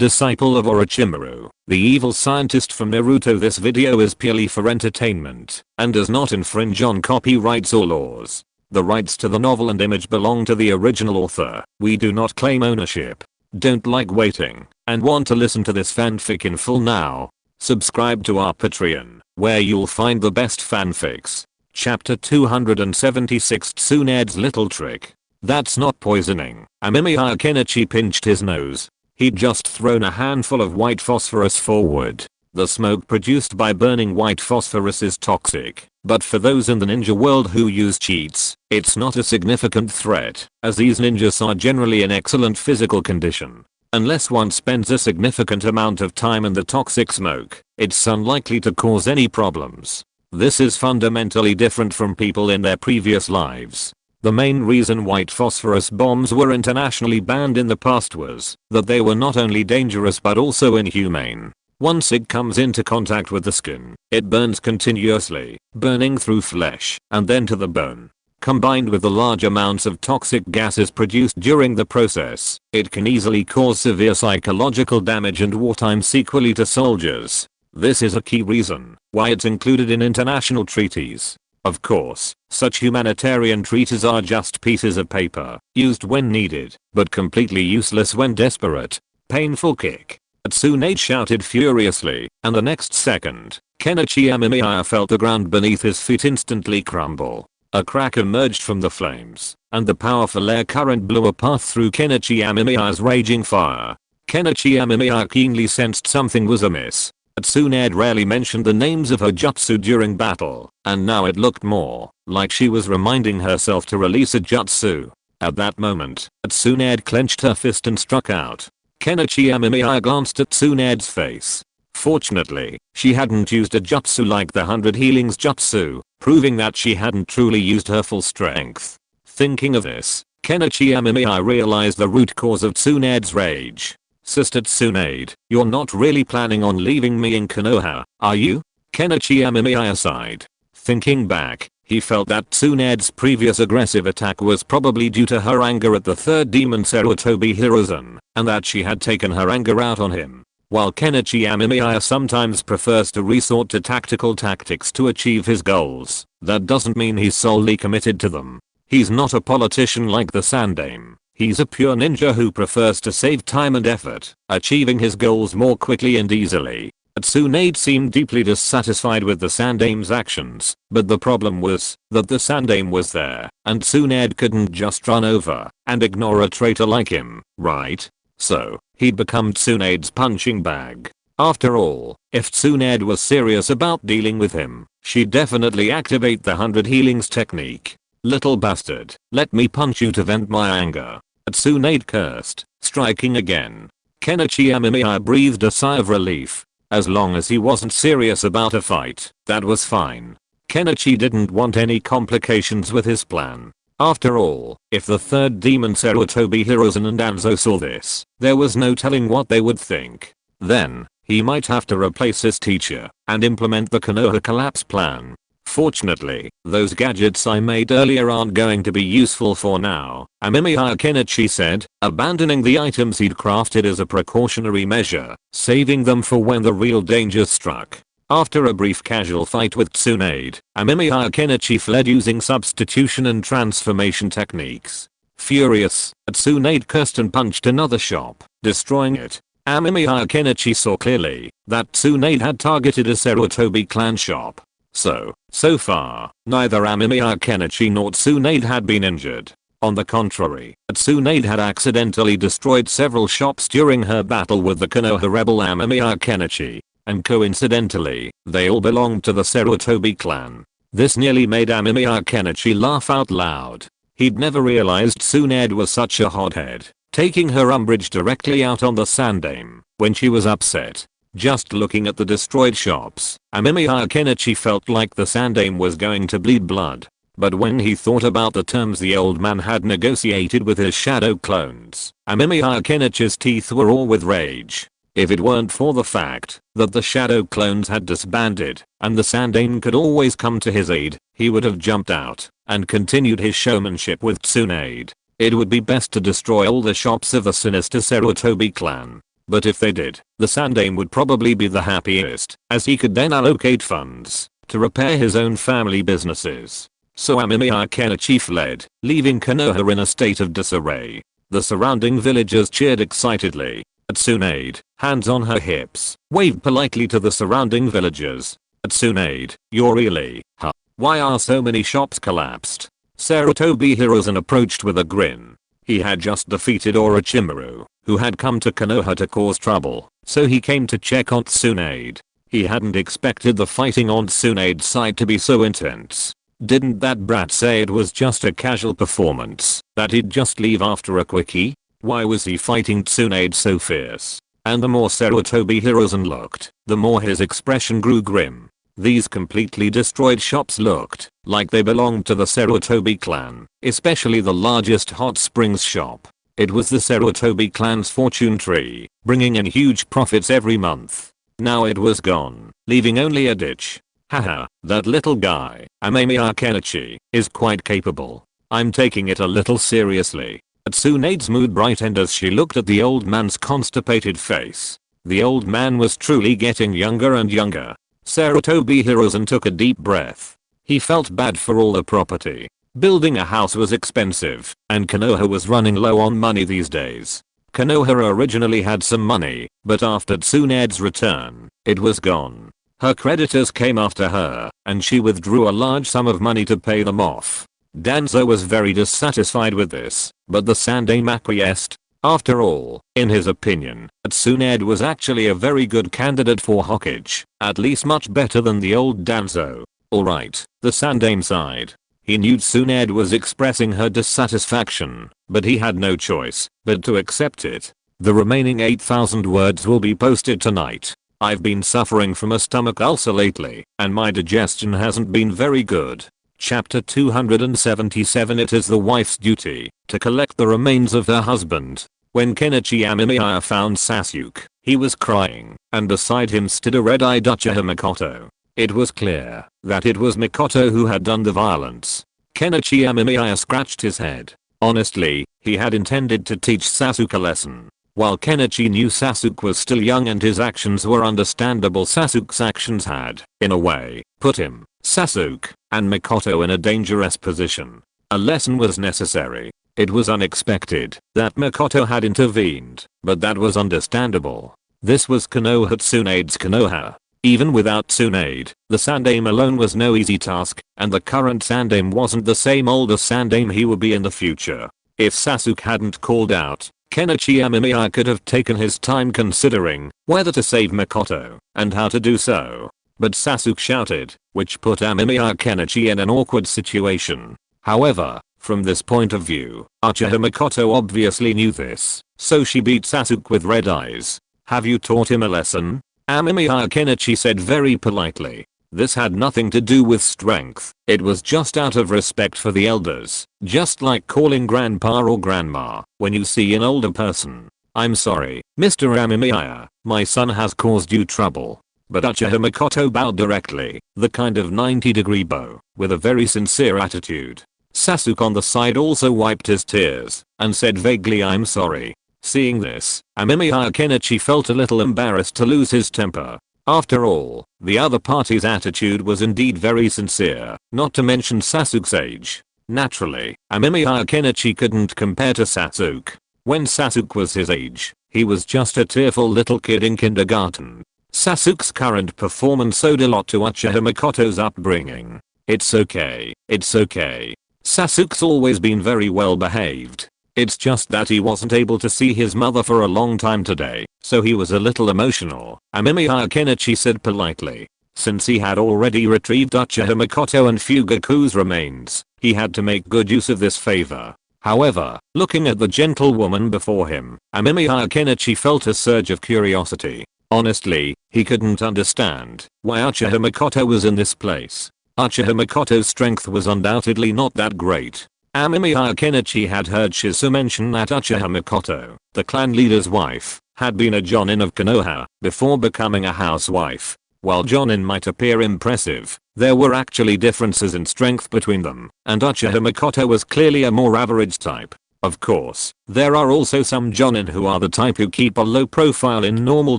disciple of Orochimaru, the evil scientist from Naruto. This video is purely for entertainment and does not infringe on copyrights or laws. The rights to the novel and image belong to the original author. We do not claim ownership. Don't like waiting and want to listen to this fanfic in full now? Subscribe to our Patreon, where you'll find the best fanfics. Chapter 276, Tsunade's little trick. That's not poisoning. Amemiya. Kenichi pinched his nose. He'd just thrown a handful of white phosphorus forward. The smoke produced by burning white phosphorus is toxic, but for those in the ninja world who use cheats, it's not a significant threat, as these ninjas are generally in excellent physical condition. Unless one spends a significant amount of time in the toxic smoke, it's unlikely to cause any problems. This is fundamentally different from people in their previous lives. The main reason white phosphorus bombs were internationally banned in the past was that they were not only dangerous but also inhumane. Once it comes into contact with the skin, it burns continuously, burning through flesh and then to the bone. Combined with the large amounts of toxic gases produced during the process, it can easily cause severe psychological damage and wartime sequelae to soldiers. This is a key reason why it's included in international treaties. Of course, such humanitarian treaties are just pieces of paper, used when needed, but completely useless when desperate. Painful kick. Tsunade shouted furiously, and the next second, Kenichi Amemiya felt the ground beneath his feet instantly crumble. A crack emerged from the flames, and the powerful air current blew a path through Kenichi Amemiya's raging fire. Kenichi Amemiya keenly sensed something was amiss. Tsunade rarely mentioned the names of her jutsu during battle, and now it looked more like she was reminding herself to release a jutsu. At that moment, Tsunade clenched her fist and struck out. Kenichi Amemiya glanced at Tsunade's face. Fortunately, she hadn't used a jutsu like the 100 healings jutsu, proving that she hadn't truly used her full strength. Thinking of this, Kenichi Amemiya realized the root cause of Tsunade's rage. Sister Tsunade, you're not really planning on leaving me in Konoha, are you? Kenichi Amemiya sighed. Thinking back, he felt that Tsunade's previous aggressive attack was probably due to her anger at the third demon Sarutobi Hiruzen, and that she had taken her anger out on him. While Kenichi Amemiya sometimes prefers to resort to tactical tactics to achieve his goals, that doesn't mean he's solely committed to them. He's not a politician like the Sannin. He's a pure ninja who prefers to save time and effort, achieving his goals more quickly and easily. Tsunade seemed deeply dissatisfied with the Sannin's actions, but the problem was that the Sannin was there, and Tsunade couldn't just run over and ignore a traitor like him, right? So, he'd become Tsunade's punching bag. After all, if Tsunade was serious about dealing with him, she'd definitely activate the 100 healings technique. Little bastard, let me punch you to vent my anger. Tsunade cursed, striking again. Kenichi Amemiya breathed a sigh of relief. As long as he wasn't serious about a fight, that was fine. Kenichi didn't want any complications with his plan. After all, if the third demon Sarutobi Hiruzen and Danzo saw this, there was no telling what they would think. Then, he might have to replace his teacher and implement the Konoha collapse plan. Fortunately, those gadgets I made earlier aren't going to be useful for now, Amemiya. Kenichi said, abandoning the items he'd crafted as a precautionary measure, saving them for when the real danger struck. After a brief casual fight with Tsunade, Amemiya Kenichi fled using substitution and transformation techniques. Furious, Tsunade cursed and punched another shop, destroying it. Amemiya Kenichi saw clearly that Tsunade had targeted a Sarutobi clan shop. So far, neither Amemiya Kenichi nor Tsunade had been injured. On the contrary, Tsunade had accidentally destroyed several shops during her battle with the Konoha rebel Amemiya Kenichi, and coincidentally, they all belonged to the Sarutobi clan. This nearly made Amemiya Kenichi laugh out loud. He'd never realized Tsunade was such a hothead, taking her umbrage directly out on the Sannin when she was upset. Just looking at the destroyed shops, Amemiya Kenichi felt like the Sannin was going to bleed blood. But when he thought about the terms the old man had negotiated with his shadow clones, Amemiya Kenichi's teeth were all with rage. If it weren't for the fact that the shadow clones had disbanded and the Sannin could always come to his aid, he would have jumped out and continued his showmanship with Tsunade. It would be best to destroy all the shops of the sinister Sarutobi clan. But if they did, the Sannin would probably be the happiest, as he could then allocate funds to repair his own family businesses. So Amemiya Kenichi fled, leaving Konoha in a state of disarray. The surrounding villagers cheered excitedly. Tsunade, hands on her hips, waved politely to the surrounding villagers. Tsunade, you're really, huh? Why are so many shops collapsed? Sarutobi Hiruzen approached with a grin. He had just defeated Orochimaru, who had come to Konoha to cause trouble, so he came to check on Tsunade. He hadn't expected the fighting on Tsunade's side to be so intense. Didn't that brat say it was just a casual performance, that he'd just leave after a quickie? Why was he fighting Tsunade so fierce? And the more Sarutobi Hiruzen looked, the more his expression grew grim. These completely destroyed shops looked like they belonged to the Sarutobi clan, especially the largest hot springs shop. It was the Sarutobi clan's fortune tree, bringing in huge profits every month. Now it was gone, leaving only a ditch. Haha, that little guy, Amemiya Kenichi, is quite capable. I'm taking it a little seriously. Tsunade's mood brightened as she looked at the old man's constipated face. The old man was truly getting younger and younger. Sarutobi Hiruzen took a deep breath. He felt bad for all the property. Building a house was expensive, and Konoha was running low on money these days. Konoha originally had some money, but after Tsunade's return, it was gone. Her creditors came after her, and she withdrew a large sum of money to pay them off. Danzo was very dissatisfied with this, but the Sannin acquiesced. After all, in his opinion, Tsunade was actually a very good candidate for Hokage, at least much better than the old Danzo. Alright, the Sannin sighed. He knew Tsunade was expressing her dissatisfaction, but he had no choice but to accept it. The remaining 8,000 words will be posted tonight. I've been suffering from a stomach ulcer lately, and my digestion hasn't been very good. Chapter 277. It is the wife's duty to collect the remains of her husband. When Kenichi Amemiya found Sasuke, he was crying, and beside him stood a red-eyed Uchiha Mikoto. It was clear that it was Mikoto who had done the violence. Kenichi Amemiya scratched his head. Honestly, he had intended to teach Sasuke a lesson. While Kenichi knew Sasuke was still young and his actions were understandable, Sasuke's actions had, in a way, put him, Sasuke, and Mikoto in a dangerous position. A lesson was necessary. It was unexpected that Mikoto had intervened, but that was understandable. This was Konoha Tsunade's Konoha. Even without Tsunade, the Sannin alone was no easy task, and the current Sannin wasn't the same older Sannin he would be in the future. If Sasuke hadn't called out, Kenichi Amemiya could have taken his time considering whether to save Mikoto and how to do so. But Sasuke shouted, which put Amemiya Kenichi in an awkward situation. However, from this point of view, Uchiha Mikoto obviously knew this, so she beat Sasuke with red eyes. Have you taught him a lesson? Amemiya Kenichi said very politely. This had nothing to do with strength, it was just out of respect for the elders, just like calling grandpa or grandma when you see an older person. I'm sorry, Mr. Amemiya, my son has caused you trouble. But Uchiha Mikoto bowed directly, the kind of 90-degree bow, with a very sincere attitude. Sasuke on the side also wiped his tears, and said vaguely I'm sorry. Seeing this, Amemiya Kenichi felt a little embarrassed to lose his temper. After all, the other party's attitude was indeed very sincere, not to mention Sasuke's age. Naturally, Amemiya Kenichi couldn't compare to Sasuke. When Sasuke was his age, he was just a tearful little kid in kindergarten. Sasuke's current performance owed a lot to Uchiha Mikoto's upbringing. It's okay, it's okay. Sasuke's always been very well behaved. It's just that he wasn't able to see his mother for a long time today, so he was a little emotional, Amemiya Kenichi said politely. Since he had already retrieved Uchiha Mikoto and Fugaku's remains, he had to make good use of this favor. However, looking at the gentlewoman before him, Amemiya Kenichi felt a surge of curiosity. Honestly, he couldn't understand why Uchiha Mikoto was in this place. Uchiha Mikoto's strength was undoubtedly not that great. Amemiya Kenichi had heard Shizu mention that Uchiha Mikoto, the clan leader's wife, had been a jonin of Konoha before becoming a housewife. While jonin might appear impressive, there were actually differences in strength between them, and Uchiha Mikoto was clearly a more average type. Of course, there are also some jonin who are the type who keep a low profile in normal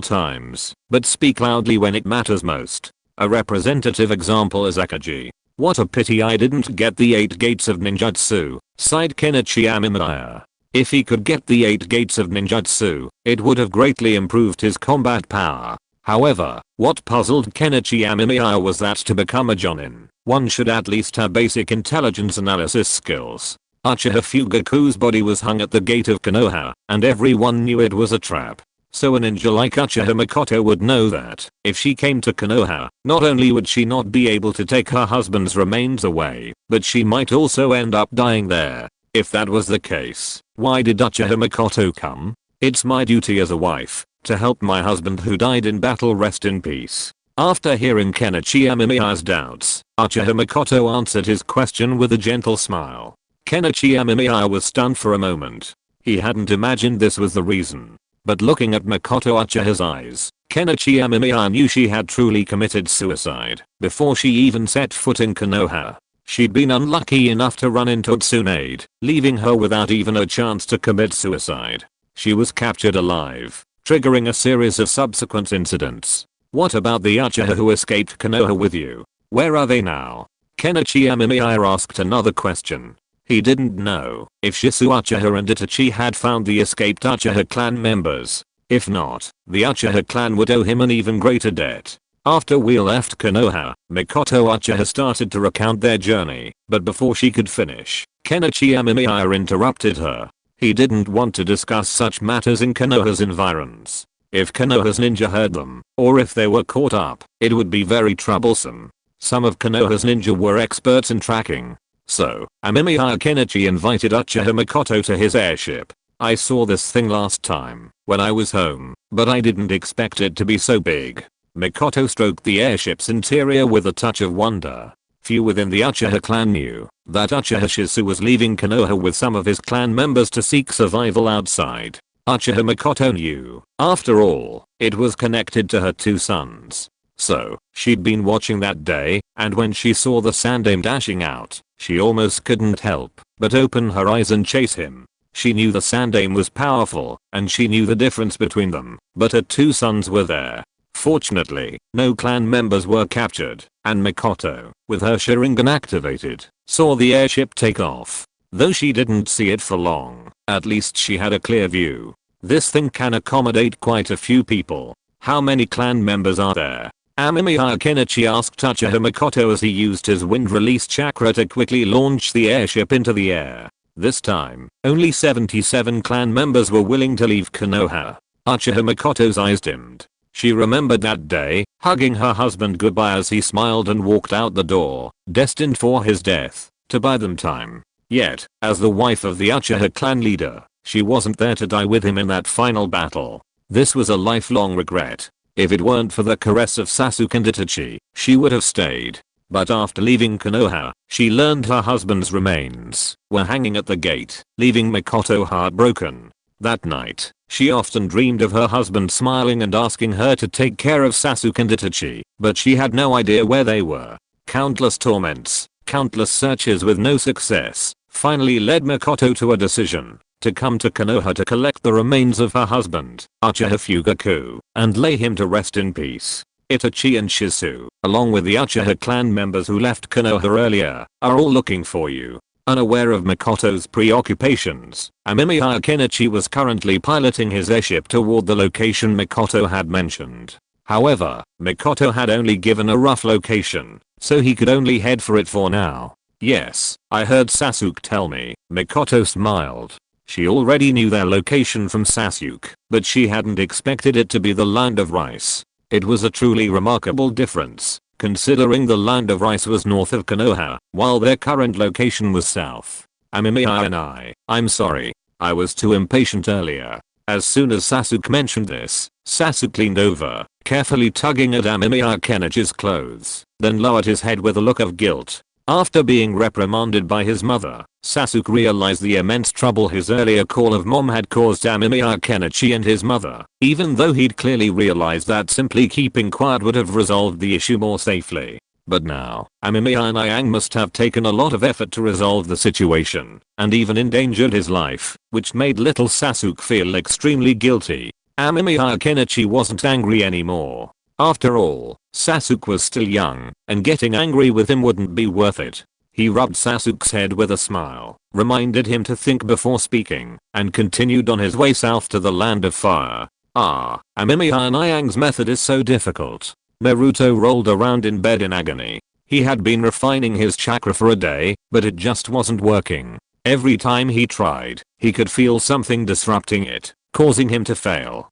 times, but speak loudly when it matters most. A representative example is Akaji. What a pity I didn't get the 8 gates of ninjutsu, sighed Kenichi Amemiya. If he could get the 8 gates of ninjutsu, it would have greatly improved his combat power. However, what puzzled Kenichi Amemiya was that to become a jonin, one should at least have basic intelligence analysis skills. Uchiha Fugaku's body was hung at the gate of Konoha, and everyone knew it was a trap. So a ninja like Uchiha Makoto would know that, if she came to Konoha, not only would she not be able to take her husband's remains away, but she might also end up dying there. If that was the case, why did Uchiha Makoto come? It's my duty as a wife, to help my husband who died in battle rest in peace. After hearing Kenichi Amemiya's doubts, Uchiha Makoto answered his question with a gentle smile. Kenichi Amemiya was stunned for a moment. He hadn't imagined this was the reason. But looking at Makoto Uchiha's eyes, Kenichi Amemiya knew she had truly committed suicide before she even set foot in Konoha. She'd been unlucky enough to run into Tsunade, leaving her without even a chance to commit suicide. She was captured alive, triggering a series of subsequent incidents. What about the Uchiha who escaped Konoha with you? Where are they now? Kenichi Amemiya asked another question. He didn't know if Shisu Uchiha and Itachi had found the escaped Uchiha clan members. If not, the Uchiha clan would owe him an even greater debt. After we left Konoha, Makoto Uchiha started to recount their journey, but before she could finish, Kenichi Amemiya interrupted her. He didn't want to discuss such matters in Konoha's environs. If Konoha's ninja heard them, or if they were caught up, it would be very troublesome. Some of Konoha's ninja were experts in tracking. So, Amemiya Kenichi invited Uchiha Makoto to his airship. I saw this thing last time, when I was home, but I didn't expect it to be so big. Makoto stroked the airship's interior with a touch of wonder. Few within the Uchiha clan knew that Uchiha Shisu was leaving Konoha with some of his clan members to seek survival outside. Uchiha Makoto knew, after all, it was connected to her 2 sons. So, she'd been watching that day, and when she saw the Sannin dashing out, she almost couldn't help but open her eyes and chase him. She knew the Sannin was powerful, and she knew the difference between them, but her 2 sons were there. Fortunately, no clan members were captured, and Makoto, with her Sharingan activated, saw the airship take off. Though she didn't see it for long, at least she had a clear view. This thing can accommodate quite a few people. How many clan members are there? Amemiya Kenichi asked Uchiha Makoto as he used his wind release chakra to quickly launch the airship into the air. This time, only 77 clan members were willing to leave Konoha. Uchiha Makoto's eyes dimmed. She remembered that day, hugging her husband goodbye as he smiled and walked out the door, destined for his death, to buy them time. Yet, as the wife of the Uchiha clan leader, she wasn't there to die with him in that final battle. This was a lifelong regret. If it weren't for the caress of Sasuke and Itachi, she would have stayed. But after leaving Konoha, she learned her husband's remains were hanging at the gate, leaving Makoto heartbroken. That night, she often dreamed of her husband smiling and asking her to take care of Sasuke and Itachi, but she had no idea where they were. Countless torments, countless searches with no success, finally led Makoto to a decision. To come to Konoha to collect the remains of her husband, Uchiha Fugaku, and lay him to rest in peace. Itachi and Shisu, along with the Uchiha clan members who left Konoha earlier, are all looking for you. Unaware of Makoto's preoccupations, Amemiya Kenichi was currently piloting his airship toward the location Makoto had mentioned. However, Makoto had only given a rough location, so he could only head for it for now. Yes, I heard Sasuke tell me, Makoto smiled. She already knew their location from Sasuke, but she hadn't expected it to be the Land of Rice. It was a truly remarkable difference, considering the Land of Rice was north of Konoha, while their current location was south. Amemiya and I'm sorry. I was too impatient earlier. As soon as Sasuke mentioned this, Sasuke leaned over, carefully tugging at Amemiya Kenichi's clothes, then lowered his head with a look of guilt. After being reprimanded by his mother, Sasuke realized the immense trouble his earlier call of mom had caused Amemiya Kenichi and his mother, even though he'd clearly realized that simply keeping quiet would have resolved the issue more safely. But now, Amemiya and Ayang must have taken a lot of effort to resolve the situation, and even endangered his life, which made little Sasuke feel extremely guilty. Amemiya Kenichi wasn't angry anymore. After all, Sasuke was still young, and getting angry with him wouldn't be worth it. He rubbed Sasuke's head with a smile, reminded him to think before speaking, and continued on his way south to the land of fire. Amemiya and Ayang's method is so difficult. Naruto rolled around in bed in agony. He had been refining his chakra for a day, but it just wasn't working. Every time he tried, he could feel something disrupting it, causing him to fail.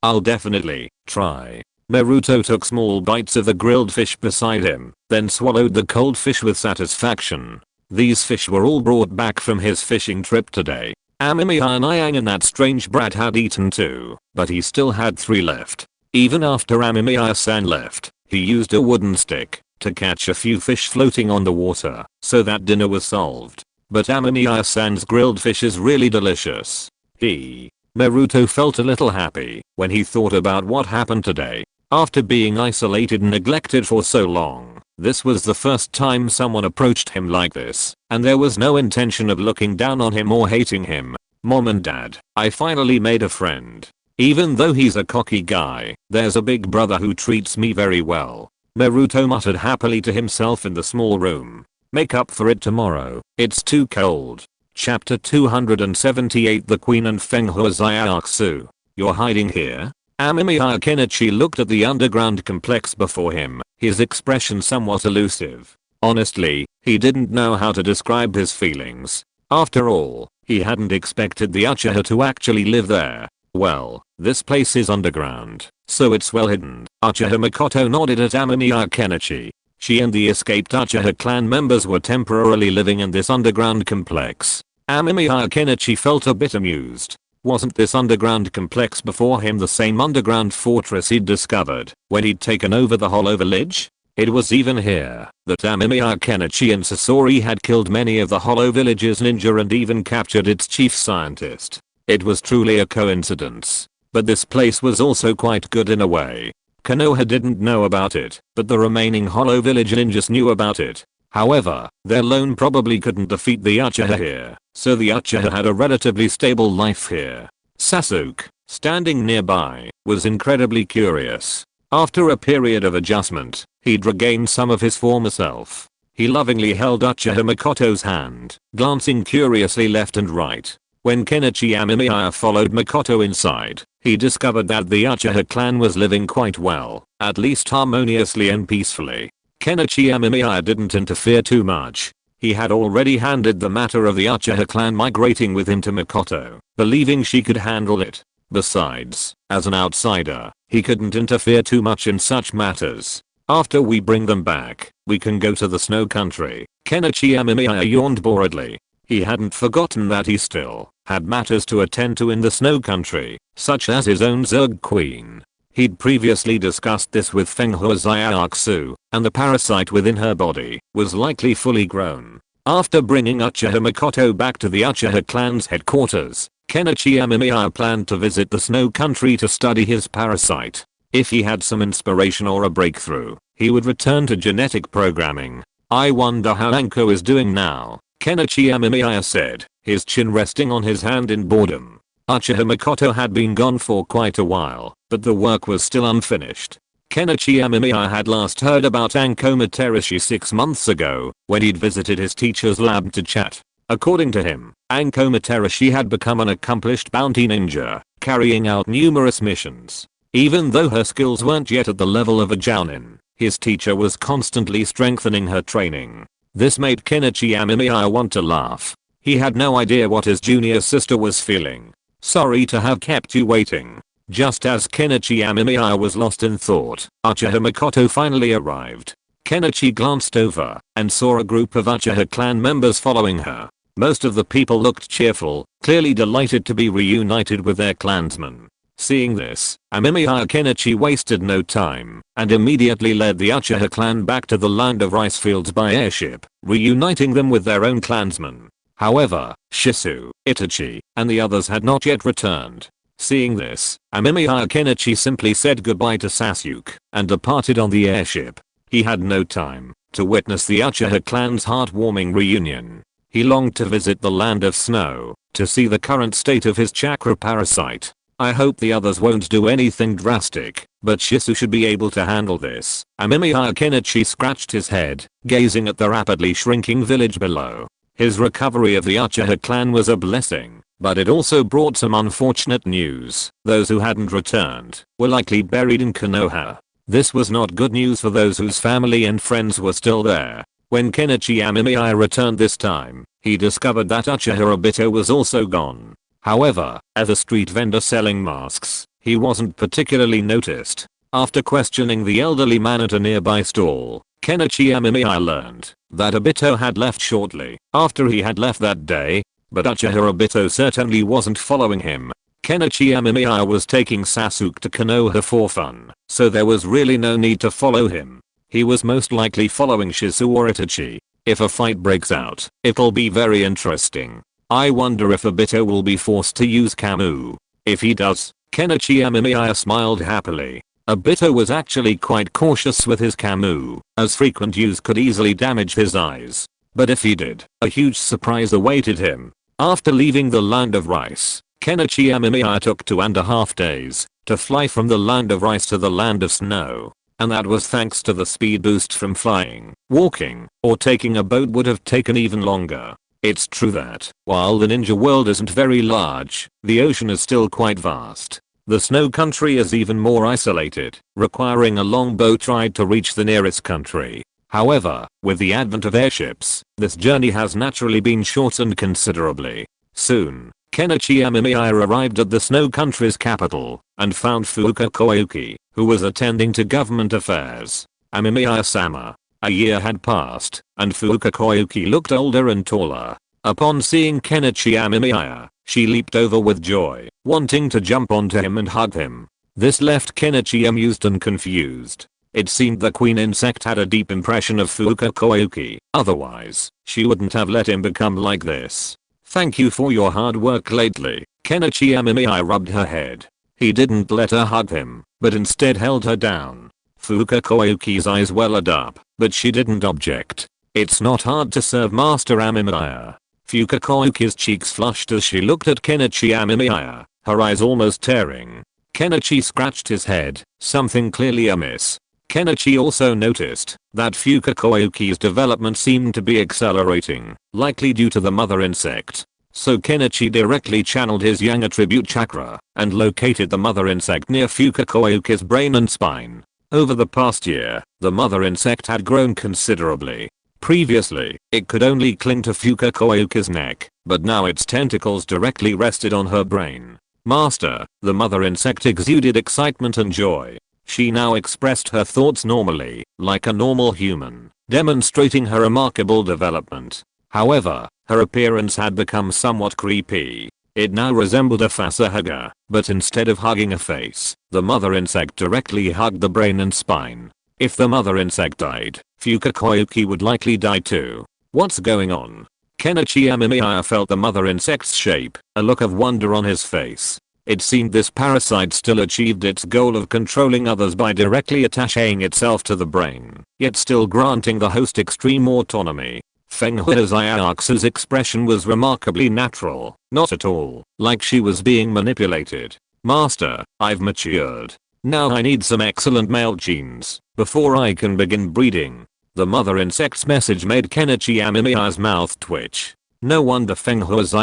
I'll definitely try. Naruto took small bites of the grilled fish beside him, then swallowed the cold fish with satisfaction. These fish were all brought back from his fishing trip today. Amemiya and Ayang and that strange brat had eaten too, but he still had 3 left. Even after Amemiya-san left, he used a wooden stick to catch a few fish floating on the water, so that dinner was solved. But Amemiya-san's grilled fish is really delicious. Naruto felt a little happy when he thought about what happened today. After being isolated and neglected for so long, this was the first time someone approached him like this, and there was no intention of looking down on him or hating him. Mom and Dad, I finally made a friend. Even though he's a cocky guy, there's a big brother who treats me very well. Naruto muttered happily to himself in the small room. Make up for it tomorrow, it's too cold. Chapter 278 The Queen and Fenghua Zaiatsu. You're hiding here? Amemiya Kenichi looked at the underground complex before him, his expression somewhat elusive. Honestly, he didn't know how to describe his feelings. After all, he hadn't expected the Uchiha to actually live there. Well, this place is underground, so it's well hidden. Uchiha Makoto nodded at Amemiya Kenichi. She and the escaped Uchiha clan members were temporarily living in this underground complex. Amemiya Kenichi felt a bit amused. Wasn't this underground complex before him the same underground fortress he'd discovered when he'd taken over the Hollow Village? It was even here that Amemiya Kenichi and Sasori had killed many of the Hollow Village's ninja and even captured its chief scientist. It was truly a coincidence. But this place was also quite good in a way. Konoha didn't know about it, but the remaining Hollow Village ninjas knew about it. However, their alone probably couldn't defeat the Uchiha here, so the Uchiha had a relatively stable life here. Sasuke, standing nearby, was incredibly curious. After a period of adjustment, he'd regained some of his former self. He lovingly held Uchiha Makoto's hand, glancing curiously left and right. When Kenichi Amemiya followed Makoto inside, he discovered that the Uchiha clan was living quite well, at least harmoniously and peacefully. Kenichi Amemiya didn't interfere too much. He had already handed the matter of the Uchiha clan migrating with him to Makoto, believing she could handle it. Besides, as an outsider, he couldn't interfere too much in such matters. After we bring them back, we can go to the snow country. Kenichi Amemiya yawned boredly. He hadn't forgotten that he still had matters to attend to in the snow country, such as his own Zerg Queen. He'd previously discussed this with Fenghua Zaiatsu, and the parasite within her body was likely fully grown. After bringing Uchiha Makoto back to the Uchiha clan's headquarters, Kenichi Amemiya planned to visit the snow country to study his parasite. If he had some inspiration or a breakthrough, he would return to genetic programming. I wonder how Anko is doing now, Kenichi Amemiya said, his chin resting on his hand in boredom. Uchiha Makoto had been gone for quite a while, but the work was still unfinished. Kenichi Amemiya had last heard about Anko Materashi 6 months ago, when he'd visited his teacher's lab to chat. According to him, Anko Materashi had become an accomplished bounty ninja, carrying out numerous missions. Even though her skills weren't yet at the level of a jounin, his teacher was constantly strengthening her training. This made Kenichi Amemiya want to laugh. He had no idea what his junior sister was feeling. Sorry to have kept you waiting. Just as Kenichi Amemiya was lost in thought, Uchiha Makoto finally arrived. Kenichi glanced over and saw a group of Uchiha clan members following her. Most of the people looked cheerful, clearly delighted to be reunited with their clansmen. Seeing this, Amemiya Kenichi wasted no time and immediately led the Uchiha clan back to the land of rice fields by airship, reuniting them with their own clansmen. However, Shisu, Itachi, and the others had not yet returned. Seeing this, Amemiya Kenichi simply said goodbye to Sasuke and departed on the airship. He had no time to witness the Uchiha clan's heartwarming reunion. He longed to visit the land of snow, to see the current state of his chakra parasite. I hope the others won't do anything drastic, but Shisu should be able to handle this. Amemiya Kenichi scratched his head, gazing at the rapidly shrinking village below. His recovery of the Uchiha clan was a blessing, but it also brought some unfortunate news. Those who hadn't returned were likely buried in Konoha. This was not good news for those whose family and friends were still there. When Kenichi Amemiya returned this time, he discovered that Uchiha Obito was also gone. However, as a street vendor selling masks, he wasn't particularly noticed. After questioning the elderly man at a nearby stall, Kenichi Amemiya learned that Obito had left shortly after he had left that day, but Uchiha Obito certainly wasn't following him. Kenichi Amemiya was taking Sasuke to Konoha for fun, so there was really no need to follow him. He was most likely following Shizu or Itachi. If a fight breaks out, it'll be very interesting. I wonder if Obito will be forced to use Kamu. If he does, Kenichi Amemiya smiled happily. Obito was actually quite cautious with his Kamu, as frequent use could easily damage his eyes. But if he did, a huge surprise awaited him. After leaving the land of rice, Kenichi Amemiya took 2.5 days to fly from the land of rice to the land of snow. And that was thanks to the speed boost from flying. Walking, or taking a boat would have taken even longer. It's true that, while the ninja world isn't very large, the ocean is still quite vast. The snow country is even more isolated, requiring a long boat ride to reach the nearest country. However, with the advent of airships, this journey has naturally been shortened considerably. Soon, Kenichi Amemiya arrived at the snow country's capital, and found Fuuka Koyuki, who was attending to government affairs. Amemiya-sama. A year had passed, and Fuuka Koyuki looked older and taller. Upon seeing Kenichi Amemiya, she leaped over with joy, wanting to jump onto him and hug him. This left Kenichi amused and confused. It seemed the queen insect had a deep impression of Fuuka Koyuki, otherwise, she wouldn't have let him become like this. Thank you for your hard work lately. Kenichi Amemiya rubbed her head. He didn't let her hug him, but instead held her down. Fuuka Koyuki's eyes welled up, but she didn't object. It's not hard to serve Master Amemiya. Fuuka Koyuki's cheeks flushed as she looked at Kenichi Amemiya, her eyes almost tearing. Kenichi scratched his head, something clearly amiss. Kenichi also noticed that Fuuka Koyuki's development seemed to be accelerating, likely due to the mother insect. So Kenichi directly channeled his yang attribute chakra and located the mother insect near Fuuka Koyuki's brain and spine. Over the past year, the mother insect had grown considerably. Previously, it could only cling to Fuuka Koyuki's neck, but now its tentacles directly rested on her brain. Master, the mother insect exuded excitement and joy. She now expressed her thoughts normally, like a normal human, demonstrating her remarkable development. However, her appearance had become somewhat creepy. It now resembled a facehugger, but instead of hugging a face, the mother insect directly hugged the brain and spine. If the mother insect died, Fuuka Koyuki would likely die too. What's going on? Kenichi Amemiya felt the mother insect's shape, a look of wonder on his face. It seemed this parasite still achieved its goal of controlling others by directly attaching itself to the brain, yet still granting the host extreme autonomy. Feng Hui's expression was remarkably natural, not at all like she was being manipulated. Master, I've matured. Now I need some excellent male genes before I can begin breeding. The mother insect's message made Kenichi Amemiya's mouth twitch. No wonder Feng Hui's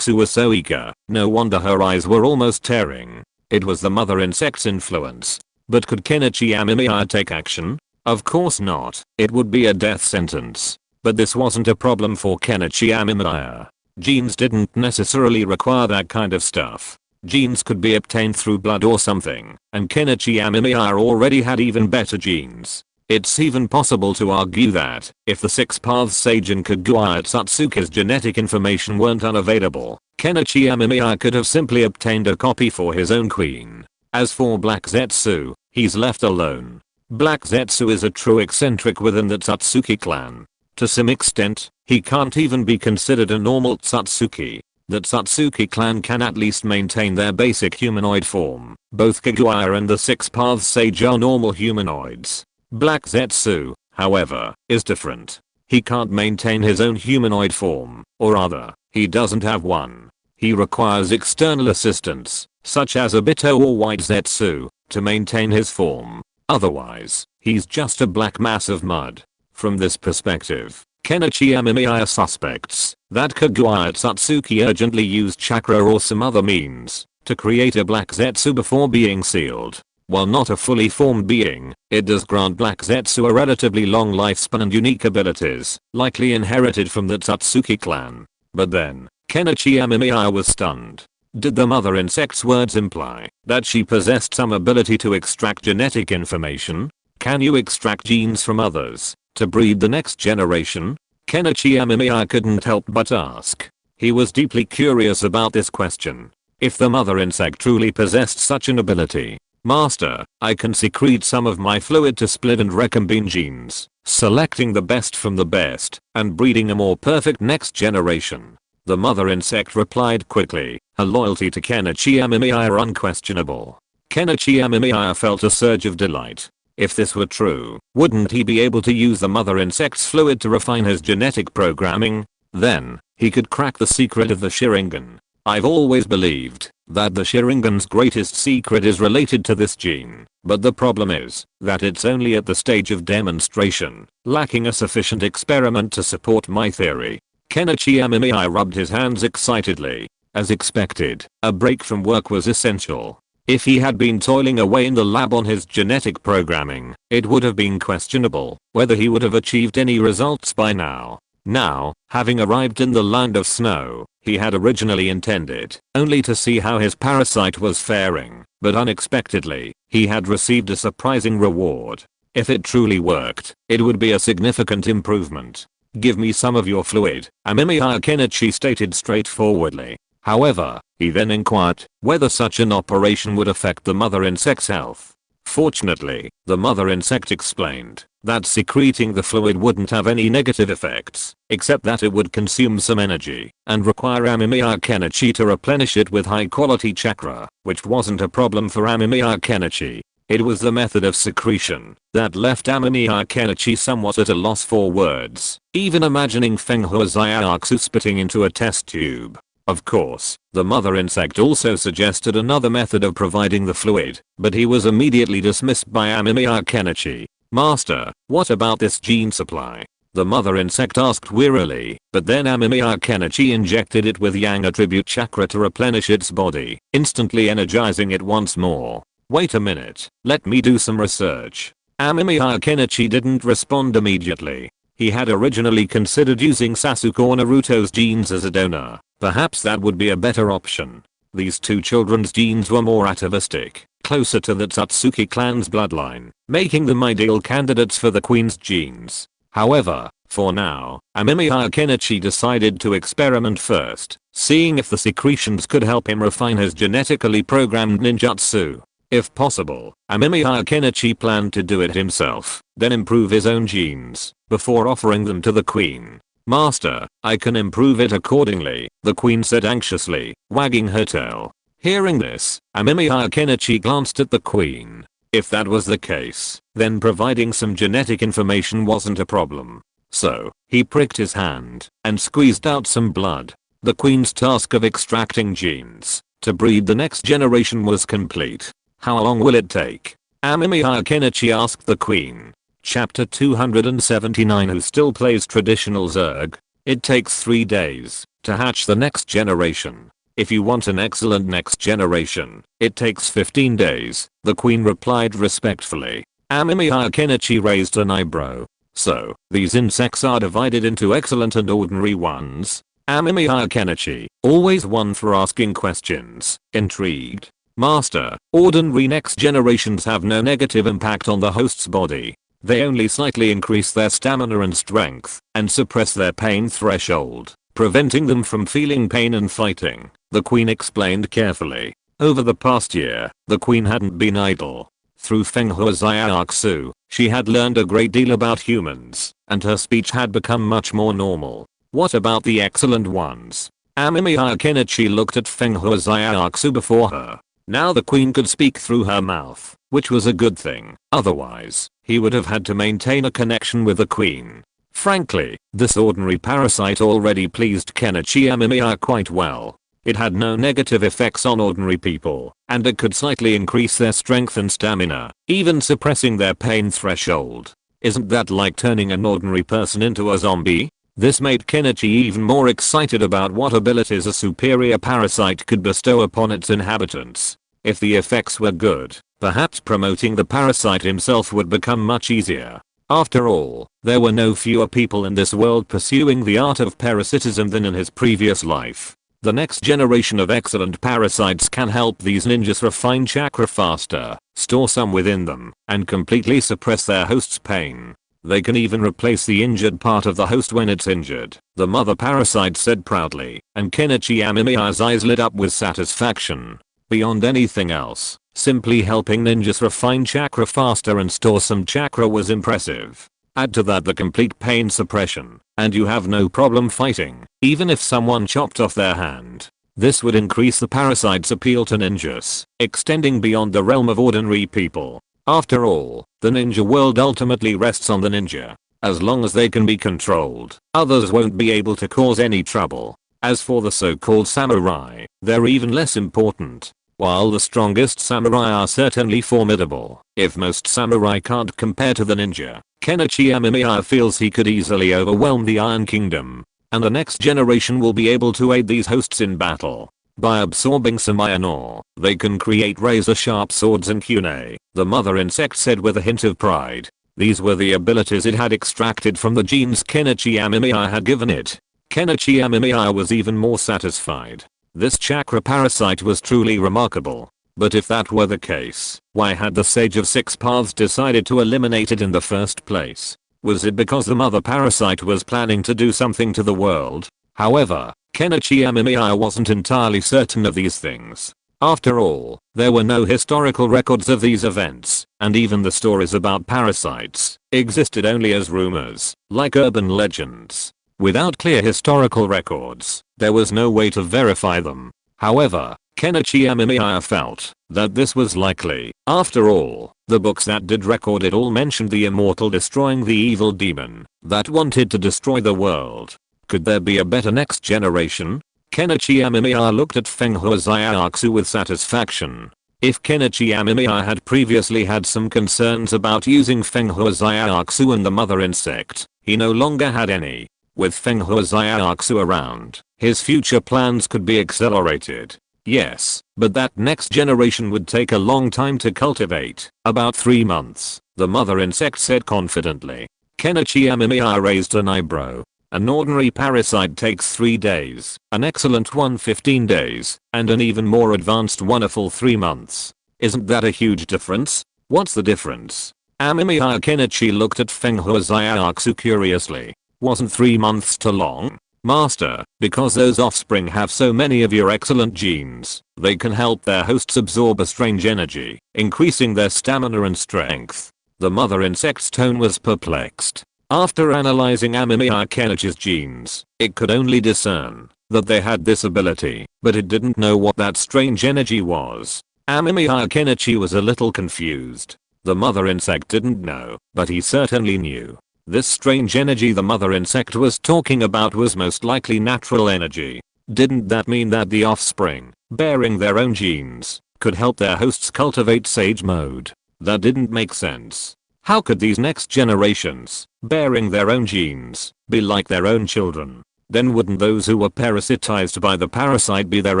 was so eager. No wonder her eyes were almost tearing. It was the mother insect's influence. But could Kenichi Amemiya take action? Of course not. It would be a death sentence. But this wasn't a problem for Kenichi Amemiya. Genes didn't necessarily require that kind of stuff. Genes could be obtained through blood or something, and Kenichi Amemiya already had even better genes. It's even possible to argue that, if the Six Paths Sage and Kaguya Satsuki's genetic information weren't unavailable, Kenichi Amemiya could have simply obtained a copy for his own queen. As for Black Zetsu, he's left alone. Black Zetsu is a true eccentric within the Satsuki clan. To some extent, he can't even be considered a normal Satsuki. The Satsuki clan can at least maintain their basic humanoid form. Both Kaguya and the Six Paths Sage are normal humanoids. Black Zetsu, however, is different. He can't maintain his own humanoid form, or rather, he doesn't have one. He requires external assistance, such as a Bito or white Zetsu, to maintain his form. Otherwise, he's just a black mass of mud. From this perspective, Kenichi Amemiya suspects that Kaguya Satsuki urgently used chakra or some other means to create a black Zetsu before being sealed. While not a fully formed being, it does grant black Zetsu a relatively long lifespan and unique abilities, likely inherited from the Satsuki clan. But then, Kenichi Amemiya was stunned. Did the mother insect's words imply that she possessed some ability to extract genetic information? Can you extract genes from others to breed the next generation? Kenichi Amemiya couldn't help but ask. He was deeply curious about this question. If the mother insect truly possessed such an ability, Master, I can secrete some of my fluid to split and recombine genes, selecting the best from the best, and breeding a more perfect next generation. The mother insect replied quickly, her loyalty to Kenichi Amemiya are unquestionable. Kenichi Amemiya felt a surge of delight. If this were true, wouldn't he be able to use the mother insect's fluid to refine his genetic programming? Then, he could crack the secret of the Sharingan. I've always believed that the Sharingan's greatest secret is related to this gene, but the problem is that it's only at the stage of demonstration, lacking a sufficient experiment to support my theory. Kenichi Amemiya rubbed his hands excitedly. As expected, a break from work was essential. If he had been toiling away in the lab on his genetic programming, it would have been questionable whether he would have achieved any results by now. Now, having arrived in the land of snow, he had originally intended only to see how his parasite was faring, but unexpectedly, he had received a surprising reward. If it truly worked, it would be a significant improvement. Give me some of your fluid, Amemiya Kenichi stated straightforwardly. However, he then inquired whether such an operation would affect the mother insect's health. Fortunately, the mother insect explained that secreting the fluid wouldn't have any negative effects, except that it would consume some energy and require Amemiya Kenichi to replenish it with high quality chakra, which wasn't a problem for Amemiya Kenichi. It was the method of secretion that left Amemiya Kenichi somewhat at a loss for words, even imagining Fenghua Zaiatsu spitting into a test tube. Of course, the mother insect also suggested another method of providing the fluid, but he was immediately dismissed by Amemiya Kenichi. Master, what about this gene supply? The mother insect asked wearily, but then Amemiya Kenichi injected it with Yang attribute chakra to replenish its body, instantly energizing it once more. Wait a minute, let me do some research. Amemiya Kenichi didn't respond immediately. He had originally considered using Sasuke or Naruto's genes as a donor. Perhaps that would be a better option. These two children's genes were more atavistic, closer to the Satsuki clan's bloodline, making them ideal candidates for the queen's genes. However, for now, Amemiya Kenichi decided to experiment first, seeing if the secretions could help him refine his genetically programmed ninjutsu. If possible, Amemiya Kenichi planned to do it himself, then improve his own genes, before offering them to the queen. Master, I can improve it accordingly, the queen said anxiously, wagging her tail. Hearing this, Amemiya Kenichi glanced at the queen. If that was the case, then providing some genetic information wasn't a problem. So, he pricked his hand and squeezed out some blood. The queen's task of extracting genes to breed the next generation was complete. How long will it take? Amemiya Kenichi asked the queen. Chapter 279. Who still plays traditional Zerg? It takes 3 days to hatch the next generation. If you want an excellent next generation, it takes 15 days, the queen replied respectfully. Amemiya Kenichi raised an eyebrow. So, these insects are divided into excellent and ordinary ones? Amemiya Kenichi, always one for asking questions, intrigued. Master, ordinary next generations have no negative impact on the host's body. They only slightly increase their stamina and strength, and suppress their pain threshold, preventing them from feeling pain and fighting, the queen explained carefully. Over the past year, the queen hadn't been idle. Through Fenghua Zaiatsu, she had learned a great deal about humans, and her speech had become much more normal. What about the excellent ones? Amemiya Kenichi looked at Fenghua Zaiatsu before her. Now the queen could speak through her mouth. which was a good thing. Otherwise, he would have had to maintain a connection with the queen. Frankly, this ordinary parasite already pleased Kenichi Amemiya quite well. It had no negative effects on ordinary people, and it could slightly increase their strength and stamina, even suppressing their pain threshold. Isn't that like turning an ordinary person into a zombie? This made Kenichi even more excited about what abilities a superior parasite could bestow upon its inhabitants. If the effects were good, perhaps promoting the parasite himself would become much easier. After all, there were no fewer people in this world pursuing the art of parasitism than in his previous life. The next generation of excellent parasites can help these ninjas refine chakra faster, store some within them, and completely suppress their host's pain. They can even replace the injured part of the host when it's injured, the mother parasite said proudly, and Kenichi Amemiya's eyes lit up with satisfaction. Beyond anything else, simply helping ninjas refine chakra faster and store some chakra was impressive. Add to that the complete pain suppression, and you have no problem fighting, even if someone chopped off their hand. This would increase the parasite's appeal to ninjas, extending beyond the realm of ordinary people. After all, the ninja world ultimately rests on the ninja. As long as they can be controlled, others won't be able to cause any trouble. As for the so-called samurai, they're even less important. While the strongest samurai are certainly formidable, if most samurai can't compare to the ninja, Kenichi Amemiya feels he could easily overwhelm the Iron Kingdom, and the next generation will be able to aid these hosts in battle. By absorbing some iron ore, they can create razor-sharp swords and kunai, the mother insect said with a hint of pride. These were the abilities it had extracted from the genes Kenichi Amemiya had given it. Kenichi Amemiya was even more satisfied. This chakra parasite was truly remarkable. But if that were the case, why had the Sage of Six Paths decided to eliminate it in the first place? Was it because the mother parasite was planning to do something to the world? However, Kenichi Amemiya wasn't entirely certain of these things. After all, there were no historical records of these events, and even the stories about parasites existed only as rumors, like urban legends. Without clear historical records, there was no way to verify them. However, Kenichi Amemiya felt that this was likely. After all, the books that did record it all mentioned the immortal destroying the evil demon that wanted to destroy the world. Could there be a better next generation? Kenichi Amemiya looked at Fenghua Zaiatsu with satisfaction. If Kenichi Amemiya had previously had some concerns about using Fenghua Zaiatsu and the mother insect, he no longer had any. With Fenghua Zaiatsu around, his future plans could be accelerated. Yes, but that next generation would take a long time to cultivate, about 3 months, the mother insect said confidently. Kenichi Amemiya raised an eyebrow. An ordinary parasite takes 3 days, an excellent one 15 days, and an even more advanced one a full 3 months. Isn't that a huge difference? What's the difference? Amemiya Kenichi looked at Fenghua Zaiatsu curiously. Wasn't 3 months too long? Master, because those offspring have so many of your excellent genes, they can help their hosts absorb a strange energy, increasing their stamina and strength. The mother insect's tone was perplexed. After analyzing Amemiya Kenichi's genes, it could only discern that they had this ability, but it didn't know what that strange energy was. Amemiya Kenichi was a little confused. The mother insect didn't know, but he certainly knew. This strange energy the mother insect was talking about was most likely natural energy. Didn't that mean that the offspring, bearing their own genes, could help their hosts cultivate sage mode? That didn't make sense. How could these next generations, bearing their own genes, be like their own children? Then wouldn't those who were parasitized by the parasite be their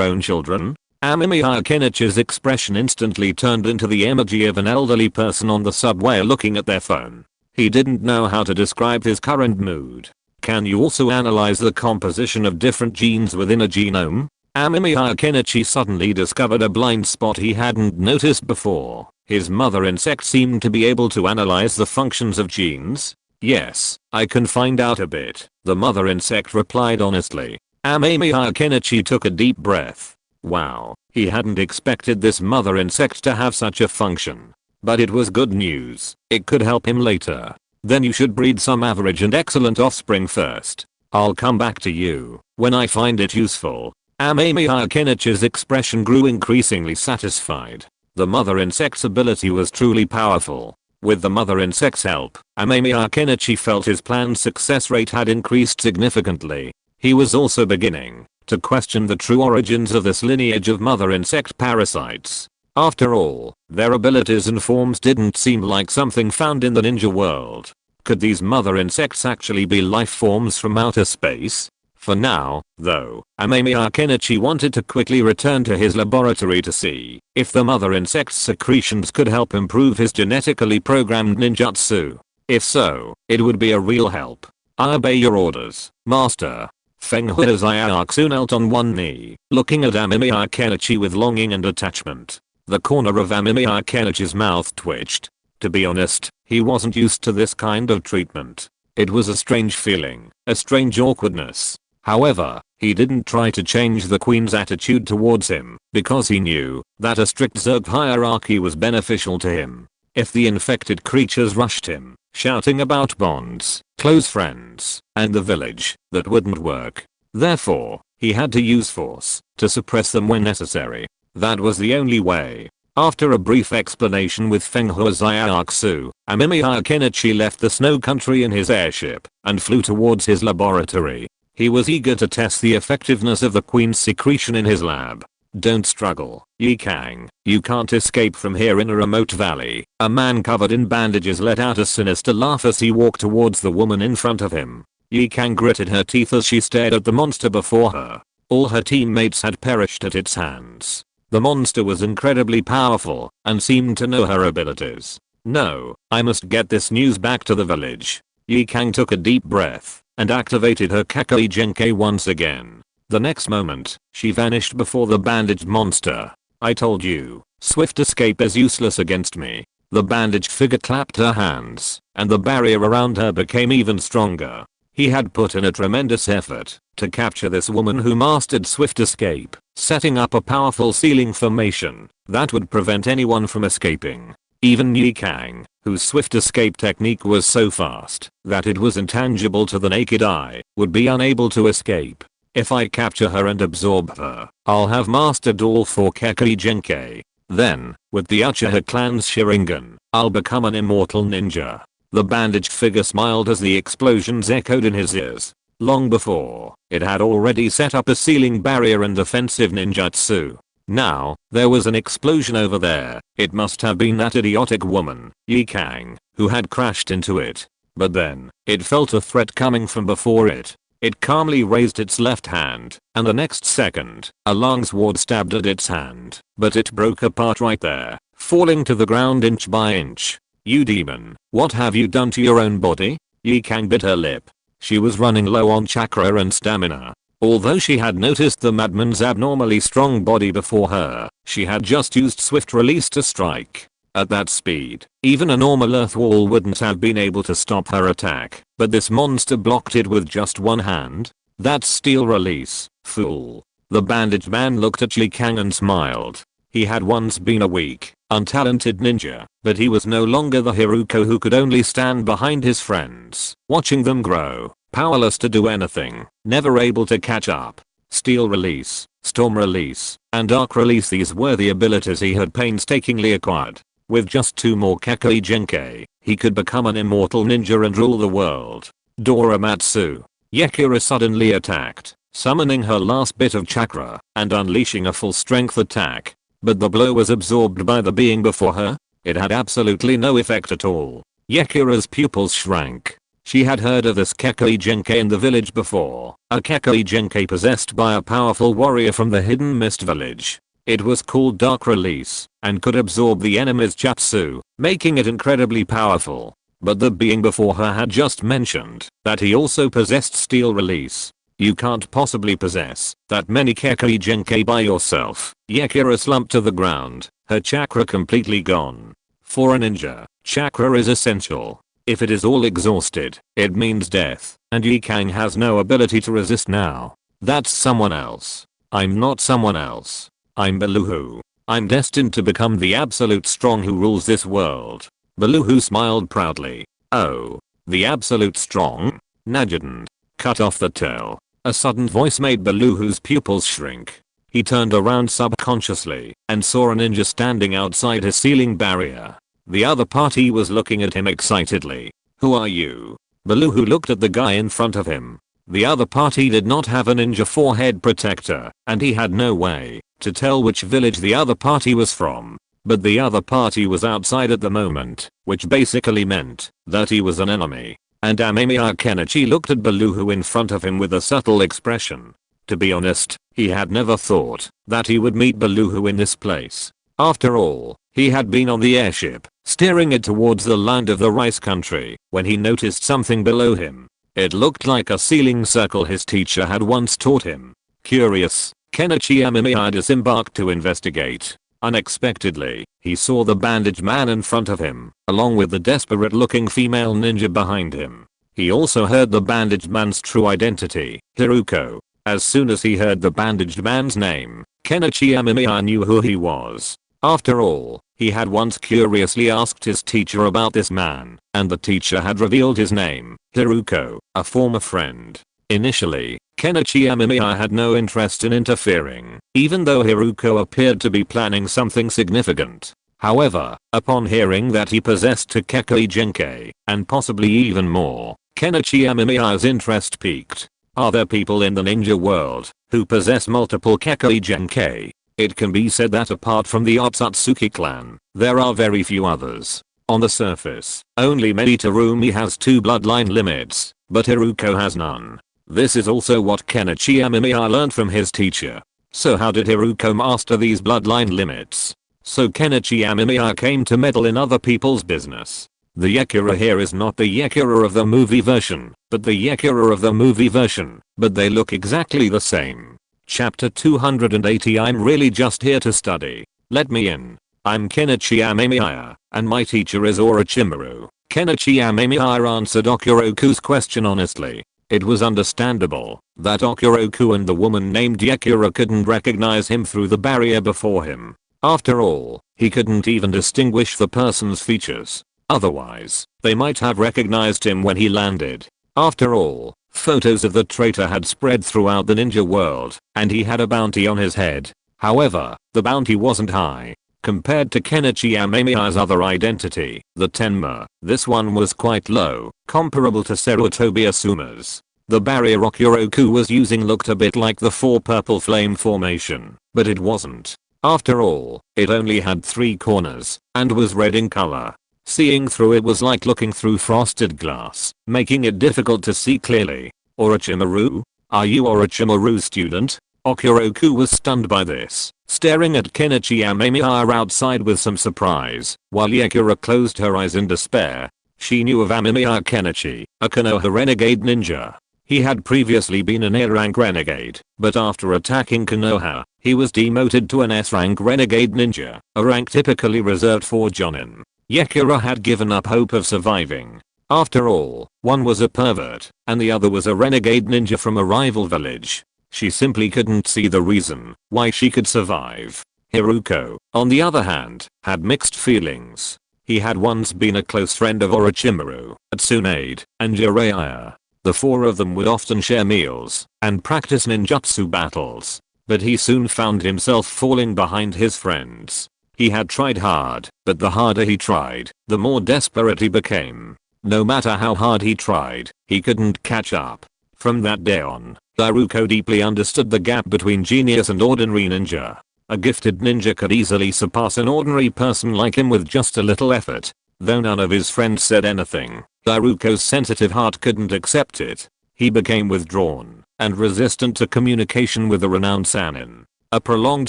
own children? Amemiya Kenichi's expression instantly turned into the emoji of an elderly person on the subway looking at their phone. He didn't know how to describe his current mood. Can you also analyze the composition of different genes within a genome? Amemiya Kenichi suddenly discovered a blind spot he hadn't noticed before. His mother insect seemed to be able to analyze the functions of genes. Yes, I can find out a bit, the mother insect replied honestly. Amemiya Kenichi took a deep breath. Wow, he hadn't expected this mother insect to have such a function. But it was good news. It could help him later. Then you should breed some average and excellent offspring first. I'll come back to you when I find it useful. Amemiya Kenichi's expression grew increasingly satisfied. The mother insect's ability was truly powerful. With the mother insect's help, Amemiya Kenichi felt his plan's success rate had increased significantly. He was also beginning to question the true origins of this lineage of mother insect parasites. After all, their abilities and forms didn't seem like something found in the ninja world. Could these mother insects actually be life forms from outer space? For now, though, Amemiya Kenichi wanted to quickly return to his laboratory to see if the mother insect's secretions could help improve his genetically programmed ninjutsu. If so, it would be a real help. I obey your orders, master. Fenghuizayaksu knelt on one knee, looking at Amemiya Kenichi with longing and attachment. The corner of Amemiya Kenichi's mouth twitched. To be honest, he wasn't used to this kind of treatment. It was a strange feeling, a strange awkwardness. However, he didn't try to change the queen's attitude towards him, because he knew that a strict Zerg hierarchy was beneficial to him. If the infected creatures rushed him, shouting about bonds, close friends, and the village, that wouldn't work. Therefore, he had to use force to suppress them when necessary. That was the only way. After a brief explanation with Fenghuizayaksu, Amemiya Kenichi left the snow country in his airship and flew towards his laboratory. He was eager to test the effectiveness of the queen's secretion in his lab. Don't struggle, Yi Kang. You can't escape from here in a remote valley. A man covered in bandages let out a sinister laugh as he walked towards the woman in front of him. Yi Kang gritted her teeth as she stared at the monster before her. All her teammates had perished at its hands. The monster was incredibly powerful and seemed to know her abilities. No, I must get this news back to the village. Yi Kang took a deep breath and activated her Kakei Genkai once again. The next moment, she vanished before the bandaged monster. I told you, swift escape is useless against me. The bandaged figure clapped her hands, and the barrier around her became even stronger. He had put in a tremendous effort to capture this woman who mastered swift escape, setting up a powerful ceiling formation that would prevent anyone from escaping. Even Yi Kang, whose swift escape technique was so fast that it was intangible to the naked eye, would be unable to escape. If I capture her and absorb her, I'll have mastered all 4 Kakei Genkai. Then, with the Uchiha clan's Sharingan, I'll become an immortal ninja. The bandaged figure smiled as the explosions echoed in his ears. Long before, it had already set up a ceiling barrier and defensive ninjutsu. Now, there was an explosion over there. It must have been that idiotic woman, Yi Kang, who had crashed into it. But then, it felt a threat coming from before it. It calmly raised its left hand, and the next second, a long sword stabbed at its hand, but it broke apart right there, falling to the ground inch by inch. You demon, what have you done to your own body? Yi Kang bit her lip. She was running low on chakra and stamina. Although she had noticed the madman's abnormally strong body before her, she had just used swift release to strike. At that speed, even a normal earth wall wouldn't have been able to stop her attack, but this monster blocked it with just one hand? That's steel release, fool. The bandaged man looked at Yi Kang and smiled. He had once been a weak, untalented ninja, but he was no longer the Hiruko who could only stand behind his friends, watching them grow, powerless to do anything, never able to catch up. Steel release, storm release, and dark release, these were the abilities he had painstakingly acquired. With just 2 more Kakei Genkai, he could become an immortal ninja and rule the world. Doramatsu. Yakira suddenly attacked, summoning her last bit of chakra and unleashing a full strength attack. But the blow was absorbed by the being before her. It had absolutely no effect at all. Yakira's pupils shrank. She had heard of this Kakei Genkai in the village before, a Kakei Genkai possessed by a powerful warrior from the Hidden Mist village. It was called Dark Release, and could absorb the enemy's jutsu, making it incredibly powerful. But the being before her had just mentioned that he also possessed Steel Release. You can't possibly possess that many Kakei Genkai by yourself. Yakira slumped to the ground, her chakra completely gone. For a ninja, chakra is essential. If it is all exhausted, it means death, and Yi Kang has no ability to resist now. That's someone else. I'm not someone else. I'm Beluhu. I'm destined to become the absolute strong who rules this world. Beluhu smiled proudly. Oh, the absolute strong? Najidon. Cut off the tail. A sudden voice made Beluhu's pupils shrink. He turned around subconsciously and saw a ninja standing outside his ceiling barrier. The other party was looking at him excitedly. "Who are you?" Baloo looked at the guy in front of him. The other party did not have a ninja forehead protector, and he had no way to tell which village the other party was from. But the other party was outside at the moment, which basically meant that he was an enemy. And Amemiya Kenichi looked at Baloo in front of him with a subtle expression. To be honest, he had never thought that he would meet Baloo in this place. After all, he had been on the airship, steering it towards the land of the rice country, when he noticed something below him. It looked like a ceiling circle his teacher had once taught him. Curious, Kenichi Amemiya disembarked to investigate. Unexpectedly, he saw the bandaged man in front of him, along with the desperate-looking female ninja behind him. He also heard the bandaged man's true identity, Hiruko. As soon as he heard the bandaged man's name, Kenichi Amemiya knew who he was. After all, he had once curiously asked his teacher about this man, and the teacher had revealed his name, Hiruko, a former friend. Initially, Kenichi Amemiya had no interest in interfering, even though Hiruko appeared to be planning something significant. However, upon hearing that he possessed Kekkei Genkai, and possibly even more, Kenichi Amemiya's interest peaked. Are there people in the ninja world who possess multiple Kekkei Genkai? It can be said that apart from the Otsutsuki clan, there are very few others. On the surface, only Meditarumi has 2 bloodline limits, but Hiruko has none. This is also what Kenichi Amemiya learned from his teacher. So how did Hiruko master these bloodline limits? So Kenichi Amemiya came to meddle in other people's business. The Yakura here is not the Yakura of the movie version, but the Yakura of the movie version, but they look exactly the same. Chapter 280. I'm really just here to study. Let me in. I'm Kenichi Amemiya, and my teacher is Orochimaru. Kenichi Amemiya answered Okuroku's question honestly. It was understandable that Okuroku and the woman named Yakura couldn't recognize him through the barrier before him. After all, he couldn't even distinguish the person's features. Otherwise, they might have recognized him when he landed. After all, photos of the traitor had spread throughout the ninja world, and he had a bounty on his head. However, the bounty wasn't high. Compared to Kenichi Amemiya's other identity, the Tenma, this one was quite low, comparable to Sarutobi Asuma's. The barrier Okuroku was using looked a bit like the 4 purple flame formation, but it wasn't. After all, it only had 3 corners, and was red in color. Seeing through it was like looking through frosted glass, making it difficult to see clearly. Orochimaru? Are you Orochimaru's student? Okuroku was stunned by this, staring at Kenichi Amemiya outside with some surprise, while Yakura closed her eyes in despair. She knew of Amemiya Kenichi, a Konoha renegade ninja. He had previously been an A-rank renegade, but after attacking Konoha, he was demoted to an S-rank renegade ninja, a rank typically reserved for jonin. Yakura had given up hope of surviving. After all, one was a pervert, and the other was a renegade ninja from a rival village. She simply couldn't see the reason why she could survive. Hiruko, on the other hand, had mixed feelings. He had once been a close friend of Orochimaru, Tsunade, and Jiraiya. The 4 of them would often share meals and practice ninjutsu battles. But he soon found himself falling behind his friends. He had tried hard, but the harder he tried, the more desperate he became. No matter how hard he tried, he couldn't catch up. From that day on, Hiruko deeply understood the gap between genius and ordinary ninja. A gifted ninja could easily surpass an ordinary person like him with just a little effort. Though none of his friends said anything, Hiruko's sensitive heart couldn't accept it. He became withdrawn and resistant to communication with the renowned Sannin. A prolonged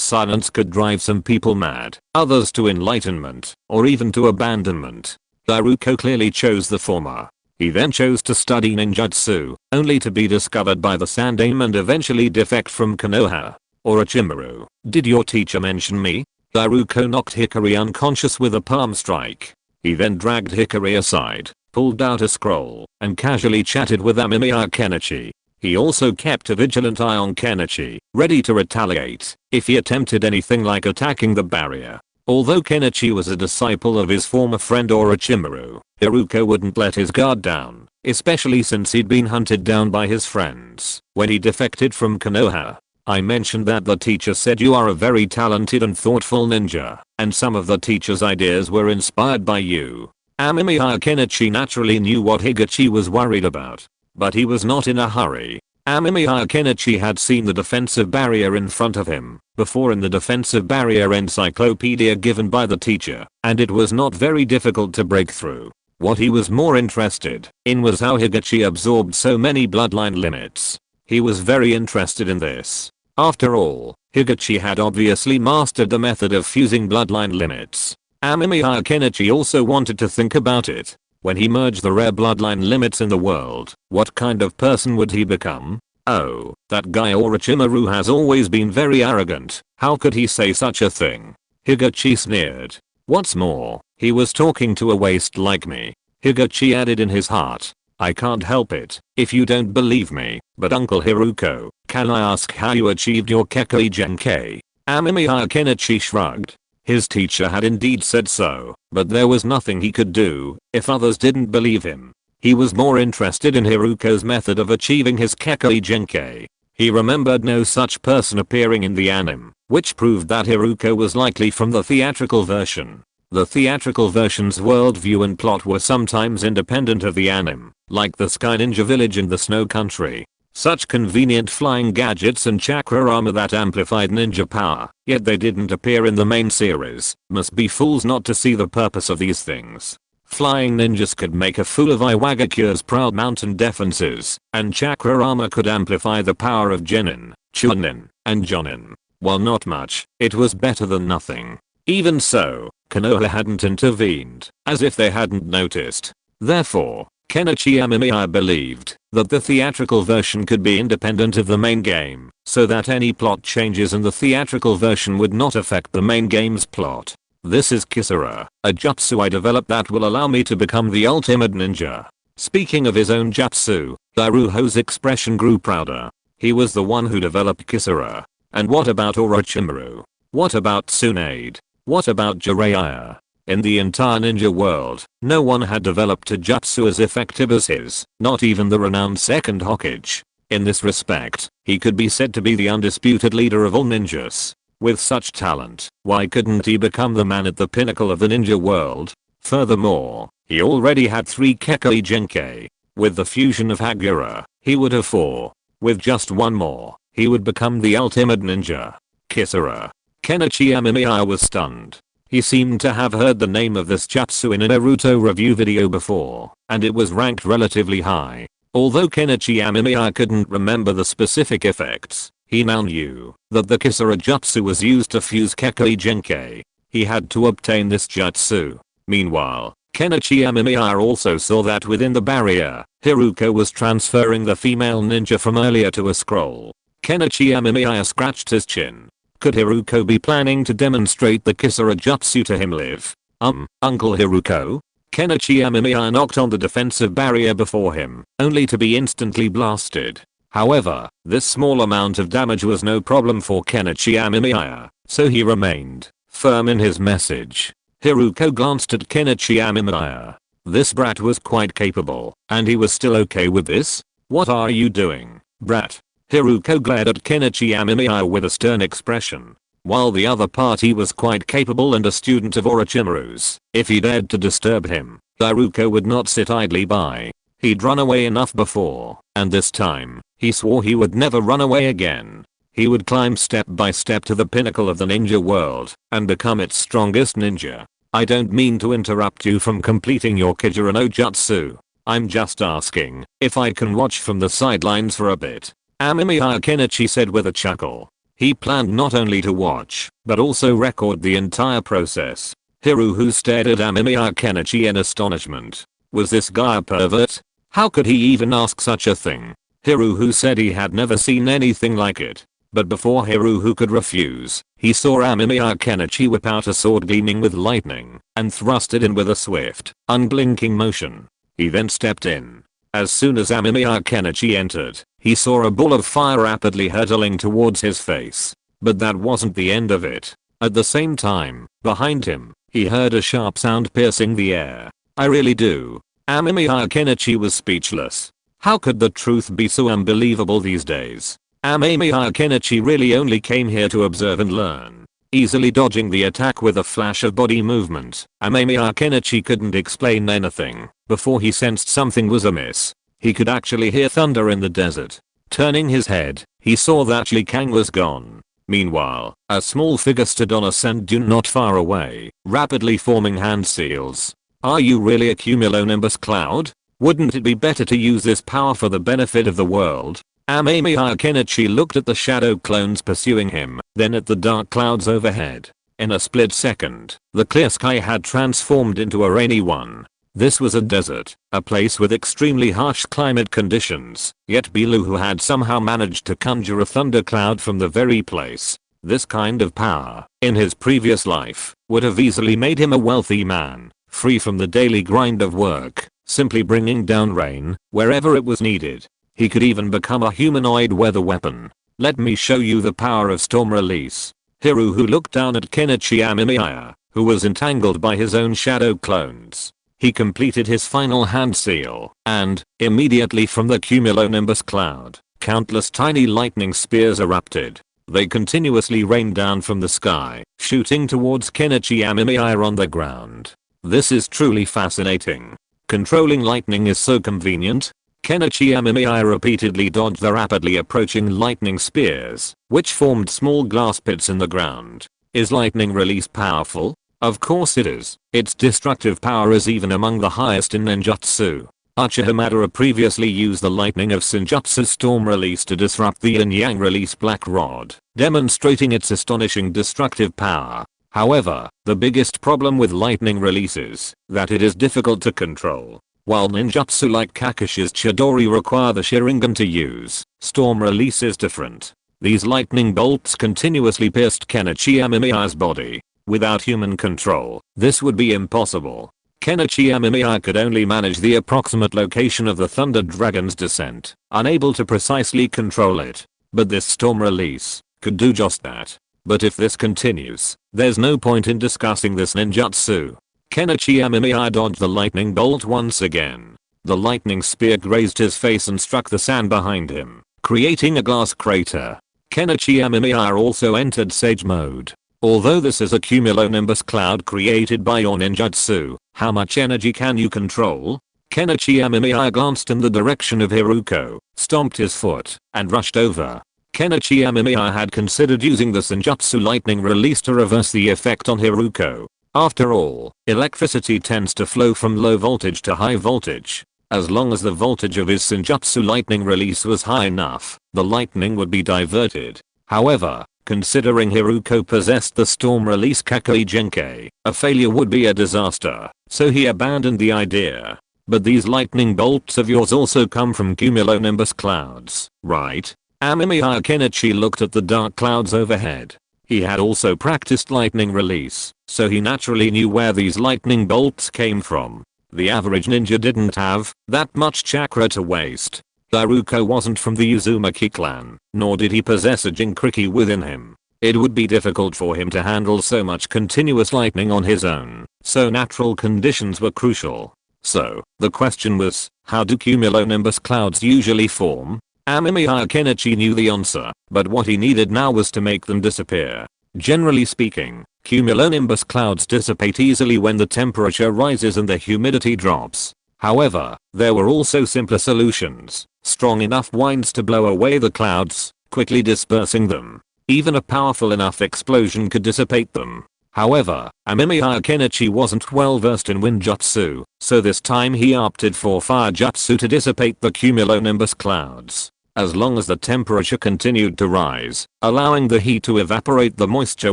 silence could drive some people mad, others to enlightenment, or even to abandonment. Hiruko clearly chose the former. He then chose to study ninjutsu, only to be discovered by the Sandaime and eventually defect from Konoha. Orochimaru, did your teacher mention me? Hiruko knocked Hikari unconscious with a palm strike. He then dragged Hikari aside, pulled out a scroll, and casually chatted with Amemiya Kenichi. He also kept a vigilant eye on Kenichi, ready to retaliate if he attempted anything like attacking the barrier. Although Kenichi was a disciple of his former friend Orochimaru, Hiruko wouldn't let his guard down, especially since he'd been hunted down by his friends when he defected from Konoha. I mentioned that the teacher said you are a very talented and thoughtful ninja, and some of the teacher's ideas were inspired by you. Amemiya Kenichi naturally knew what Higuchi was worried about, but he was not in a hurry. Amemiya Kenichi had seen the defensive barrier in front of him before in the defensive barrier encyclopedia given by the teacher, and it was not very difficult to break through. What he was more interested in was how Higuchi absorbed so many bloodline limits. He was very interested in this. After all, Higuchi had obviously mastered the method of fusing bloodline limits. Amemiya Kenichi also wanted to think about it. When he merged the rare bloodline limits in the world, what kind of person would he become? Oh, that guy Orochimaru has always been very arrogant. How could he say such a thing? Higuchi sneered. What's more, he was talking to a waste like me. Higuchi added in his heart. I can't help it if you don't believe me, but Uncle Hiruko, can I ask how you achieved your Kekkei Genkei? Amemiya Kenichi shrugged. His teacher had indeed said so, but there was nothing he could do if others didn't believe him. He was more interested in Hiruko's method of achieving his Kekkei Genkei. He remembered no such person appearing in the anime, which proved that Hiruko was likely from the theatrical version. The theatrical version's worldview and plot were sometimes independent of the anime, like the Sky Ninja Village and the Snow Country. Such convenient flying gadgets and chakra armor that amplified ninja power, yet they didn't appear in the main series. Must be fools not to see the purpose of these things. Flying ninjas could make a fool of Iwagakure's proud mountain defenses, and chakra armor could amplify the power of Genin, Chunin, and Jonin. While not much, it was better than nothing. Even so, Konoha hadn't intervened, as if they hadn't noticed. Therefore, Kenichi Amemiya believed that the theatrical version could be independent of the main game, so that any plot changes in the theatrical version would not affect the main game's plot. This is Kisara, a jutsu I developed that will allow me to become the ultimate ninja. Speaking of his own jutsu, Daruho's expression grew prouder. He was the one who developed Kisara. And what about Orochimaru? What about Tsunade? What about Jiraiya? In the entire ninja world, no one had developed a jutsu as effective as his, not even the renowned second Hokage. In this respect, he could be said to be the undisputed leader of all ninjas. With such talent, why couldn't he become the man at the pinnacle of the ninja world? Furthermore, he already had 3 Kekkei Genkei. With the fusion of Hagura, he would have 4. With just one more, he would become the ultimate ninja. Kisara. Kenichi Amemiya was stunned. He seemed to have heard the name of this jutsu in a Naruto review video before, and it was ranked relatively high. Although Kenichi Amemiya couldn't remember the specific effects, he now knew that the Kisara jutsu was used to fuse Kekkei Genkei. He had to obtain this jutsu. Meanwhile, Kenichi Amemiya also saw that within the barrier, Hiruko was transferring the female ninja from earlier to a scroll. Kenichi Amemiya scratched his chin. Could Hiruko be planning to demonstrate the Kisara jutsu to him live? Uncle Hiruko? Kenichi Amemiya knocked on the defensive barrier before him, only to be instantly blasted. However, this small amount of damage was no problem for Kenichi Amemiya, so he remained firm in his message. Hiruko glanced at Kenichi Amemiya. This brat was quite capable, and he was still okay with this? What are you doing, brat? Hiruko glared at Kenichi Amemiya with a stern expression. While the other party was quite capable and a student of Orochimaru's, if he dared to disturb him, Hiruko would not sit idly by. He'd run away enough before, and this time, he swore he would never run away again. He would climb step by step to the pinnacle of the ninja world, and become its strongest ninja. I don't mean to interrupt you from completing your Kijira no Jutsu. I'm just asking if I can watch from the sidelines for a bit. Amemiya Kenichi said with a chuckle. He planned not only to watch, but also record the entire process. Hiruko stared at Amemiya Kenichi in astonishment. Was this guy a pervert? How could he even ask such a thing? Hiruko said he had never seen anything like it. But before Hiruko could refuse, he saw Amemiya Kenichi whip out a sword gleaming with lightning, and thrust it in with a swift, unblinking motion. He then stepped in. As soon as Amemiya Kenichi entered, he saw a ball of fire rapidly hurtling towards his face. But that wasn't the end of it. At the same time, behind him, he heard a sharp sound piercing the air. I really do. Amemiya Kenichi was speechless. How could the truth be so unbelievable these days? Amemiya Kenichi really only came here to observe and learn. Easily dodging the attack with a flash of body movement, Amemiya Kenichi couldn't explain anything before he sensed something was amiss. He could actually hear thunder in the desert. Turning his head, he saw that Li Kang was gone. Meanwhile, a small figure stood on a sand dune not far away, rapidly forming hand seals. Are you really a cumulonimbus cloud? Wouldn't it be better to use this power for the benefit of the world? Amemiya Kenichi looked at the shadow clones pursuing him, then at the dark clouds overhead. In a split second, the clear sky had transformed into a rainy one. This was a desert, a place with extremely harsh climate conditions, yet Bilu had somehow managed to conjure a thundercloud from the very place. This kind of power, in his previous life, would have easily made him a wealthy man, free from the daily grind of work, simply bringing down rain wherever it was needed. He could even become a humanoid weather weapon. Let me show you the power of storm release. Hiruhu looked down at Kenichi Amemiya, who was entangled by his own shadow clones. He completed his final hand seal, and, immediately from the cumulonimbus cloud, countless tiny lightning spears erupted. They continuously rained down from the sky, shooting towards Kenichi Amemiya on the ground. This is truly fascinating. Controlling lightning is so convenient. Kenichi Amemiya repeatedly dodged the rapidly approaching lightning spears, which formed small glass pits in the ground. Is lightning release powerful? Of course it is. Its destructive power is even among the highest in ninjutsu. Uchiha Madara previously used the lightning of Senjutsu storm release to disrupt the yin-yang release black rod, demonstrating its astonishing destructive power. However, the biggest problem with lightning release is that it is difficult to control. While ninjutsu like Kakashi's Chidori require the Sharingan to use, storm release is different. These lightning bolts continuously pierced Kenichi Amemiya's body. Without human control, this would be impossible. Kenichi Amemiya could only manage the approximate location of the Thunder Dragon's descent, unable to precisely control it. But this storm release could do just that. But if this continues, there's no point in discussing this ninjutsu. Kenichi Amemiya dodged the lightning bolt once again. The lightning spear grazed his face and struck the sand behind him, creating a glass crater. Kenichi Amemiya also entered Sage mode. Although this is a cumulonimbus cloud created by your ninjutsu, how much energy can you control? Kenichi Amemiya glanced in the direction of Hiruko, stomped his foot, and rushed over. Kenichi Amemiya had considered using the Senjutsu lightning release to reverse the effect on Hiruko. After all, electricity tends to flow from low voltage to high voltage. As long as the voltage of his Senjutsu lightning release was high enough, the lightning would be diverted. However, considering Hiruko possessed the storm release Kakei Genkai, a failure would be a disaster, so he abandoned the idea. But these lightning bolts of yours also come from cumulonimbus clouds, right? Amemiya Kenichi looked at the dark clouds overhead. He had also practiced lightning release, so he naturally knew where these lightning bolts came from. The average ninja didn't have that much chakra to waste. Hiruko wasn't from the Uzumaki clan, nor did he possess a Jinkriki within him. It would be difficult for him to handle so much continuous lightning on his own, so natural conditions were crucial. So, the question was, how do cumulonimbus clouds usually form? Amemiya Kenichi knew the answer, but what he needed now was to make them disappear. Generally speaking, cumulonimbus clouds dissipate easily when the temperature rises and the humidity drops. However, there were also simpler solutions. Strong enough winds to blow away the clouds, quickly dispersing them. Even a powerful enough explosion could dissipate them. However, Amemiya Kenichi wasn't well versed in wind jutsu, so this time he opted for fire jutsu to dissipate the cumulonimbus clouds. As long as the temperature continued to rise, allowing the heat to evaporate the moisture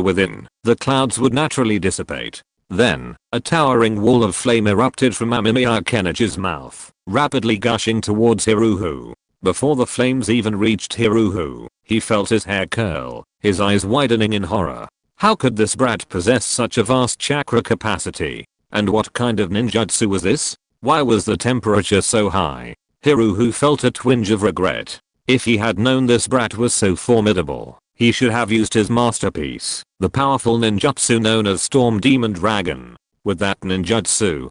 within, the clouds would naturally dissipate. Then, a towering wall of flame erupted from Amemiya Kenichi's mouth, rapidly gushing towards Hiruhu. Before the flames even reached Hiruhu, he felt his hair curl, his eyes widening in horror. How could this brat possess such a vast chakra capacity? And what kind of ninjutsu was this? Why was the temperature so high? Hiruhu felt a twinge of regret. If he had known this brat was so formidable, he should have used his masterpiece, the powerful ninjutsu known as Storm Demon Dragon. With that ninjutsu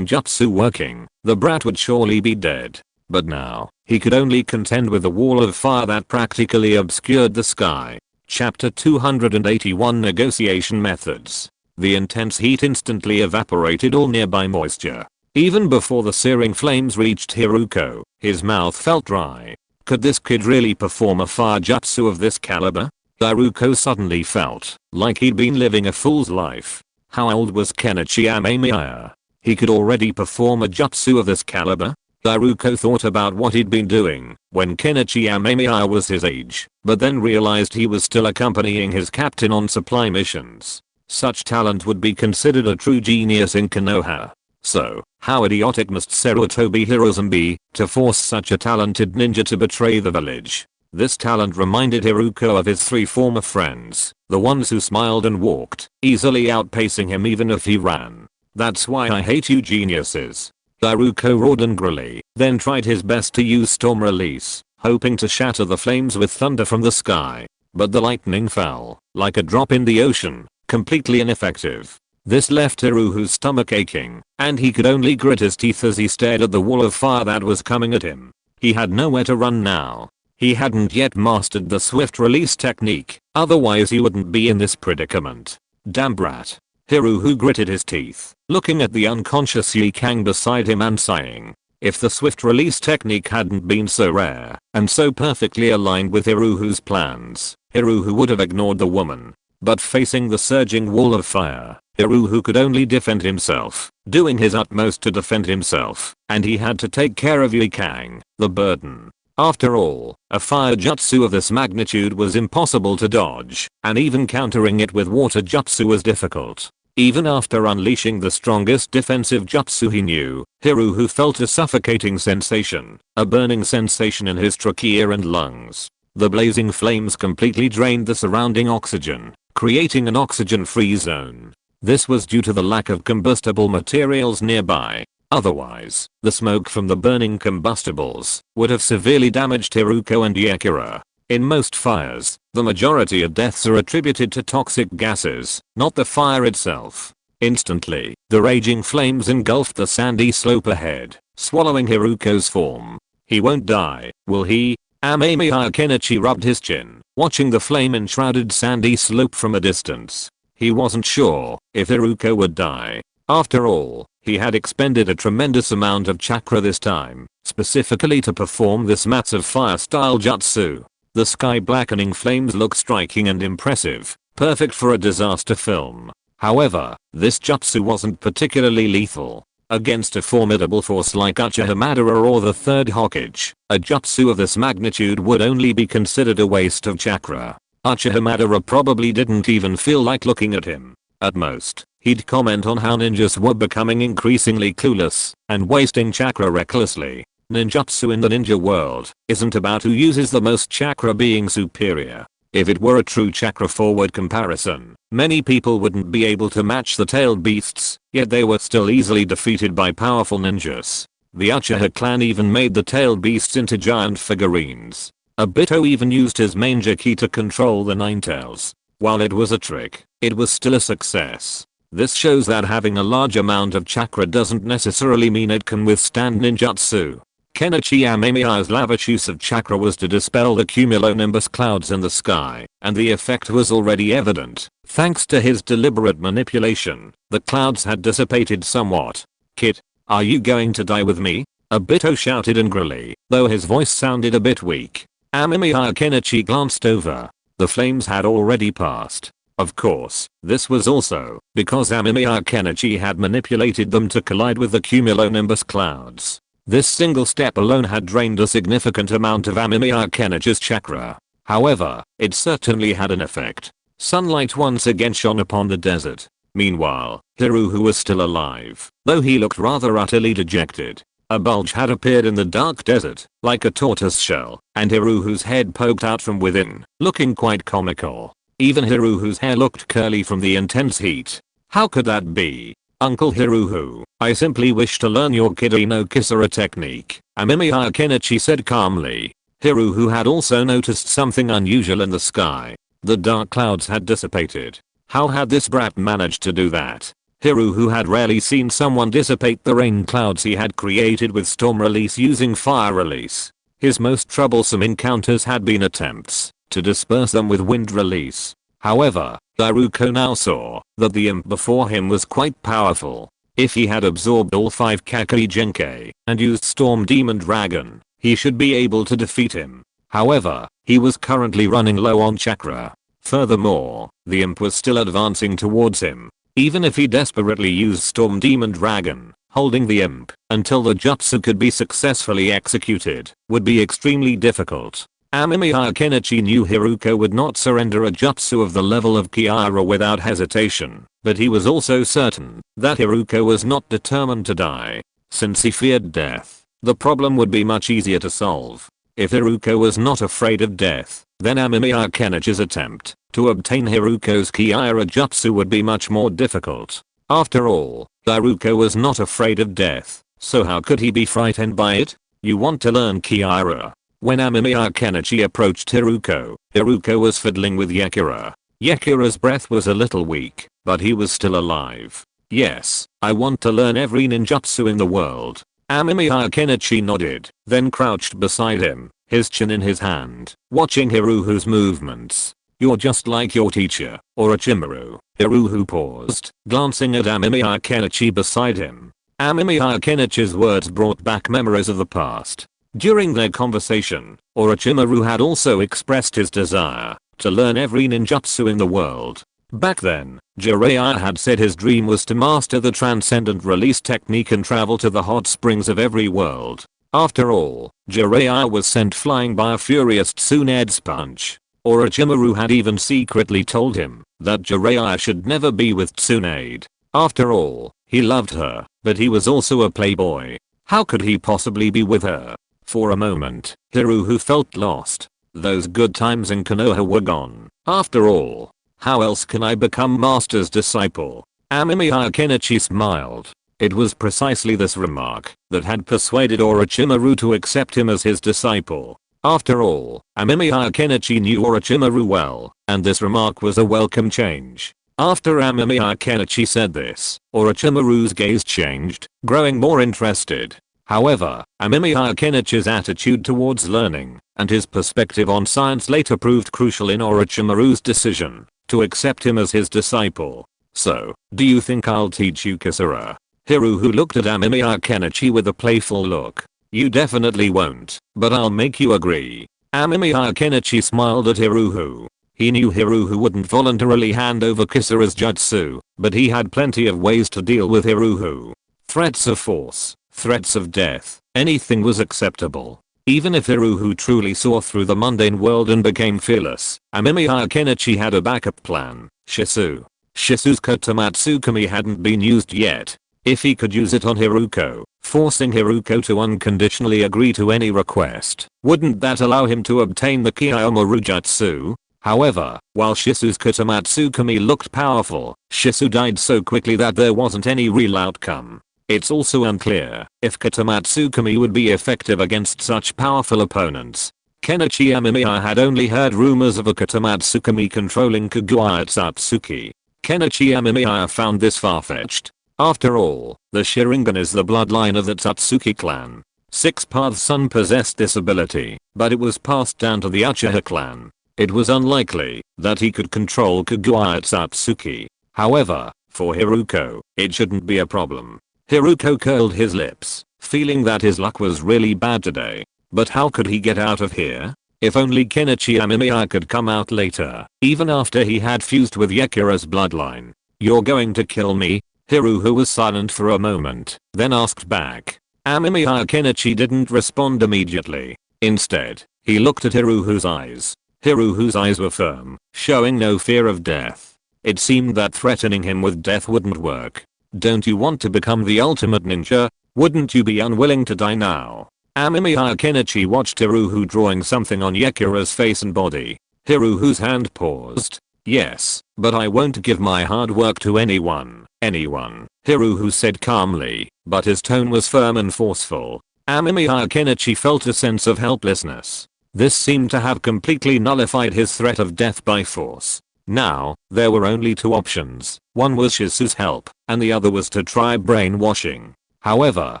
working, the brat would surely be dead. But now, He could only contend with a wall of fire that practically obscured the sky. Chapter 281 Negotiation Methods. The intense heat instantly evaporated all nearby moisture. Even before the searing flames reached Hiruko, his mouth felt dry. Could this kid really perform a fire jutsu of this caliber? Hiruko suddenly felt like he'd been living a fool's life. How old was Kenichi Amemiya? He could already perform a jutsu of this caliber? Hiruko thought about what he'd been doing when Kenichi Amemiya was his age, but then realized he was still accompanying his captain on supply missions. Such talent would be considered a true genius in Konoha. So, how idiotic must Sarutobi Hiruzen be to force such a talented ninja to betray the village? This talent reminded Hiruko of his 3 former friends, the ones who smiled and walked, easily outpacing him even if he ran. That's why I hate you geniuses. Hiruko roared angrily, then tried his best to use Storm Release, hoping to shatter the flames with thunder from the sky. But the lightning fell, like a drop in the ocean, completely ineffective. This left Hiruko's stomach aching, and he could only grit his teeth as he stared at the wall of fire that was coming at him. He had nowhere to run now. He hadn't yet mastered the swift release technique, otherwise he wouldn't be in this predicament. Damn brat. Hiruko gritted his teeth, looking at the unconscious Yikang beside him and sighing. If the swift release technique hadn't been so rare and so perfectly aligned with Hiruko's plans, Hiruko would have ignored the woman. But facing the surging wall of fire, Hiruko could only defend himself, doing his utmost to defend himself, and he had to take care of Yikang, the burden. After all, a fire jutsu of this magnitude was impossible to dodge, and even countering it with water jutsu was difficult. Even after unleashing the strongest defensive jutsu he knew, Hiruko felt a suffocating sensation, a burning sensation in his trachea and lungs. The blazing flames completely drained the surrounding oxygen, creating an oxygen-free zone. This was due to the lack of combustible materials nearby. Otherwise, the smoke from the burning combustibles would have severely damaged Hiruko and Yakira. In most fires, the majority of deaths are attributed to toxic gases, not the fire itself. Instantly, the raging flames engulfed the sandy slope ahead, swallowing Hiruko's form. He won't die, will he? Amemiya Kenichi rubbed his chin, watching the flame-enshrouded sandy slope from a distance. He wasn't sure if Hiruko would die. After all, he had expended a tremendous amount of chakra this time, specifically to perform this massive fire-style jutsu. The sky-blackening flames looked striking and impressive, perfect for a disaster film. However, this jutsu wasn't particularly lethal. Against a formidable force like Uchiha Madara or the Third Hokage, a jutsu of this magnitude would only be considered a waste of chakra. Uchiha Madara probably didn't even feel like looking at him. At most, he'd comment on how ninjas were becoming increasingly clueless and wasting chakra recklessly. Ninjutsu in the ninja world isn't about who uses the most chakra being superior. If it were a true chakra forward comparison, many people wouldn't be able to match the tailed beasts, yet they were still easily defeated by powerful ninjas. The Uchiha clan even made the tailed beasts into giant figurines. Obito even used his manger ki to control the Nine Tails. While it was a trick, it was still a success. This shows that having a large amount of chakra doesn't necessarily mean it can withstand ninjutsu. Kenichi Amemiya's lavish use of chakra was to dispel the cumulonimbus clouds in the sky, and the effect was already evident. Thanks to his deliberate manipulation, the clouds had dissipated somewhat. "Kid, are you going to die with me?" Obito shouted angrily, though his voice sounded a bit weak. Amemiya Kenichi glanced over. The flames had already passed. Of course, this was also because Amemiya Kenichi had manipulated them to collide with the cumulonimbus clouds. This single step alone had drained a significant amount of Amemiya Kenichi's chakra. However, it certainly had an effect. Sunlight once again shone upon the desert. Meanwhile, Hiruko was still alive, though he looked rather utterly dejected. A bulge had appeared in the dark desert, like a tortoise shell, and Hiruko's head poked out from within, looking quite comical. Even Hiruko's hair looked curly from the intense heat. How could that be? "Uncle Hiruko, I simply wish to learn your Kidai no Kisara technique," Amemiya Kenichi said calmly. Hiruko had also noticed something unusual in the sky. The dark clouds had dissipated. How had this brat managed to do that? Hiruko had rarely seen someone dissipate the rain clouds he had created with storm release using fire release. His most troublesome encounters had been attempts to disperse them with wind release. However, Naruto now saw that the imp before him was quite powerful. If he had absorbed all 5 Kakai Genkai and used Storm Demon Dragon, he should be able to defeat him. However, he was currently running low on chakra. Furthermore, the imp was still advancing towards him. Even if he desperately used Storm Demon Dragon, holding the imp until the jutsu could be successfully executed would be extremely difficult. Amemiya Kenichi knew Haruko would not surrender a jutsu of the level of Kiara without hesitation, but he was also certain that Haruko was not determined to die. Since he feared death, the problem would be much easier to solve. If Haruko was not afraid of death, then Amemiya Kenichi's attempt to obtain Haruko's Kiara jutsu would be much more difficult. After all, Haruko was not afraid of death, so how could he be frightened by it? You want to learn Kiara? When Amemiya Kenichi approached Haruko, Haruko was fiddling with Yakira. Yakira's breath was a little weak, but he was still alive. Yes, I want to learn every ninjutsu in the world. Amemiya Kenichi nodded, then crouched beside him, his chin in his hand, watching Haruko's movements. You're just like your teacher, Orochimaru. Haruko paused, glancing at Amemiya Kenichi beside him. Amemiya Kenichi's words brought back memories of the past. During their conversation, Orochimaru had also expressed his desire to learn every ninjutsu in the world. Back then, Jiraiya had said his dream was to master the transcendent release technique and travel to the hot springs of every world. After all, Jiraiya was sent flying by a furious Tsunade's punch. Orochimaru had even secretly told him that Jiraiya should never be with Tsunade. After all, he loved her, but he was also a playboy. How could he possibly be with her? For a moment, Haruko felt lost. Those good times in Konoha were gone. After all, how else can I become master's disciple? Amemiya Kenichi smiled. It was precisely this remark that had persuaded Orochimaru to accept him as his disciple. After all, Amemiya Kenichi knew Orochimaru well, and this remark was a welcome change. After Amemiya Kenichi said this, Orochimaru's gaze changed, growing more interested. However, Amemiya Kenichi's attitude towards learning and his perspective on science later proved crucial in Orochimaru's decision to accept him as his disciple. So, do you think I'll teach you Kisara? Haruko looked at Amemiya Kenichi with a playful look. You definitely won't, but I'll make you agree. Amemiya Kenichi smiled at Haruko. He knew Haruko wouldn't voluntarily hand over Kisara's jutsu, but he had plenty of ways to deal with Haruko. Threats of force, threats of death, anything was acceptable. Even if Haruko truly saw through the mundane world and became fearless, Amemiya Kenichi had a backup plan. Shisu's Kotomatsukami hadn't been used yet. If he could use it on Haruko, forcing Haruko to unconditionally agree to any request, wouldn't that allow him to obtain the Kiyomaru jutsu? However, while Shisu's Kotomatsukami looked powerful, Shisu died so quickly that there wasn't any real outcome. It's also unclear if Kotomatsukami would be effective against such powerful opponents. Kenichi Amemiya had only heard rumors of a Kotomatsukami controlling Kaguya Satsuki. Kenichi Amemiya found this far-fetched. After all, the Sharingan is the bloodline of the Satsuki clan. 6th son possessed this ability, but it was passed down to the Uchiha clan. It was unlikely that he could control Kaguya Satsuki. However, for Haruko, it shouldn't be a problem. Haruko curled his lips, feeling that his luck was really bad today. But how could he get out of here? If only Kenichi Amemiya could come out later, even after he had fused with Yakira's bloodline. You're going to kill me? Haruko was silent for a moment, then asked back. Amemiya Kenichi didn't respond immediately. Instead, he looked at Haruko's eyes. Haruko's eyes were firm, showing no fear of death. It seemed that threatening him with death wouldn't work. Don't you want to become the ultimate ninja? Wouldn't you be unwilling to die now? Amemiya Kenichi watched Haruko drawing something on Yakira's face and body. Haruko's hand paused. Yes, but I won't give my hard work to anyone. Haruko said calmly, but his tone was firm and forceful. Amemiya Kenichi felt a sense of helplessness. This seemed to have completely nullified his threat of death by force. Now, there were only two options. One was Shisu's help, and the other was to try brainwashing. However,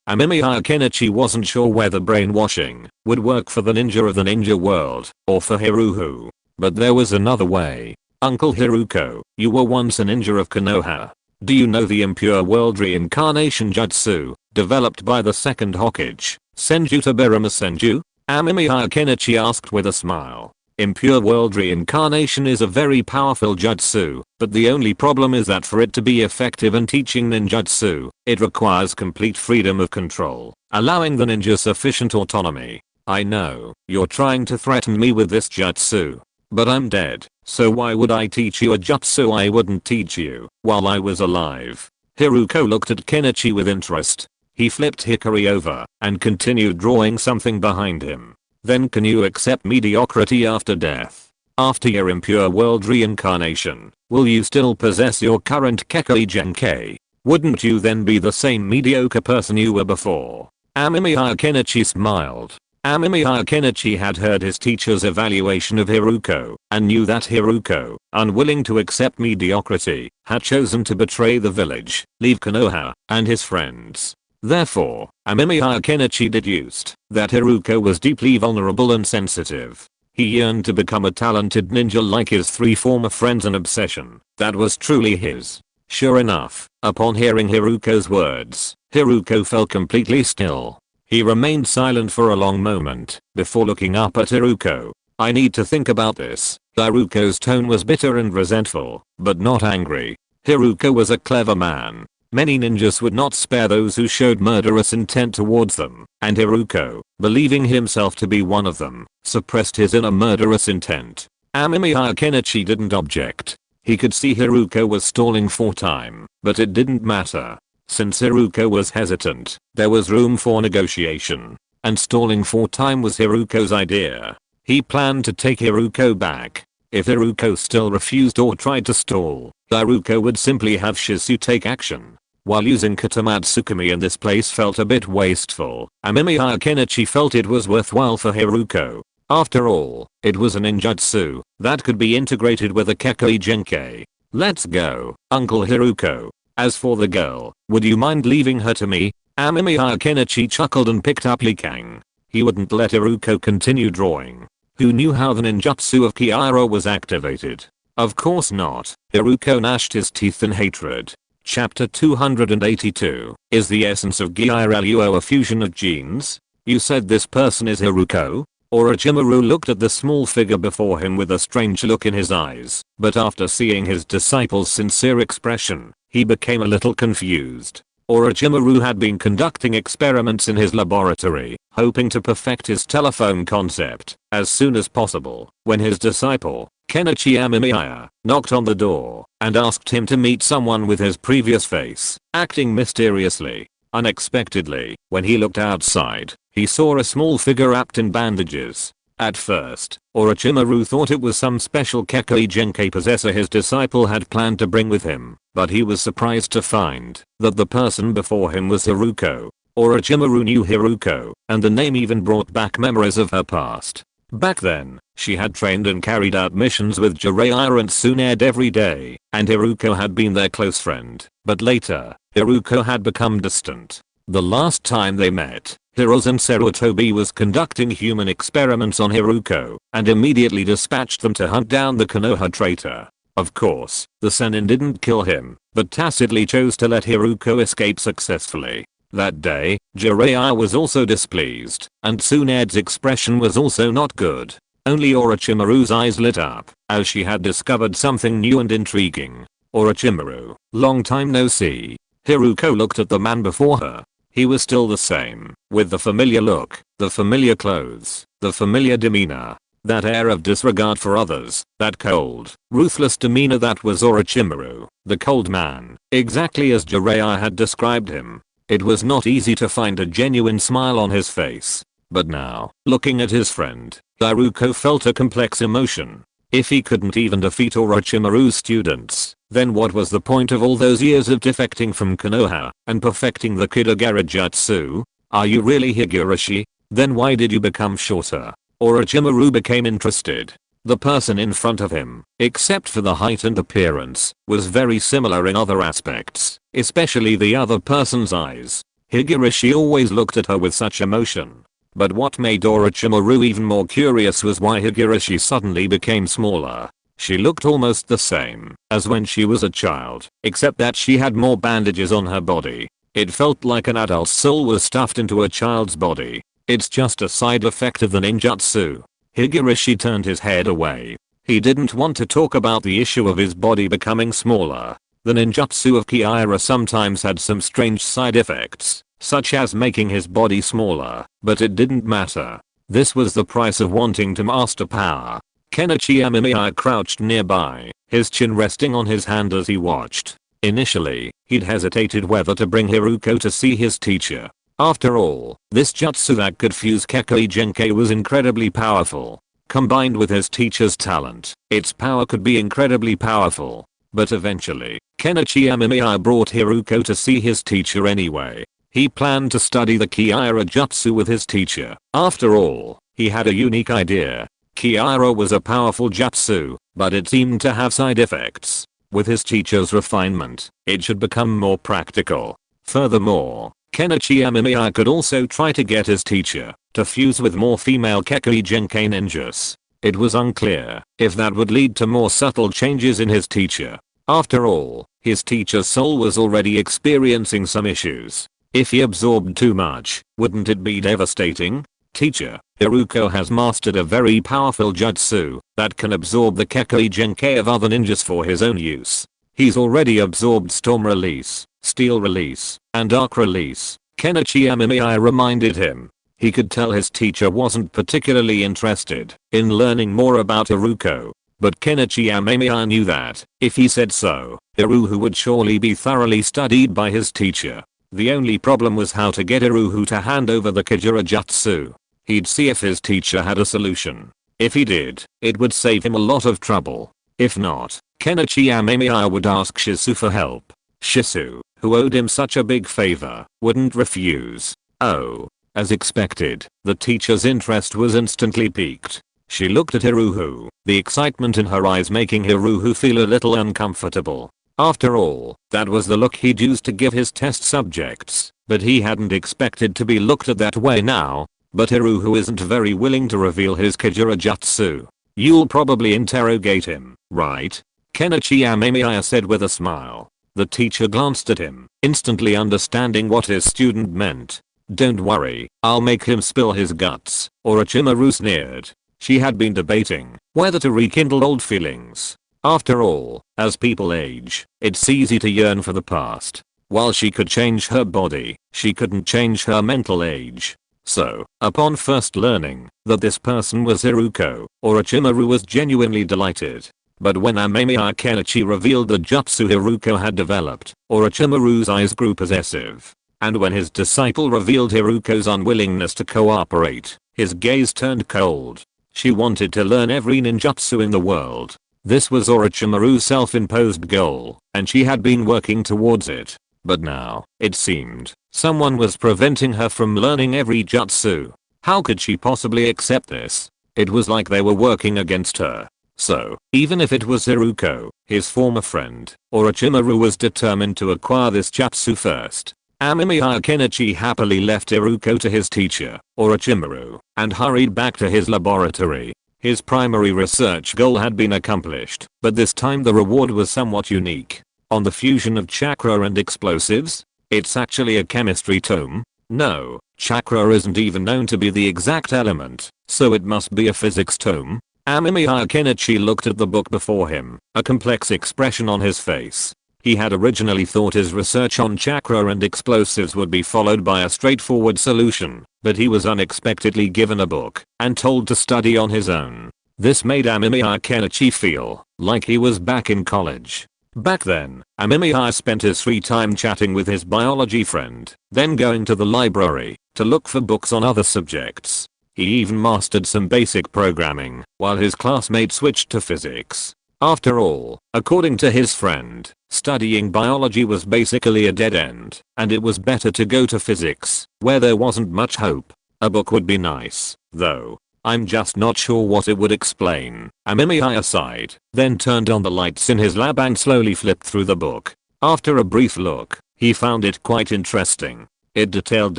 Amemiya Kenichi wasn't sure whether brainwashing would work for the ninja of the ninja world or for Hiruko. But there was another way. Uncle Hiruko, you were once a ninja of Konoha. Do you know the impure world reincarnation jutsu developed by the second Hokage, Senju Taberama Senju? Amemiya Kenichi asked with a smile. Impure world reincarnation is a very powerful jutsu, but the only problem is that for it to be effective in teaching ninjutsu, it requires complete freedom of control, allowing the ninja sufficient autonomy. I know, you're trying to threaten me with this jutsu. But I'm dead, so why would I teach you a jutsu I wouldn't teach you while I was alive? Hiruko looked at Kenichi with interest. He flipped Hikari over and continued drawing something behind him. Then can you accept mediocrity after death? After your impure world reincarnation, will you still possess your current Kekkei Genkai? Wouldn't you then be the same mediocre person you were before? Amemiya Kenichi smiled. Amemiya Kenichi had heard his teacher's evaluation of Hiruko and knew that Hiruko, unwilling to accept mediocrity, had chosen to betray the village, leave Konoha, and his friends. Therefore, Amemiya Kenichi deduced that Hiruko was deeply vulnerable and sensitive. He yearned to become a talented ninja like his 3 former friends, an obsession that was truly his. Sure enough, upon hearing Hiruko's words, Hiruko fell completely still. He remained silent for a long moment before looking up at Hiruko. I need to think about this. Hiruko's tone was bitter and resentful, but not angry. Hiruko was a clever man. Many ninjas would not spare those who showed murderous intent towards them, and Hiruko, believing himself to be one of them, suppressed his inner murderous intent. Amemiya Kenichi didn't object. He could see Hiruko was stalling for time, but it didn't matter. Since Hiruko was hesitant, there was room for negotiation, and stalling for time was Hiruko's idea. He planned to take Hiruko back. If Hiruko still refused or tried to stall, Hiruko would simply have Shizu take action. While using Katamatsukami in this place felt a bit wasteful, Amemiya Kenichi felt it was worthwhile for Hiruko. After all, it was a ninjutsu that could be integrated with a Kekkei Genkai. Let's go, Uncle Hiruko. As for the girl, would you mind leaving her to me? Amemiya Kenichi chuckled and picked up Likang. He wouldn't let Hiruko continue drawing. Who knew how the ninjutsu of Kiara was activated? Of course not. Hiruko gnashed his teeth in hatred. Chapter 282. Is the essence of Gyruo a fusion of genes? You said this person is Hiruko? Orochimaru looked at the small figure before him with a strange look in his eyes, but after seeing his disciple's sincere expression, he became a little confused. Orochimaru had been conducting experiments in his laboratory, hoping to perfect his telephone concept as soon as possible, when his disciple, Kenichi Amemiya, knocked on the door and asked him to meet someone with his previous face, acting mysteriously. Unexpectedly, when he looked outside, he saw a small figure wrapped in bandages. At first, Orochimaru thought it was some special Kekkei Genkai possessor his disciple had planned to bring with him, but he was surprised to find that the person before him was Hiruko. Orochimaru knew Hiruko, and the name even brought back memories of her past. Back then, she had trained and carried out missions with Jiraiya and Tsunade every day, and Hiruko had been their close friend. But later, Hiruko had become distant. The last time they met, Hiruzen Sarutobi was conducting human experiments on Hiruko, and immediately dispatched them to hunt down the Konoha traitor. Of course, the Sannin didn't kill him, but tacitly chose to let Hiruko escape successfully. That day, Jiraiya was also displeased, and Tsunade's expression was also not good. Only Orochimaru's eyes lit up, as she had discovered something new and intriguing. Orochimaru, long time no see. Hiruko looked at the man before her. He was still the same, with the familiar look, the familiar clothes, the familiar demeanor. That air of disregard for others, that cold, ruthless demeanor that was Orochimaru, the cold man, exactly as Jiraiya had described him. It was not easy to find a genuine smile on his face. But now, looking at his friend, Hiruko felt a complex emotion. If he couldn't even defeat Orochimaru's students, then what was the point of all those years of defecting from Konoha and perfecting the Kidogara Jutsu? Are you really Higurashi? Then why did you become shorter? Orochimaru became interested. The person in front of him, except for the height and appearance, was very similar in other aspects, especially the other person's eyes. Higurashi always looked at her with such emotion. But what made Orochimaru even more curious was why Higurashi suddenly became smaller. She looked almost the same as when she was a child, except that she had more bandages on her body. It felt like an adult's soul was stuffed into a child's body. It's just a side effect of the ninjutsu. Higurashi turned his head away. He didn't want to talk about the issue of his body becoming smaller. The ninjutsu of Kiraira sometimes had some strange side effects, such as making his body smaller, but it didn't matter. This was the price of wanting to master power. Kenichi Amemiya crouched nearby, his chin resting on his hand as he watched. Initially, he'd hesitated whether to bring Haruko to see his teacher. After all, this jutsu that could fuse Kekkei Genkai was incredibly powerful. Combined with his teacher's talent, its power could be incredibly powerful. But eventually, Kenichi Amemiya brought Haruko to see his teacher anyway. He planned to study the Kiraira jutsu with his teacher. After all, he had a unique idea. Kiraira was a powerful jutsu, but it seemed to have side effects. With his teacher's refinement, it should become more practical. Furthermore, Kenichi Amemiya could also try to get his teacher to fuse with more female Kekkei Genkai ninjas. It was unclear if that would lead to more subtle changes in his teacher. After all, his teacher's soul was already experiencing some issues. If he absorbed too much, wouldn't it be devastating? Teacher, Haruko has mastered a very powerful jutsu that can absorb the Kekkei Genkai of other ninjas for his own use. He's already absorbed Storm Release, Steel Release, and Arc Release, Kenichi Amemiya reminded him. He could tell his teacher wasn't particularly interested in learning more about Haruko. But Kenichi Amemiya knew that, if he said so, Haruko would surely be thoroughly studied by his teacher. The only problem was how to get Haruko to hand over the Kajira jutsu. He'd see if his teacher had a solution. If he did, it would save him a lot of trouble. If not, Kenichi Amemiya would ask Shisu for help. Shisu, who owed him such a big favor, wouldn't refuse. Oh. As expected, the teacher's interest was instantly piqued. She looked at Haruko, the excitement in her eyes making Haruko feel a little uncomfortable. After all, that was the look he'd used to give his test subjects, but he hadn't expected to be looked at that way now. But Haruko isn't very willing to reveal his Kajira jutsu. You'll probably interrogate him, right? Kenichi Amemiya said with a smile. The teacher glanced at him, instantly understanding what his student meant. Don't worry, I'll make him spill his guts, Orochimaru sneered. She had been debating whether to rekindle old feelings. After all, as people age, it's easy to yearn for the past. While she could change her body, she couldn't change her mental age. So, upon first learning that this person was Haruko, Orochimaru was genuinely delighted. But when Amemiya Kenichi revealed the jutsu Haruko had developed, Orochimaru's eyes grew possessive. And when his disciple revealed Haruko's unwillingness to cooperate, his gaze turned cold. She wanted to learn every ninjutsu in the world. This was Orochimaru's self-imposed goal, and she had been working towards it. But now, it seemed, someone was preventing her from learning every jutsu. How could she possibly accept this? It was like they were working against her. So, even if it was Haruko, his former friend, Orochimaru was determined to acquire this jutsu first. Amemiya Kenichi happily left Haruko to his teacher, Orochimaru, and hurried back to his laboratory. His primary research goal had been accomplished, but this time the reward was somewhat unique. On the fusion of chakra and explosives? It's actually a chemistry tome? No, chakra isn't even known to be the exact element, so it must be a physics tome. Amemiya Kenichi looked at the book before him, a complex expression on his face. He had originally thought his research on chakra and explosives would be followed by a straightforward solution, but he was unexpectedly given a book and told to study on his own. This made Amemiya Kenichi feel like he was back in college. Back then, Amemiya spent his free time chatting with his biology friend, then going to the library to look for books on other subjects. He even mastered some basic programming while his classmate switched to physics. After all, according to his friend, studying biology was basically a dead end, and it was better to go to physics, where there wasn't much hope. A book would be nice, though. I'm just not sure what it would explain. Amemiya sighed, then turned on the lights in his lab and slowly flipped through the book. After a brief look, he found it quite interesting. It detailed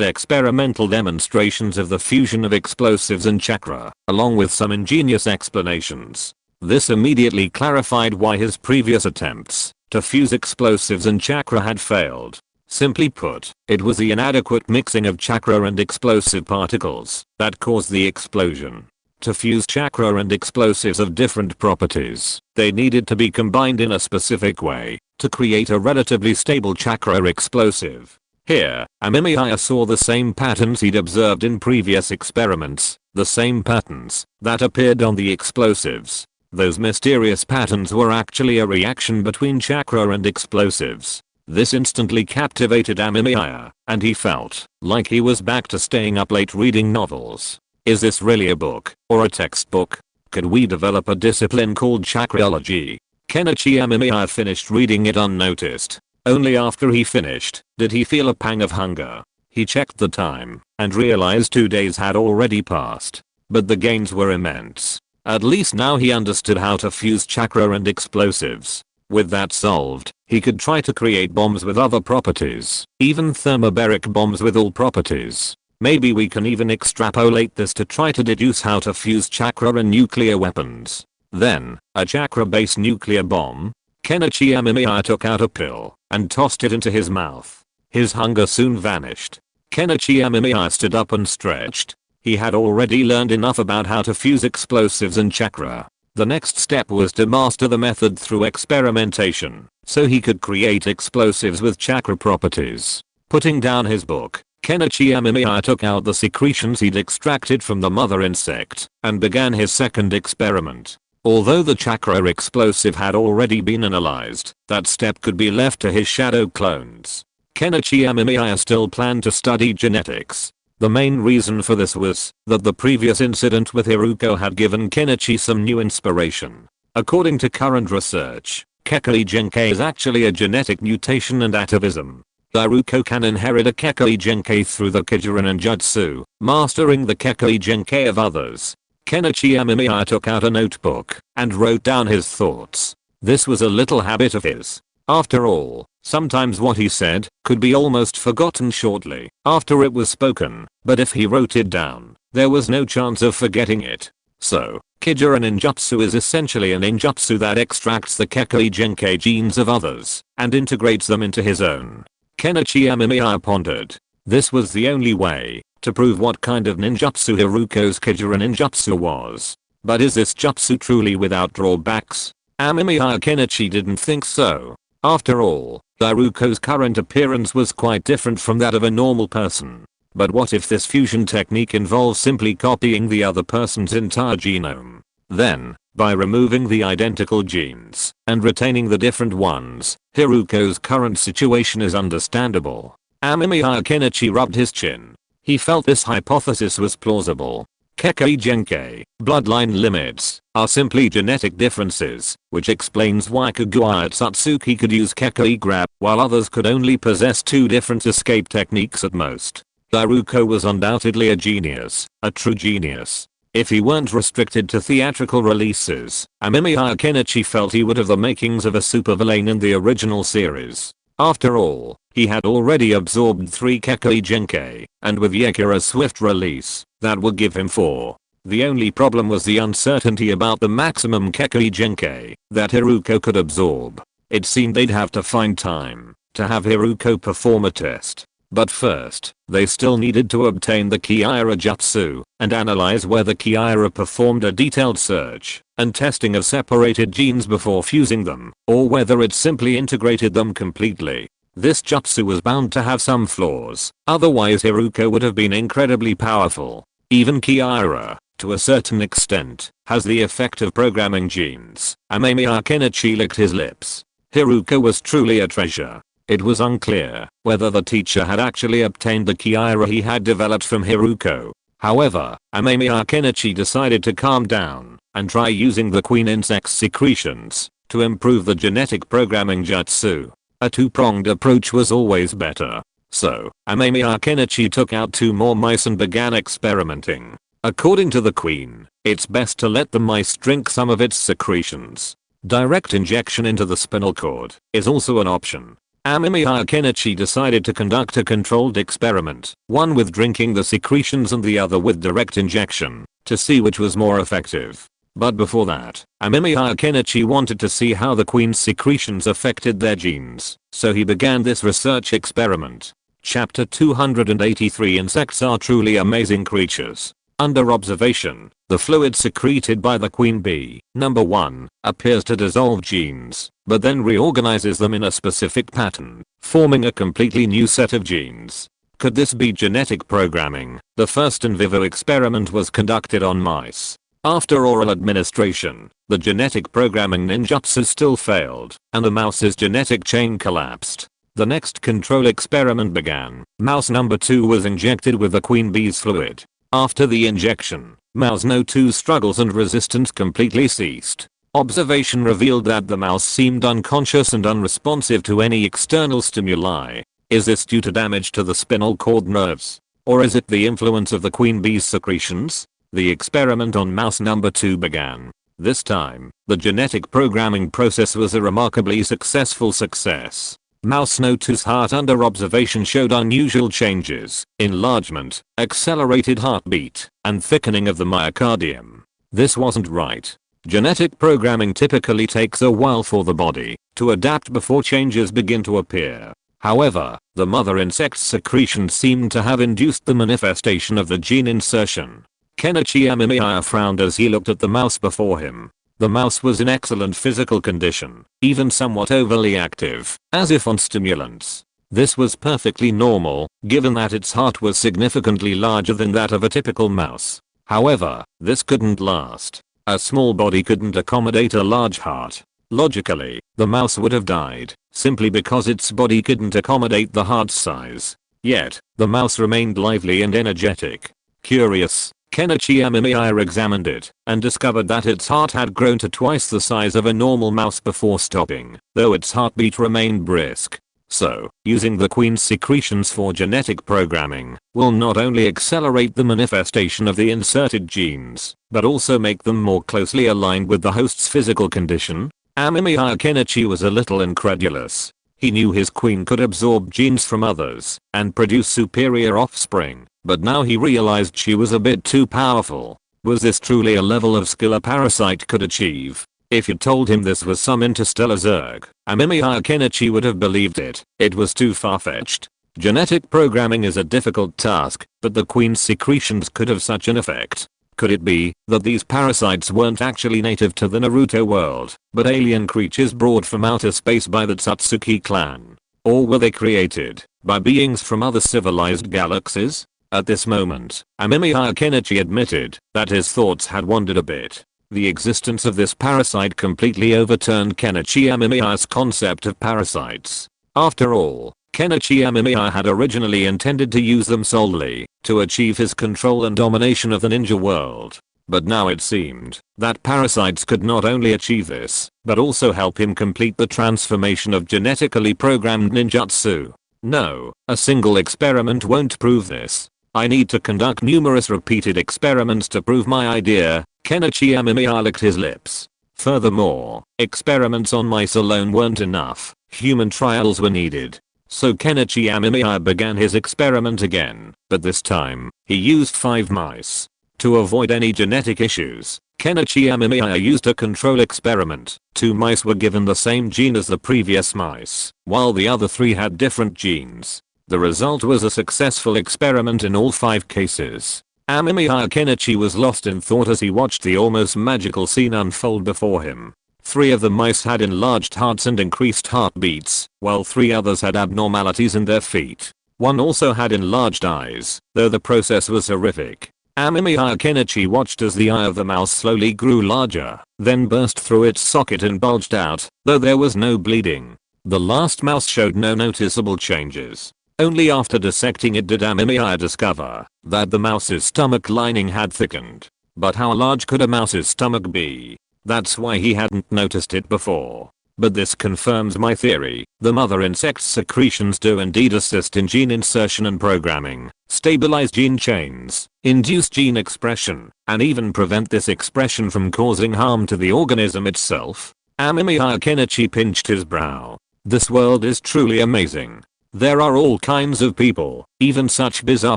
experimental demonstrations of the fusion of explosives and chakra, along with some ingenious explanations. This immediately clarified why his previous attempts to fuse explosives and chakra had failed. Simply put, it was the inadequate mixing of chakra and explosive particles that caused the explosion. To fuse chakra and explosives of different properties, they needed to be combined in a specific way to create a relatively stable chakra explosive. Here, Amemiya saw the same patterns he'd observed in previous experiments, the same patterns that appeared on the explosives. Those mysterious patterns were actually a reaction between chakra and explosives. This instantly captivated Amemiya, and he felt like he was back to staying up late reading novels. Is this really a book, or a textbook? Could we develop a discipline called chakraology? Kenichi Amemiya finished reading it unnoticed. Only after he finished did he feel a pang of hunger. He checked the time and realized 2 days had already passed. But the gains were immense. At least now he understood how to fuse chakra and explosives. With that solved, he could try to create bombs with other properties, even thermobaric bombs with all properties. Maybe we can even extrapolate this to try to deduce how to fuse chakra and nuclear weapons. Then, a chakra-based nuclear bomb. Kenichi Amemiya took out a pill and tossed it into his mouth. His hunger soon vanished. Kenichi Amemiya stood up and stretched. He had already learned enough about how to fuse explosives and chakra. The next step was to master the method through experimentation, so he could create explosives with chakra properties. Putting down his book, Kenichi Amemiya took out the secretions he'd extracted from the mother insect and began his second experiment. Although the chakra explosive had already been analyzed, that step could be left to his shadow clones. Kenichi Amemiya still planned to study genetics. The main reason for this was that the previous incident with Haruko had given Kenichi some new inspiration. According to current research, Kekkei Genkai is actually a genetic mutation and atavism. Haruko can inherit a Kekkei Genkai through the Kijuren and Jutsu, mastering the Kekkei Genkai of others. Kenichi Amemiya took out a notebook and wrote down his thoughts. This was a little habit of his. After all, sometimes what he said could be almost forgotten shortly after it was spoken, but if he wrote it down, there was no chance of forgetting it. So, Kijuren ninjutsu is essentially a ninjutsu that extracts the Kekkei Genkai genes of others and integrates them into his own. Kenichi Amemiya pondered. This was the only way to prove what kind of ninjutsu Haruko's Kijuren ninjutsu was. But is this jutsu truly without drawbacks? Amemiya Kenichi didn't think so. After all, Haruko's current appearance was quite different from that of a normal person. But what if this fusion technique involves simply copying the other person's entire genome? Then, by removing the identical genes and retaining the different ones, Haruko's current situation is understandable. Amemiya Kenichi rubbed his chin. He felt this hypothesis was plausible. Kekkei Genkai, bloodline limits, are simply genetic differences, which explains why Kaguya Satsuki could use Kekkei grab while others could only possess 2 different escape techniques at most. Haruko was undoubtedly a genius, a true genius. If he weren't restricted to theatrical releases, Amemiya Kenichi felt he would have the makings of a supervillain in the original series. After all, he had already absorbed 3 Kekkei Genkai, and with Yakira's swift release, that would give him 4. The only problem was the uncertainty about the maximum Kekkei Genkai that Haruko could absorb. It seemed they'd have to find time to have Haruko perform a test. But first, they still needed to obtain the Kiira Jutsu and analyze whether Kiira performed a detailed search and testing of separated genes before fusing them, or whether it simply integrated them completely. This jutsu was bound to have some flaws, otherwise Haruko would have been incredibly powerful. Even Kiira, to a certain extent, has the effect of programming genes. Amemiya Kenichi licked his lips. Haruko was truly a treasure. It was unclear whether the teacher had actually obtained the Kiira he had developed from Haruko. However, Amemiya Kenichi decided to calm down and try using the queen insect's secretions to improve the genetic programming jutsu. A 2-pronged approach was always better. So, Amemiya Kenichi took out 2 more mice and began experimenting. According to the queen, it's best to let the mice drink some of its secretions. Direct injection into the spinal cord is also an option. Amemiya Kenichi decided to conduct a controlled experiment, one with drinking the secretions and the other with direct injection, to see which was more effective. But before that, Amemiya Kenichi wanted to see how the queen's secretions affected their genes, so he began this research experiment. Chapter 283. Insects are truly amazing creatures. Under observation, the fluid secreted by the queen bee, number 1, appears to dissolve genes, but then reorganizes them in a specific pattern, forming a completely new set of genes. Could this be genetic programming? The first in vivo experiment was conducted on mice. After oral administration, the genetic programming ninjutsu still failed, and the mouse's genetic chain collapsed. The next control experiment began. Mouse number 2 was injected with the queen bee's fluid. After the injection, mouse no 2's struggles and resistance completely ceased. Observation revealed that the mouse seemed unconscious and unresponsive to any external stimuli. Is this due to damage to the spinal cord nerves? Or is it the influence of the queen bee's secretions? The experiment on mouse number 2 began. This time, the genetic programming process was a remarkably successful success. Mouse no 2's heart under observation showed unusual changes, enlargement, accelerated heartbeat, and thickening of the myocardium. This wasn't right. Genetic programming typically takes a while for the body to adapt before changes begin to appear. However, the mother insect's secretions seemed to have induced the manifestation of the gene insertion. Kenichi Amemiya frowned as he looked at the mouse before him. The mouse was in excellent physical condition, even somewhat overly active, as if on stimulants. This was perfectly normal, given that its heart was significantly larger than that of a typical mouse. However, this couldn't last. A small body couldn't accommodate a large heart. Logically, the mouse would have died, simply because its body couldn't accommodate the heart's size. Yet, the mouse remained lively and energetic. Curious, Kenichi Amemiya examined it and discovered that its heart had grown to twice the size of a normal mouse before stopping, though its heartbeat remained brisk. So, using the queen's secretions for genetic programming will not only accelerate the manifestation of the inserted genes, but also make them more closely aligned with the host's physical condition. Amemiya Kenichi was a little incredulous. He knew his queen could absorb genes from others and produce superior offspring, but now he realized she was a bit too powerful. Was this truly a level of skill a parasite could achieve? If you told him this was some interstellar zerg, Amemiya Kenichi would have believed it. It was too far-fetched. Genetic programming is a difficult task, but the queen's secretions could have such an effect. Could it be that these parasites weren't actually native to the Naruto world, but alien creatures brought from outer space by the Satsuki clan? Or were they created by beings from other civilized galaxies? At this moment, Amemiya Kenichi admitted that his thoughts had wandered a bit. The existence of this parasite completely overturned Kenichi Amemiya's concept of parasites. After all, Kenichi Amemiya had originally intended to use them solely to achieve his control and domination of the ninja world. But now it seemed that parasites could not only achieve this, but also help him complete the transformation of genetically programmed ninjutsu. No, a single experiment won't prove this. I need to conduct numerous repeated experiments to prove my idea. Kenichi Amemiya licked his lips. Furthermore, experiments on mice alone weren't enough. Human trials were needed. So Kenichi Amemiya began his experiment again, but this time, he used 5 mice. To avoid any genetic issues, Kenichi Amemiya used a control experiment. 2 mice were given the same gene as the previous mice, while the other 3 had different genes. The result was a successful experiment in all 5 cases. Amemiya Kenichi was lost in thought as he watched the almost magical scene unfold before him. 3 of the mice had enlarged hearts and increased heartbeats, while 3 others had abnormalities in their feet. 1 also had enlarged eyes, though the process was horrific. Amemiya Kenichi watched as the eye of the mouse slowly grew larger, then burst through its socket and bulged out, though there was no bleeding. The last mouse showed no noticeable changes. Only after dissecting it did Amemiya discover that the mouse's stomach lining had thickened. But how large could a mouse's stomach be? That's why he hadn't noticed it before. But this confirms my theory. The mother insect's secretions do indeed assist in gene insertion and programming, stabilize gene chains, induce gene expression, and even prevent this expression from causing harm to the organism itself. Amemiya Kenichi pinched his brow. This world is truly amazing. There are all kinds of people, even such bizarre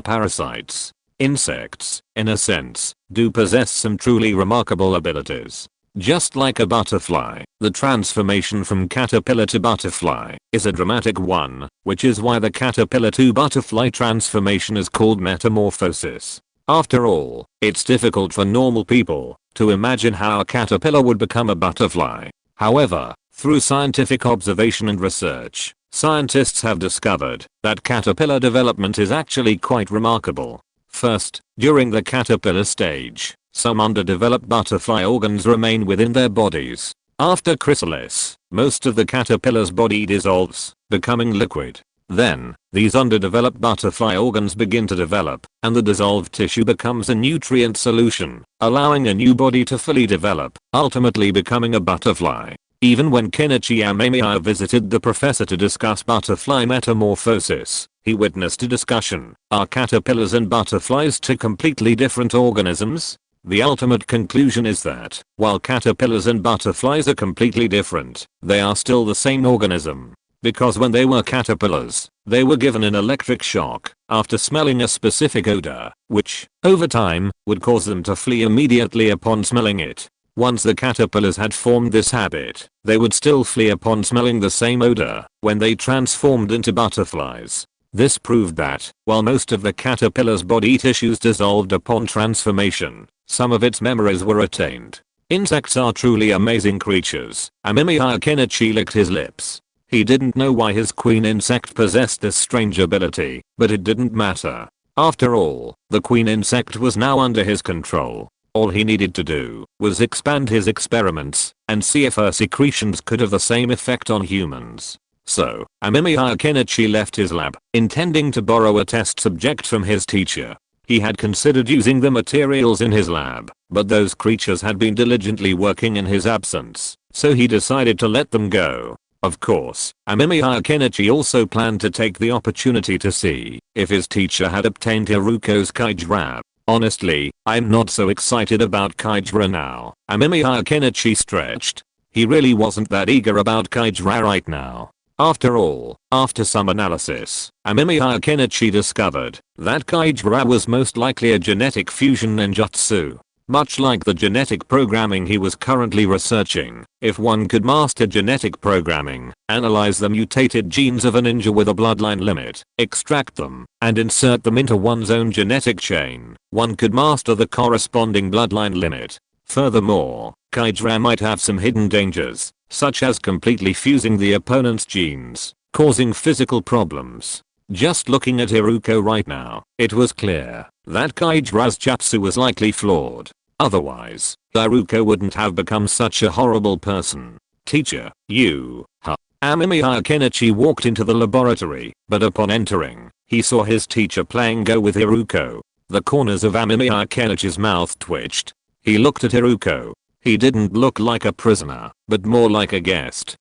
parasites. Insects, in a sense, do possess some truly remarkable abilities. Just like a butterfly, the transformation from caterpillar to butterfly is a dramatic one, which is why the caterpillar to butterfly transformation is called metamorphosis. After all, it's difficult for normal people to imagine how a caterpillar would become a butterfly. However, through scientific observation and research, scientists have discovered that caterpillar development is actually quite remarkable. First, during the caterpillar stage, some underdeveloped butterfly organs remain within their bodies. After chrysalis, most of the caterpillar's body dissolves, becoming liquid. Then, these underdeveloped butterfly organs begin to develop, and the dissolved tissue becomes a nutrient solution, allowing a new body to fully develop, ultimately becoming a butterfly. Even when Kenichi Amemiya visited the professor to discuss butterfly metamorphosis, he witnessed a discussion. Are caterpillars and butterflies two completely different organisms? The ultimate conclusion is that, while caterpillars and butterflies are completely different, they are still the same organism. Because when they were caterpillars, they were given an electric shock after smelling a specific odor, which, over time, would cause them to flee immediately upon smelling it. Once the caterpillars had formed this habit, they would still flee upon smelling the same odor when they transformed into butterflies. This proved that, while most of the caterpillar's body tissues dissolved upon transformation, some of its memories were retained. Insects are truly amazing creatures. Amemiya Kenichi licked his lips. He didn't know why his queen insect possessed this strange ability, but it didn't matter. After all, the queen insect was now under his control. All he needed to do was expand his experiments and see if her secretions could have the same effect on humans. So, Amemiya Kenichi left his lab, intending to borrow a test subject from his teacher. He had considered using the materials in his lab, but those creatures had been diligently working in his absence, so he decided to let them go. Of course, Amemiya Kenichi also planned to take the opportunity to see if his teacher had obtained Hiruko's Kaijra. Honestly, I'm not so excited about Kaijra now. Amemiya Kenichi stretched. He really wasn't that eager about Kaijra right now. After all, after some analysis, Amemiya Kenichi discovered that Kaijra was most likely a genetic fusion ninjutsu. Much like the genetic programming he was currently researching, if one could master genetic programming, analyze the mutated genes of a ninja with a bloodline limit, extract them, and insert them into one's own genetic chain, one could master the corresponding bloodline limit. Furthermore, Kaijra might have some hidden dangers, such as completely fusing the opponent's genes, causing physical problems. Just looking at Hiruko right now, it was clear that Kaijra's jutsu was likely flawed. Otherwise, Hiruko wouldn't have become such a horrible person. Teacher, you, huh? Amemiya Kenichi walked into the laboratory, but upon entering, he saw his teacher playing Go with Hiruko. The corners of Amemiya Kenichi's mouth twitched. He looked at Hiruko. He didn't look like a prisoner, but more like a guest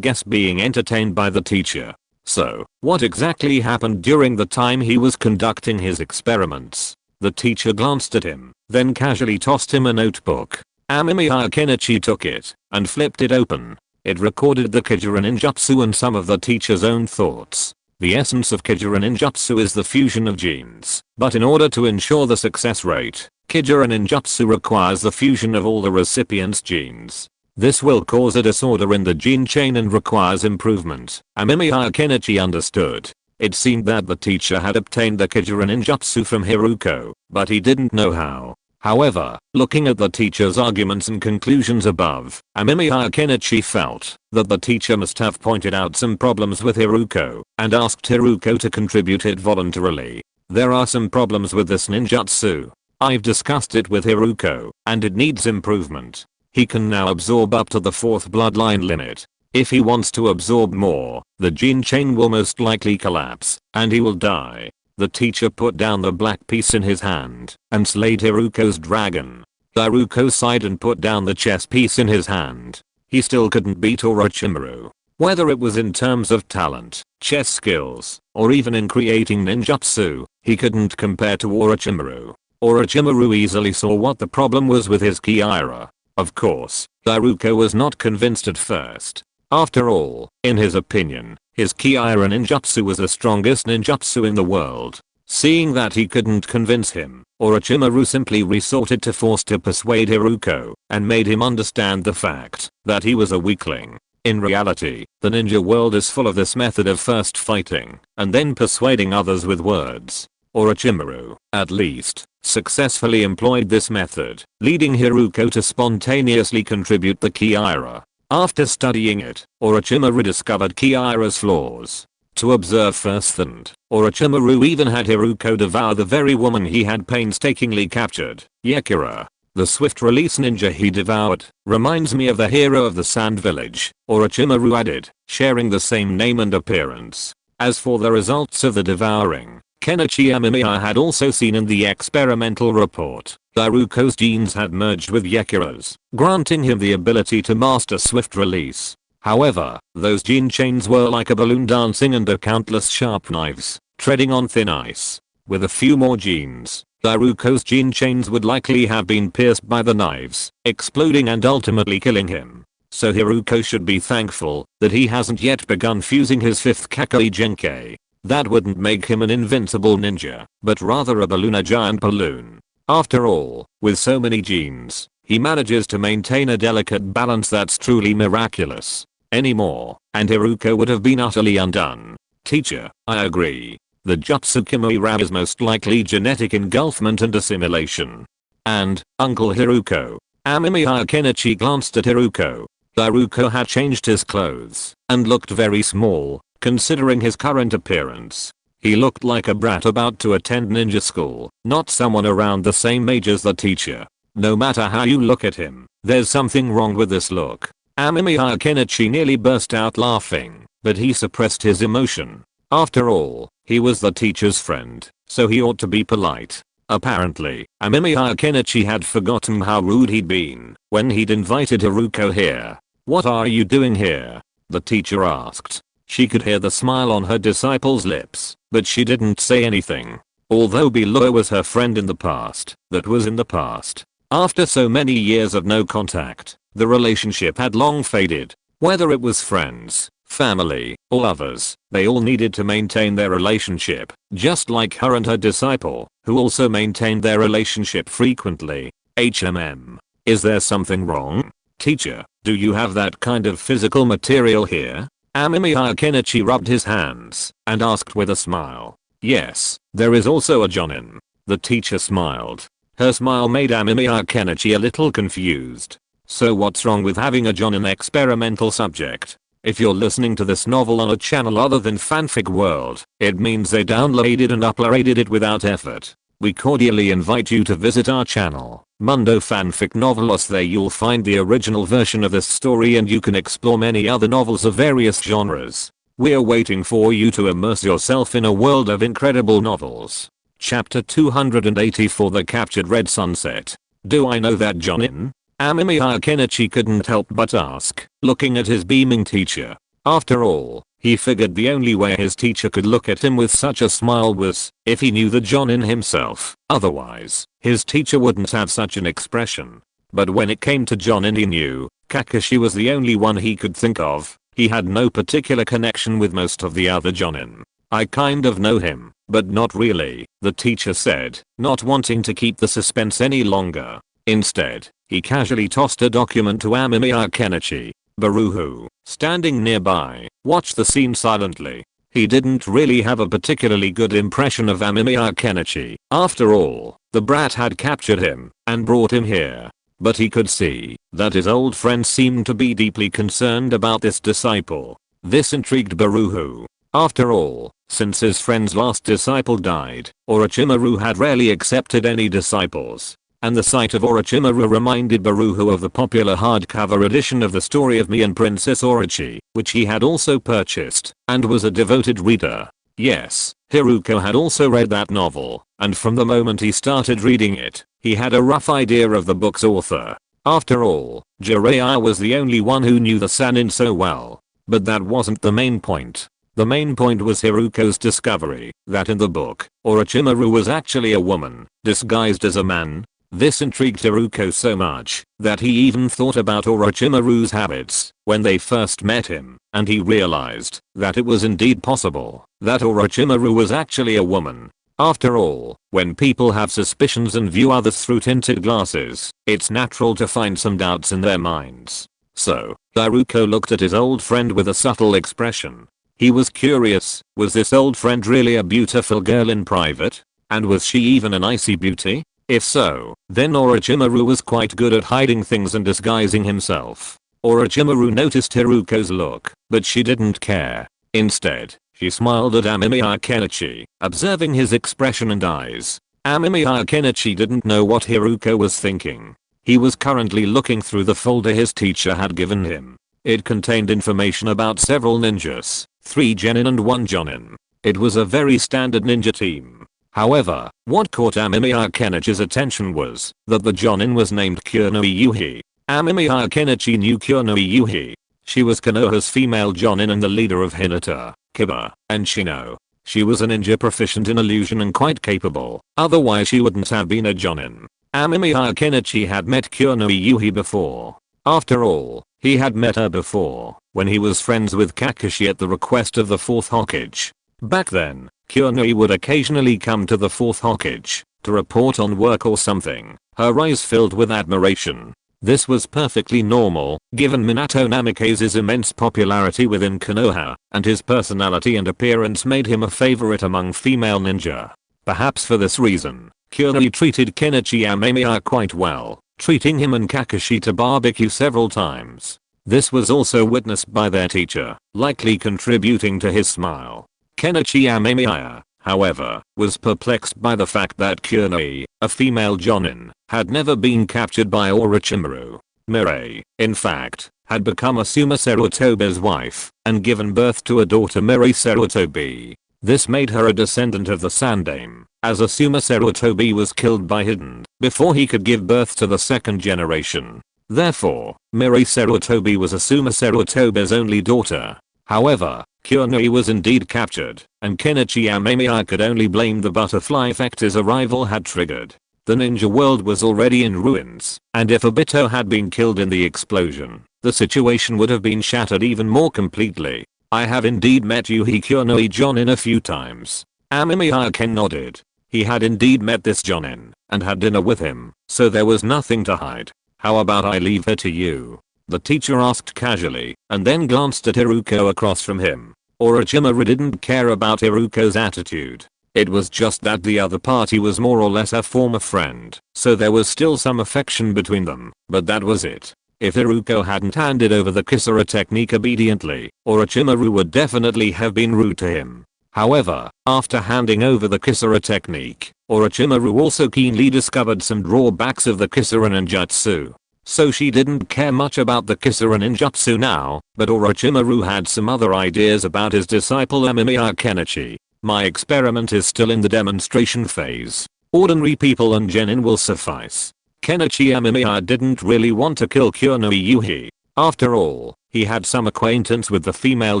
being entertained by the teacher. So, what exactly happened during the time he was conducting his experiments? The teacher glanced at him, then casually tossed him a notebook. Amemiya Kenichi took it and flipped it open. It recorded the Kaijra ninjutsu and some of the teacher's own thoughts. The essence of Kaijra ninjutsu is the fusion of genes, but in order to ensure the success rate, Kaijra ninjutsu requires the fusion of all the recipient's genes. This will cause a disorder in the gene chain and requires improvement. Amemiya Kenichi understood. It seemed that the teacher had obtained the Kaijra ninjutsu from Hiruko, but he didn't know how. However, looking at the teacher's arguments and conclusions above, Amemiya Kenichi felt that the teacher must have pointed out some problems with Hiruko and asked Hiruko to contribute it voluntarily. There are some problems with this ninjutsu. I've discussed it with Hiruko, and it needs improvement. He can now absorb up to the 4th bloodline limit. If he wants to absorb more, the gene chain will most likely collapse, and he will die. The teacher put down the black piece in his hand, and slayed Hiruko's dragon. Hiruko sighed and put down the chess piece in his hand. He still couldn't beat Orochimaru. Whether it was in terms of talent, chess skills, or even in creating ninjutsu, he couldn't compare to Orochimaru. Orochimaru easily saw what the problem was with his Kaijra. Of course, Hiruko was not convinced at first. After all, in his opinion, his Kiira ninjutsu was the strongest ninjutsu in the world. Seeing that he couldn't convince him, Orochimaru simply resorted to force to persuade Haruko and made him understand the fact that he was a weakling. In reality, the ninja world is full of this method of first fighting and then persuading others with words. Orochimaru, at least, successfully employed this method, leading Haruko to spontaneously contribute the Kiira. After studying it, Orochimaru discovered Kiira's flaws. To observe firsthand, Orochimaru even had Haruko devour the very woman he had painstakingly captured, Yakira. The swift release ninja he devoured reminds me of the hero of the Sand Village, Orochimaru added, sharing the same name and appearance. As for the results of the devouring, Kenichi Amemiya had also seen in the experimental report, Haruko's genes had merged with Yakira's, granting him the ability to master swift release. However, those gene chains were like a balloon dancing under countless sharp knives, treading on thin ice. With a few more genes, Haruko's gene chains would likely have been pierced by the knives, exploding and ultimately killing him. So Haruko should be thankful that he hasn't yet begun fusing his 5th Kakei Genkei. That wouldn't make him an invincible ninja, but rather a balloon, a giant balloon. After all, with so many genes, he manages to maintain a delicate balance that's truly miraculous. Anymore, and Haruko would have been utterly undone. Teacher, I agree. The Jutsu Kimura is most likely genetic engulfment and assimilation. And, Uncle Haruko. Amemiya Kenichi glanced at Haruko. Haruko had changed his clothes and looked very small, considering his current appearance. He looked like a brat about to attend ninja school, not someone around the same age as the teacher. No matter how you look at him, there's something wrong with this look. Amemiya Kenichi nearly burst out laughing, but he suppressed his emotion. After all, he was the teacher's friend, so he ought to be polite. Apparently, Amemiya Kenichi had forgotten how rude he'd been when he'd invited Haruko here. What are you doing here? The teacher asked. She could hear the smile on her disciple's lips, but she didn't say anything. Although Below was her friend in the past, that was in the past. After so many years of no contact, the relationship had long faded. Whether it was friends, family, or lovers, they all needed to maintain their relationship, just like her and her disciple, who also maintained their relationship frequently. Is there something wrong? Teacher, do you have that kind of physical material here? Amemiya Kenichi rubbed his hands and asked with a smile. Yes, there is also a jonin. The teacher smiled. Her smile made Amemiya Kenichi a little confused. So what's wrong with having a jonin experimental subject? If you're listening to this novel on a channel other than Fanfic World, it means they downloaded and uploaded it without effort. We cordially invite you to visit our channel, Mundo Fanfic Novelos. There you'll find the original version of this story and you can explore many other novels of various genres. We're waiting for you to immerse yourself in a world of incredible novels. Chapter 284, The Captured Red Sunset. Do I know that jonin? Amemiya Kenichi couldn't help but ask, looking at his beaming teacher. After all, he figured the only way his teacher could look at him with such a smile was if he knew the jonin himself. Otherwise, his teacher wouldn't have such an expression. But when it came to jonin, he knew Kakashi was the only one he could think of. He had no particular connection with most of the other jonin. I kind of know him, but not really, the teacher said, not wanting to keep the suspense any longer. Instead, he casually tossed a document to Amemiya Kenichi. Baruhu, standing nearby, watched the scene silently. He didn't really have a particularly good impression of Amemiya Kenichi. After all, the brat had captured him and brought him here. But he could see that his old friend seemed to be deeply concerned about this disciple. This intrigued Baruhu. After all, since his friend's last disciple died, Orochimaru had rarely accepted any disciples. And the sight of Orochimaru reminded Baruhu of the popular hardcover edition of the story of Me and Princess Orochi, which he had also purchased, and was a devoted reader. Yes, Haruko had also read that novel, and from the moment he started reading it, he had a rough idea of the book's author. After all, Jiraiya was the only one who knew the Sannin so well. But that wasn't the main point. The main point was Haruko's discovery that in the book, Orochimaru was actually a woman, disguised as a man. This intrigued Hiruko so much that he even thought about Orochimaru's habits when they first met him, and he realized that it was indeed possible that Orochimaru was actually a woman. After all, when people have suspicions and view others through tinted glasses, it's natural to find some doubts in their minds. So, Hiruko looked at his old friend with a subtle expression. He was curious, was this old friend really a beautiful girl in private? And was she even an icy beauty? If so, then Orochimaru was quite good at hiding things and disguising himself. Orochimaru noticed Hiruko's look, but she didn't care. Instead, she smiled at Amemiya Kenichi, observing his expression and eyes. Amemiya Kenichi didn't know what Hiruko was thinking. He was currently looking through the folder his teacher had given him. It contained information about several ninjas, 3 genin and 1 jonin. It was a very standard ninja team. However, what caught Amemiya Kenichi's attention was that the jonin was named Kurenoi Yuhi. Amemiya Kenichi knew Kurenoi Yuhi. She was Konoha's female jonin and the leader of Hinata, Kiba, and Shino. She was a ninja proficient in illusion and quite capable, otherwise she wouldn't have been a jonin. Amemiya Kenichi had met Kurenoi Yuhi before. After all, he had met her before, when he was friends with Kakashi at the request of the 4th Hokage. Back then, Kurenoi would occasionally come to the 4th Hokage to report on work or something, her eyes filled with admiration. This was perfectly normal, given Minato Namikaze's immense popularity within Konoha, and his personality and appearance made him a favorite among female ninja. Perhaps for this reason, Kurenoi treated Kenichi Amemiya quite well, treating him and Kakashi to barbecue several times. This was also witnessed by their teacher, likely contributing to his smile. Kenichi Amemiya, however, was perplexed by the fact that Kurenoi, a female jonin, had never been captured by Orochimaru. Mirai, in fact, had become Asuma Sarutobi's wife and given birth to a daughter Mirai Sarutobi. This made her a descendant of the Sandaime, as Asuma Sarutobi was killed by Hidan before he could give birth to the 2nd generation. Therefore, Mirai Sarutobi was Asuma Sarutobi's only daughter. However, Kurenoi was indeed captured, and Kenichi Amemiya could only blame the butterfly effect his arrival had triggered. The ninja world was already in ruins, and if Obito had been killed in the explosion, the situation would have been shattered even more completely. I have indeed met Yuhi Kurenoi jonin a few times. Amemiya Ken nodded. He had indeed met this jonin, and had dinner with him, so there was nothing to hide. How about I leave her to you? The teacher asked casually, and then glanced at Hiruko across from him. Orochimaru didn't care about Hiruko's attitude. It was just that the other party was more or less a former friend, so there was still some affection between them, but that was it. If Hiruko hadn't handed over the Kisara technique obediently, Orochimaru would definitely have been rude to him. However, after handing over the Kisara technique, Orochimaru also keenly discovered some drawbacks of the Kisara ninjutsu. So she didn't care much about the Kisara ninjutsu now, but Orochimaru had some other ideas about his disciple Amemiya Kenichi. My experiment is still in the demonstration phase. Ordinary people and genin will suffice. Kenichi Amemiya didn't really want to kill Kurenoi Yuhi. After all, he had some acquaintance with the female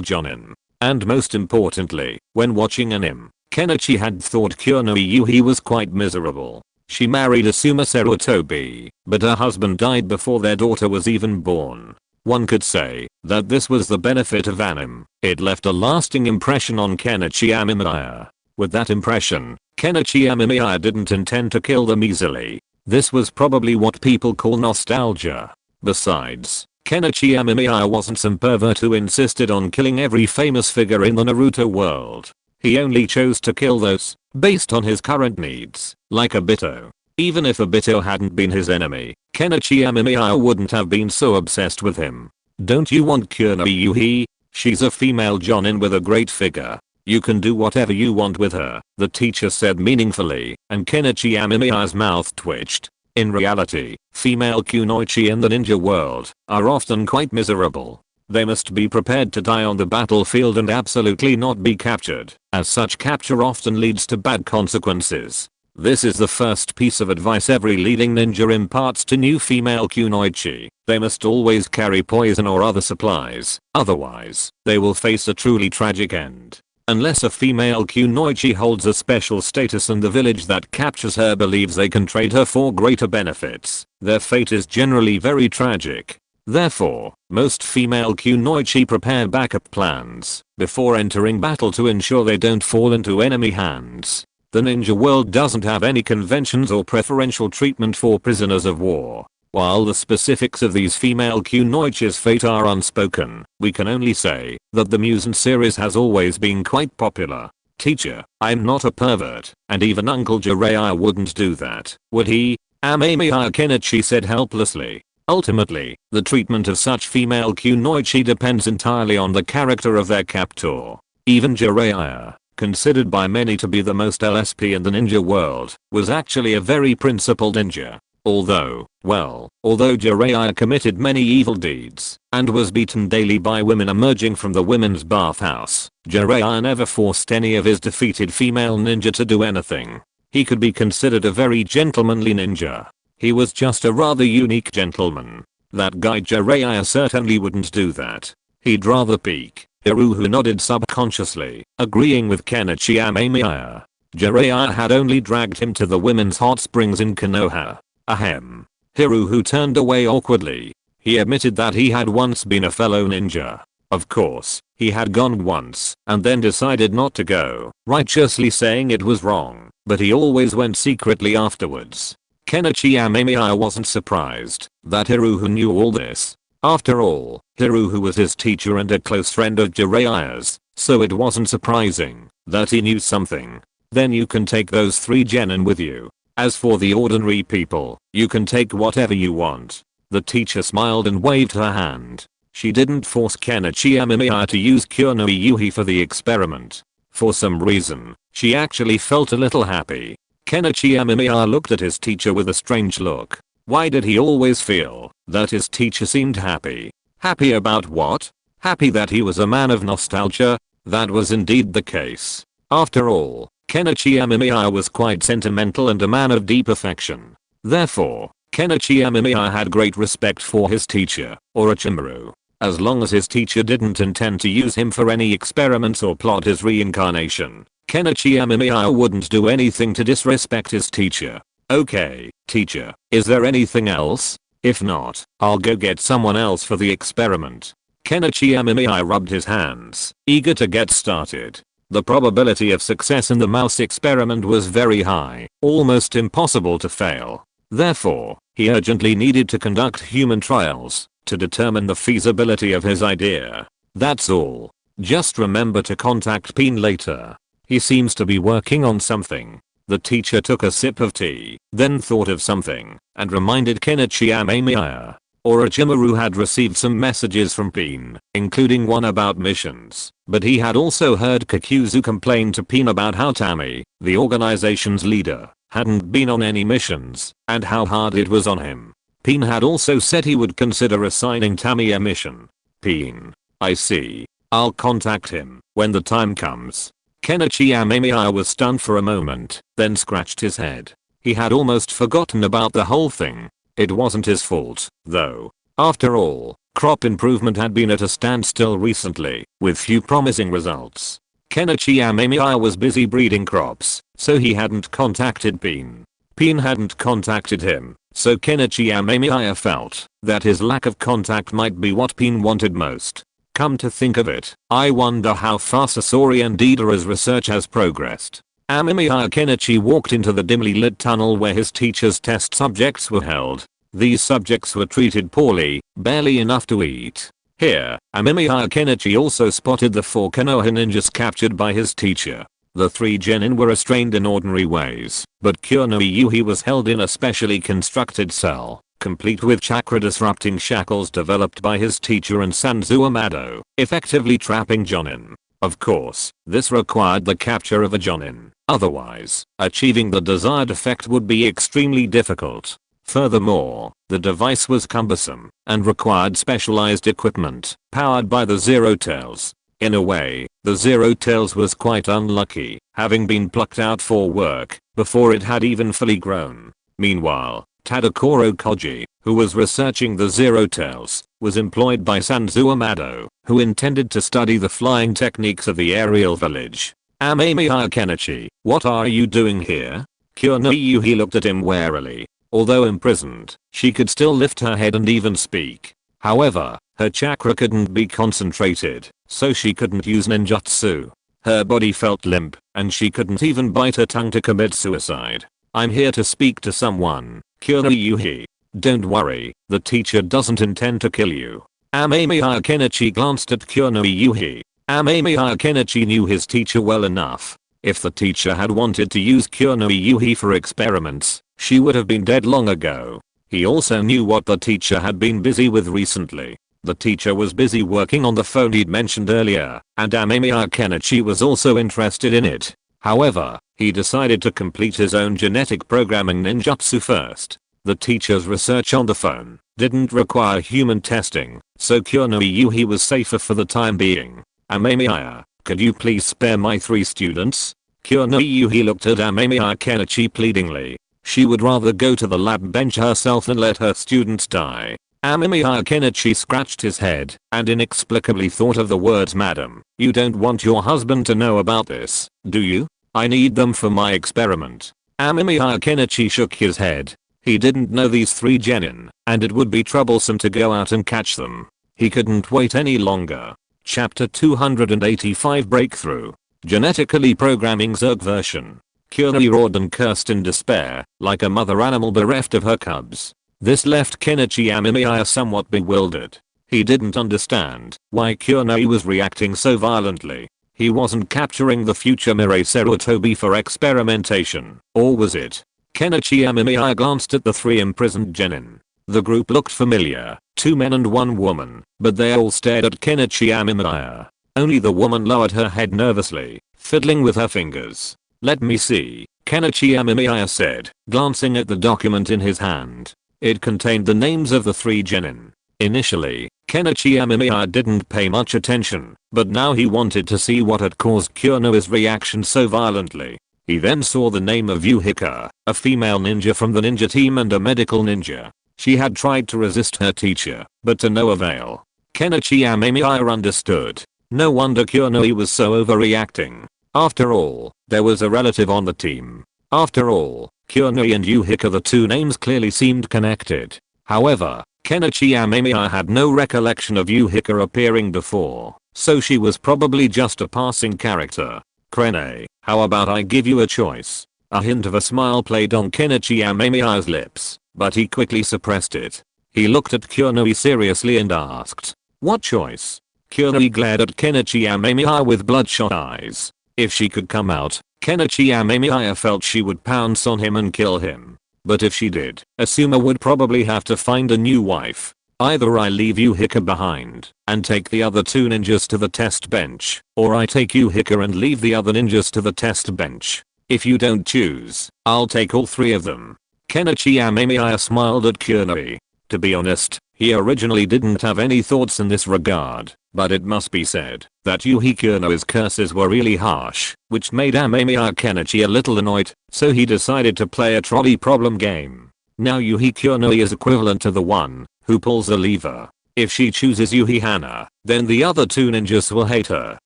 jonin. And most importantly, when watching anime, Kenichi had thought Kurenoi Yuhi was quite miserable. She married Asuma Sarutobi, but her husband died before their daughter was even born. One could say that this was the benefit of anime. It left a lasting impression on Kenichi Amemiya. With that impression, Kenichi Amemiya didn't intend to kill them easily. This was probably what people call nostalgia. Besides, Kenichi Amemiya wasn't some pervert who insisted on killing every famous figure in the Naruto world. He only chose to kill those based on his current needs, like Obito. Even if Obito hadn't been his enemy, Kenichi Amemiya wouldn't have been so obsessed with him. Don't you want Kurenoi Yuhi? She's a female jonin with a great figure. You can do whatever you want with her, the teacher said meaningfully, and Kenichi Amemiya's mouth twitched. In reality, female kunoichi in the ninja world are often quite miserable. They must be prepared to die on the battlefield and absolutely not be captured, as such capture often leads to bad consequences. This is the first piece of advice every leading ninja imparts to new female kunoichi. They must always carry poison or other supplies, otherwise, they will face a truly tragic end. Unless a female kunoichi holds a special status and the village that captures her believes they can trade her for greater benefits, their fate is generally very tragic. Therefore, most female kunoichi prepare backup plans before entering battle to ensure they don't fall into enemy hands. The ninja world doesn't have any conventions or preferential treatment for prisoners of war. While the specifics of these female kunoichi's fate are unspoken, we can only say that the Musen series has always been quite popular. Teacher, I'm not a pervert, and even Uncle Jiraiya wouldn't do that, would he? Amemiya Kenichi said helplessly. Ultimately, the treatment of such female kunoichi depends entirely on the character of their captor. Even Jiraiya, considered by many to be the most LSP in the ninja world, was actually a very principled ninja. Although Jiraiya committed many evil deeds and was beaten daily by women emerging from the women's bathhouse, Jiraiya never forced any of his defeated female ninja to do anything. He could be considered a very gentlemanly ninja. He was just a rather unique gentleman. That guy Jiraiya certainly wouldn't do that. He'd rather peek. Hiruhu nodded subconsciously, agreeing with Kenichi Amemiya. Jiraiya had only dragged him to the women's hot springs in Konoha. Ahem. Hiruhu turned away awkwardly. He admitted that he had once been a fellow ninja. Of course, he had gone once and then decided not to go, righteously saying it was wrong, but he always went secretly afterwards. Kenichi Amemiya wasn't surprised that Hiruhu knew all this. After all, Hiruhu was his teacher and a close friend of Jiraiya's, so it wasn't surprising that he knew something. Then you can take those 3 genin with you. As for the ordinary people, you can take whatever you want. The teacher smiled and waved her hand. She didn't force Kenichi Amemiya to use Kurenoi Yuhi for the experiment. For some reason, she actually felt a little happy. Kenichi Amemiya looked at his teacher with a strange look. Why did he always feel that his teacher seemed happy? Happy about what? Happy that he was a man of nostalgia? That was indeed the case. After all, Kenichi Amemiya was quite sentimental and a man of deep affection. Therefore, Kenichi Amemiya had great respect for his teacher, Orochimaru. As long as his teacher didn't intend to use him for any experiments or plot his reincarnation, Kenichi Amemiya wouldn't do anything to disrespect his teacher. Okay, teacher, is there anything else? If not, I'll go get someone else for the experiment. Kenichi Amemiya rubbed his hands, eager to get started. The probability of success in the mouse experiment was very high, almost impossible to fail. Therefore, he urgently needed to conduct human trials to determine the feasibility of his idea. That's all. Just remember to contact Pin later. He seems to be working on something. The teacher took a sip of tea, then thought of something, and reminded Kenichi Amemiya. Orochimaru had received some messages from Pin, including one about missions, but he had also heard Kakuzu complain to Pin about how Tami, the organization's leader, hadn't been on any missions, and how hard it was on him. Pin had also said he would consider assigning Tami a mission. Pin. I see. I'll contact him when the time comes. Kenichi Amemiya was stunned for a moment, then scratched his head. He had almost forgotten about the whole thing. It wasn't his fault, though. After all, crop improvement had been at a standstill recently, with few promising results. Kenichi Amemiya was busy breeding crops, so he hadn't contacted Pin. Pin hadn't contacted him, so Kenichi Amemiya felt that his lack of contact might be what Pin wanted most. Come to think of it, I wonder how fast Sasori and Deidara's research has progressed. Amemiya Kenichi walked into the dimly lit tunnel where his teacher's test subjects were held. These subjects were treated poorly, barely enough to eat. Here, Amemiya Kenichi also spotted the 4 Konoha ninjas captured by his teacher. The 3 genin were restrained in ordinary ways, but Kurenoi Yuhi was held in a specially constructed cell, complete with chakra-disrupting shackles developed by his teacher and Sanzu Amado, effectively trapping jonin. Of course, this required the capture of a jonin. Otherwise, achieving the desired effect would be extremely difficult. Furthermore, the device was cumbersome and required specialized equipment powered by the Zero Tails. In a way, the Zero Tails was quite unlucky, having been plucked out for work before it had even fully grown. Meanwhile, Tadakoro Koji, who was researching the Zero Tails, was employed by Sanzu Amado, who intended to study the flying techniques of the aerial village. Amemiya Kenichi, what are you doing here? Kunoyuhi looked at him warily. Although imprisoned, she could still lift her head and even speak. However, her chakra couldn't be concentrated, so she couldn't use ninjutsu. Her body felt limp, and she couldn't even bite her tongue to commit suicide. I'm here to speak to someone, Kunoyuhi. Don't worry, the teacher doesn't intend to kill you. Amemiya Kenichi glanced at Kunoyuhi. Amemiya Kenichi knew his teacher well enough. If the teacher had wanted to use Kunoyuhi for experiments, she would have been dead long ago. He also knew what the teacher had been busy with recently. The teacher was busy working on the phone he'd mentioned earlier, and Amemiya Kenichi was also interested in it. However, he decided to complete his own genetic programming ninjutsu first. The teacher's research on the phone didn't require human testing, so Kunoyuhi was safer for the time being. Amemiya, could you please spare my 3 students? Kunoyuhi looked at Amemiya Kenichi pleadingly. She would rather go to the lab bench herself than let her students die. Amemiya Kenichi scratched his head and inexplicably thought of the words, "Madam, you don't want your husband to know about this, do you? I need them for my experiment." Amemiya Kenichi shook his head. He didn't know these 3 genin, and it would be troublesome to go out and catch them. He couldn't wait any longer. Chapter 285 Breakthrough. Genetically Programming Zerg version. Kuri roared and cursed in despair, like a mother animal bereft of her cubs. This left Kenichi Amemiya somewhat bewildered. He didn't understand why Kunoe was reacting so violently. He wasn't capturing the future Mirei Sarutobi for experimentation, or was it? Kenichi Amemiya glanced at the 3 imprisoned genin. The group looked familiar, 2 men and 1 woman, but they all stared at Kenichi Amemiya. Only the woman lowered her head nervously, fiddling with her fingers. "Let me see," Kenichi Amemiya said, glancing at the document in his hand. It contained the names of the 3 genin. Initially, Kenichi Amemiya didn't pay much attention, but now he wanted to see what had caused Kunoe's reaction so violently. He then saw the name of Uchiha, a female ninja from the ninja team and a medical ninja. She had tried to resist her teacher, but to no avail. Kenichi Amemiya understood. No wonder Kunoe was so overreacting. After all, there was a relative on the team. After all, Kunoe and Uchiha, the 2 names clearly seemed connected. However, Kenichi Amemiya had no recollection of Uchiha appearing before, so she was probably just a passing character. "Krene, how about I give you a choice?" A hint of a smile played on Kenichi Amemiya's lips, but he quickly suppressed it. He looked at Kunoe seriously and asked, "What choice?" Kunoe glared at Kenichi Amemiya with bloodshot eyes. If she could come out, Kenichi Amemiya felt she would pounce on him and kill him. But if she did, Asuma would probably have to find a new wife. Either I leave Uchiha behind and take the other 2 ninjas to the test bench, or I take Uchiha and leave the other ninjas to the test bench. If you don't choose, I'll take all 3 of them. Kenichi Amemiya smiled at Kunoe. To be honest, he originally didn't have any thoughts in this regard, but it must be said that Kunoe's curses were really harsh, which made Amemiya Kenichi a little annoyed, so he decided to play a trolley problem game. Now Kunoe is equivalent to the one who pulls the lever. If she chooses Uchiha, then the other 2 ninjas will hate her.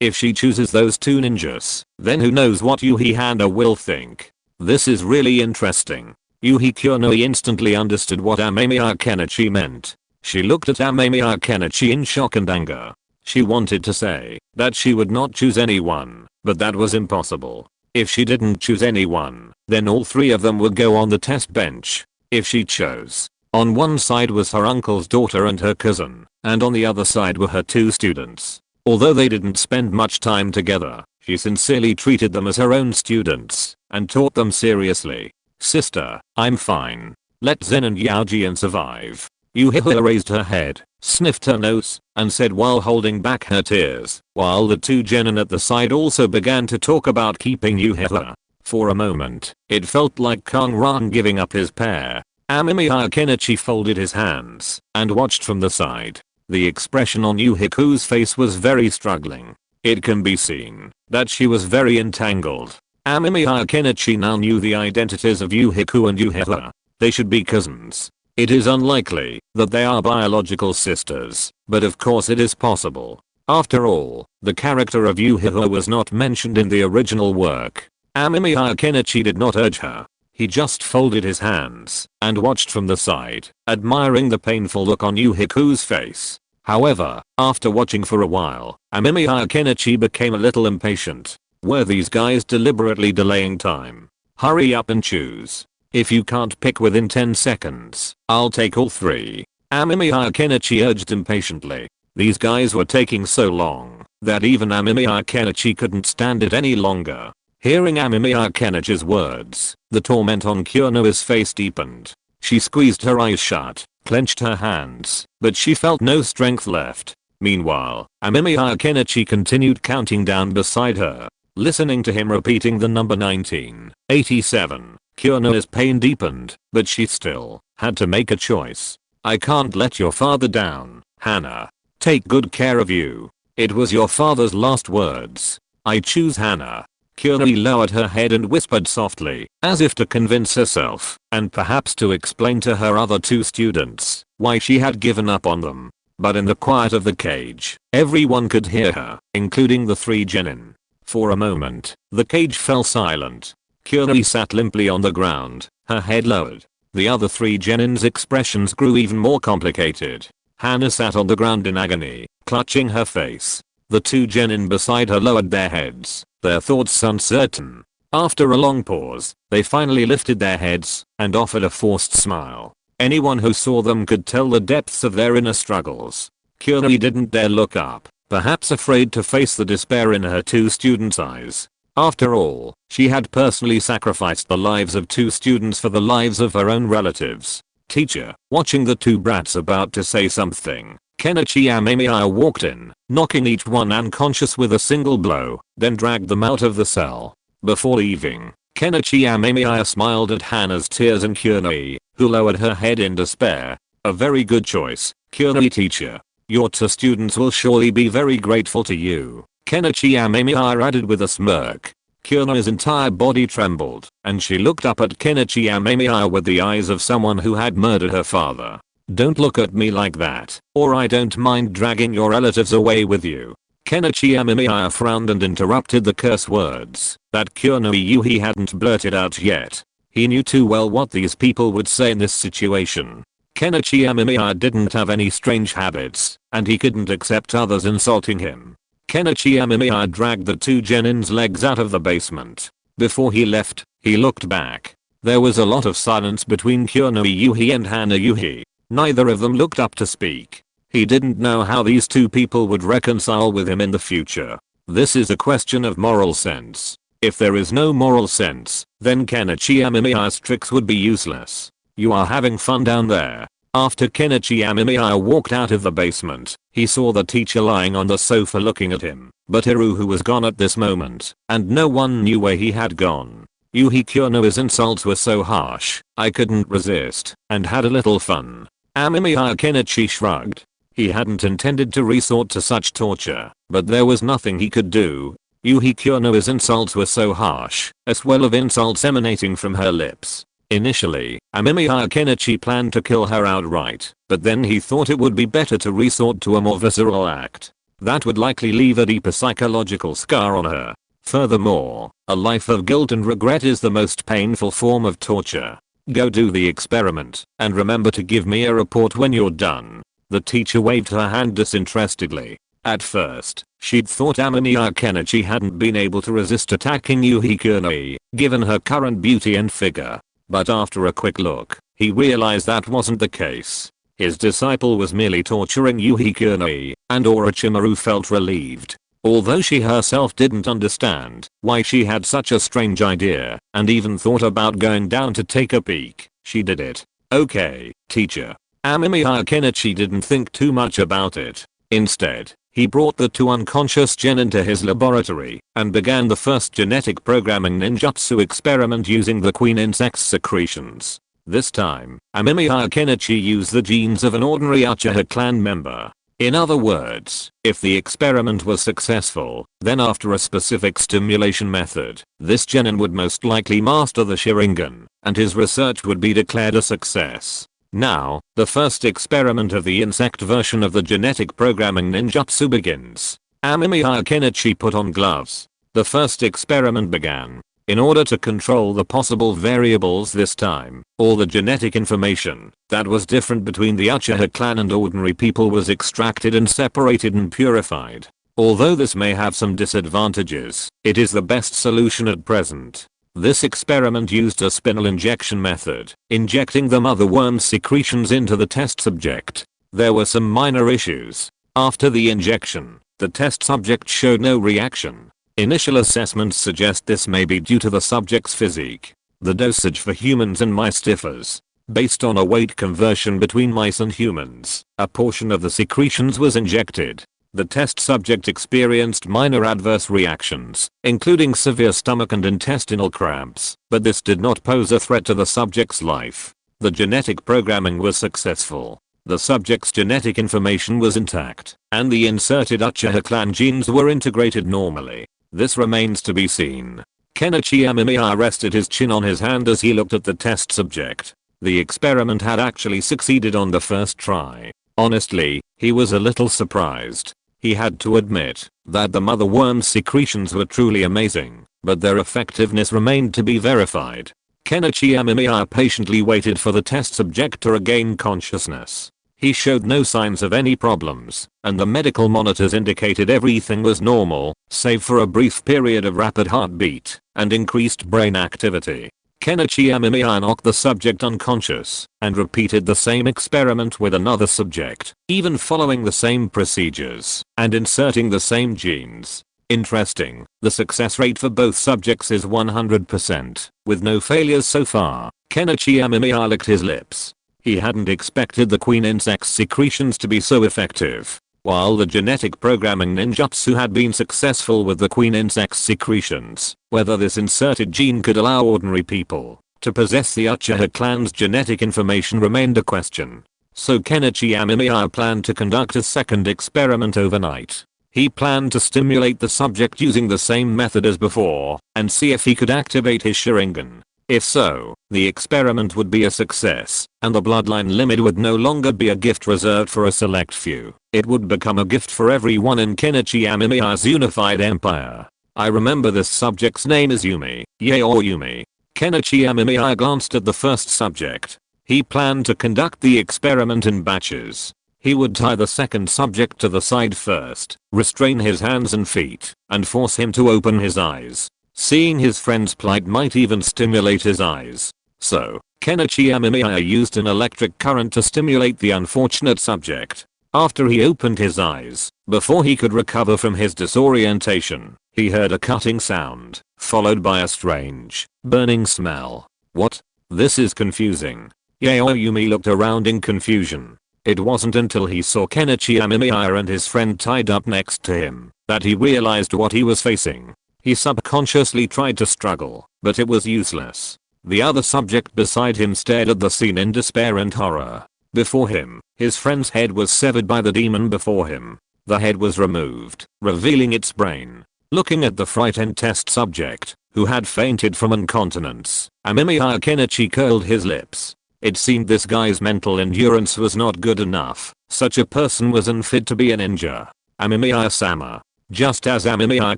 If she chooses those 2 ninjas, then who knows what Uchiha will think. This is really interesting. Kunoe instantly understood what Amemiya Kenichi meant. She looked at Amemiya Kenichi in shock and anger. She wanted to say that she would not choose anyone, but that was impossible. If she didn't choose anyone, then all 3 of them would go on the test bench. If she chose, on one side was her uncle's daughter and her cousin, and on the other side were her 2 students. Although they didn't spend much time together, she sincerely treated them as her own students and taught them seriously. "Sister, I'm fine. Let Zen and Yaojian survive." Uchiha raised her head, sniffed her nose, and said while holding back her tears, while the 2 genin at the side also began to talk about keeping Uchiha. For a moment, it felt like Kong Ran giving up his pair. Amemiya Kenichi folded his hands and watched from the side. The expression on Uchiha's face was very struggling. It can be seen that she was very entangled. Amemiya Kenichi now knew the identities of Uchiha and Uchiha. They should be cousins. It is unlikely that they are biological sisters, but of course it is possible. After all, the character of Uchiha was not mentioned in the original work. Amemiya Kenichi did not urge her. He just folded his hands and watched from the side, admiring the painful look on Uchiha's face. However, after watching for a while, Amemiya Kenichi became a little impatient. Were these guys deliberately delaying time? Hurry up and choose. If you can't pick within 10 seconds, I'll take all 3. Amemiya Kenichi urged impatiently. These guys were taking so long that even Amemiya Kenichi couldn't stand it any longer. Hearing Amemiya Kenichi's words, the torment on Kunoi's face deepened. She squeezed her eyes shut, clenched her hands, but she felt no strength left. Meanwhile, Amemiya Kenichi continued counting down beside her. Listening to him repeating the number 1987, Kunoi's pain deepened, but she still had to make a choice. I can't let your father down, Hana. Take good care of you. It was your father's last words. I choose Hana. Kunoi lowered her head and whispered softly, as if to convince herself, and perhaps to explain to her other 2 students, why she had given up on them. But in the quiet of the cage, everyone could hear her, including the 3 genin. For a moment, the cage fell silent. Kunoi sat limply on the ground, her head lowered. The other 3 genin's expressions grew even more complicated. Hana sat on the ground in agony, clutching her face. The 2 genin beside her lowered their heads, their thoughts uncertain. After a long pause, they finally lifted their heads and offered a forced smile. Anyone who saw them could tell the depths of their inner struggles. Kunoi didn't dare look up, perhaps afraid to face the despair in her 2 students' eyes. After all, she had personally sacrificed the lives of 2 students for the lives of her own relatives. Teacher, watching the 2 brats about to say something, Kenichi Amemiya walked in, knocking each one unconscious with a single blow, then dragged them out of the cell. Before leaving, Kenichi Amemiya smiled at Hana's tears and Kunoi, who lowered her head in despair. A very good choice, Kunoi teacher. Your 2 students will surely be very grateful to you, Kenichi Amemiya added with a smirk. Kunoi's entire body trembled, and she looked up at Kenichi Amemiya with the eyes of someone who had murdered her father. Don't look at me like that, or I don't mind dragging your relatives away with you. Kenichi Amemiya frowned and interrupted the curse words that Kunoi hadn't blurted out yet. He knew too well what these people would say in this situation. Kenichi Amemiya didn't have any strange habits, and he couldn't accept others insulting him. Kenichi Amemiya dragged the 2 genin's legs out of the basement. Before he left, he looked back. There was a lot of silence between Kunoi and Hana Yuhi. Neither of them looked up to speak. He didn't know how these 2 people would reconcile with him in the future. This is a question of moral sense. If there is no moral sense, then Kenichi Amemiya's tricks would be useless. You are having fun down there. After Kenichi Amemiya walked out of the basement, he saw the teacher lying on the sofa looking at him, but Hiruhu was gone at this moment, and no one knew where he had gone. Yuhi Kunoi's insults were so harsh, I couldn't resist, and had a little fun. Amemiya Kenichi shrugged. He hadn't intended to resort to such torture, but there was nothing he could do. Yuhi Kunoi's insults were so harsh, a swell of insults emanating from her lips. Initially, Amemiya Kenichi planned to kill her outright, but then he thought it would be better to resort to a more visceral act. That would likely leave a deeper psychological scar on her. Furthermore, a life of guilt and regret is the most painful form of torture. Go do the experiment, and remember to give me a report when you're done. The teacher waved her hand disinterestedly. At first, she'd thought Amemiya Kenichi hadn't been able to resist attacking Yuhi Kunoi, given her current beauty and figure. But after a quick look, he realized that wasn't the case. His disciple was merely torturing Yuhi Kunoi, and Orochimaru felt relieved. Although she herself didn't understand why she had such a strange idea, and even thought about going down to take a peek, she did it. Okay, teacher. Amemiya Kenichi didn't think too much about it. Instead, he brought the 2 unconscious genin into his laboratory and began the first genetic programming ninjutsu experiment using the queen insect's secretions. This time, Amemiya Kenichi used the genes of an ordinary Uchiha clan member. In other words, if the experiment was successful, then after a specific stimulation method, this genin would most likely master the Sharingan, and his research would be declared a success. Now, the first experiment of the insect version of the genetic programming ninjutsu begins. Amemiya Kenichi put on gloves. The first experiment began. In order to control the possible variables this time, all the genetic information that was different between the Uchiha clan and ordinary people was extracted and separated and purified. Although this may have some disadvantages, it is the best solution at present. This experiment used a spinal injection method, injecting the mother worm's secretions into the test subject. There were some minor issues. After the injection, the test subject showed no reaction. Initial assessments suggest this may be due to the subject's physique. The dosage for humans and mice differs. Based on a weight conversion between mice and humans, a portion of the secretions was injected. The test subject experienced minor adverse reactions, including severe stomach and intestinal cramps, but this did not pose a threat to the subject's life. The genetic programming was successful. The subject's genetic information was intact, and the inserted Uchiha clan genes were integrated normally. This remains to be seen. Kenichi Amemiya rested his chin on his hand as he looked at the test subject. The experiment had actually succeeded on the first try. Honestly, he was a little surprised. He had to admit that the mother worm's secretions were truly amazing, but their effectiveness remained to be verified. Kenichi Amemiya patiently waited for the test subject to regain consciousness. He showed no signs of any problems, and the medical monitors indicated everything was normal, save for a brief period of rapid heartbeat and increased brain activity. Kenichi Amemiya knocked the subject unconscious and repeated the same experiment with another subject, even following the same procedures and inserting the same genes. Interesting, the success rate for both subjects is 100%, with no failures so far. Kenichi Amemiya licked his lips. He hadn't expected the queen insect's secretions to be so effective. While the genetic programming ninjutsu had been successful with the queen insect's secretions, whether this inserted gene could allow ordinary people to possess the Uchiha clan's genetic information remained a question. So Kenichi Amemiya planned to conduct a second experiment overnight. He planned to stimulate the subject using the same method as before and see if he could activate his Sharingan. If so, the experiment would be a success, and the bloodline limit would no longer be a gift reserved for a select few. It would become a gift for everyone in Kenichi Amemiya's unified empire. I remember this subject's name is Yumi. Yay or Yumi. Kenichi Amemiya glanced at the first subject. He planned to conduct the experiment in batches. He would tie the second subject to the side first, restrain his hands and feet, and force him to open his eyes. Seeing his friend's plight might even stimulate his eyes. So, Kenichi Amemiya used an electric current to stimulate the unfortunate subject. After he opened his eyes, before he could recover from his disorientation, he heard a cutting sound, followed by a strange, burning smell. What? This is confusing. Yaoyumi looked around in confusion. It wasn't until he saw Kenichi Amemiya and his friend tied up next to him that he realized what he was facing. He subconsciously tried to struggle, but it was useless. The other subject beside him stared at the scene in despair and horror. Before him, his friend's head was severed by the demon before him. The head was removed, revealing its brain. Looking at the frightened test subject, who had fainted from incontinence, Amemiya Kenichi curled his lips. It seemed this guy's mental endurance was not good enough. Such a person was unfit to be a ninja. Amemiya-sama. Just as Amemiya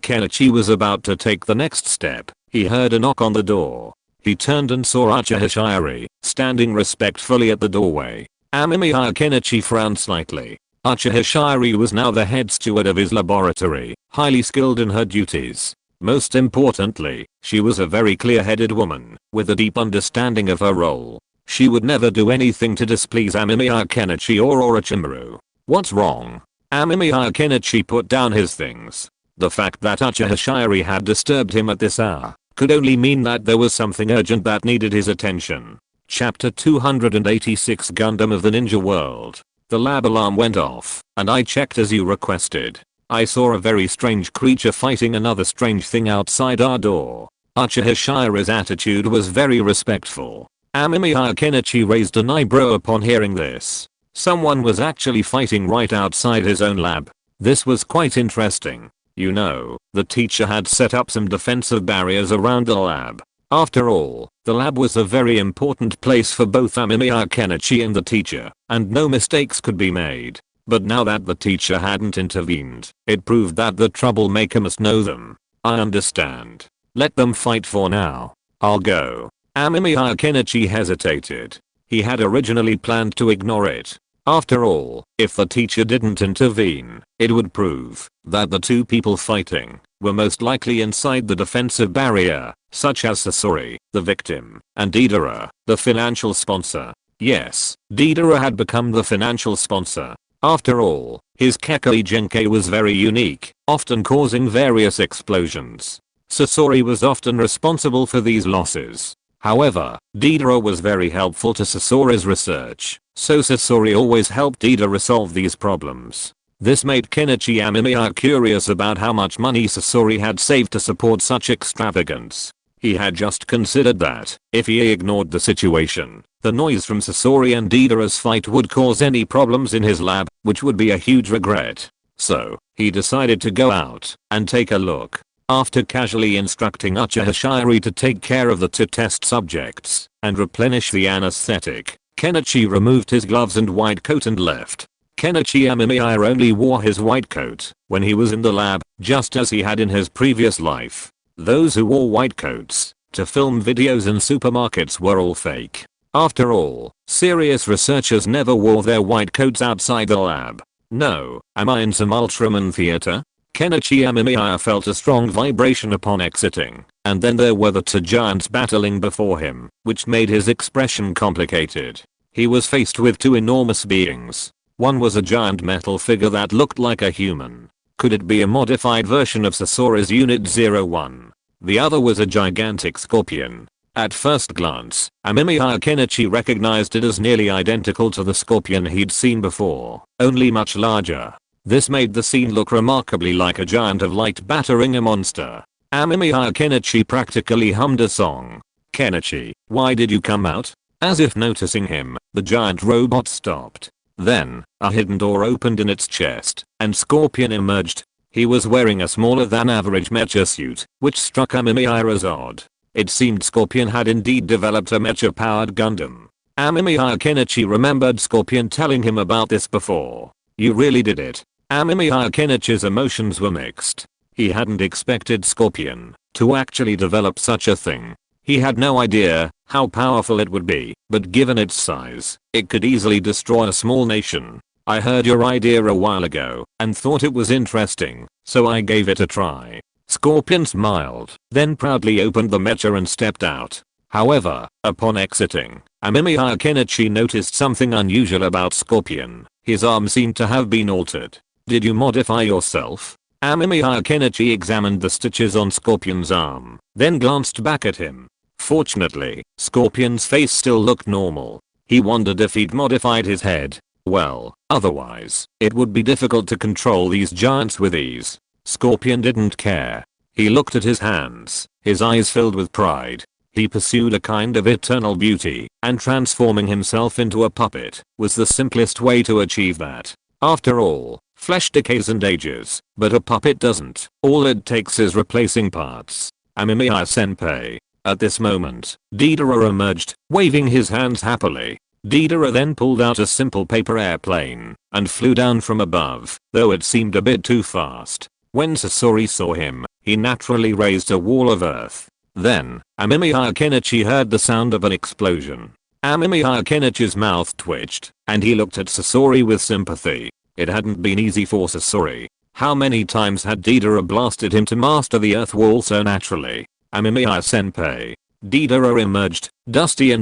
Kenichi was about to take the next step, he heard a knock on the door. He turned and saw Uchiha Hashirama, standing respectfully at the doorway. Amemiya Kenichi frowned slightly. Uchiha Hashirama was now the head steward of his laboratory, highly skilled in her duties. Most importantly, she was a very clear-headed woman, with a deep understanding of her role. She would never do anything to displease Amemiya Kenichi or Orochimaru. What's wrong? Amemiya Kenichi put down his things. The fact that Uchiha Hashirama had disturbed him at this hour could only mean that there was something urgent that needed his attention. Chapter 286 Gundam of the Ninja World. The lab alarm went off, and I checked as you requested. I saw a very strange creature fighting another strange thing outside our door. Uchiha Hashirama's attitude was very respectful. Amemiya Kenichi raised an eyebrow upon hearing this. Someone was actually fighting right outside his own lab. This was quite interesting. You know, the teacher had set up some defensive barriers around the lab. After all, the lab was a very important place for both Amemiya, Kenichi and the teacher, and no mistakes could be made. But now that the teacher hadn't intervened, it proved that the troublemaker must know them. I understand. Let them fight for now. I'll go. Amemiya Kenichi hesitated. He had originally planned to ignore it. After all, if the teacher didn't intervene, it would prove that the two people fighting were most likely inside the defensive barrier, such as Sasori, the victim, and Deidara, the financial sponsor. Yes, Deidara had become the financial sponsor. After all, his Kekkei Genkai was very unique, often causing various explosions. Sasori was often responsible for these losses. However, Deidara was very helpful to Sasori's research, so Sasori always helped Deidara solve these problems. This made Kenichi Amemiya curious about how much money Sasori had saved to support such extravagance. He had just considered that, if he ignored the situation, the noise from Sasori and Deidara's fight would cause any problems in his lab, which would be a huge regret. So, he decided to go out and take a look. After casually instructing Uchiha Hashirama to take care of the two test subjects and replenish the anesthetic, Kenichi removed his gloves and white coat and left. Kenichi Amemiya only wore his white coat when he was in the lab, just as he had in his previous life. Those who wore white coats to film videos in supermarkets were all fake. After all, serious researchers never wore their white coats outside the lab. No, am I in some Ultraman theater? Kenichi Amemiya felt a strong vibration upon exiting, and then there were the two giants battling before him, which made his expression complicated. He was faced with two enormous beings. One was a giant metal figure that looked like a human. Could it be a modified version of Sasori's Unit 01? The other was a gigantic scorpion. At first glance, Amemiya Kenichi recognized it as nearly identical to the scorpion he'd seen before, only much larger. This made the scene look remarkably like a giant of light battering a monster. Amemiya Kenichi practically hummed a song. "Kenichi, why did you come out?" As if noticing him, the giant robot stopped. Then, a hidden door opened in its chest, and Scorpion emerged. He was wearing a smaller than average mecha suit, which struck Amemiya as odd. It seemed Scorpion had indeed developed a mecha-powered Gundam. Amemiya Kenichi remembered Scorpion telling him about this before. "You really did it." Amemiya Kenichi's emotions were mixed. He hadn't expected Scorpion to actually develop such a thing. He had no idea how powerful it would be, but given its size, it could easily destroy a small nation. "I heard your idea a while ago and thought it was interesting, so I gave it a try." Scorpion smiled, then proudly opened the mecha and stepped out. However, upon exiting, Amemiya Kenichi noticed something unusual about Scorpion. His arm seemed to have been altered. "Did you modify yourself?" Amemiya Kenichi examined the stitches on Scorpion's arm, then glanced back at him. Fortunately, Scorpion's face still looked normal. He wondered if he'd modified his head. Well, otherwise, it would be difficult to control these giants with ease. Scorpion didn't care. He looked at his hands, his eyes filled with pride. He pursued a kind of eternal beauty, and transforming himself into a puppet was the simplest way to achieve that. After all, flesh decays and ages, but a puppet doesn't. All it takes is replacing parts. Amemiya senpai. At this moment, Deidara emerged, waving his hands happily. Deidara then pulled out a simple paper airplane and flew down from above, though it seemed a bit too fast. When Sasori saw him, he naturally raised a wall of earth. Then, Amemiya Kenichi heard the sound of an explosion. Amemiya Kenichi's mouth twitched, and he looked at Sasori with sympathy. It hadn't been easy for Sasori. How many times had Deidara blasted him to master the earth wall so naturally? Amemiya senpai. Deidara emerged, dusty,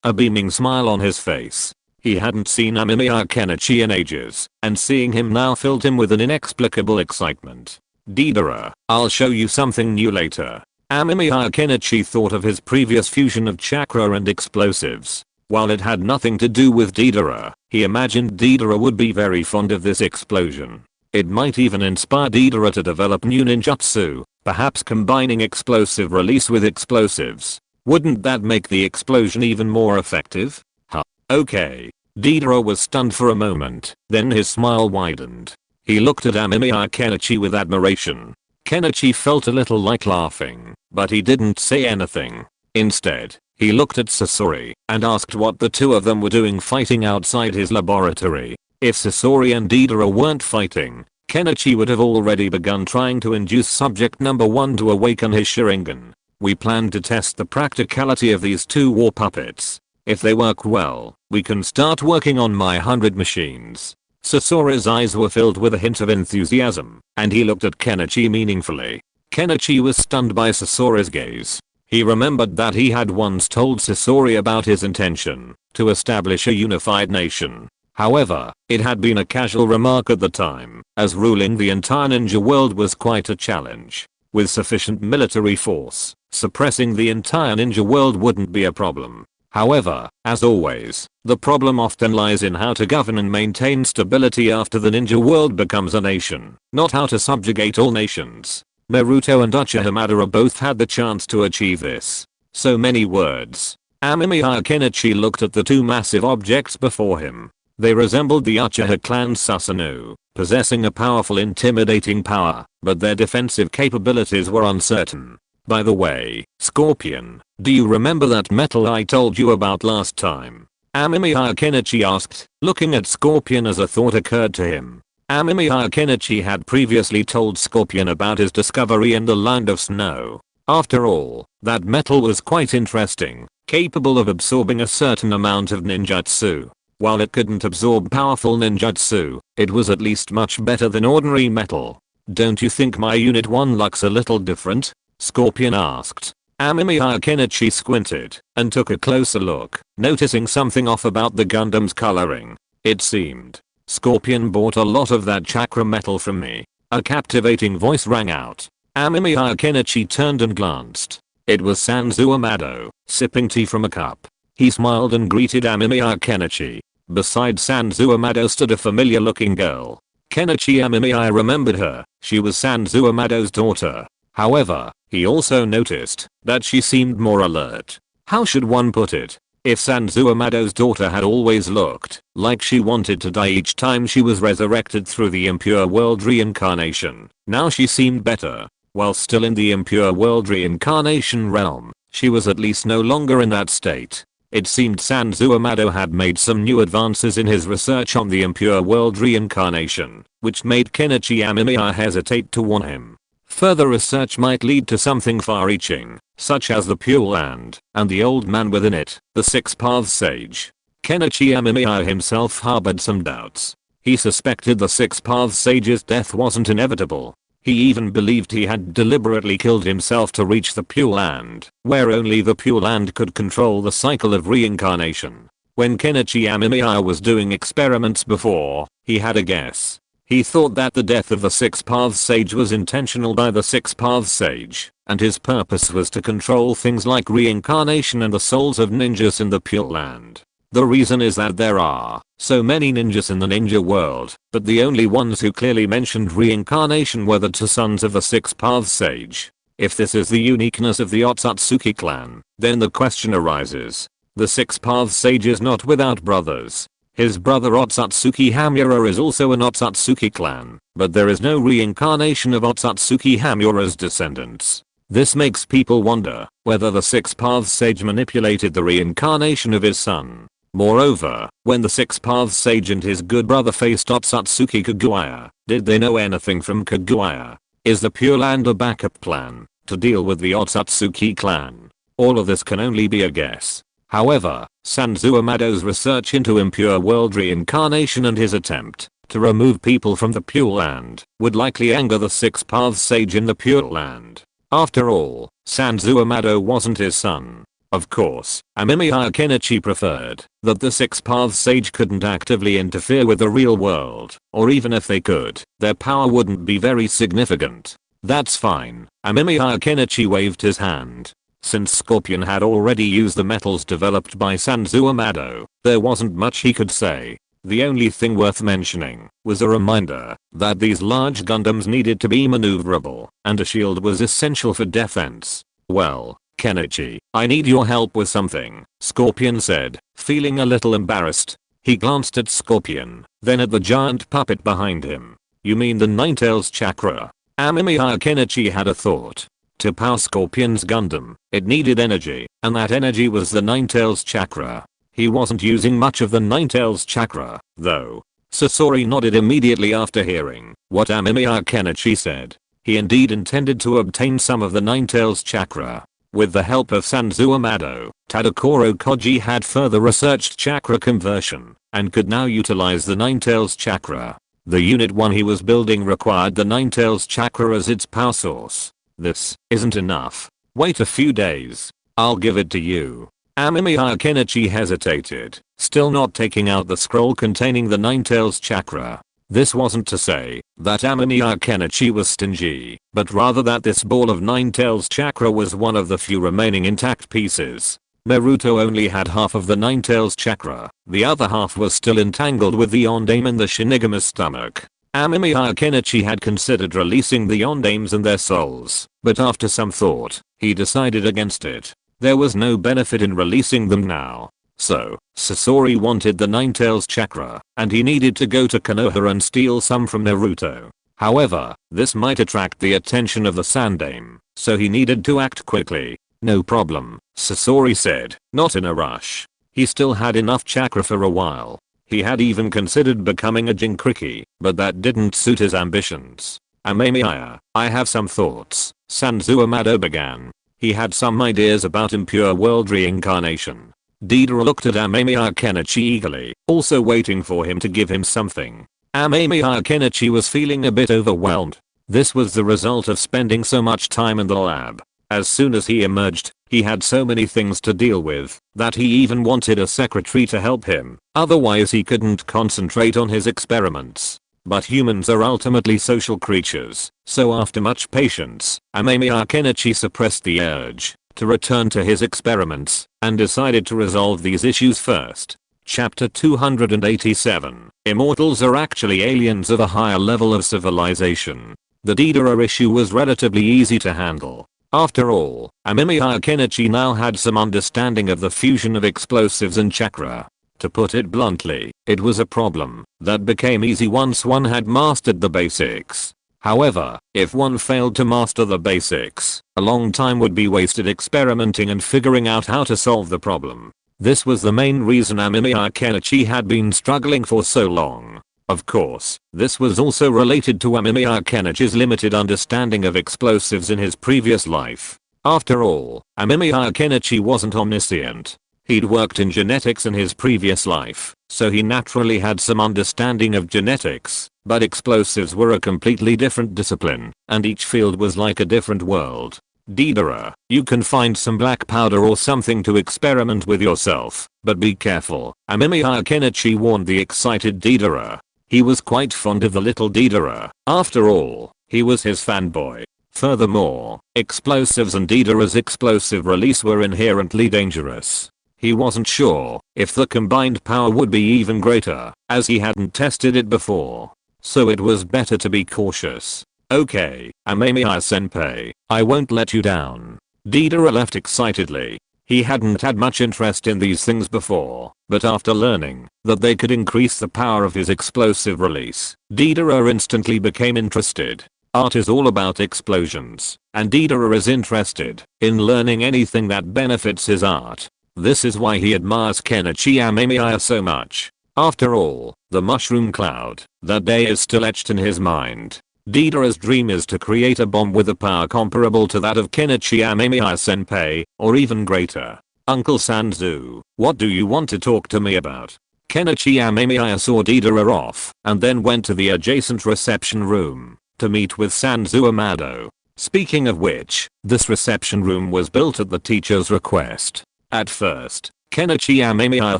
a beaming smile on his face. He hadn't seen Amemiya Kenichi in ages, and seeing him now filled him with an inexplicable excitement. "Deidara, I'll show you something new later." Amemiya Kenichi thought of his previous fusion of chakra and explosives. While it had nothing to do with Deidara, he imagined Deidara would be very fond of this explosion. It might even inspire Deidara to develop new ninjutsu, perhaps combining explosive release with explosives. Wouldn't that make the explosion even more effective? Huh. Okay. Deidara was stunned for a moment, then his smile widened. He looked at Amemiya Kenichi with admiration. Kenichi felt a little like laughing, but he didn't say anything. Instead, he looked at Sasori and asked what the two of them were doing fighting outside his laboratory. If Sasori and Deidara weren't fighting, Kenichi would have already begun trying to induce subject number 1 to awaken his Sharingan. We planned to test the practicality of these two war puppets. If they work well, we can start working on my 100 machines. Sasori's eyes were filled with a hint of enthusiasm, and he looked at Kenichi meaningfully. Kenichi was stunned by Sasori's gaze. He remembered that he had once told Sasori about his intention to establish a unified nation. However, it had been a casual remark at the time, as ruling the entire ninja world was quite a challenge. With sufficient military force, suppressing the entire ninja world wouldn't be a problem. However, as always, the problem often lies in how to govern and maintain stability after the ninja world becomes a nation, not how to subjugate all nations. Naruto and Uchiha Madara both had the chance to achieve this. So many words. Amemiya Kenichi looked at the two massive objects before him. They resembled the Uchiha clan's Susanoo, possessing a powerful intimidating power, but their defensive capabilities were uncertain. By the way, Scorpion, do you remember that metal I told you about last time? Amemiya Kenichi asked, looking at Scorpion as a thought occurred to him. Amemiya Kenichi had previously told Scorpion about his discovery in the Land of Snow. After all, that metal was quite interesting, capable of absorbing a certain amount of ninjutsu. While it couldn't absorb powerful ninjutsu, it was at least much better than ordinary metal. Don't you think my Unit 1 looks a little different? Scorpion asked. Amemiya Kenichi squinted and took a closer look, noticing something off about the Gundam's coloring. It seemed Scorpion bought a lot of that chakra metal from me. A captivating voice rang out. Amemiya Kenichi turned and glanced. It was Sanzu Amado, sipping tea from a cup. He smiled and greeted Amemiya Kenichi. Beside Sanzu Amado stood a familiar looking girl. Kenichi Amemiya remembered her. She was Sanzu Amado's daughter. However, he also noticed that she seemed more alert. How should one put it? If Sanzu Amado's daughter had always looked like she wanted to die each time she was resurrected through the impure world reincarnation, now she seemed better. While still in the impure world reincarnation realm, she was at least no longer in that state. It seemed Sanzu Amado had made some new advances in his research on the impure world reincarnation, which made Kenichi Amemiya hesitate to warn him. Further research might lead to something far-reaching, such as the Pure Land and the old man within it, the Six Paths Sage. Kenichi Amemiya himself harbored some doubts. He suspected the Six Paths Sage's death wasn't inevitable. He even believed he had deliberately killed himself to reach the Pure Land, where only the Pure Land could control the cycle of reincarnation. When Kenichi Amemiya was doing experiments before, he had a guess. He thought that the death of the Six Paths Sage was intentional by the Six Paths Sage, and his purpose was to control things like reincarnation and the souls of ninjas in the Pure Land. The reason is that there are so many ninjas in the ninja world, but the only ones who clearly mentioned reincarnation were the two sons of the Six Paths Sage. If this is the uniqueness of the Otsutsuki clan, then the question arises. The Six Paths Sage is not without brothers. His brother Otsutsuki Hamura is also an Otsutsuki clan, but there is no reincarnation of Otsutsuki Hamura's descendants. This makes people wonder whether the Six Paths Sage manipulated the reincarnation of his son. Moreover, when the Six Paths Sage and his good brother faced Otsutsuki Kaguya, did they know anything from Kaguya? Is the Pure Land a backup plan to deal with the Otsutsuki clan? All of this can only be a guess. However, Sanzu Amado's research into impure world reincarnation and his attempt to remove people from the Pure Land would likely anger the Six Paths Sage in the Pure Land. After all, Sanzu Amado wasn't his son. Of course, Amemiya Kenichi preferred that the Six Paths Sage couldn't actively interfere with the real world, or even if they could, their power wouldn't be very significant. That's fine. Amemiya Kenichi waved his hand. Since Scorpion had already used the metals developed by Sanzu Amado, there wasn't much he could say. The only thing worth mentioning was a reminder that these large Gundams needed to be maneuverable, and a shield was essential for defense. Well, Kenichi, I need your help with something, Scorpion said, feeling a little embarrassed. He glanced at Scorpion, then at the giant puppet behind him. You mean the Ninetales chakra? Amemiya Kenichi had a thought. To power Scorpion's Gundam, it needed energy, and that energy was the Ninetales chakra. He wasn't using much of the Ninetales chakra, though. Sasori nodded immediately after hearing what Amemiya Kenichi said. He indeed intended to obtain some of the Ninetales chakra. With the help of Sanzu Amado, Tadakoro Koji had further researched chakra conversion, and could now utilize the Ninetales chakra. The Unit 1 he was building required the Ninetales chakra as its power source. This isn't enough. Wait a few days. I'll give it to you. Amemiya Kenichi hesitated, still not taking out the scroll containing the Ninetales chakra. This wasn't to say that Amemiya Kenichi was stingy, but rather that this ball of Ninetales chakra was one of the few remaining intact pieces. Naruto only had half of the Ninetales chakra, the other half was still entangled with the Yondaime in the Shinigami's stomach. Amemiya Kenichi had considered releasing the Yondaimes and their souls, but after some thought, he decided against it. There was no benefit in releasing them now. So, Sasori wanted the Ninetales chakra, and he needed to go to Konoha and steal some from Naruto. However, this might attract the attention of the Sandaime, so he needed to act quickly. No problem, Sasori said, not in a rush. He still had enough chakra for a while. He had even considered becoming a Jinchuriki, but that didn't suit his ambitions. Amemiya, I have some thoughts, Sanzu Amado began. He had some ideas about impure world reincarnation. Deidara looked at Amemiya Kenichi eagerly, also waiting for him to give him something. Amemiya Kenichi was feeling a bit overwhelmed. This was the result of spending so much time in the lab. As soon as he emerged, he had so many things to deal with that he even wanted a secretary to help him, otherwise he couldn't concentrate on his experiments. But humans are ultimately social creatures, so after much patience, Amemiya Kenichi suppressed the urge to return to his experiments and decided to resolve these issues first. Chapter 287. Immortals are actually aliens of a higher level of civilization. The Deidara issue was relatively easy to handle. After all, Amemiya Kenichi now had some understanding of the fusion of explosives and chakra. To put it bluntly, it was a problem that became easy once one had mastered the basics. However, if one failed to master the basics, a long time would be wasted experimenting and figuring out how to solve the problem. This was the main reason Amemiya Kenichi had been struggling for so long. Of course, this was also related to Amemiya Kenichi's limited understanding of explosives in his previous life. After all, Amemiya Kenichi wasn't omniscient. He'd worked in genetics in his previous life, so he naturally had some understanding of genetics, but explosives were a completely different discipline, and each field was like a different world. Deidara, you can find some black powder or something to experiment with yourself, but be careful, Amemiya Kenichi warned the excited Deidara. He was quite fond of the little Deidara. After all, he was his fanboy. Furthermore, explosives and Deidara's explosive release were inherently dangerous. He wasn't sure if the combined power would be even greater, as he hadn't tested it before. So it was better to be cautious. Okay, Amemiya-senpai, I won't let you down. Deidara left excitedly. He hadn't had much interest in these things before, but after learning that they could increase the power of his explosive release, Deidara instantly became interested. Art is all about explosions, and Deidara is interested in learning anything that benefits his art. This is why he admires Kenichi Amemiya so much. After all, the mushroom cloud, that day is still etched in his mind. Deidara's dream is to create a bomb with a power comparable to that of Kenichi Amemiya-senpai, or even greater. Uncle Sanzu, what do you want to talk to me about? Kenichi Amemiya saw Deidara off, and then went to the adjacent reception room to meet with Sanzu Amado. Speaking of which, this reception room was built at the teacher's request. At first, Kenichi Amemiya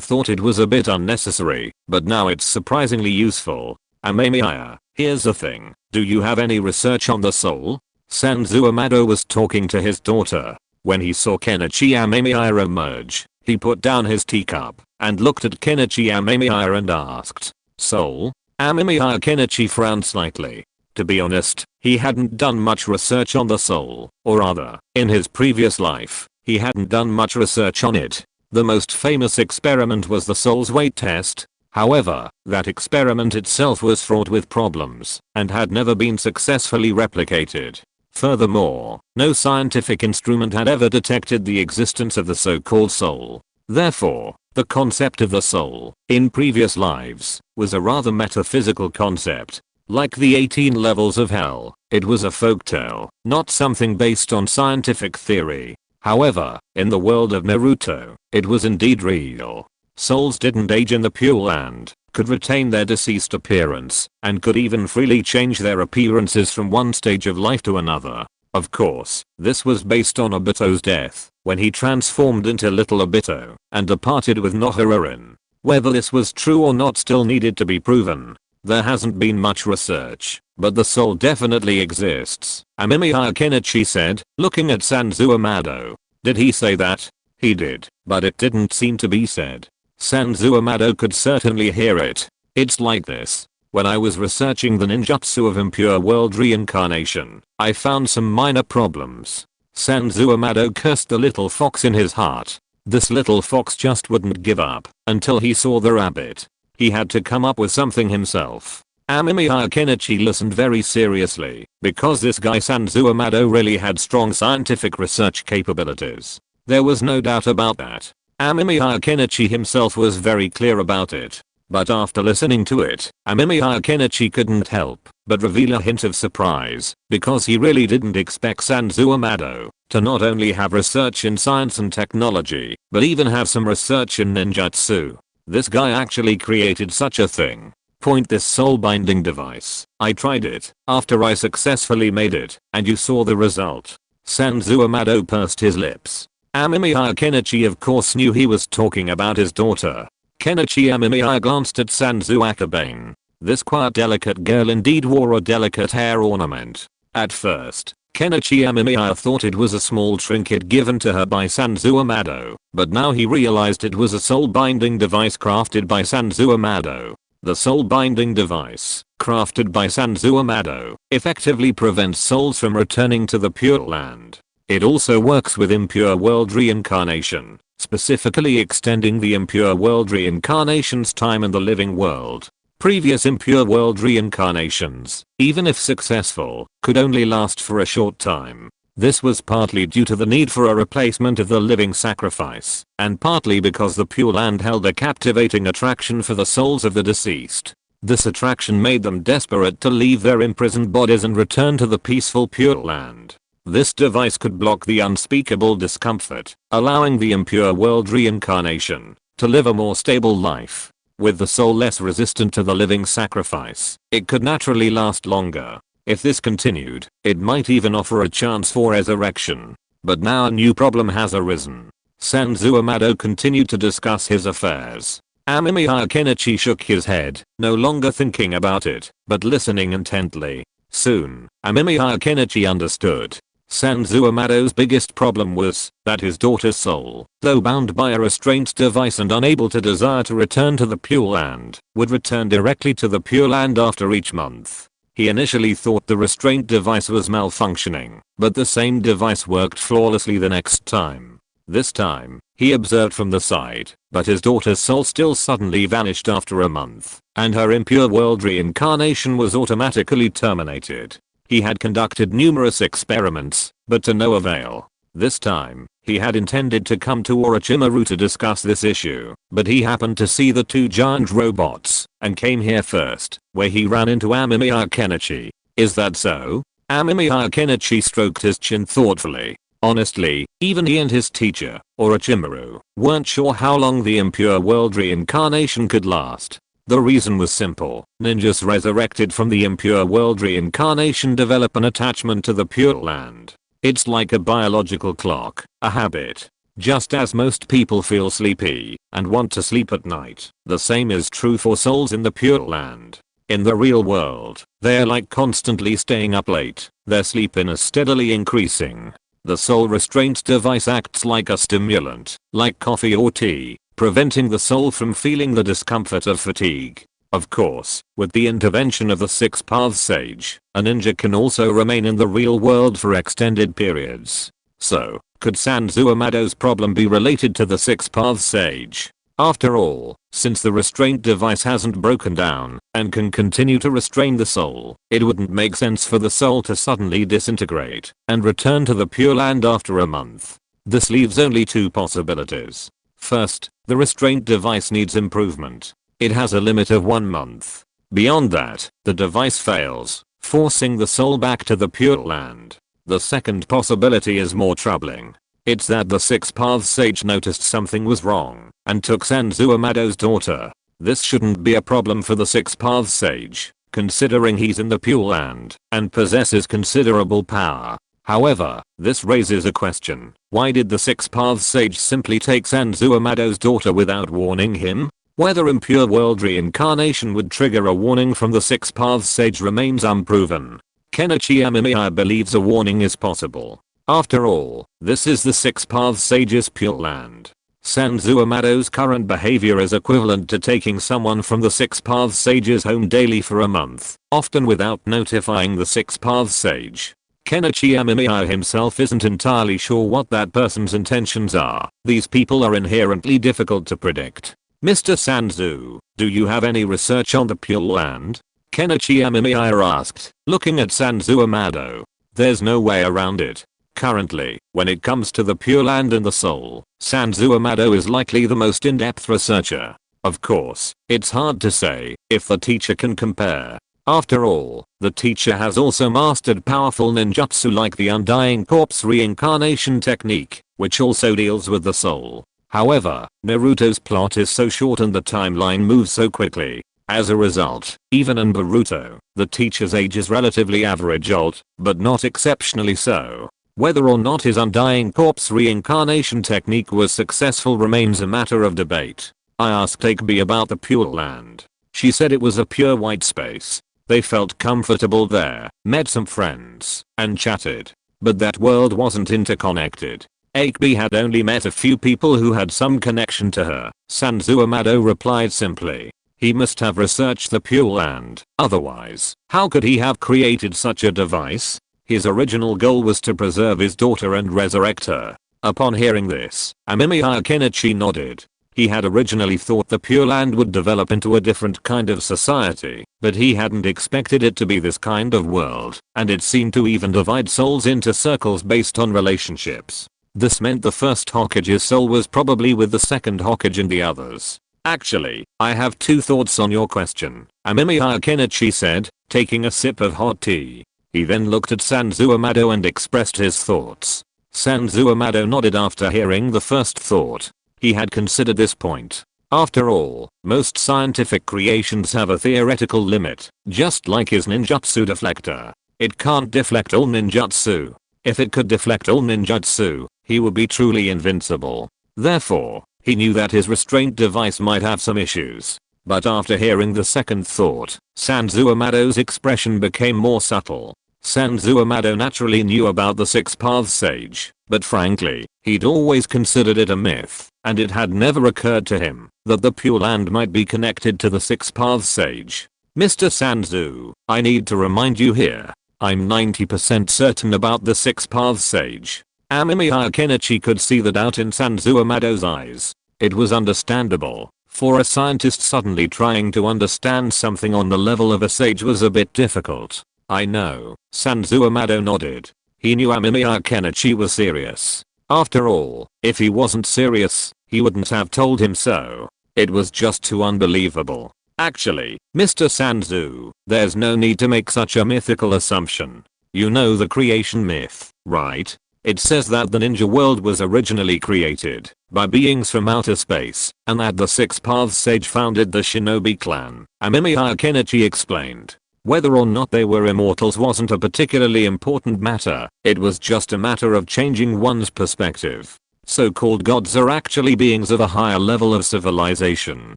thought it was a bit unnecessary, but now it's surprisingly useful. Amemiya, here's the thing, do you have any research on the soul? Sanzu Amado was talking to his daughter. When he saw Kenichi Amemiya emerge, he put down his teacup and looked at Kenichi Amemiya and asked, soul? Amemiya Kenichi frowned slightly. To be honest, he hadn't done much research on the soul, or rather, in his previous life, he hadn't done much research on it. The most famous experiment was the soul's weight test. However, that experiment itself was fraught with problems and had never been successfully replicated. Furthermore, no scientific instrument had ever detected the existence of the so-called soul. Therefore, the concept of the soul, in previous lives, was a rather metaphysical concept. Like the 18 levels of hell, it was a folktale, not something based on scientific theory. However, in the world of Naruto, it was indeed real. Souls didn't age in the Pure Land, could retain their deceased appearance, and could even freely change their appearances from one stage of life to another. Of course, this was based on Obito's death, when he transformed into Little Obito, and departed with Nohararin. Whether this was true or not still needed to be proven. There hasn't been much research, but the soul definitely exists, Amemiya Kenichi said, looking at Sanzu Amado. Did he say that? He did, but it didn't seem to be said. Sanzu Amado could certainly hear it. It's like this. When I was researching the ninjutsu of impure world reincarnation, I found some minor problems. Sanzu Amado cursed the little fox in his heart. This little fox just wouldn't give up until he saw the rabbit. He had to come up with something himself. Amemiya Kenichi listened very seriously, because this guy Sanzu Amado really had strong scientific research capabilities. There was no doubt about that. Amemiya Kenichi himself was very clear about it. But after listening to it, Amemiya Kenichi couldn't help but reveal a hint of surprise, because he really didn't expect Sanzu Amado to not only have research in science and technology, but even have some research in ninjutsu. This guy actually created such a thing. Point this soul binding device. I tried it, after I successfully made it, and you saw the result. Sanzu Amado pursed his lips. Amemiya Kenichi of course knew he was talking about his daughter. Kenichi Amemiya glanced at Sanzu Akabane. This quiet delicate girl indeed wore a delicate hair ornament. At first, Kenichi Amemiya thought it was a small trinket given to her by Sanzu Amado, but now he realized it was a soul binding device crafted by Sanzu Amado. The soul binding device, crafted by Sanzu Amado, effectively prevents souls from returning to the Pure Land. It also works with impure world reincarnation, specifically extending the impure world reincarnation's time in the living world. Previous impure world reincarnations, even if successful, could only last for a short time. This was partly due to the need for a replacement of the living sacrifice, and partly because the Pure Land held a captivating attraction for the souls of the deceased. This attraction made them desperate to leave their imprisoned bodies and return to the peaceful Pure Land. This device could block the unspeakable discomfort, allowing the impure world reincarnation to live a more stable life. With the soul less resistant to the living sacrifice, it could naturally last longer. If this continued, it might even offer a chance for resurrection. But now a new problem has arisen. Sanzu Amado continued to discuss his affairs. Amemiya Kenichi shook his head, no longer thinking about it, but listening intently. Soon, Amemiya Kenichi understood. Sanzu Amado's biggest problem was that his daughter's soul, though bound by a restraint device and unable to desire to return to the Pure Land, would return directly to the Pure Land after each month. He initially thought the restraint device was malfunctioning, but the same device worked flawlessly the next time. This time, he observed from the side, but his daughter's soul still suddenly vanished after a month, and her impure world reincarnation was automatically terminated. He had conducted numerous experiments, but to no avail. This time, he had intended to come to Orochimaru to discuss this issue, but he happened to see the two giant robots, and came here first, where he ran into Amemiya Kenichi. Is that so? Amemiya Kenichi stroked his chin thoughtfully. Honestly, even he and his teacher, Orochimaru, weren't sure how long the impure world reincarnation could last. The reason was simple. Ninjas resurrected from the impure world reincarnation develop an attachment to the Pure Land. It's like a biological clock, a habit. Just as most people feel sleepy and want to sleep at night, the same is true for souls in the Pure Land. In the real world, they're like constantly staying up late, their sleepiness steadily increasing. The soul restraint device acts like a stimulant, like coffee or tea, preventing the soul from feeling the discomfort of fatigue. Of course, with the intervention of the Six Paths Sage, a ninja can also remain in the real world for extended periods. So, could Sanzu Amado's problem be related to the Six Paths Sage? After all, since the restraint device hasn't broken down and can continue to restrain the soul, it wouldn't make sense for the soul to suddenly disintegrate and return to the Pure Land after a month. This leaves only two possibilities. First, the restraint device needs improvement. It has a limit of 1 month. Beyond that, the device fails, forcing the soul back to the Pure Land. The second possibility is more troubling. It's that the Six Paths Sage noticed something was wrong and took Sanzuamado's daughter. This shouldn't be a problem for the Six Paths Sage, considering he's in the Pure Land and possesses considerable power. However, this raises a question. Why did the Six Paths Sage simply take Sanzuamado's daughter without warning him? Whether impure world reincarnation would trigger a warning from the Six Paths Sage remains unproven. Kenichi Amemiya believes a warning is possible. After all, this is the Six Paths Sage's Pure Land. Sanzuamado's current behavior is equivalent to taking someone from the Six Paths Sage's home daily for a month, often without notifying the Six Paths Sage. Kenichi Amemiya himself isn't entirely sure what that person's intentions are. These people are inherently difficult to predict. Mr. Sanzu, do you have any research on the Pure Land? Kenichi Amemiya asked, looking at Sanzuamado. There's no way around it. Currently, when it comes to the Pure Land and the soul, Sanzuamado is likely the most in-depth researcher. Of course, it's hard to say if the teacher can compare. After all, the teacher has also mastered powerful ninjutsu like the Undying Corpse reincarnation technique, which also deals with the soul. However, Naruto's plot is so short and the timeline moves so quickly. As a result, even in Boruto, the teacher's age is relatively average old, but not exceptionally so. Whether or not his Undying Corpse reincarnation technique was successful remains a matter of debate. I asked Akebe about the Pure Land. She said it was a pure white space. They felt comfortable there, met some friends, and chatted. But that world wasn't interconnected. Akebe had only met a few people who had some connection to her. Sanzuamado replied simply. He must have researched the Pure Land, otherwise, how could he have created such a device? His original goal was to preserve his daughter and resurrect her. Upon hearing this, Amemiya Kenichi nodded. He had originally thought the Pure Land would develop into a different kind of society, but he hadn't expected it to be this kind of world, and it seemed to even divide souls into circles based on relationships. This meant the first Hokage's soul was probably with the second Hokage and the others. Actually, I have two thoughts on your question, Amemiya Kenichi said, taking a sip of hot tea. He then looked at Sanzuamado and expressed his thoughts. Sanzuamado nodded after hearing the first thought. He had considered this point. After all, most scientific creations have a theoretical limit, just like his ninjutsu deflector. It can't deflect all ninjutsu. If it could deflect all ninjutsu, he would be truly invincible. Therefore, he knew that his restraint device might have some issues. But after hearing the second thought, Sanzuamado's expression became more subtle. Sanzuamado naturally knew about the Six Paths Sage, but frankly, he'd always considered it a myth, and it had never occurred to him that the Pure Land might be connected to the Six Paths Sage. Mr. Sanzu, I need to remind you here. I'm 90% certain about the Six Paths Sage. Amemiya Kenichi could see the doubt in Sanzuamado's eyes. It was understandable, for a scientist suddenly trying to understand something on the level of a sage was a bit difficult. I know, Sanzuamado nodded. He knew Amemiya Kenichi was serious. After all, if he wasn't serious, he wouldn't have told him so. It was just too unbelievable. Actually, Mr. Sanzu, there's no need to make such a mythical assumption. You know the creation myth, right? It says that the ninja world was originally created by beings from outer space, and that the Six Paths Sage founded the Shinobi clan. Amemiya Kenichi explained. Whether or not they were immortals wasn't a particularly important matter, it was just a matter of changing one's perspective. So-called gods are actually beings of a higher level of civilization.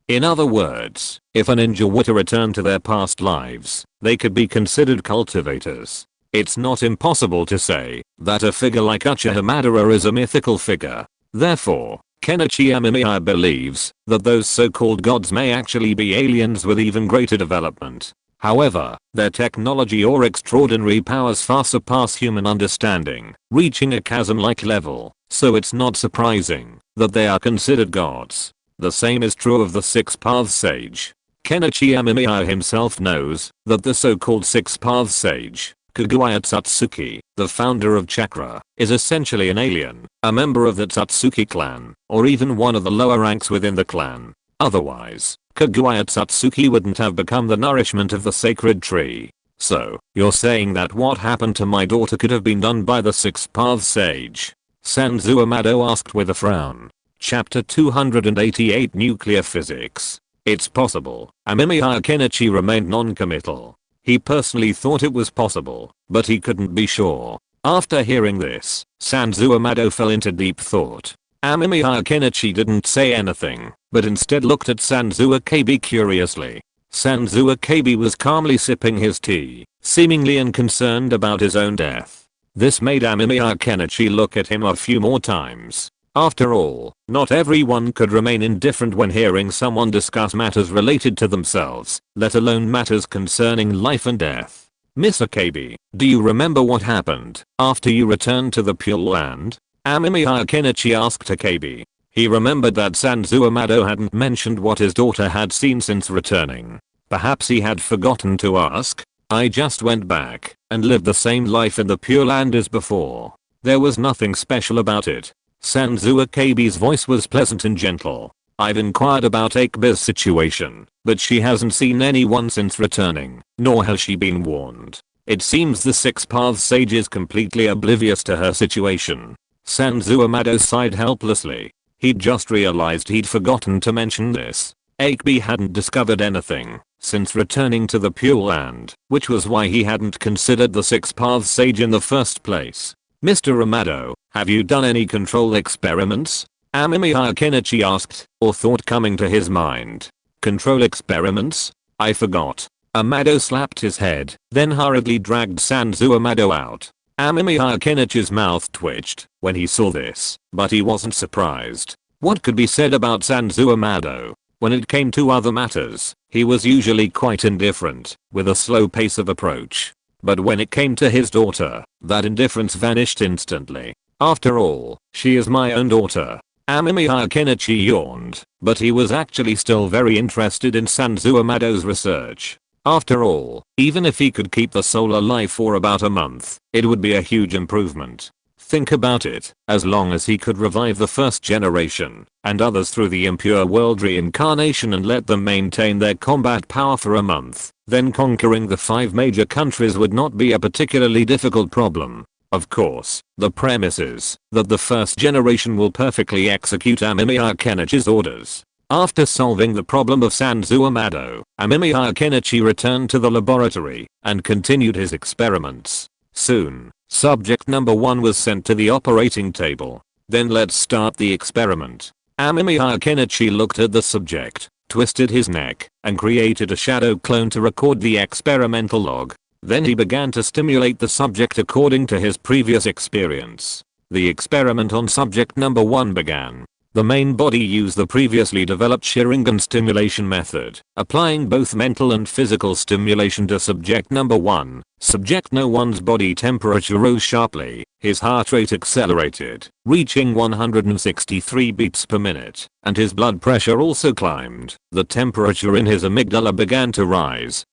In other words, if a ninja were to return to their past lives, they could be considered cultivators. It's not impossible to say that a figure like Uchiha Madara is a mythical figure. Therefore, Kenichi Amemiya believes that those so-called gods may actually be aliens with even greater development. However, their technology or extraordinary powers far surpass human understanding, reaching a chasm-like level, so it's not surprising that they are considered gods. The same is true of the Six Paths Sage. Kenichi Amemiya himself knows that the so-called Six Paths Sage, Kaguya Tsutsuki, the founder of Chakra, is essentially an alien, a member of the Tsutsuki clan, or even one of the lower ranks within the clan. Otherwise, Kaguya Tsutsuki wouldn't have become the nourishment of the sacred tree. So, you're saying that what happened to my daughter could have been done by the Six Paths Sage? Sanzu Amado asked with a frown. Chapter 288 Nuclear Physics. It's possible. Amemiya Kenichi remained non-committal. He personally thought it was possible, but he couldn't be sure. After hearing this, Sanzu Amado fell into deep thought. Amemiya Kenichi didn't say anything, but instead looked at Sanzu Akabe curiously. Sanzu Akabe was calmly sipping his tea, seemingly unconcerned about his own death. This made Amemiya Kenichi look at him a few more times. After all, not everyone could remain indifferent when hearing someone discuss matters related to themselves, let alone matters concerning life and death. Miss Akabe, do you remember what happened after you returned to the Pure Land? Amemiya Kenichi asked Akabe. He remembered that Sanzu Amado hadn't mentioned what his daughter had seen since returning. Perhaps he had forgotten to ask. I just went back and lived the same life in the Pure Land as before. There was nothing special about it. Sanzu Akabe's voice was pleasant and gentle. I've inquired about Akabe's situation, but she hasn't seen anyone since returning, nor has she been warned. It seems the Six Paths Sage is completely oblivious to her situation. Sanzu Amado sighed helplessly. He'd just realized he'd forgotten to mention this. Akabe hadn't discovered anything since returning to the Pure Land, which was why he hadn't considered the Six Paths Sage in the first place. Mr. Amado, have you done any control experiments? Amemiya Kenichi asked, or thought coming to his mind. Control experiments? I forgot. Amado slapped his head, then hurriedly dragged Sanzu Amado out. Amemiya Kenichi's mouth twitched when he saw this, but he wasn't surprised. What could be said about Sanzu Amado? When it came to other matters, he was usually quite indifferent, with a slow pace of approach. But when it came to his daughter, that indifference vanished instantly. After all, she is my own daughter. Amemiya Kenichi yawned, but he was actually still very interested in Sanzu Amado's research. After all, even if he could keep the soul alive for about a month, it would be a huge improvement. Think about it, as long as he could revive the first generation, and others through the impure world reincarnation and let them maintain their combat power for a month, then conquering the 5 major countries would not be a particularly difficult problem. Of course, the premise is that the first generation will perfectly execute Amemiya Kenichi's orders. After solving the problem of Sanzu Amado, Amemiya Kenichi returned to the laboratory and continued his experiments. Soon, subject number 1 was sent to the operating table. Then let's start the experiment. Amemiya Kenichi looked at the subject, twisted his neck, and created a shadow clone to record the experimental log. Then he began to stimulate the subject according to his previous experience. The experiment on subject number 1 began. The main body used the previously developed Sharingan stimulation method, applying both mental and physical stimulation to subject number 1. Subject no one's body temperature rose sharply, his heart rate accelerated, reaching 163 beats per minute, and his blood pressure also climbed. The temperature in his amygdala began to rise.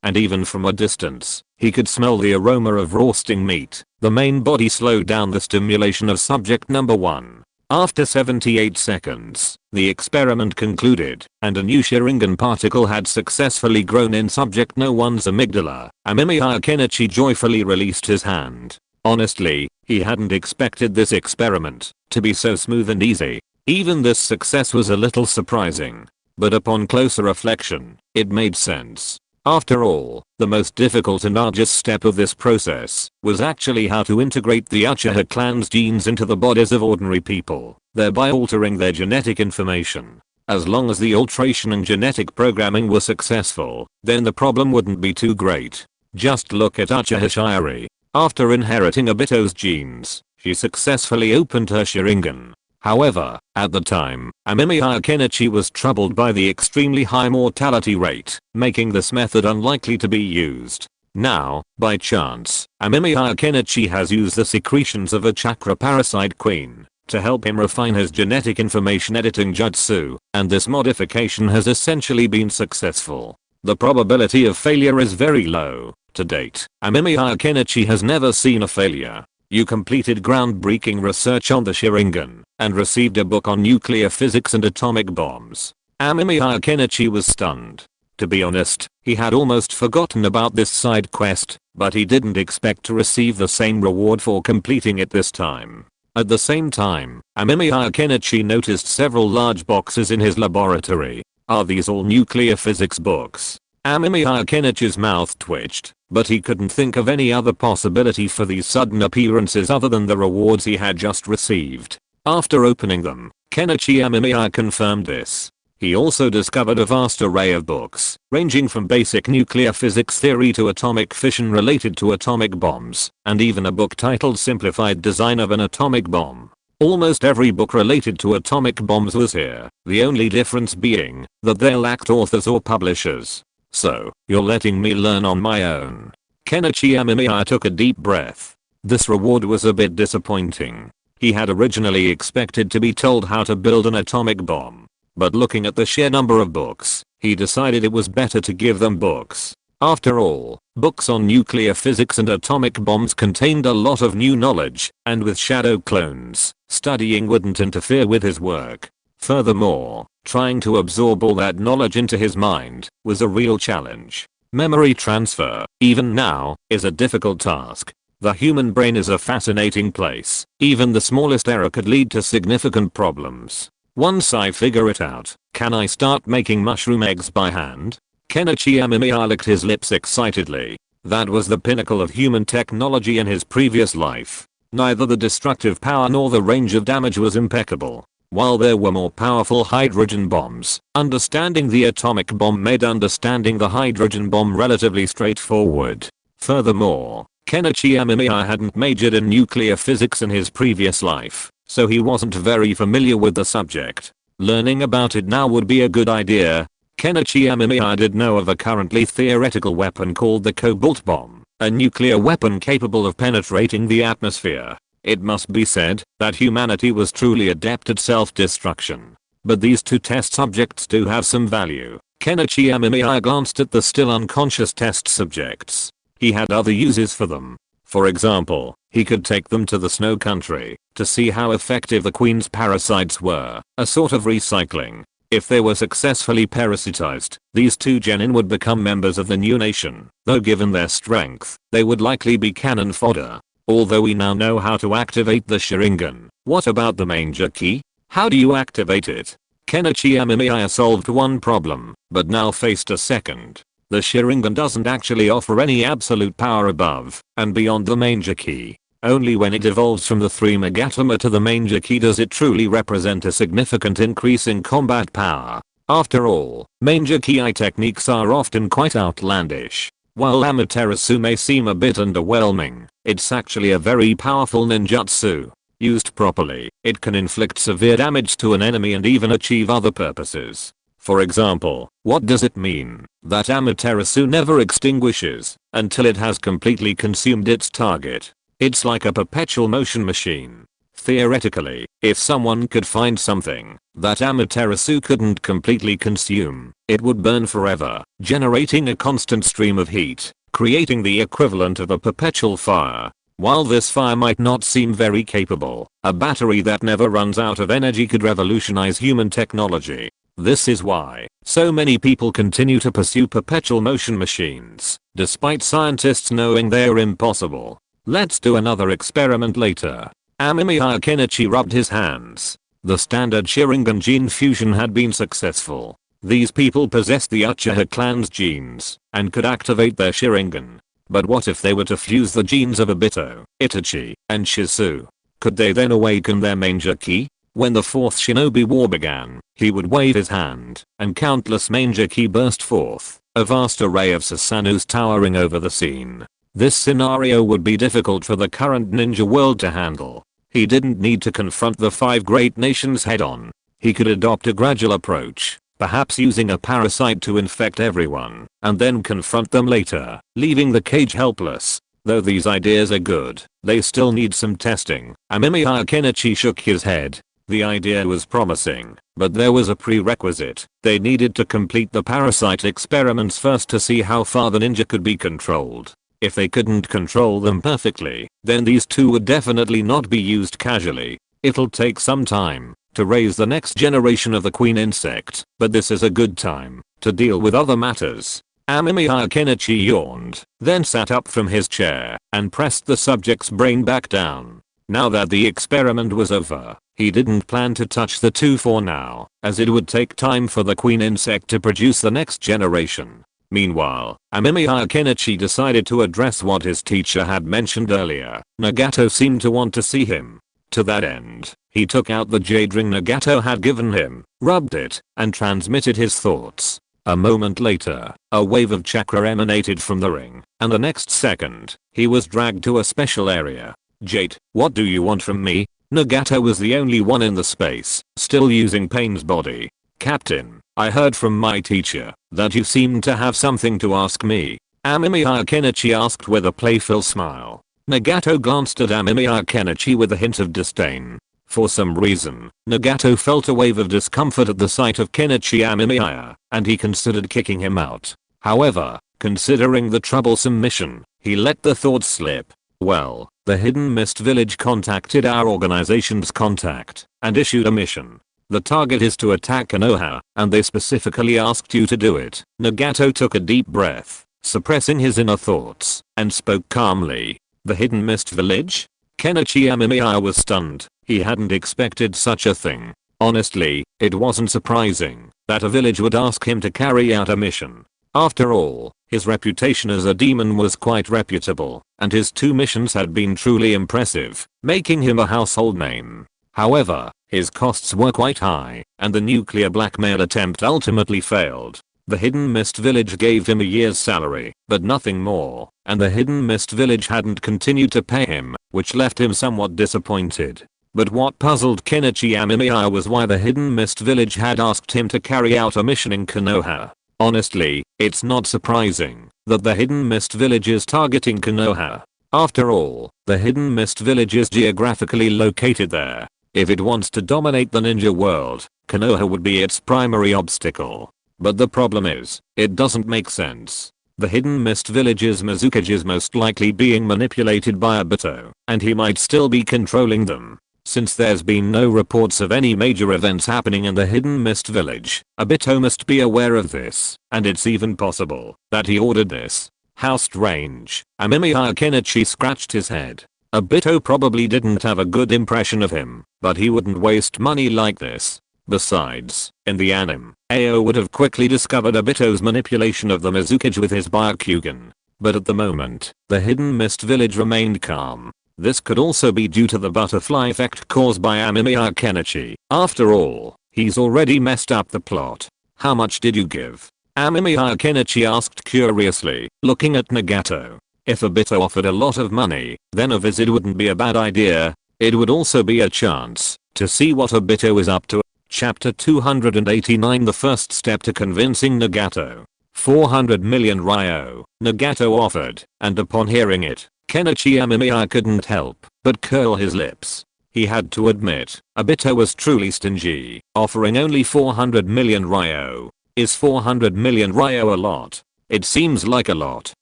And even from a distance, he could smell the aroma of roasting meat. The main body slowed down the stimulation of subject number 1. After 78 seconds, the experiment concluded, and a new Sharingan particle had successfully grown in subject no one's amygdala. Amemiya Kenichi joyfully released his hand. Honestly, he hadn't expected this experiment to be so smooth and easy. Even this success was a little surprising. But upon closer reflection, it made sense. After all, the most difficult and arduous step of this process was actually how to integrate the Uchiha clan's genes into the bodies of ordinary people, thereby altering their genetic information. As long as the alteration and genetic programming were successful, then the problem wouldn't be too great. Just look at Uchiha Shiori. After inheriting Obito's genes, she successfully opened her Sharingan. However, at the time, Amemiya Kenichi was troubled by the extremely high mortality rate, making this method unlikely to be used. Now, by chance, Amemiya Kenichi has used the secretions of a chakra parasite queen. to help him refine his genetic information editing jutsu, and this modification has essentially been successful. The probability of failure is very low. To date, Amemiya Kenichi has never seen a failure. You completed groundbreaking research on the Sharingan, and received a book on nuclear physics and atomic bombs. Amemiya Kenichi was stunned. To be honest, he had almost forgotten about this side quest, but he didn't expect to receive the same reward for completing it this time. At the same time, Amemiya Kenichi noticed several large boxes in his laboratory. Are these all nuclear physics books? Amemiya Kenichi's mouth twitched, but he couldn't think of any other possibility for these sudden appearances other than the rewards he had just received. After opening them, Kenichi Amemiya confirmed this. He also discovered a vast array of books, ranging from basic nuclear physics theory to atomic fission related to atomic bombs, and even a book titled Simplified Design of an Atomic Bomb. Almost every book related to atomic bombs was here, the only difference being that they lacked authors or publishers. So, you're letting me learn on my own. Kenichi Amemiya took a deep breath. This reward was a bit disappointing. He had originally expected to be told how to build an atomic bomb. But looking at the sheer number of books, he decided it was better to give them books. After all, books on nuclear physics and atomic bombs contained a lot of new knowledge, and with shadow clones, studying wouldn't interfere with his work. Furthermore, trying to absorb all that knowledge into his mind was a real challenge. Memory transfer, even now, is a difficult task. The human brain is a fascinating place. Even the smallest error could lead to significant problems. Once I figure it out, can I start making mushroom eggs by hand? Kenichi Amemiya licked his lips excitedly. That was the pinnacle of human technology in his previous life. Neither the destructive power nor the range of damage was impeccable. While there were more powerful hydrogen bombs, understanding the atomic bomb made understanding the hydrogen bomb relatively straightforward. Furthermore, Kenichi Amemiya hadn't majored in nuclear physics in his previous life, so he wasn't very familiar with the subject. Learning about it now would be a good idea. Kenichi Amemiya did know of a currently theoretical weapon called the Cobalt Bomb, a nuclear weapon capable of penetrating the atmosphere. It must be said that humanity was truly adept at self-destruction. But these two test subjects do have some value. Kenichi Amemiya glanced at the still unconscious test subjects. He had other uses for them. For example, he could take them to the snow country to see how effective the queen's parasites were, a sort of recycling. If they were successfully parasitized, these two genin would become members of the new nation, though given their strength, they would likely be cannon fodder. Although we now know how to activate the Sharingan, what about the Manger Key? How do you activate it? Kenichi Amemiya solved one problem, but now faced a second. The Sharingan doesn't actually offer any absolute power above and beyond the Manger Key. Only when it evolves from the 3 Megatama to the Manger Key does it truly represent a significant increase in combat power. After all, Manger Key techniques are often quite outlandish. While Amaterasu may seem a bit underwhelming, it's actually a very powerful ninjutsu. Used properly, it can inflict severe damage to an enemy and even achieve other purposes. For example, what does it mean that Amaterasu never extinguishes until it has completely consumed its target? It's like a perpetual motion machine. Theoretically, if someone could find something that Amaterasu couldn't completely consume, it would burn forever, generating a constant stream of heat, creating the equivalent of a perpetual fire. While this fire might not seem very capable, a battery that never runs out of energy could revolutionize human technology. This is why so many people continue to pursue perpetual motion machines, despite scientists knowing they are impossible. Let's do another experiment later. Amemiya Kenichi rubbed his hands. The standard Sharingan gene fusion had been successful. These people possessed the Uchiha clan's genes and could activate their Sharingan. But what if they were to fuse the genes of Obito, Itachi, and Shizu? Could they then awaken their Manger Key? When the Fourth Shinobi War began, he would wave his hand, and countless Manger Key burst forth, a vast array of Susanus towering over the scene. This scenario would be difficult for the current ninja world to handle. He didn't need to confront the 5 great nations head-on. He could adopt a gradual approach, perhaps using a parasite to infect everyone, and then confront them later, leaving the cage helpless. Though these ideas are good, they still need some testing. Amemiya Kenichi shook his head. The idea was promising, but there was a prerequisite. They needed to complete the parasite experiments first to see how far the ninja could be controlled. If they couldn't control them perfectly, then these two would definitely not be used casually. It'll take some time to raise the next generation of the queen insect, but this is a good time to deal with other matters. Amemiya Kenichi yawned, then sat up from his chair and pressed the subject's brain back down. Now that the experiment was over, he didn't plan to touch the two for now, as it would take time for the queen insect to produce the next generation. Meanwhile, Amemiya Kenichi decided to address what his teacher had mentioned earlier. Nagato seemed to want to see him. To that end, he took out the jade ring Nagato had given him, rubbed it, and transmitted his thoughts. A moment later, a wave of chakra emanated from the ring, and the next second, he was dragged to a special area. Jade, what do you want from me? Nagato was the only one in the space, still using Pain's body. Captain, I heard from my teacher that you seemed to have something to ask me. Amemiya Kenichi asked with a playful smile. Nagato glanced at Amemiya Kenichi with a hint of disdain. For some reason, Nagato felt a wave of discomfort at the sight of Kenichi Amemiya, and he considered kicking him out. However, considering the troublesome mission, he let the thought slip. Well, the Hidden Mist Village contacted our organization's contact and issued a mission. The target is to attack Konoha, and they specifically asked you to do it. Nagato took a deep breath, suppressing his inner thoughts, and spoke calmly. The Hidden Mist Village? Kenichi Amemiya was stunned. He hadn't expected such a thing. Honestly, it wasn't surprising that a village would ask him to carry out a mission. After all, his reputation as a demon was quite reputable, and his 2 missions had been truly impressive, making him a household name. However, his costs were quite high, and the nuclear blackmail attempt ultimately failed. The Hidden Mist Village gave him a year's salary, but nothing more, and the Hidden Mist Village hadn't continued to pay him, which left him somewhat disappointed. But what puzzled Kenichi Amemiya was why the Hidden Mist Village had asked him to carry out a mission in Konoha. Honestly, it's not surprising that the Hidden Mist Village is targeting Konoha. After all, the Hidden Mist Village is geographically located there. If it wants to dominate the ninja world, Konoha would be its primary obstacle. But the problem is, it doesn't make sense. The Hidden Mist Village's Mizukage is most likely being manipulated by Obito, and he might still be controlling them. Since there's been no reports of any major events happening in the Hidden Mist Village, Obito must be aware of this, and it's even possible that he ordered this. How strange. Amemiya Kenichi scratched his head. Obito probably didn't have a good impression of him, but he wouldn't waste money like this. Besides, in the anime, AO would have quickly discovered Obito's manipulation of the Mizukage with his Byakugan. But at the moment, the Hidden Mist Village remained calm. This could also be due to the butterfly effect caused by Amemiya Kenichi. After all, he's already messed up the plot. How much did you give? Amemiya Kenichi asked curiously, looking at Nagato. If Obito offered a lot of money, then a visit wouldn't be a bad idea. It would also be a chance to see what Obito is up to. Chapter 289 The first step to convincing Nagato. 400 million Ryo, Nagato offered, and upon hearing it, Kenichi Amemiya couldn't help but curl his lips. He had to admit, Obito was truly stingy, offering only 400 million Ryo. Is 400 million Ryo a lot? It seems like a lot,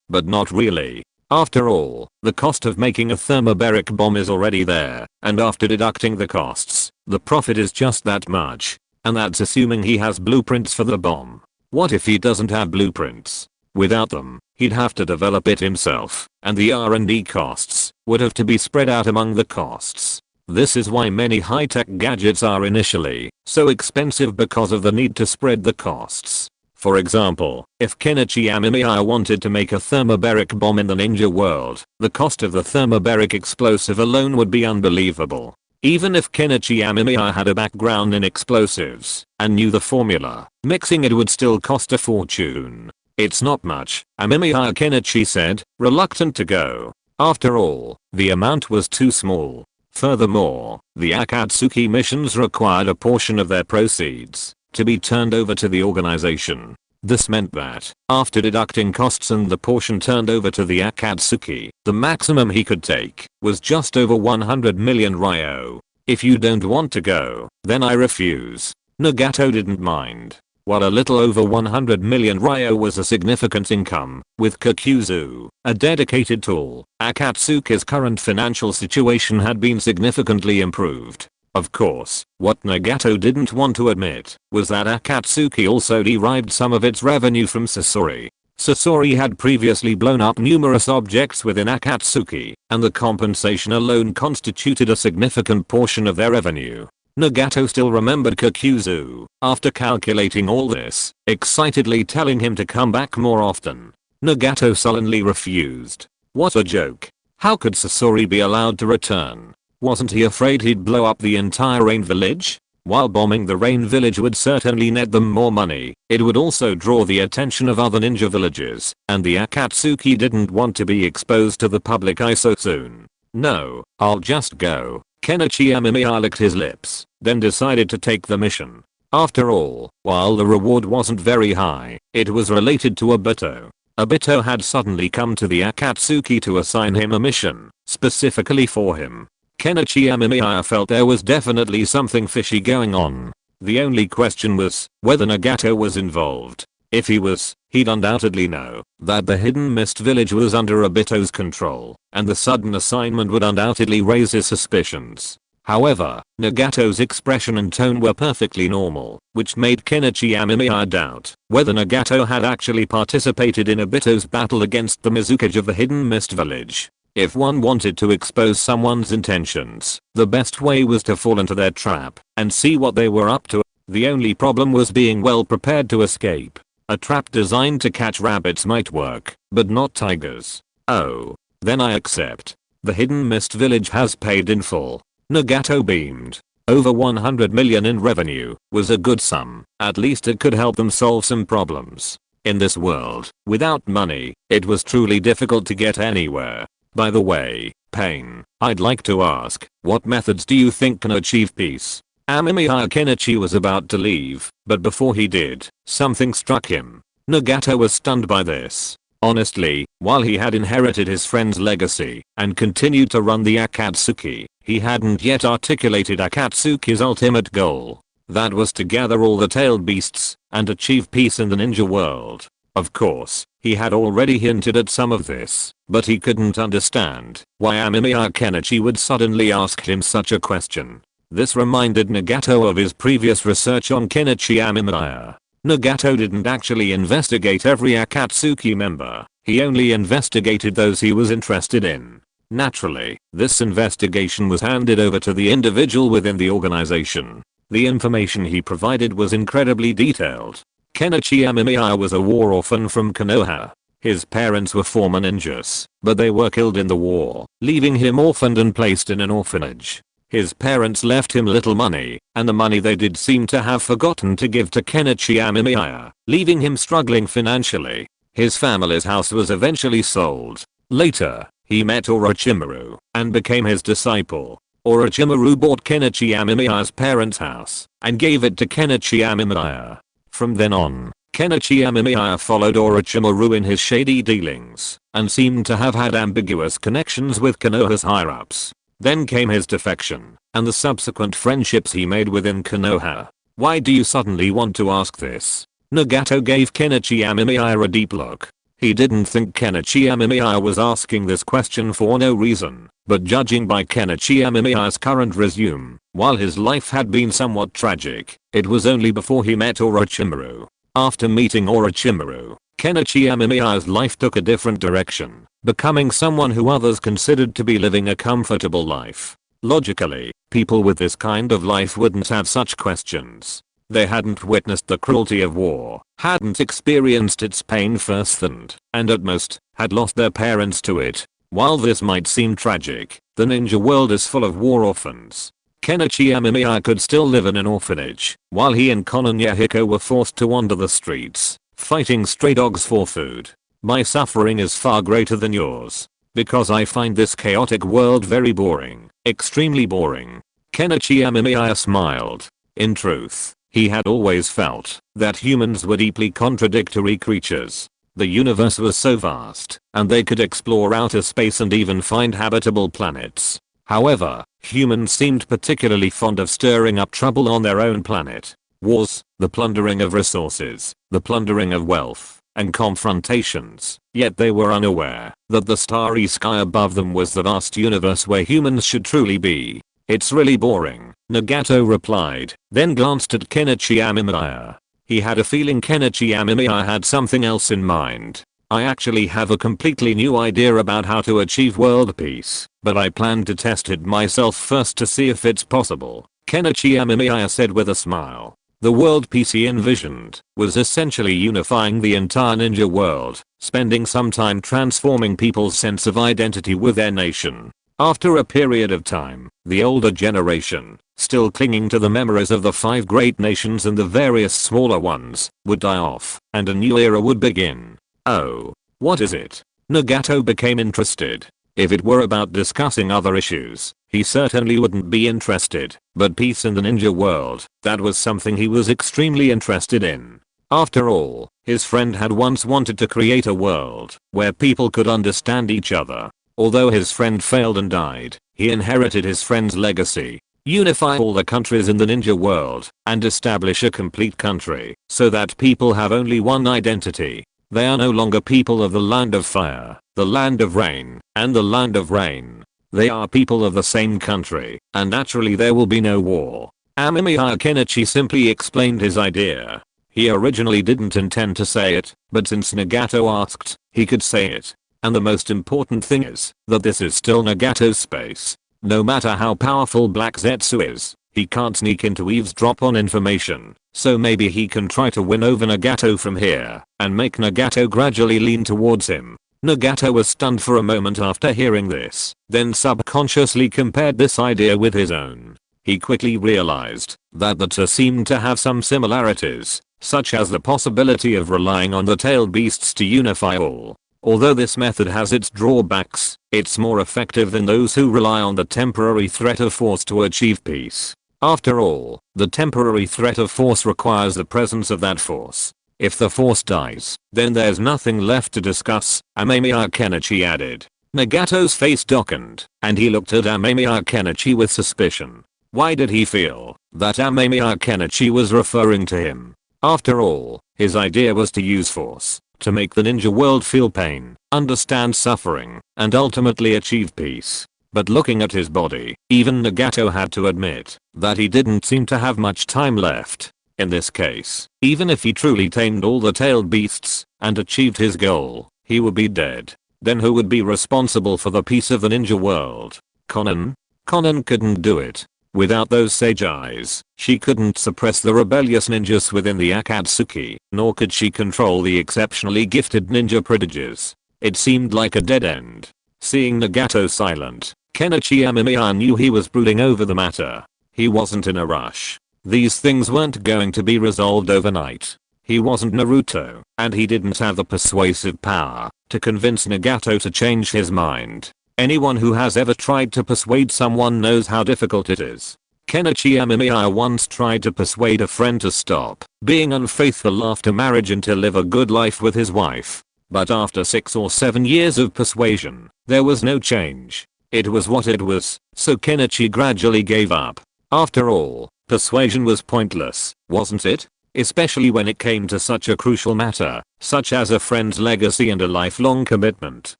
but not really. After all, the cost of making a thermobaric bomb is already there, and after deducting the costs, the profit is just that much. And that's assuming he has blueprints for the bomb. What if he doesn't have blueprints? Without them, he'd have to develop it himself, and the R&D costs would have to be spread out among the costs. This is why many high-tech gadgets are initially so expensive, because of the need to spread the costs. For example, if Kenichi Amemiya wanted to make a thermobaric bomb in the ninja world, the cost of the thermobaric explosive alone would be unbelievable. Even if Kenichi Amemiya had a background in explosives and knew the formula, mixing it would still cost a fortune. It's not much, Amemiya Kenichi said, reluctant to go. After all, the amount was too small. Furthermore, the Akatsuki missions required a portion of their proceeds to be turned over to the organization. This meant that, after deducting costs and the portion turned over to the Akatsuki, the maximum he could take was just over 100 million ryo. If you don't want to go, then I refuse. Nagato didn't mind. While a little over 100 million ryo was a significant income, with Kakuzu, a dedicated tool, Akatsuki's current financial situation had been significantly improved. Of course, what Nagato didn't want to admit was that Akatsuki also derived some of its revenue from Sasori. Sasori had previously blown up numerous objects within Akatsuki, and the compensation alone constituted a significant portion of their revenue. Nagato still remembered Kakuzu, after calculating all this, excitedly telling him to come back more often. Nagato sullenly refused. What a joke. How could Sasori be allowed to return? Wasn't he afraid he'd blow up the entire Rain Village? While bombing the Rain Village would certainly net them more money, it would also draw the attention of other ninja villages, and the Akatsuki didn't want to be exposed to the public eye so soon. No, I'll just go. Kenichi Amemiya licked his lips, then decided to take the mission. After all, while the reward wasn't very high, it was related to Obito. Obito had suddenly come to the Akatsuki to assign him a mission, specifically for him. Kenichi Amemiya felt there was definitely something fishy going on. The only question was whether Nagato was involved. If he was, he'd undoubtedly know that the Hidden Mist Village was under Obito's control, and the sudden assignment would undoubtedly raise his suspicions. However, Nagato's expression and tone were perfectly normal, which made Kenichi Amemiya doubt whether Nagato had actually participated in Obito's battle against the Mizukage of the Hidden Mist Village. If one wanted to expose someone's intentions, the best way was to fall into their trap and see what they were up to. The only problem was being well prepared to escape. A trap designed to catch rabbits might work, but not tigers. Oh, then I accept. The Hidden Mist Village has paid in full. Nagato beamed. Over 100 million in revenue was a good sum. At least it could help them solve some problems. In this world, without money, it was truly difficult to get anywhere. By the way, Pain, I'd like to ask, what methods do you think can achieve peace? Amemiya Kenichi was about to leave, but before he did, something struck him. Nagato was stunned by this. Honestly, while he had inherited his friend's legacy and continued to run the Akatsuki, he hadn't yet articulated Akatsuki's ultimate goal. That was to gather all the tailed beasts and achieve peace in the ninja world. Of course, he had already hinted at some of this, but he couldn't understand why Amemiya Kenichi would suddenly ask him such a question. This reminded Nagato of his previous research on Kenichi Amemiya. Nagato didn't actually investigate every Akatsuki member, he only investigated those he was interested in. Naturally, this investigation was handed over to the individual within the organization. The information he provided was incredibly detailed. Kenichi Amemiya was a war orphan from Konoha. His parents were former ninjas, but they were killed in the war, leaving him orphaned and placed in an orphanage. His parents left him little money, and the money they did seem to have forgotten to give to Kenichi Amemiya, leaving him struggling financially. His family's house was eventually sold. Later, he met Orochimaru and became his disciple. Orochimaru bought Kenichi Amemiya's parents' house and gave it to Kenichi Amemiya. From then on, Kenichi Amemiya followed Orochimaru in his shady dealings and seemed to have had ambiguous connections with Konoha's higher-ups. Then came his defection and the subsequent friendships he made within Konoha. Why do you suddenly want to ask this? Nagato gave Kenichi Amemiya a deep look. He didn't think Kenichi Amemiya was asking this question for no reason, but judging by Kenichi Amemiya's current resume, while his life had been somewhat tragic, it was only before he met Orochimaru. After meeting Orochimaru, Kenichi Amemiya's life took a different direction, becoming someone who others considered to be living a comfortable life. Logically, people with this kind of life wouldn't have such questions. They hadn't witnessed the cruelty of war, hadn't experienced its pain firsthand, and at most, had lost their parents to it. While this might seem tragic, the ninja world is full of war orphans. Kenichi Amemiya could still live in an orphanage, while he and Konan Yahiko were forced to wander the streets, fighting stray dogs for food. My suffering is far greater than yours, because I find this chaotic world very boring, extremely boring. Kenichi Amemiya smiled. In truth, He had always felt that humans were deeply contradictory creatures. The universe was so vast, and they could explore outer space and even find habitable planets. However, humans seemed particularly fond of stirring up trouble on their own planet. Wars, the plundering of resources, the plundering of wealth, and confrontations. Yet they were unaware that the starry sky above them was the vast universe where humans should truly be. It's really boring, Nagato replied, then glanced at Kenichi Amemiya. He had a feeling Kenichi Amemiya had something else in mind. I actually have a completely new idea about how to achieve world peace, but I plan to test it myself first to see if it's possible, Kenichi Amemiya said with a smile. The world peace he envisioned was essentially unifying the entire ninja world, spending some time transforming people's sense of identity with their nation. After a period of time, the older generation, still clinging to the memories of the 5 great nations and the various smaller ones, would die off, and a new era would begin. Oh, what is it? Nagato became interested. If it were about discussing other issues, he certainly wouldn't be interested, but peace in the ninja world, that was something he was extremely interested in. After all, his friend had once wanted to create a world where people could understand each other. Although his friend failed and died, he inherited his friend's legacy. Unify all the countries in the ninja world and establish a complete country so that people have only one identity. They are no longer people of the land of fire, the land of rain, and the land of rain. They are people of the same country, and naturally there will be no war. Amemiya Kenichi simply explained his idea. He originally didn't intend to say it, but since Nagato asked, he could say it. And the most important thing is that this is still Nagato's space. No matter how powerful Black Zetsu is, he can't sneak in to eavesdrop on information, so maybe he can try to win over Nagato from here and make Nagato gradually lean towards him. Nagato was stunned for a moment after hearing this, then subconsciously compared this idea with his own. He quickly realized that the two seemed to have some similarities, such as the possibility of relying on the tailed beasts to unify all. Although this method has its drawbacks, it's more effective than those who rely on the temporary threat of force to achieve peace. After all, the temporary threat of force requires the presence of that force. If the force dies, then there's nothing left to discuss, Amemiya Kenichi added. Nagato's face darkened, and he looked at Amemiya Kenichi with suspicion. Why did he feel that Amemiya Kenichi was referring to him? After all, his idea was to use force to make the ninja world feel pain, understand suffering, and ultimately achieve peace. But looking at his body, even Nagato had to admit that he didn't seem to have much time left. In this case, even if he truly tamed all the tailed beasts and achieved his goal, he would be dead. Then who would be responsible for the peace of the ninja world? Konan? Konan couldn't do it. Without those sage eyes, she couldn't suppress the rebellious ninjas within the Akatsuki, nor could she control the exceptionally gifted ninja prodigies. It seemed like a dead end. Seeing Nagato silent, Kenichi Amemiya knew he was brooding over the matter. He wasn't in a rush. These things weren't going to be resolved overnight. He wasn't Naruto, and he didn't have the persuasive power to convince Nagato to change his mind. Anyone who has ever tried to persuade someone knows how difficult it is. Kenichi Amemiya once tried to persuade a friend to stop being unfaithful after marriage and to live a good life with his wife. But after 6 or 7 years of persuasion, there was no change. It was what it was, so Kenichi gradually gave up. After all, persuasion was pointless, wasn't it? Especially when it came to such a crucial matter, such as a friend's legacy and a lifelong commitment.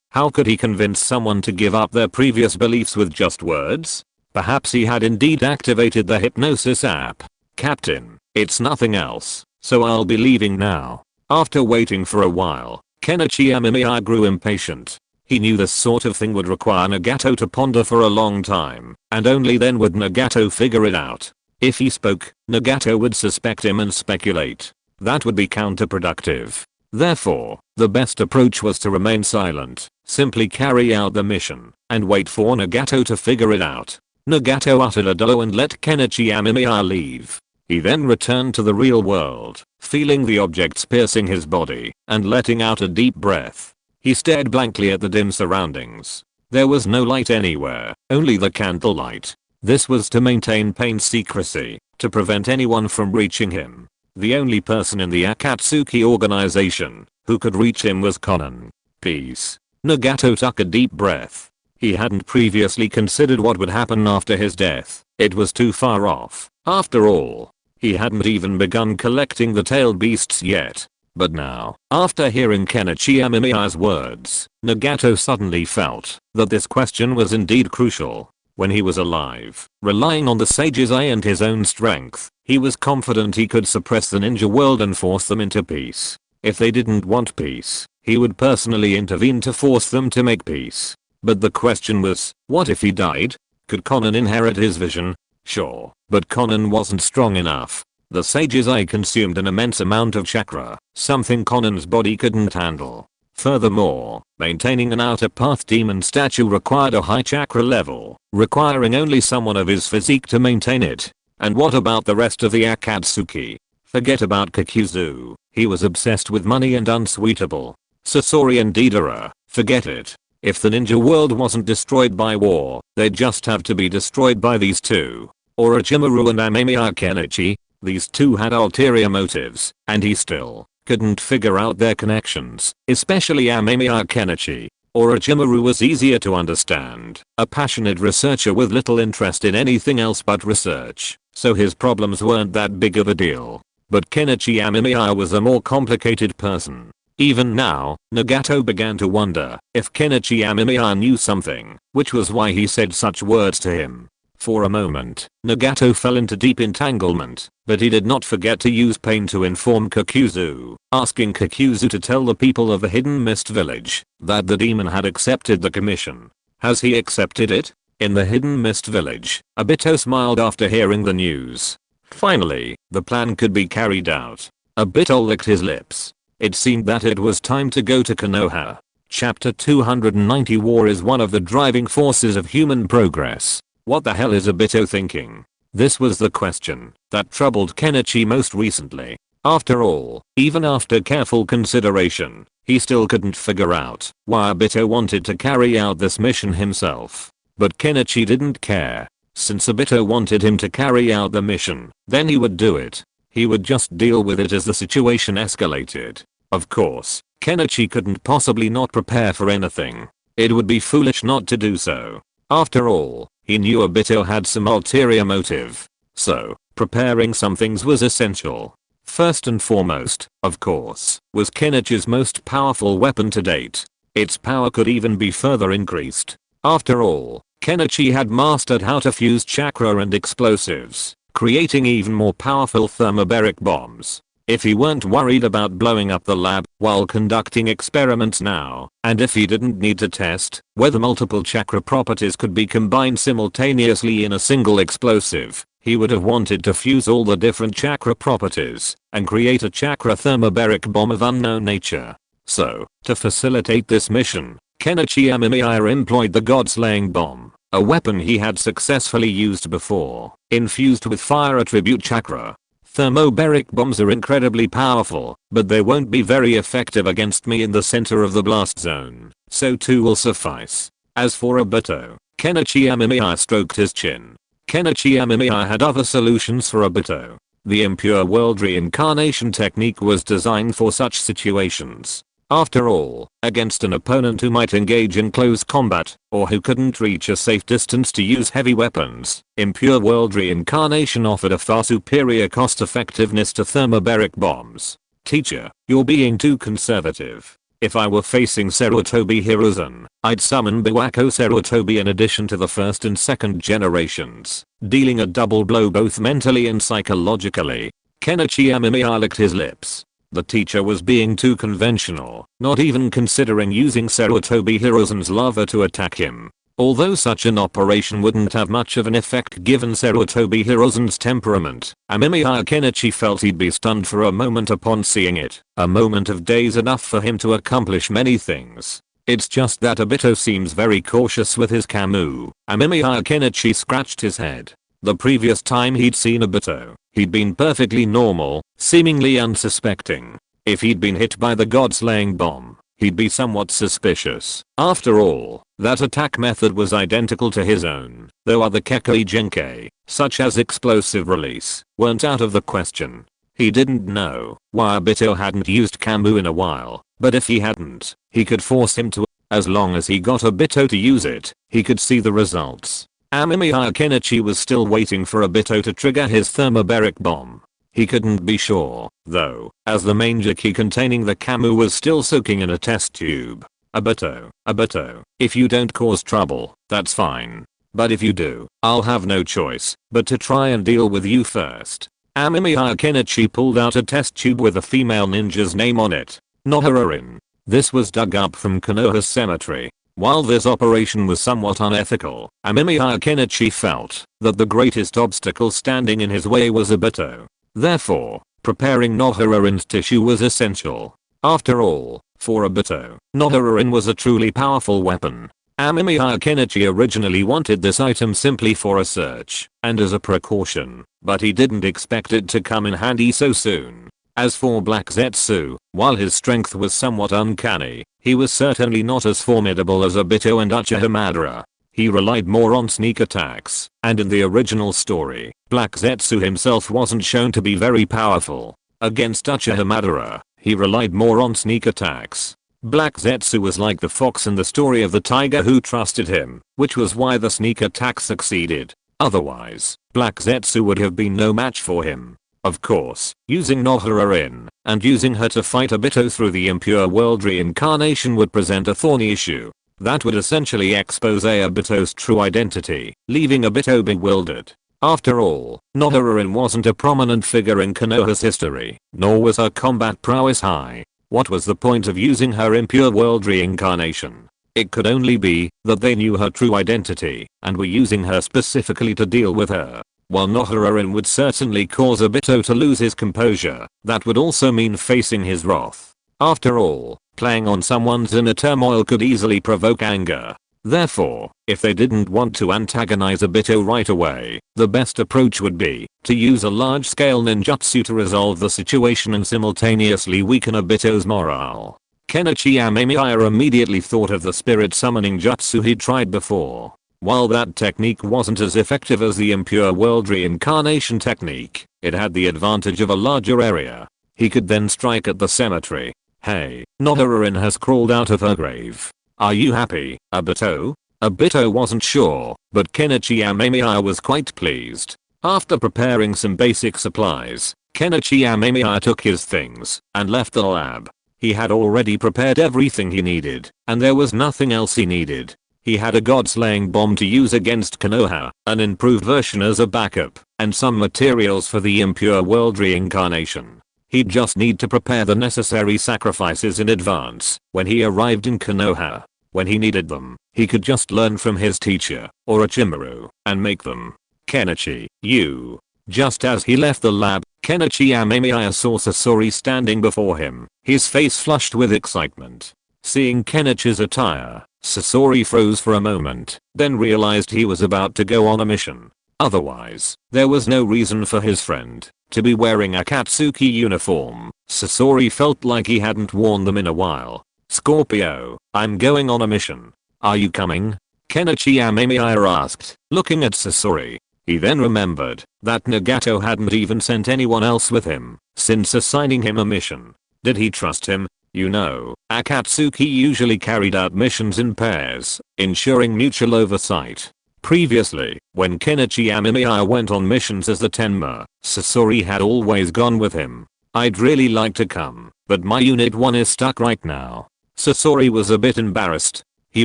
How could he convince someone to give up their previous beliefs with just words? Perhaps he had indeed activated the hypnosis app. Captain, it's nothing else, so I'll be leaving now. After waiting for a while, Kenichi Amemiya grew impatient. He knew this sort of thing would require Nagato to ponder for a long time, and only then would Nagato figure it out. If he spoke, Nagato would suspect him and speculate. That would be counterproductive. Therefore, the best approach was to remain silent, simply carry out the mission, and wait for Nagato to figure it out. Nagato uttered a duh and let Kenichi Amemiya leave. He then returned to the real world, feeling the objects piercing his body, and letting out a deep breath. He stared blankly at the dim surroundings. There was no light anywhere, only the candlelight. This was to maintain Pain's secrecy, to prevent anyone from reaching him. The only person in the Akatsuki organization who could reach him was Konan. Peace. Nagato took a deep breath. He hadn't previously considered what would happen after his death. It was too far off. After all, he hadn't even begun collecting the tailed beasts yet. But now, after hearing Kenichi Amemiya's words, Nagato suddenly felt that this question was indeed crucial. When he was alive, relying on the sage's eye and his own strength, he was confident he could suppress the ninja world and force them into peace. If they didn't want peace, he would personally intervene to force them to make peace. But the question was, what if he died? Could Konan inherit his vision? Sure, but Konan wasn't strong enough. The sage's eye consumed an immense amount of chakra, something Konan's body couldn't handle. Furthermore, maintaining an outer path demon statue required a high chakra level, requiring only someone of his physique to maintain it. And what about the rest of the Akatsuki? Forget about Kakuzu, he was obsessed with money and unsweetable. Sasori and Deidara, forget it. If the ninja world wasn't destroyed by war, they'd just have to be destroyed by these two. Orochimaru and Amemiya Kenichi, these two had ulterior motives, and he still couldn't figure out their connections, especially Amemiya Kenichi. Orochimaru was easier to understand, a passionate researcher with little interest in anything else but research, so his problems weren't that big of a deal. But Kenichi Amemiya was a more complicated person. Even now, Nagato began to wonder if Kenichi Amemiya knew something, which was why he said such words to him. For a moment, Nagato fell into deep entanglement, but he did not forget to use Pain to inform Kakuzu, asking Kakuzu to tell the people of the Hidden Mist Village that the demon had accepted the commission. Has he accepted it? In the Hidden Mist Village, Obito smiled after hearing the news. Finally, the plan could be carried out. Obito licked his lips. It seemed that it was time to go to Konoha. Chapter 290 War is one of the driving forces of human progress. What the hell is Obito thinking? This was the question that troubled Kenichi most recently. After all, even after careful consideration, he still couldn't figure out why Obito wanted to carry out this mission himself. But Kenichi didn't care. Since Obito wanted him to carry out the mission, then he would do it. He would just deal with it as the situation escalated. Of course, Kenichi couldn't possibly not prepare for anything. It would be foolish not to do so. After all, he knew Obito had some ulterior motive. So, preparing some things was essential. First and foremost, of course, was Kenichi's most powerful weapon to date. Its power could even be further increased. After all, Kenichi had mastered how to fuse chakra and explosives, creating even more powerful thermobaric bombs. If he weren't worried about blowing up the lab while conducting experiments now, and if he didn't need to test whether multiple chakra properties could be combined simultaneously in a single explosive, he would have wanted to fuse all the different chakra properties and create a chakra thermobaric bomb of unknown nature. So, to facilitate this mission, Kenichi Amemiya employed the God-slaying bomb, a weapon he had successfully used before, infused with fire attribute chakra. Thermobaric bombs are incredibly powerful, but they won't be very effective against me in the center of the blast zone, so 2 will suffice. As for Obito, Kenichi Amemiya stroked his chin. Kenichi Amemiya had other solutions for Obito. The impure world reincarnation technique was designed for such situations. After all, against an opponent who might engage in close combat, or who couldn't reach a safe distance to use heavy weapons, impure world reincarnation offered a far superior cost-effectiveness to thermobaric bombs. Teacher, you're being too conservative. If I were facing Sarutobi Hiruzen, I'd summon Biwako Sarutobi in addition to the first and second generations, dealing a double blow both mentally and psychologically. Kenichi Amemiya licked his lips. The teacher was being too conventional, not even considering using Sarutobi Hiruzen's lava to attack him. Although such an operation wouldn't have much of an effect given Sarutobi Hiruzen's temperament, Amemiya Kenichi felt he'd be stunned for a moment upon seeing it. A moment of days enough for him to accomplish many things. It's just that Obito seems very cautious with his Kamu. Amemiya Kenichi scratched his head. The previous time he'd seen Obito, he'd been perfectly normal, seemingly unsuspecting. If he'd been hit by the God-slaying bomb, he'd be somewhat suspicious. After all, that attack method was identical to his own, though other Kekkei Genkai, such as explosive release, weren't out of the question. He didn't know why Obito hadn't used Kambu in a while, but if he hadn't, he could force him to. As long as he got Obito to use it, he could see the results. Amemiya Kenichi was still waiting for Obito to trigger his thermobaric bomb. He couldn't be sure, though, as the manger key containing the Kambu was still soaking in a test tube. Obito, if you don't cause trouble, that's fine. But if you do, I'll have no choice but to try and deal with you first. Amemiya Kenichi pulled out a test tube with a female ninja's name on it. Nohara. This was dug up from Konoha's cemetery. While this operation was somewhat unethical, Amemiya Kenichi felt that the greatest obstacle standing in his way was Obito. Therefore, preparing Nohararin's tissue was essential. After all, for Obito, Nohararin was a truly powerful weapon. Amemiya Kenichi originally wanted this item simply for a search and as a precaution, but he didn't expect it to come in handy so soon. As for Black Zetsu, while his strength was somewhat uncanny, he was certainly not as formidable as Obito and Uchiha Madara. He relied more on sneak attacks, and in the original story, Black Zetsu himself wasn't shown to be very powerful. Against Uchiha Madara, he relied more on sneak attacks. Black Zetsu was like the fox in the story of the tiger who trusted him, which was why the sneak attack succeeded. Otherwise, Black Zetsu would have been no match for him. Of course, using Nohara and using her to fight Obito through the impure world reincarnation would present a thorny issue. That would essentially expose Obito's true identity, leaving Obito bewildered. After all, Nohara wasn't a prominent figure in Konoha's history, nor was her combat prowess high. What was the point of using her impure world reincarnation? It could only be that they knew her true identity and were using her specifically to deal with her. While Nohara would certainly cause Obito to lose his composure, that would also mean facing his wrath. After all, playing on someone's inner turmoil could easily provoke anger. Therefore, if they didn't want to antagonize Obito right away, the best approach would be to use a large-scale ninjutsu to resolve the situation and simultaneously weaken Obito's morale. Kenichi Amemiya immediately thought of the spirit summoning jutsu he'd tried before. While that technique wasn't as effective as the impure world reincarnation technique, it had the advantage of a larger area. He could then strike at the cemetery. Hey, Nohara has crawled out of her grave. Are you happy, Obito? Obito wasn't sure, but Kenichi Amemiya was quite pleased. After preparing some basic supplies, Kenichi Amemiya took his things and left the lab. He had already prepared everything he needed, and there was nothing else he needed. He had a god-slaying bomb to use against Konoha, an improved version as a backup, and some materials for the impure world reincarnation. He'd just need to prepare the necessary sacrifices in advance when he arrived in Konoha. When he needed them, he could just learn from his teacher, Orochimaru, and make them. Kenichi, you. Just as he left the lab, Kenichi Amemiya saw Sasori standing before him, his face flushed with excitement. Seeing Kenichi's attire, Sasori froze for a moment, then realized he was about to go on a mission. Otherwise, there was no reason for his friend to be wearing a Katsuki uniform. Sasori felt like he hadn't worn them in a while. Scorpio, I'm going on a mission. Are you coming? Kenichi Amemiya asked, looking at Sasori. He then remembered that Nagato hadn't even sent anyone else with him since assigning him a mission. Did he trust him? You know, Akatsuki usually carried out missions in pairs, ensuring mutual oversight. Previously, when Kenichi Amemiya went on missions as the Tenma, Sasori had always gone with him. I'd really like to come, but my Unit 1 is stuck right now. Sasori was a bit embarrassed. He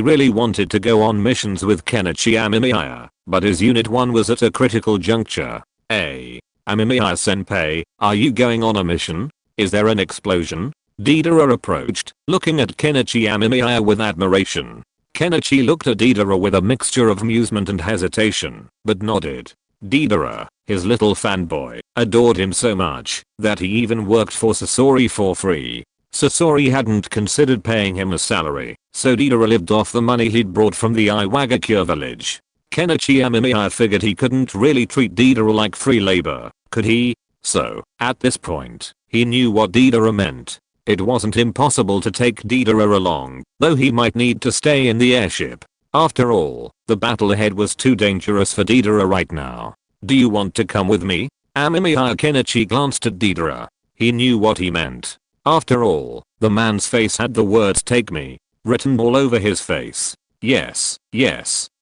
really wanted to go on missions with Kenichi Amemiya, but his Unit 1 was at a critical juncture. Hey, Amemiya senpai, are you going on a mission? Is there an explosion? Deidara approached, looking at Kenichi Amemiya with admiration. Kenichi looked at Deidara with a mixture of amusement and hesitation, but nodded. Deidara, his little fanboy, adored him so much that he even worked for Sasori for free. Sasori hadn't considered paying him a salary, so Deidara lived off the money he'd brought from the Iwagakure village. Kenichi Amemiya figured he couldn't really treat Deidara like free labor, could he? So, at this point, he knew what Deidara meant. It wasn't impossible to take Deidara along, though he might need to stay in the airship. After all, the battle ahead was too dangerous for Deidara right now. Do you want to come with me? Amemiya Kenichi glanced at Deidara. He knew what he meant. After all, the man's face had the words "take me" written all over his face. Yes,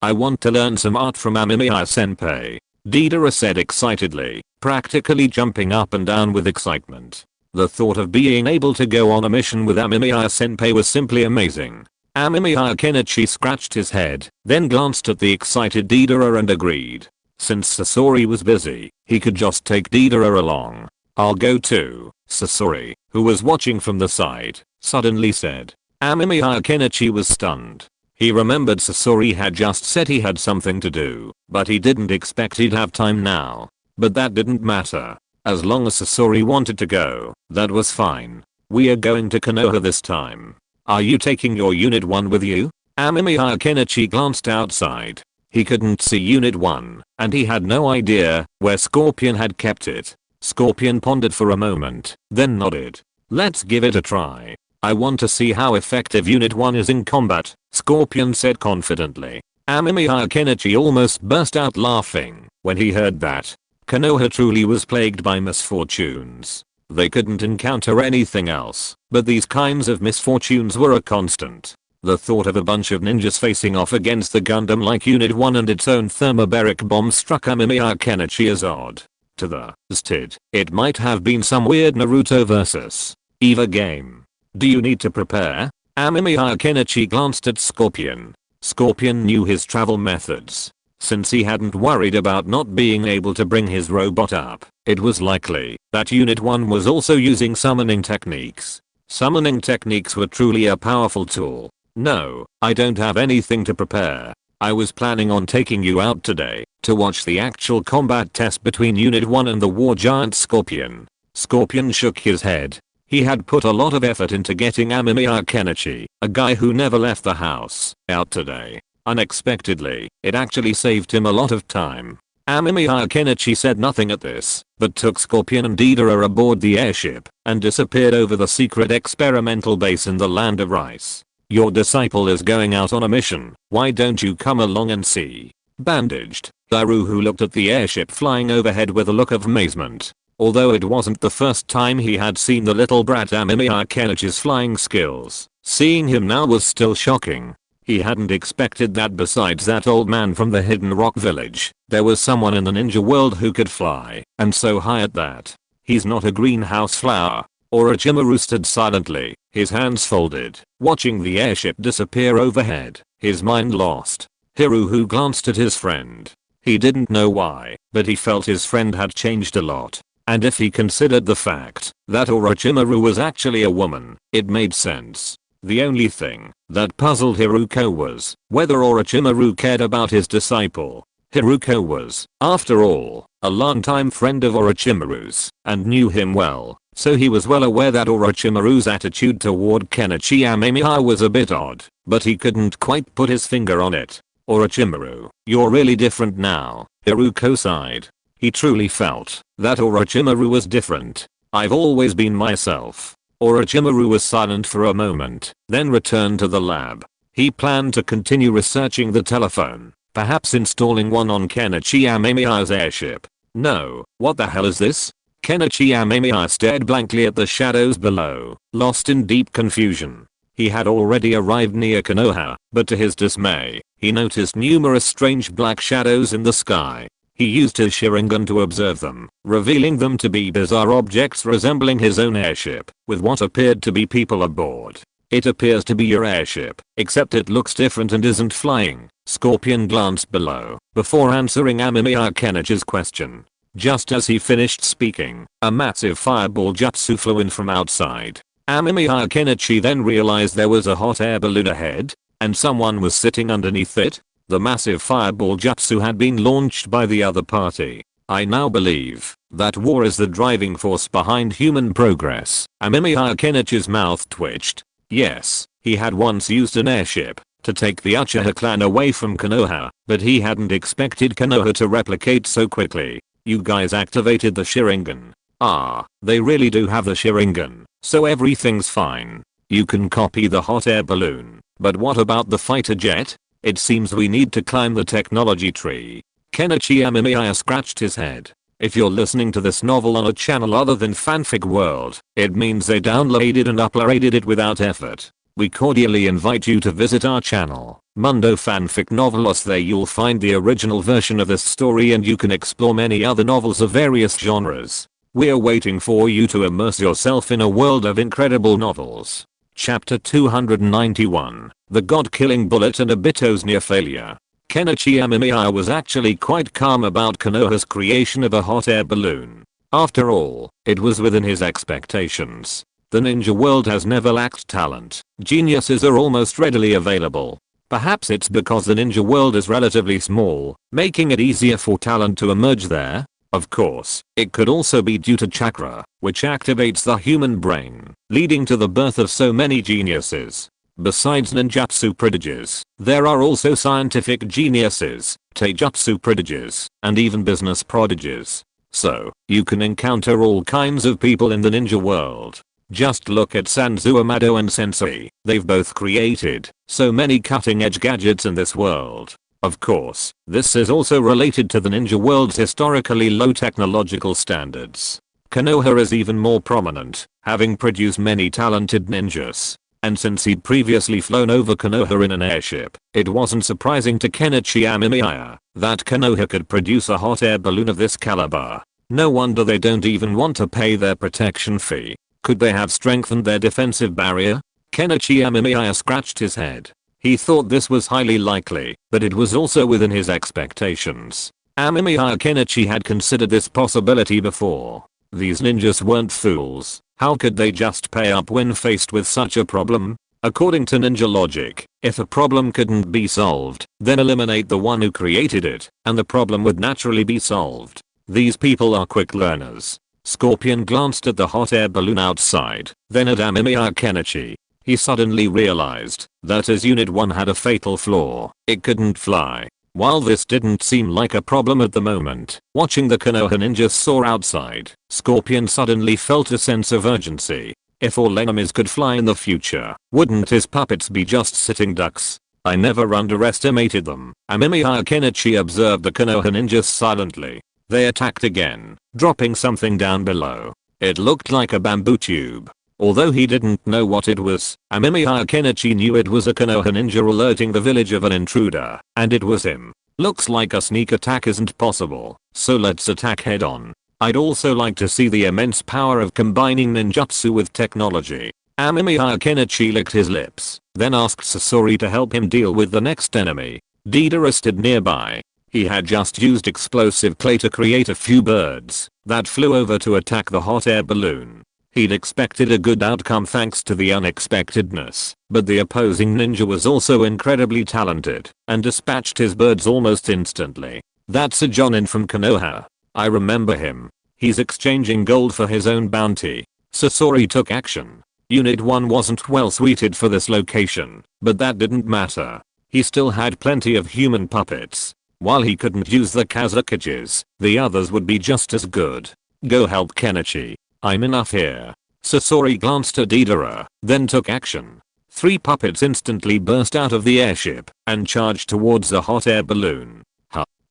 I want to learn some art from Amemiya senpai. Deidara said excitedly, practically jumping up and down with excitement. The thought of being able to go on a mission with Amemiya senpai was simply amazing. Amemiya Kenichi scratched his head, then glanced at the excited Deidara and agreed. Since Sasori was busy, he could just take Deidara along. I'll go too, Sasori, who was watching from the side, suddenly said. Amemiya Kenichi was stunned. He remembered Sasori had just said he had something to do, but he didn't expect he'd have time now. But that didn't matter. As long as Sasori wanted to go, that was fine. We are going to Konoha this time. Are you taking your Unit 1 with you? Amemiya Kenichi glanced outside. He couldn't see Unit 1, and he had no idea where Scorpion had kept it. Scorpion pondered for a moment, then nodded. Let's give it a try. I want to see how effective Unit 1 is in combat, Scorpion said confidently. Amemiya Kenichi almost burst out laughing when he heard that. Konoha truly was plagued by misfortunes. They couldn't encounter anything else, but these kinds of misfortunes were a constant. The thought of a bunch of ninjas facing off against the Gundam like Unit 1 and its own thermobaric bomb struck Amemiya Kenichi as odd. To the stid, it might have been some weird Naruto vs. Eva game. Do you need to prepare? Amemiya Kenichi glanced at Scorpion. Scorpion knew his travel methods. Since he hadn't worried about not being able to bring his robot up, it was likely that Unit 1 was also using summoning techniques. Summoning techniques were truly a powerful tool. No, I don't have anything to prepare. I was planning on taking you out today to watch the actual combat test between Unit 1 and the war giant Scorpion. Scorpion shook his head. He had put a lot of effort into getting Amemiya Kenichi, a guy who never left the house, out today. Unexpectedly, it actually saved him a lot of time. Amemiya Kenichi said nothing at this, but took Scorpion and Deidara aboard the airship and disappeared over the secret experimental base in the land of rice. Your disciple is going out on a mission, why don't you come along and see? Bandaged, Daruhu looked at the airship flying overhead with a look of amazement. Although it wasn't the first time he had seen the little brat Amemiya Kenichi's flying skills, seeing him now was still shocking. He hadn't expected that besides that old man from the Hidden Rock Village, there was someone in the ninja world who could fly, and so high at that. He's not a greenhouse flower. Orochimaru stood silently, his hands folded, watching the airship disappear overhead, his mind lost. Hiruhu glanced at his friend. He didn't know why, but he felt his friend had changed a lot. And if he considered the fact that Orochimaru was actually a woman, it made sense. The only thing that puzzled Hiruko was whether Orochimaru cared about his disciple. Hiruko was, after all, a longtime friend of Orochimaru's and knew him well, so he was well aware that Orochimaru's attitude toward Kenichi Amemiya was a bit odd, but he couldn't quite put his finger on it. Orochimaru, you're really different now, Hiruko sighed. He truly felt that Orochimaru was different. I've always been myself. Orochimaru was silent for a moment, then returned to the lab. He planned to continue researching the telephone, perhaps installing one on Kenichi Amemiya's airship. No, what the hell is this? Kenichi Amemiya stared blankly at the shadows below, lost in deep confusion. He had already arrived near Konoha, but to his dismay, he noticed numerous strange black shadows in the sky. He used his Sharingan to observe them, revealing them to be bizarre objects resembling his own airship, with what appeared to be people aboard. It appears to be your airship, except it looks different and isn't flying. Scorpion glanced below, before answering Amemiya Kenichi's question. Just as he finished speaking, a massive fireball jutsu flew in from outside. Amemiya Kenichi then realized there was a hot air balloon ahead, and someone was sitting underneath it. The massive fireball jutsu had been launched by the other party. I now believe that war is the driving force behind human progress. Amemiya Kenichi's mouth twitched. Yes, he had once used an airship to take the Uchiha clan away from Konoha, but he hadn't expected Konoha to replicate so quickly. You guys activated the Sharingan. Ah, they really do have the Sharingan. so everything's fine. You can copy the hot air balloon, but what about the fighter jet? It seems we need to climb the technology tree. Kenichi Amemiya scratched his head. If you're listening to this novel on a channel other than Fanfic World, it means they downloaded and uploaded it without effort. We cordially invite you to visit our channel, Mundo Fanfic Novelos. There you'll find the original version of this story and you can explore many other novels of various genres. We're waiting for you to immerse yourself in a world of incredible novels. Chapter 291, The God-Killing Bullet and Obito's Near Failure. Kenichi Amemiya was actually quite calm about Konoha's creation of a hot air balloon. After all, it was within his expectations. The ninja world has never lacked talent. Geniuses are almost readily available. Perhaps it's because the ninja world is relatively small, making it easier for talent to emerge there. Of course, it could also be due to chakra, which activates the human brain, leading to the birth of so many geniuses. Besides ninjutsu prodigies, there are also scientific geniuses, taijutsu prodigies, and even business prodigies. So, you can encounter all kinds of people in the ninja world. Just look at Sanzu Amado and Sensei. They've both created so many cutting-edge gadgets in this world. Of course, this is also related to the ninja world's historically low technological standards. Konoha is even more prominent, having produced many talented ninjas. And since he'd previously flown over Konoha in an airship, it wasn't surprising to Kenichi Amemiya that Konoha could produce a hot air balloon of this caliber. No wonder they don't even want to pay their protection fee. Could they have strengthened their defensive barrier? Kenichi Amemiya scratched his head. He thought this was highly likely, but it was also within his expectations. Amemiya Kenichi had considered this possibility before. These ninjas weren't fools. How could they just pay up when faced with such a problem? According to ninja logic, if a problem couldn't be solved, then eliminate the one who created it, and the problem would naturally be solved. These people are quick learners. Scorpion glanced at the hot air balloon outside, then at Amemiya Kenichi. He suddenly realized that his Unit 1 had a fatal flaw. It couldn't fly. While this didn't seem like a problem at the moment, watching the Konoha ninjas soar outside, Scorpion suddenly felt a sense of urgency. If all enemies could fly in the future, wouldn't his puppets be just sitting ducks? I never underestimated them. Amemiya Kenichi observed the Konoha ninjas silently. They attacked again, dropping something down below. It looked like a bamboo tube. Although he didn't know what it was, Amemiya Kenichi knew it was a Konoha ninja alerting the village of an intruder, and it was him. Looks like a sneak attack isn't possible, so let's attack head on. I'd also like to see the immense power of combining ninjutsu with technology. Amemiya Kenichi licked his lips, then asked Sasori to help him deal with the next enemy. Deidara stood nearby. He had just used explosive clay to create a few birds that flew over to attack the hot air balloon. He'd expected a good outcome thanks to the unexpectedness, but the opposing ninja was also incredibly talented and dispatched his birds almost instantly. That's a Jonin from Konoha. I remember him. He's exchanging gold for his own bounty. Sasori took action. Unit 1 wasn't well suited for this location, but that didn't matter. He still had plenty of human puppets. While he couldn't use the Kazukages, the others would be just as good. Go help Kenichi. I'm enough here. Sasori glanced at Deidara, then took action. 3 puppets instantly burst out of the airship and charged towards the hot air balloon.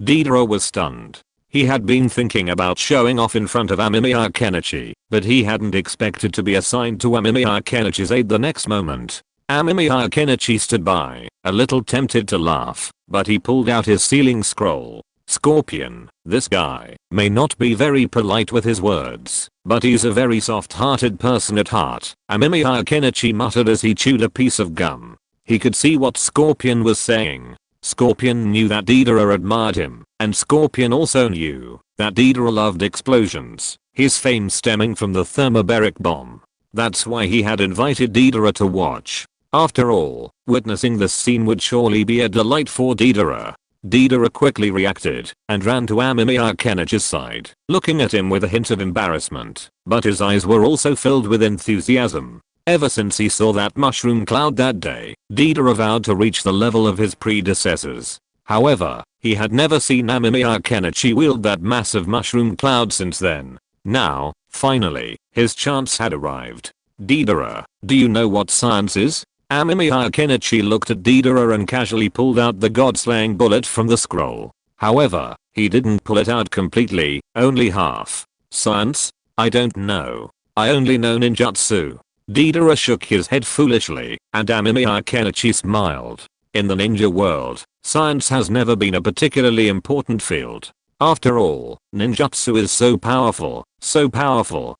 Deidara was stunned. He had been thinking about showing off in front of Amemiya Kenichi, but he hadn't expected to be assigned to Amemiya Kenichi's aid the next moment. Amemiya Kenichi stood by, a little tempted to laugh, but he pulled out his sealing scroll. Scorpion, this guy may not be very polite with his words, but he's a very soft-hearted person at heart, Amemiya Kenichi muttered as he chewed a piece of gum. He could see what Scorpion was saying. Scorpion knew that Deidara admired him, and Scorpion also knew that Deidara loved explosions, his fame stemming from the thermobaric bomb. That's why he had invited Deidara to watch. After all, witnessing this scene would surely be a delight for Deidara. Deidara quickly reacted and ran to Amemiya Kenichi's side, looking at him with a hint of embarrassment, but his eyes were also filled with enthusiasm. Ever since he saw that mushroom cloud that day, Deidara vowed to reach the level of his predecessors. However, he had never seen Amemiya Kenichi wield that massive mushroom cloud since then. Now, finally, his chance had arrived. Deidara, do you know what science is? Amemiya Kenichi looked at Deidara and casually pulled out the god-slaying bullet from the scroll. However, he didn't pull it out completely, only half. Science? I don't know. I only know ninjutsu. Deidara shook his head foolishly, and Amemiya Kenichi smiled. In the ninja world, science has never been a particularly important field. After all, ninjutsu is so powerful,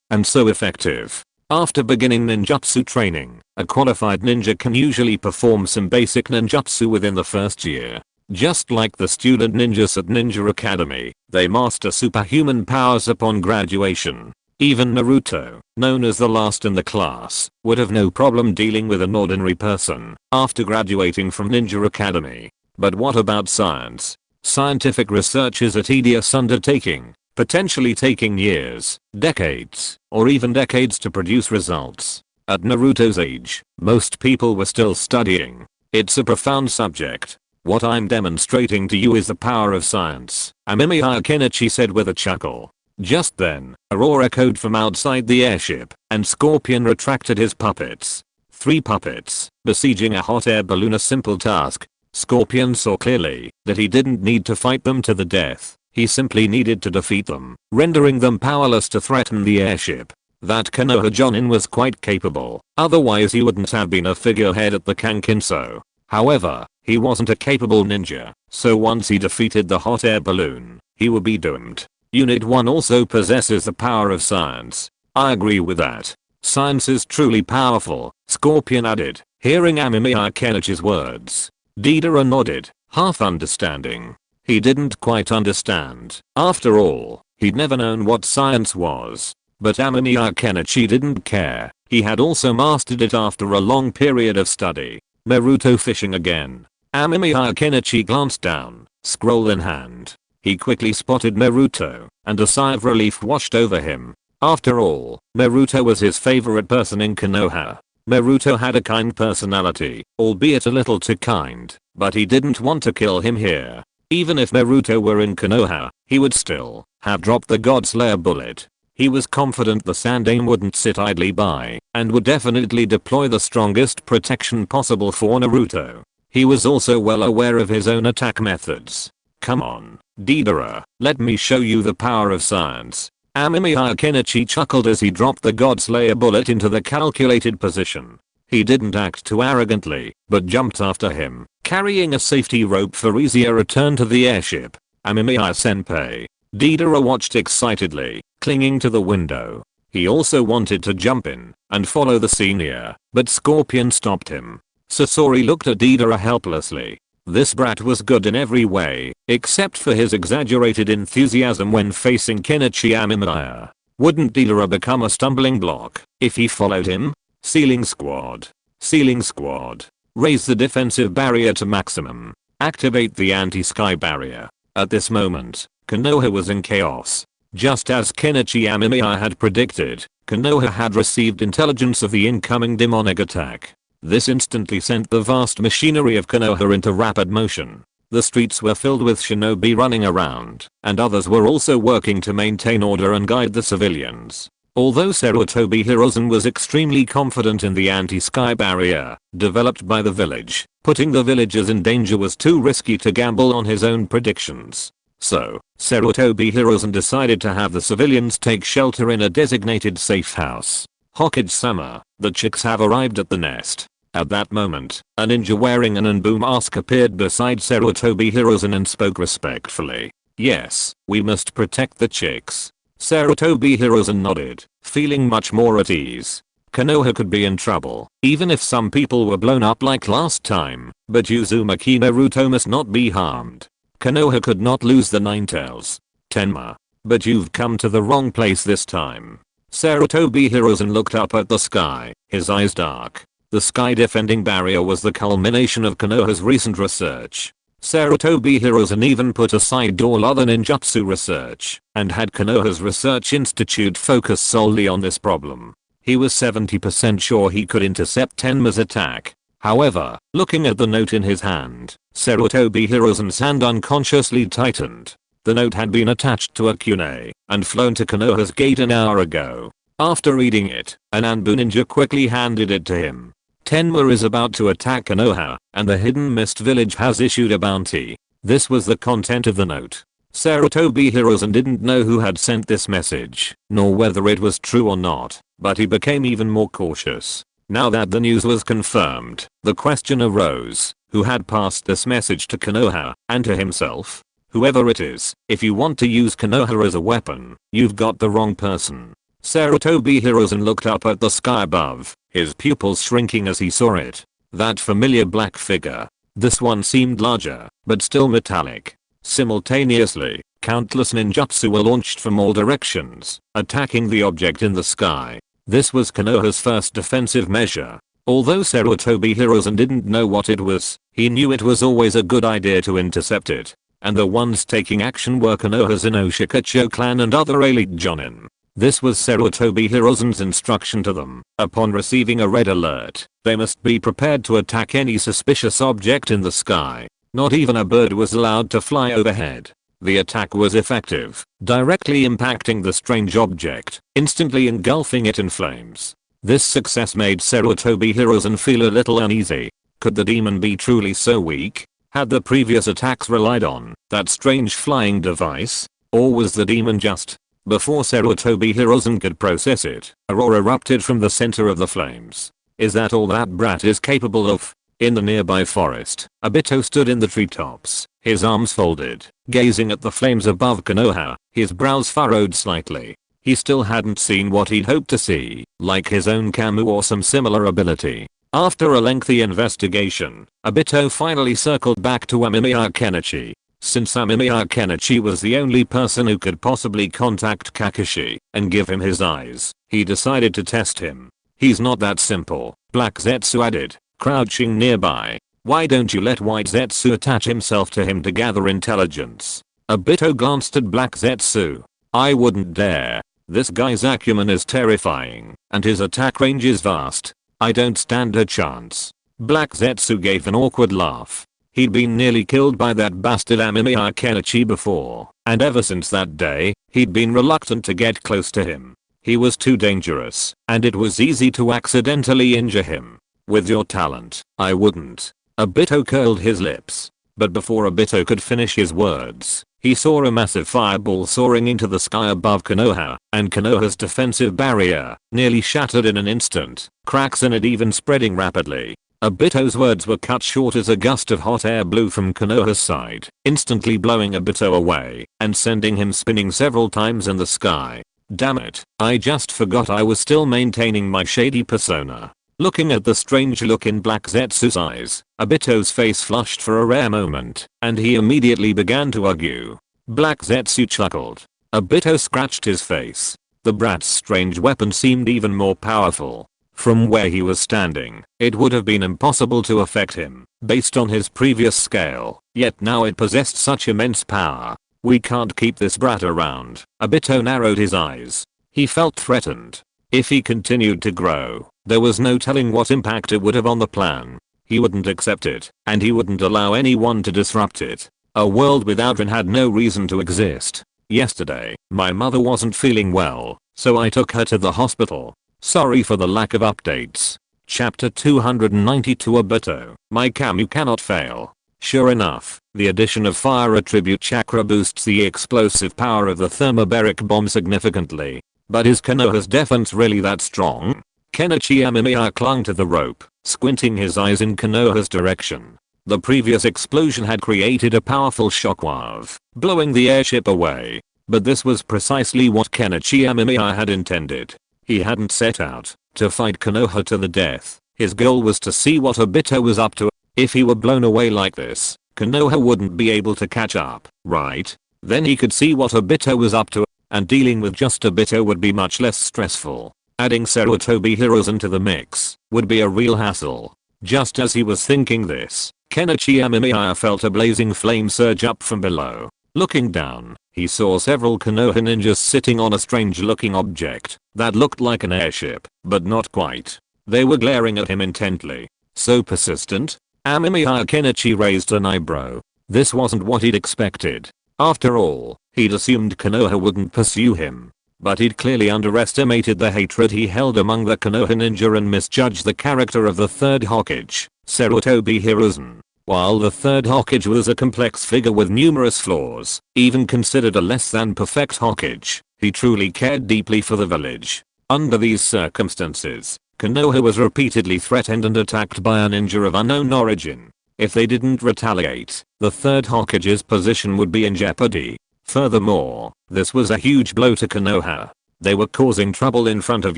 and so effective. After beginning ninjutsu training, a qualified ninja can usually perform some basic ninjutsu within the first year. Just like the student ninjas at Ninja Academy, they master superhuman powers upon graduation. Even Naruto, known as the last in the class, would have no problem dealing with an ordinary person after graduating from Ninja Academy. But what about science? Scientific research is a tedious undertaking, potentially taking years, decades, or even decades to produce results. At Naruto's age, most people were still studying. It's a profound subject. What I'm demonstrating to you is the power of science, Amemiya Kenichi said with a chuckle. Just then, a roar echoed from outside the airship, and Scorpion retracted his puppets. 3 puppets, besieging a hot air balloon, a simple task. Scorpion saw clearly that he didn't need to fight them to the death. He simply needed to defeat them, rendering them powerless to threaten the airship. That Konoha Jonin was quite capable, otherwise he wouldn't have been a figurehead at the Kankinso. However, he wasn't a capable ninja, so once he defeated the hot air balloon, he would be doomed. Unit 1 also possesses the power of science. I agree with that. Science is truly powerful, Scorpion added, hearing Amemiya Kenichi's words. Deidara nodded, half understanding. He didn't quite understand. After all, he'd never known what science was. But Amemiya Kenichi didn't care. He had also mastered it after a long period of study. Naruto fishing again. Amemiya Kenichi glanced down, scroll in hand. He quickly spotted Naruto, and a sigh of relief washed over him. After all, Naruto was his favorite person in Konoha. Naruto had a kind personality, albeit a little too kind, but he didn't want to kill him here. Even if Naruto were in Konoha, he would still have dropped the Godslayer bullet. He was confident the Sannin wouldn't sit idly by, and would definitely deploy the strongest protection possible for Naruto. He was also well aware of his own attack methods. Come on, Deidara, let me show you the power of science. Amemiya Kenichi chuckled as he dropped the Godslayer bullet into the calculated position. He didn't act too arrogantly, but jumped after him, carrying a safety rope for easier return to the airship. Amemiya-senpai. Deidara watched excitedly, clinging to the window. He also wanted to jump in and follow the senior, but Scorpion stopped him. Sasori looked at Deidara helplessly. This brat was good in every way, except for his exaggerated enthusiasm when facing Kenichi Amemiya. Wouldn't Deidara become a stumbling block if he followed him? Ceiling squad. Ceiling squad. Raise the defensive barrier to maximum. Activate the anti-sky barrier. At this moment, Konoha was in chaos. Just as Kenichi Amemiya had predicted, Konoha had received intelligence of the incoming demonic attack. This instantly sent the vast machinery of Konoha into rapid motion. The streets were filled with shinobi running around, and others were also working to maintain order and guide the civilians. Although Sarutobi Hiruzen was extremely confident in the anti-sky barrier developed by the village, putting the villagers in danger was too risky to gamble on his own predictions. So, Sarutobi Hiruzen decided to have the civilians take shelter in a designated safe house. Hokage-sama, the chicks have arrived at the nest. At that moment, a ninja wearing an ANBU mask appeared beside Sarutobi Hiruzen and spoke respectfully. Yes, we must protect the chicks. Sarutobi Hiruzen nodded, feeling much more at ease. Konoha could be in trouble, even if some people were blown up like last time, but Uzumaki Naruto must not be harmed. Konoha could not lose the Ninetales. Tenma. But you've come to the wrong place this time. Sarutobi Hiruzen looked up at the sky, his eyes dark. The sky defending barrier was the culmination of Konoha's recent research. Sarutobi Hiruzen even put aside all other ninjutsu research, and had Konoha's research institute focus solely on this problem. He was 70% sure he could intercept Tenma's attack. However, looking at the note in his hand, Sarutobi Hiruzen's hand unconsciously tightened. The note had been attached to a kune and flown to Konoha's gate an hour ago. After reading it, an ANBU ninja quickly handed it to him. Tenma is about to attack Konoha, and the Hidden Mist village has issued a bounty. This was the content of the note. Sarutobi Hiruzen didn't know who had sent this message, nor whether it was true or not, but he became even more cautious. Now that the news was confirmed, the question arose, who had passed this message to Konoha, and to himself? Whoever it is, if you want to use Konoha as a weapon, you've got the wrong person. Sarutobi Hiruzen looked up at the sky above, his pupils shrinking as he saw it. That familiar black figure. This one seemed larger, but still metallic. Simultaneously, countless ninjutsu were launched from all directions, attacking the object in the sky. This was Konoha's first defensive measure. Although Sarutobi Hiruzen didn't know what it was, he knew it was always a good idea to intercept it. And the ones taking action were Konoha's Inoshikacho clan and other elite jonin. This was Sarutobi Hiruzen's instruction to them. Upon receiving a red alert, they must be prepared to attack any suspicious object in the sky. Not even a bird was allowed to fly overhead. The attack was effective, directly impacting the strange object, instantly engulfing it in flames. This success made Sarutobi Hiruzen feel a little uneasy. Could the demon be truly so weak? Had the previous attacks relied on that strange flying device? Or was the demon just... Before Sarutobi Hiruzen could process it, a roar erupted from the center of the flames. Is that all that brat is capable of? In the nearby forest, Obito stood in the treetops, his arms folded, gazing at the flames above Konoha, his brows furrowed slightly. He still hadn't seen what he'd hoped to see, like his own Kamu or some similar ability. After a lengthy investigation, Obito finally circled back to Amemiya Kenichi. Since Amemiya Kenichi was the only person who could possibly contact Kakashi and give him his eyes, he decided to test him. He's not that simple, Black Zetsu added, crouching nearby. Why don't you let White Zetsu attach himself to him to gather intelligence? Obito glanced at Black Zetsu. I wouldn't dare. This guy's acumen is terrifying, and his attack range is vast. I don't stand a chance. Black Zetsu gave an awkward laugh. He'd been nearly killed by that bastard Amemiya Kenichi before, and ever since that day, he'd been reluctant to get close to him. He was too dangerous, and it was easy to accidentally injure him. With your talent, I wouldn't. Obito curled his lips. But before Obito could finish his words, he saw a massive fireball soaring into the sky above Konoha, and Konoha's defensive barrier nearly shattered in an instant, cracks in it even spreading rapidly. Obito's words were cut short as a gust of hot air blew from Konoha's side, instantly blowing Obito away and sending him spinning several times in the sky. Damn it, I just forgot I was still maintaining my shady persona. Looking at the strange look in Black Zetsu's eyes, Obito's face flushed for a rare moment, and he immediately began to argue. Black Zetsu chuckled. Obito scratched his face. The brat's strange weapon seemed even more powerful. From where he was standing, it would have been impossible to affect him, based on his previous scale, yet now it possessed such immense power. We can't keep this brat around. Obito narrowed his eyes. He felt threatened. If he continued to grow, there was no telling what impact it would have on the plan. He wouldn't accept it, and he wouldn't allow anyone to disrupt it. A world without Rin had no reason to exist. Yesterday, my mother wasn't feeling well, so I took her to the hospital. Sorry for the lack of updates. Chapter 292 Obito, my Kamu cannot fail. Sure enough, the addition of fire attribute chakra boosts the explosive power of the thermobaric bomb significantly. But is Konoha's defense really that strong? Kenichi Amemiya clung to the rope, squinting his eyes in Konoha's direction. The previous explosion had created a powerful shockwave, blowing the airship away. But this was precisely what Kenichi Amemiya had intended. He hadn't set out to fight Konoha to the death. His goal was to see what Obito was up to. If he were blown away like this, Konoha wouldn't be able to catch up, right? Then he could see what Obito was up to, and dealing with just Obito would be much less stressful. Adding Sarutobi Hiruzen to the mix would be a real hassle. Just as he was thinking this, Kenichi Amemiya felt a blazing flame surge up from below. Looking down, he saw several Konoha ninjas sitting on a strange looking object that looked like an airship, but not quite. They were glaring at him intently. So persistent? Amemiya Kenichi raised an eyebrow. This wasn't what he'd expected. After all, he'd assumed Konoha wouldn't pursue him. but he'd clearly underestimated the hatred he held among the Konoha ninja and misjudged the character of the third Hokage, Sarutobi Hiruzen. While the third Hokage was a complex figure with numerous flaws, even considered a less than perfect Hokage, he truly cared deeply for the village. Under these circumstances, Konoha was repeatedly threatened and attacked by a ninja of unknown origin. If they didn't retaliate, the third Hokage's position would be in jeopardy. Furthermore, this was a huge blow to Konoha. They were causing trouble in front of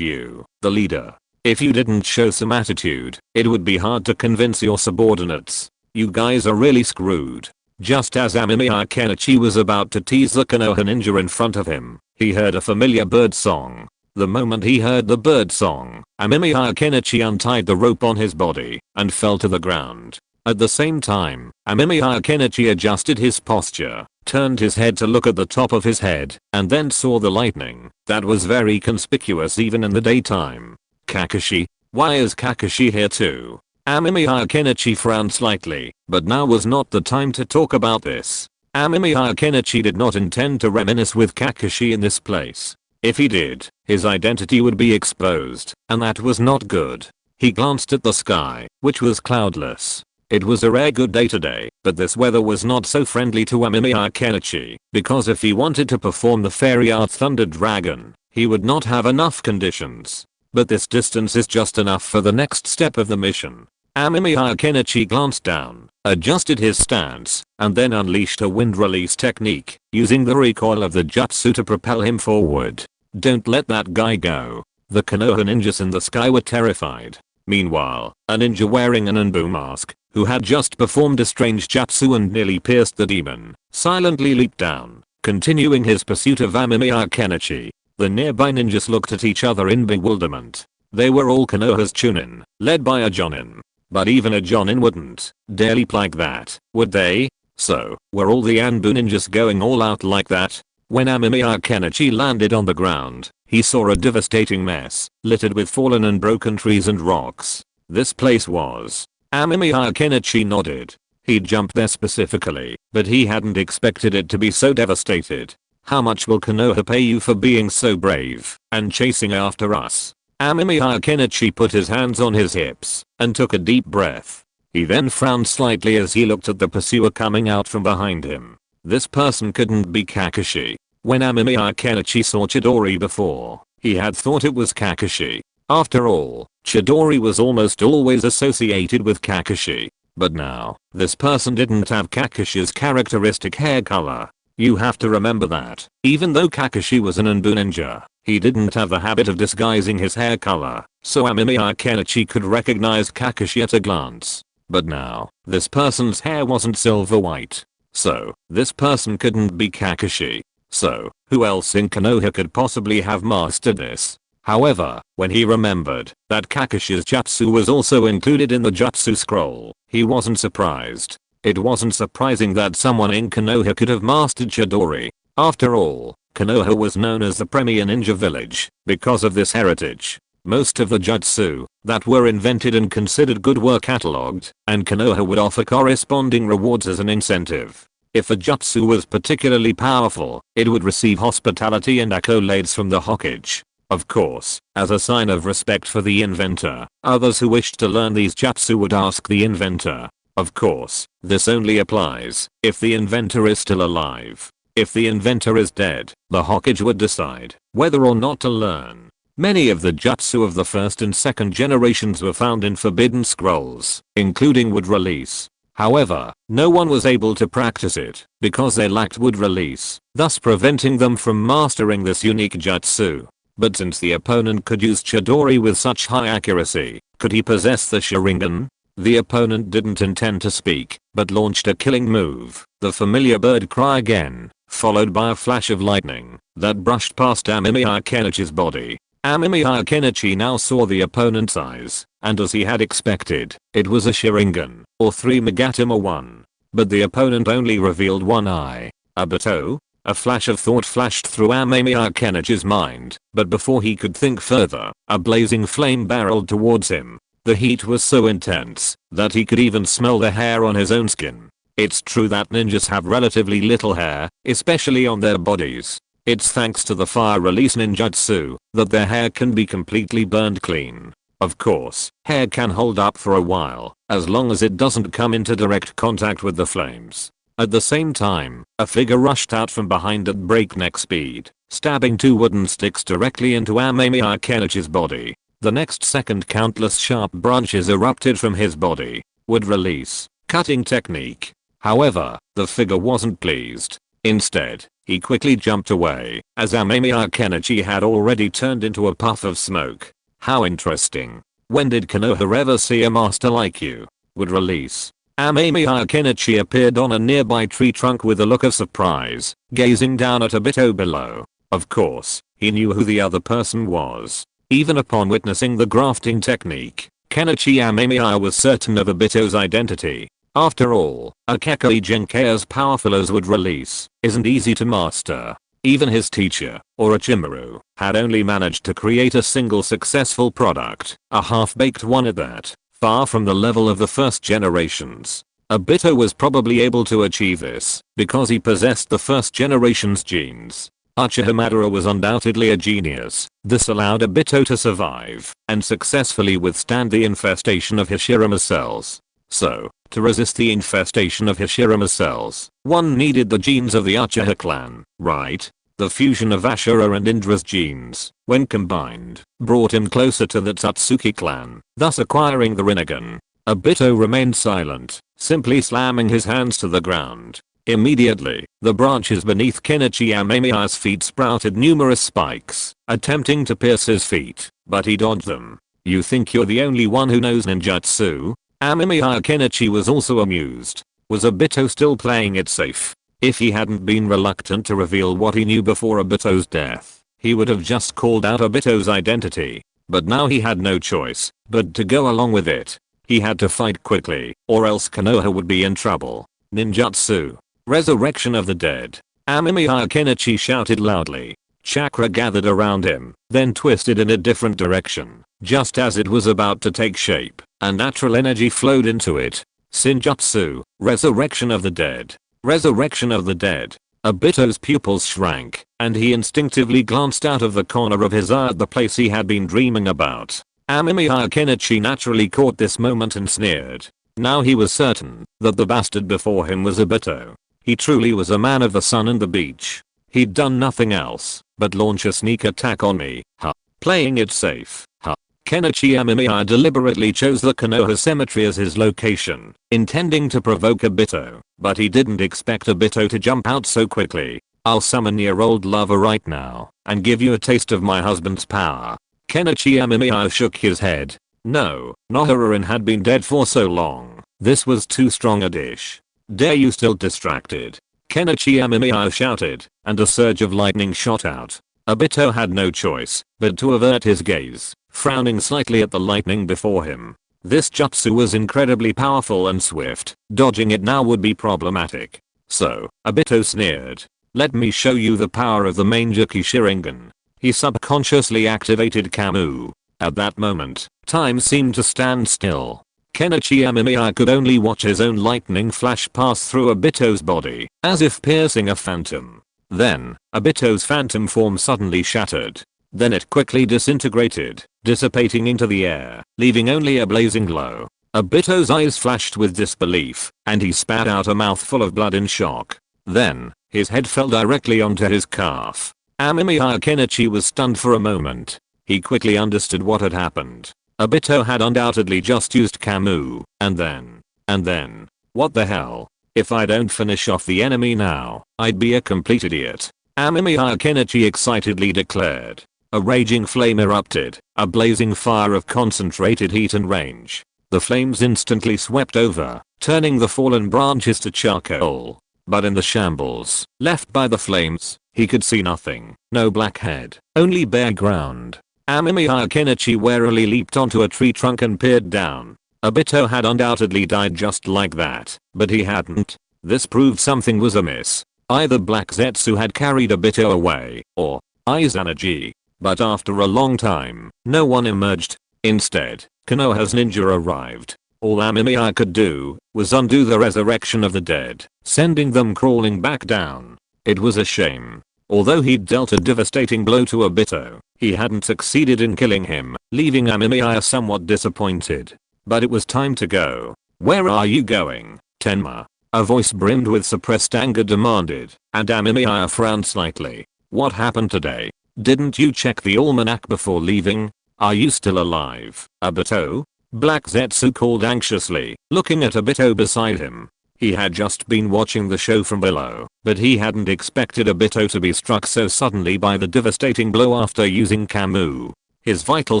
you, the leader. If you didn't show some attitude, it would be hard to convince your subordinates. You guys are really screwed. Just as Amemiya Kenichi was about to tease the Konoha ninja in front of him, he heard a familiar bird song. The moment he heard the bird song, Amemiya Kenichi untied the rope on his body and fell to the ground. At the same time, Amemiya Kenichi adjusted his posture, turned his head to look at the top of his head, and then saw the lightning that was very conspicuous even in the daytime. Kakashi? Why is Kakashi here too? Amemiya Kenichi frowned slightly, but now was not the time to talk about this. Amemiya Kenichi did not intend to reminisce with Kakashi in this place. If he did, his identity would be exposed, and that was not good. He glanced at the sky, which was cloudless. It was a rare good day today, but this weather was not so friendly to Amemiya Kenichi, because if he wanted to perform the fairy art Thunder Dragon, he would not have enough conditions. But this distance is just enough for the next step of the mission. Amemiya Kenichi glanced down, adjusted his stance, and then unleashed a wind release technique, using the recoil of the jutsu to propel him forward. Don't let that guy go. The Konoha ninjas in the sky were terrified. Meanwhile, a ninja wearing an ANBU mask, who had just performed a strange jutsu and nearly pierced the demon, silently leaped down, continuing his pursuit of Amemiya Kenichi. The nearby ninjas looked at each other in bewilderment. They were all Konoha's Chunin, led by a Jonin. But even a Jonin wouldn't dare leap like that, would they? So, were all the ANBU ninjas going all out like that? When Amemiya Kenichi landed on the ground, he saw a devastating mess, littered with fallen and broken trees and rocks. This place was. Amemiya Kenichi nodded. He'd jumped there specifically, but he hadn't expected it to be so devastated. How much will Konoha pay you for being so brave and chasing after us? Amemiya Kenichi put his hands on his hips and took a deep breath. He then frowned slightly as he looked at the pursuer coming out from behind him. This person couldn't be Kakashi. When Amemiya Kenichi saw Chidori before, he had thought it was Kakashi. After all, Chidori was almost always associated with Kakashi. But now, this person didn't have Kakashi's characteristic hair color. You have to remember that, even though Kakashi was an ANBU ninja, he didn't have the habit of disguising his hair color, so Amemiya Kenichi could recognize Kakashi at a glance. But now, this person's hair wasn't silver white. So, this person couldn't be Kakashi. So, who else in Konoha could possibly have mastered this? However, when he remembered that Kakashi's jutsu was also included in the jutsu scroll, he wasn't surprised. It wasn't surprising that someone in Konoha could have mastered Chidori. After all, Konoha was known as the premier ninja village because of this heritage. Most of the jutsu that were invented and considered good were catalogued, and Konoha would offer corresponding rewards as an incentive. If a jutsu was particularly powerful, it would receive hospitality and accolades from the Hokage. Of course, as a sign of respect for the inventor, others who wished to learn these jutsu would ask the inventor. Of course, this only applies if the inventor is still alive. If the inventor is dead, the Hokage would decide whether or not to learn. Many of the jutsu of the first and second generations were found in forbidden scrolls, including wood release. However, no one was able to practice it because they lacked wood release, thus preventing them from mastering this unique jutsu. But since the opponent could use Chidori with such high accuracy, could he possess the Sharingan? The opponent didn't intend to speak, but launched a killing move, the familiar bird cry again, followed by a flash of lightning that brushed past Amemiya Kenichi's body. Amemiya Kenichi now saw the opponent's eyes, and as he had expected, it was a Sharingan, or 3 Magatama 1. But the opponent only revealed one eye. A Bato? A flash of thought flashed through Amemiya Kenichi's mind, but before he could think further, a blazing flame barreled towards him. The heat was so intense that he could even smell the hair on his own skin. It's true that ninjas have relatively little hair, especially on their bodies. It's thanks to the fire release ninjutsu that their hair can be completely burned clean. Of course, hair can hold up for a while, as long as it doesn't come into direct contact with the flames. At the same time, a figure rushed out from behind at breakneck speed, stabbing 2 wooden sticks directly into Amemiya Kenichi's body. The next second countless sharp branches erupted from his body. Would release. Cutting technique. However, the figure wasn't pleased. Instead, he quickly jumped away, as Amemiya Kenichi had already turned into a puff of smoke. How interesting. When did Konoha ever see a master like you? Would release. Amemiya Kenichi appeared on a nearby tree trunk with a look of surprise, gazing down at Obito below. Of course, he knew who the other person was. Even upon witnessing the grafting technique, Kenichi Amemiya was certain of Obito's identity. After all, a Kekkei Genkai as powerful as Would release isn't easy to master. Even his teacher, Orochimaru, had only managed to create a single successful product, a half-baked one at that, far from the level of the first generations. Obito was probably able to achieve this because he possessed the first generation's genes. Uchiha Madara was undoubtedly a genius. This allowed Obito to survive and successfully withstand the infestation of Hashirama cells. So, to resist the infestation of Hashirama cells, one needed the genes of the Uchiha clan, right? The fusion of Ashura and Indra's genes, when combined, brought him closer to the Tatsuki clan, thus acquiring the Rinnegan. Obito remained silent, simply slamming his hands to the ground. Immediately, the branches beneath Kenichi Amemiya's feet sprouted numerous spikes, attempting to pierce his feet, but he dodged them. You think you're the only one who knows ninjutsu? Amemiya Kenichi was also amused. Was Obito still playing it safe? If he hadn't been reluctant to reveal what he knew before Obito's death, he would have just called out Obito's identity. But now he had no choice but to go along with it. He had to fight quickly, or else Konoha would be in trouble. Ninjutsu. Resurrection of the dead. Amemiya Kenichi shouted loudly. Chakra gathered around him, then twisted in a different direction. Just as it was about to take shape, a natural energy flowed into it. Senjutsu. Resurrection of the dead. Resurrection of the dead. Obito's pupils shrank, and he instinctively glanced out of the corner of his eye at the place he had been dreaming about. Amemiya Kenichi naturally caught this moment and sneered. Now he was certain that the bastard before him was Obito. He truly was a man of the sun and the beach. He'd done nothing else but launch a sneak attack on me. Huh. Playing it safe. Huh. Kenichi Amemiya deliberately chose the Konoha cemetery as his location, intending to provoke Obito, but he didn't expect Obito to jump out so quickly. I'll summon your old lover right now and give you a taste of my husband's power. Kenichi Amemiya shook his head. No, Noharain had been dead for so long. This was too strong a dish. Dare you still distracted? Kenichi Amemiya shouted, and a surge of lightning shot out. Obito had no choice but to avert his gaze, frowning slightly at the lightning before him. This jutsu was incredibly powerful and swift. Dodging it now would be problematic. So, Obito sneered. Let me show you the power of the Mangekyou Sharingan. He subconsciously activated Kamu. At that moment, time seemed to stand still. Kenichi Amemiya could only watch his own lightning flash pass through Obito's body, as if piercing a phantom. Then, Obito's phantom form suddenly shattered. Then it quickly disintegrated, dissipating into the air, leaving only a blazing glow. Obito's eyes flashed with disbelief, and he spat out a mouthful of blood in shock. Then, his head fell directly onto his calf. Amemiya Kenichi was stunned for a moment. He quickly understood what had happened. Obito had undoubtedly just used Kamu, and then, what the hell? If I don't finish off the enemy now, I'd be a complete idiot. Amemiya Kenichi excitedly declared. A raging flame erupted, a blazing fire of concentrated heat and range. The flames instantly swept over, turning the fallen branches to charcoal. But in the shambles left by the flames, he could see nothing. No blackhead, only bare ground. Amemiya Kenichi warily leaped onto a tree trunk and peered down. Obito had undoubtedly died just like that, but he hadn't. This proved something was amiss. Either Black Zetsu had carried Obito away, or Izanagi. But after a long time, no one emerged. Instead, Konoha's ninja arrived. All Amemiya could do was undo the resurrection of the dead, sending them crawling back down. It was a shame. Although he'd dealt a devastating blow to Obito, he hadn't succeeded in killing him, leaving Amemiya somewhat disappointed. But it was time to go. "Where are you going, Tenma?" a voice brimmed with suppressed anger demanded, and Amemiya frowned slightly. "What happened today? Didn't you check the almanac before leaving? Are you still alive, Obito?" Black Zetsu called anxiously, looking at Obito beside him. He had just been watching the show from below, but he hadn't expected Obito to be struck so suddenly by the devastating blow after using Kamu. His vital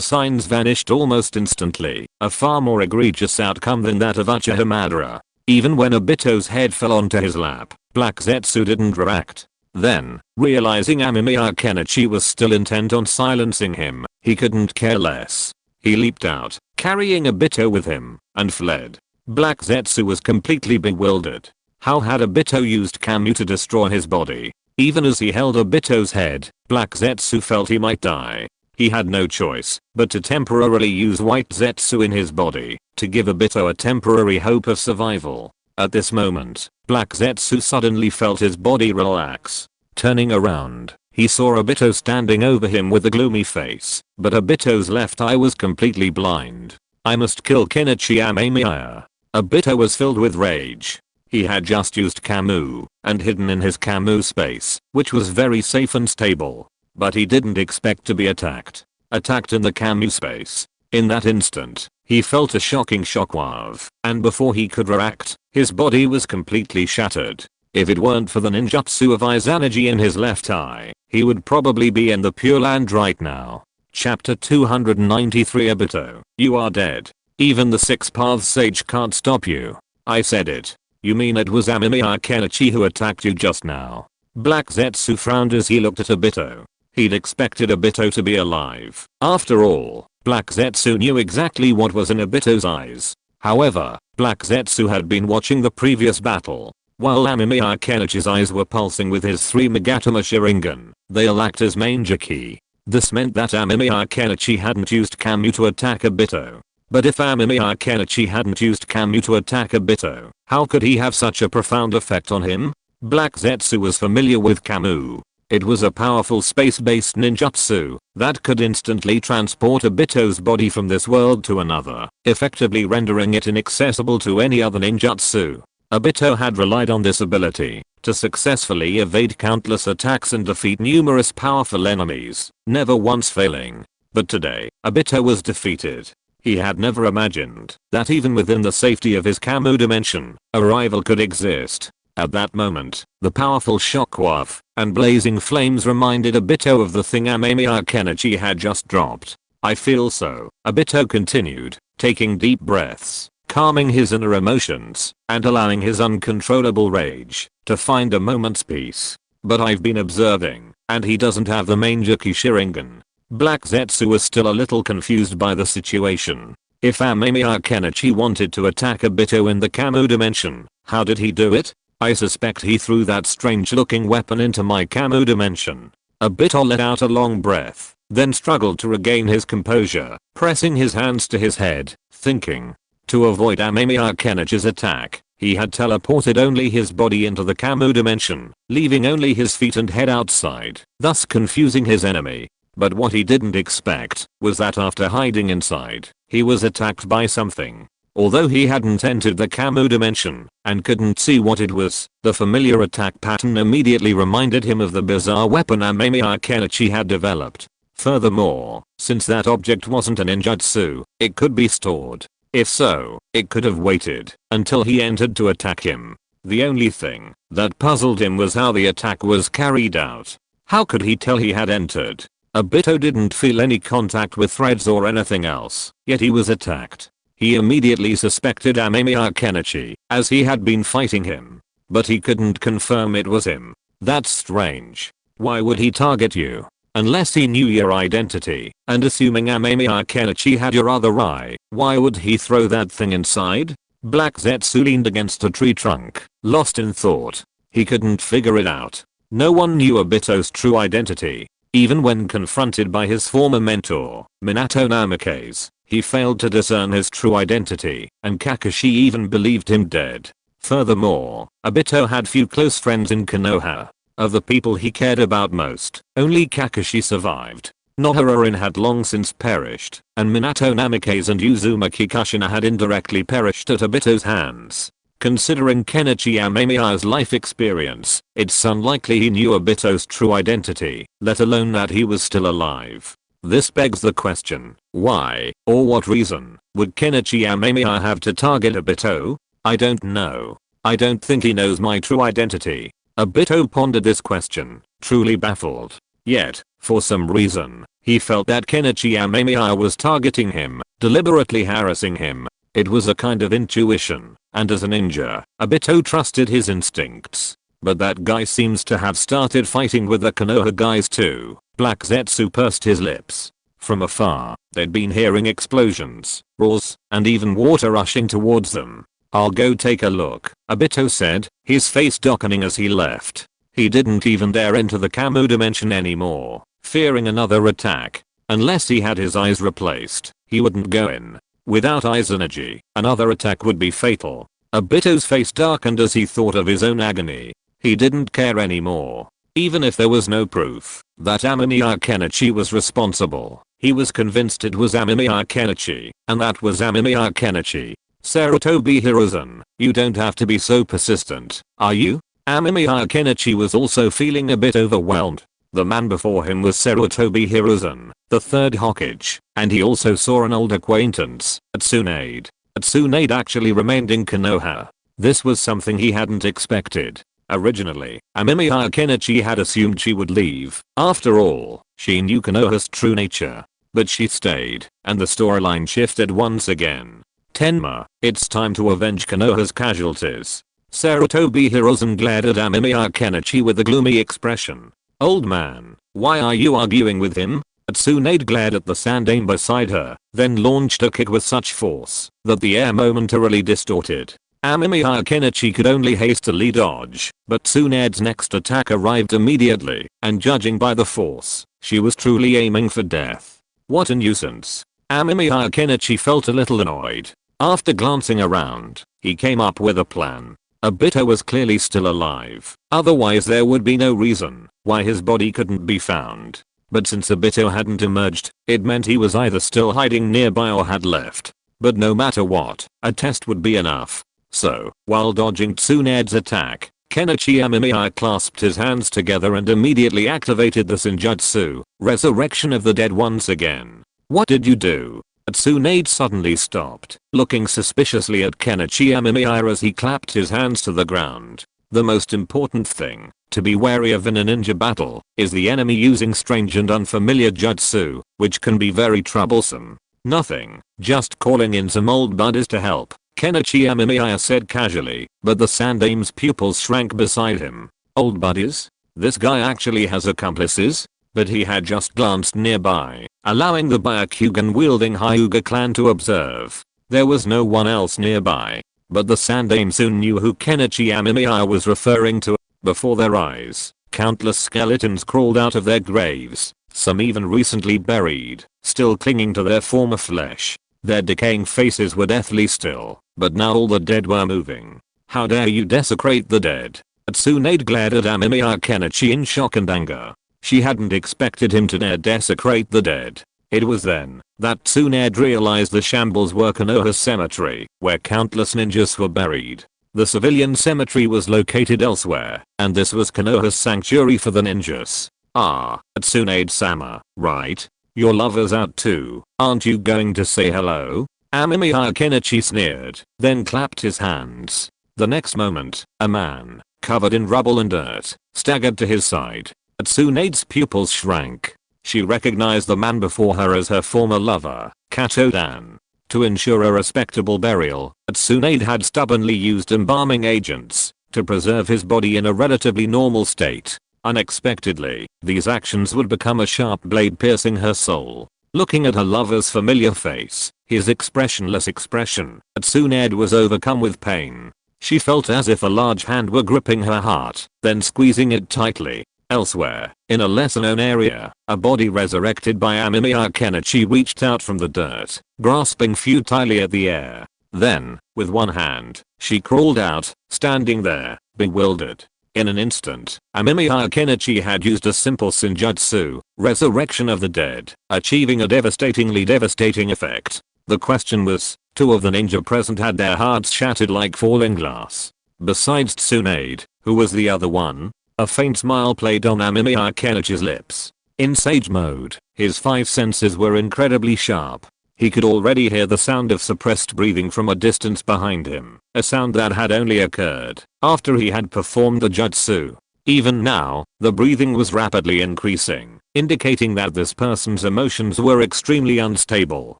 signs vanished almost instantly, a far more egregious outcome than that of Uchiha Madara. Even when Obito's head fell onto his lap, Black Zetsu didn't react. Then, realizing Amemiya Kenichi was still intent on silencing him, he couldn't care less. He leaped out, carrying Obito with him, and fled. Black Zetsu was completely bewildered. How had Obito used Kamu to destroy his body? Even as he held Obito's head, Black Zetsu felt he might die. He had no choice but to temporarily use White Zetsu in his body to give Obito a temporary hope of survival. At this moment, Black Zetsu suddenly felt his body relax. Turning around, he saw Obito standing over him with a gloomy face, but Obito's left eye was completely blind. "I must kill Kenichi Amemiya." Obito was filled with rage. He had just used Kamu and hidden in his Kamu space, which was very safe and stable. But he didn't expect to be attacked. Attacked in the Kamu space. In that instant, he felt a shocking shockwave, and before he could react, his body was completely shattered. If it weren't for the ninjutsu of Izanagi in his left eye, he would probably be in the Pure Land right now. Chapter 293 Obito, you are dead. Even the Six Paths Sage can't stop you. I said it. You mean it was Amemiya Kenichi who attacked you just now? Black Zetsu frowned as he looked at Obito. He'd expected Obito to be alive. After all, Black Zetsu knew exactly what was in Obito's eyes. However, Black Zetsu had been watching the previous battle. While Amemiya Kenichi's eyes were pulsing with his 3 Megatama Sharingan, they lacked his Mangeki. This meant that Amemiya Kenichi hadn't used Kamu to attack Obito. But if Amemiya Kenichi hadn't used Kamu to attack Obito, how could he have such a profound effect on him? Black Zetsu was familiar with Kamu. It was a powerful space-based ninjutsu that could instantly transport Obito's body from this world to another, effectively rendering it inaccessible to any other ninjutsu. Obito had relied on this ability to successfully evade countless attacks and defeat numerous powerful enemies, never once failing. But today, Obito was defeated. He had never imagined that even within the safety of his Kamu dimension, a rival could exist. At that moment, the powerful shockwave and blazing flames reminded Obito of the thing Amemiya Kenichi had just dropped. I feel so, Obito continued, taking deep breaths, calming his inner emotions, and allowing his uncontrollable rage to find a moment's peace. But I've been observing, and he doesn't have the Mangeki Sharingan. Black Zetsu was still a little confused by the situation. If Amemiya Kenichi wanted to attack Obito in the Kamu dimension, how did he do it? I suspect he threw that strange looking weapon into my Kamu dimension. Obito let out a long breath, then struggled to regain his composure, pressing his hands to his head, thinking. To avoid Amemiya Kenichi's attack, he had teleported only his body into the Kamu dimension, leaving only his feet and head outside, thus confusing his enemy. But what he didn't expect was that after hiding inside, he was attacked by something. Although he hadn't entered the Kamu dimension and couldn't see what it was, the familiar attack pattern immediately reminded him of the bizarre weapon Amemiya Kenichi had developed. Furthermore, since that object wasn't a ninjutsu, it could be stored. If so, it could have waited until he entered to attack him. The only thing that puzzled him was how the attack was carried out. How could he tell he had entered? Obito didn't feel any contact with threads or anything else, yet he was attacked. He immediately suspected Amemiya Kenichi, as he had been fighting him. But he couldn't confirm it was him. That's strange. Why would he target you? Unless he knew your identity, and assuming Amemiya Kenichi had your other eye, why would he throw that thing inside? Black Zetsu leaned against a tree trunk, lost in thought. He couldn't figure it out. No one knew Obito's true identity. Even when confronted by his former mentor, Minato Namikaze, he failed to discern his true identity, and Kakashi even believed him dead. Furthermore, Obito had few close friends in Konoha. Of the people he cared about most, only Kakashi survived. Nohara had long since perished, and Minato Namikaze and Uzumaki Kushina had indirectly perished at Obito's hands. Considering Kenichi Amemiya's life experience, it's unlikely he knew Obito's true identity, let alone that he was still alive. This begs the question, why, or what reason, would Kenichi Amemiya have to target Obito? I don't know. I don't think he knows my true identity. Obito pondered this question, truly baffled. Yet, for some reason, he felt that Kenichi Amemiya was targeting him, deliberately harassing him. It was a kind of intuition, and as a ninja, Obito trusted his instincts. But that guy seems to have started fighting with the Konoha guys too. Black Zetsu pursed his lips. From afar, they'd been hearing explosions, roars, and even water rushing towards them. I'll go take a look, Obito said, his face darkening as he left. He didn't even dare enter the Kamu dimension anymore, fearing another attack. Unless he had his eyes replaced, he wouldn't go in. Without eyes energy, another attack would be fatal. Obito's face darkened as he thought of his own agony. He didn't care anymore. Even if there was no proof that Amemiya Kenichi was responsible, he was convinced it was Amemiya Kenichi, and that was Amemiya Kenichi. Sarutobi Hiruzen, you don't have to be so persistent, are you? Amemiya Kenichi was also feeling a bit overwhelmed. The man before him was Sarutobi Hiruzen, the third Hokage, and he also saw an old acquaintance, Tsunade. Tsunade actually remained in Konoha. This was something he hadn't expected. Originally, Amemiya Kenichi had assumed she would leave. After all, she knew Konoha's true nature. But she stayed, and the storyline shifted once again. Tenma, it's time to avenge Konoha's casualties. Sarutobi Hiruzen glared at Amemiya Kenichi with a gloomy expression. Old man, why are you arguing with him? Tsunade glared at the Sannin beside her, then launched a kick with such force that the air momentarily distorted. Amemiya Kenichi could only hastily dodge, but Tsunade's next attack arrived immediately, and judging by the force, she was truly aiming for death. What a nuisance. Amemiya Kenichi felt a little annoyed. After glancing around, he came up with a plan. Obito was clearly still alive, otherwise there would be no reason why his body couldn't be found. But since Obito hadn't emerged, it meant he was either still hiding nearby or had left. But no matter what, a test would be enough. So, while dodging Tsunade's attack, Kenichi Amemiya clasped his hands together and immediately activated the Senjutsu, Resurrection of the Dead once again. What did you do? Tsunade suddenly stopped, looking suspiciously at Kenichi Amemiya as he clapped his hands to the ground. The most important thing to be wary of in a ninja battle is the enemy using strange and unfamiliar jutsu, which can be very troublesome. Nothing, just calling in some old buddies to help, Kenichi Amemiya said casually, but the Sandame's pupils shrank beside him. Old buddies? This guy actually has accomplices? But he had just glanced nearby, allowing the Byakugan-wielding Hyuga clan to observe. There was no one else nearby. But the Sandame soon knew who Kenichi Amemiya was referring to. Before their eyes, countless skeletons crawled out of their graves, some even recently buried, still clinging to their former flesh. Their decaying faces were deathly still, but now all the dead were moving. How dare you desecrate the dead? Tsunade glared at Amemiya Kenichi in shock and anger. She hadn't expected him to dare desecrate the dead. It was then that Tsunade realized the shambles were Konoha's cemetery, where countless ninjas were buried. The civilian cemetery was located elsewhere, and this was Konoha's sanctuary for the ninjas. Ah, Tsunade-sama, right? Your lover's out too, aren't you going to say hello? Amemiya Kenichi sneered, then clapped his hands. The next moment, a man, covered in rubble and dirt, staggered to his side. Tsunade's pupils shrank. She recognized the man before her as her former lover, Kato-dan. To ensure a respectable burial, Tsunade had stubbornly used embalming agents to preserve his body in a relatively normal state. Unexpectedly, these actions would become a sharp blade piercing her soul. Looking at her lover's familiar face, his expressionless expression, Tsunade was overcome with pain. She felt as if a large hand were gripping her heart, then squeezing it tightly. Elsewhere, in a lesser-known area, a body resurrected by Amemiya Kenichi reached out from the dirt, grasping futilely at the air. Then, with one hand, she crawled out, standing there, bewildered. In an instant, Amemiya Kenichi had used a simple senjutsu, Resurrection of the Dead, achieving a devastatingly devastating effect. The question was, two of the ninja present had their hearts shattered like falling glass. Besides Tsunade, who was the other one? A faint smile played on Amemiya Kenichi's lips. In sage mode, his five senses were incredibly sharp. He could already hear the sound of suppressed breathing from a distance behind him, a sound that had only occurred after he had performed the jutsu. Even now, the breathing was rapidly increasing, indicating that this person's emotions were extremely unstable.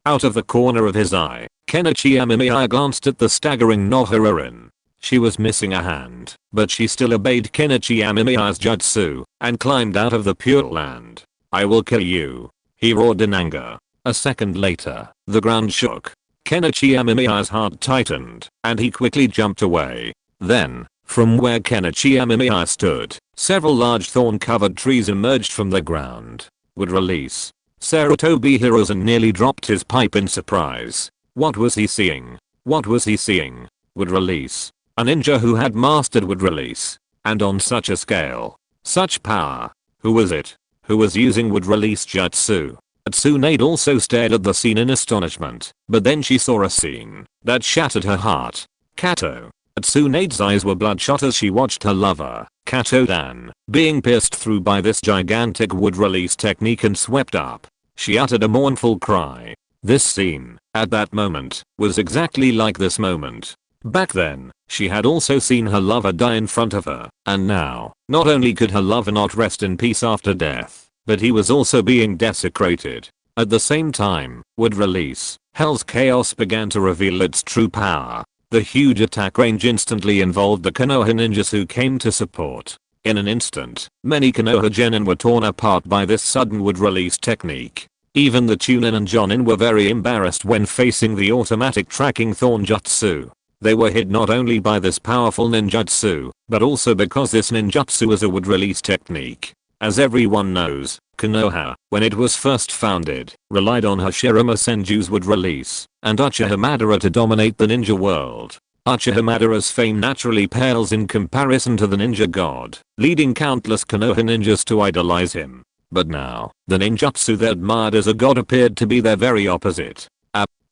Out of the corner of his eye, Kenichi Amemiya glanced at the staggering Nohara. She was missing a hand, but she still obeyed Kenichi Amemiya's jutsu and climbed out of the Pure Land. "I will kill you," he roared in anger. A second later, the ground shook. Kenichi Amemiya's heart tightened, and he quickly jumped away. Then, from where Kenichi Amemiya stood, several large thorn-covered trees emerged from the ground. Would release. Sarutobi Hiruzen nearly dropped his pipe in surprise. What was he seeing? What was he seeing? Would release. A ninja who had mastered would release. And on such a scale. Such power. Who was it? Who was using would release jutsu? Tsunade also stared at the scene in astonishment, but then she saw a scene that shattered her heart. Kato. Tsunade's eyes were bloodshot as she watched her lover, Kato-dan, being pierced through by this gigantic wood-release technique and swept up. She uttered a mournful cry. This scene, at that moment, was exactly like this moment. Back then, she had also seen her lover die in front of her, and now, not only could her lover not rest in peace after death, but he was also being desecrated. At the same time, would release. Hell's chaos began to reveal its true power. The huge attack range instantly involved the Konoha ninjas who came to support. In an instant, many Konoha genin were torn apart by this sudden would release technique. Even the Chunin and Jonin were very embarrassed when facing the automatic tracking thorn jutsu. They were hit not only by this powerful ninjutsu, but also because this ninjutsu was a wood release technique. As everyone knows, Konoha, when it was first founded, relied on Hashirama Senju's wood release and Uchiha Madara to dominate the ninja world. Uchiha Madara's fame naturally pales in comparison to the ninja god, leading countless Konoha ninjas to idolize him. But now, the ninjutsu they admired as a god appeared to be their very opposite.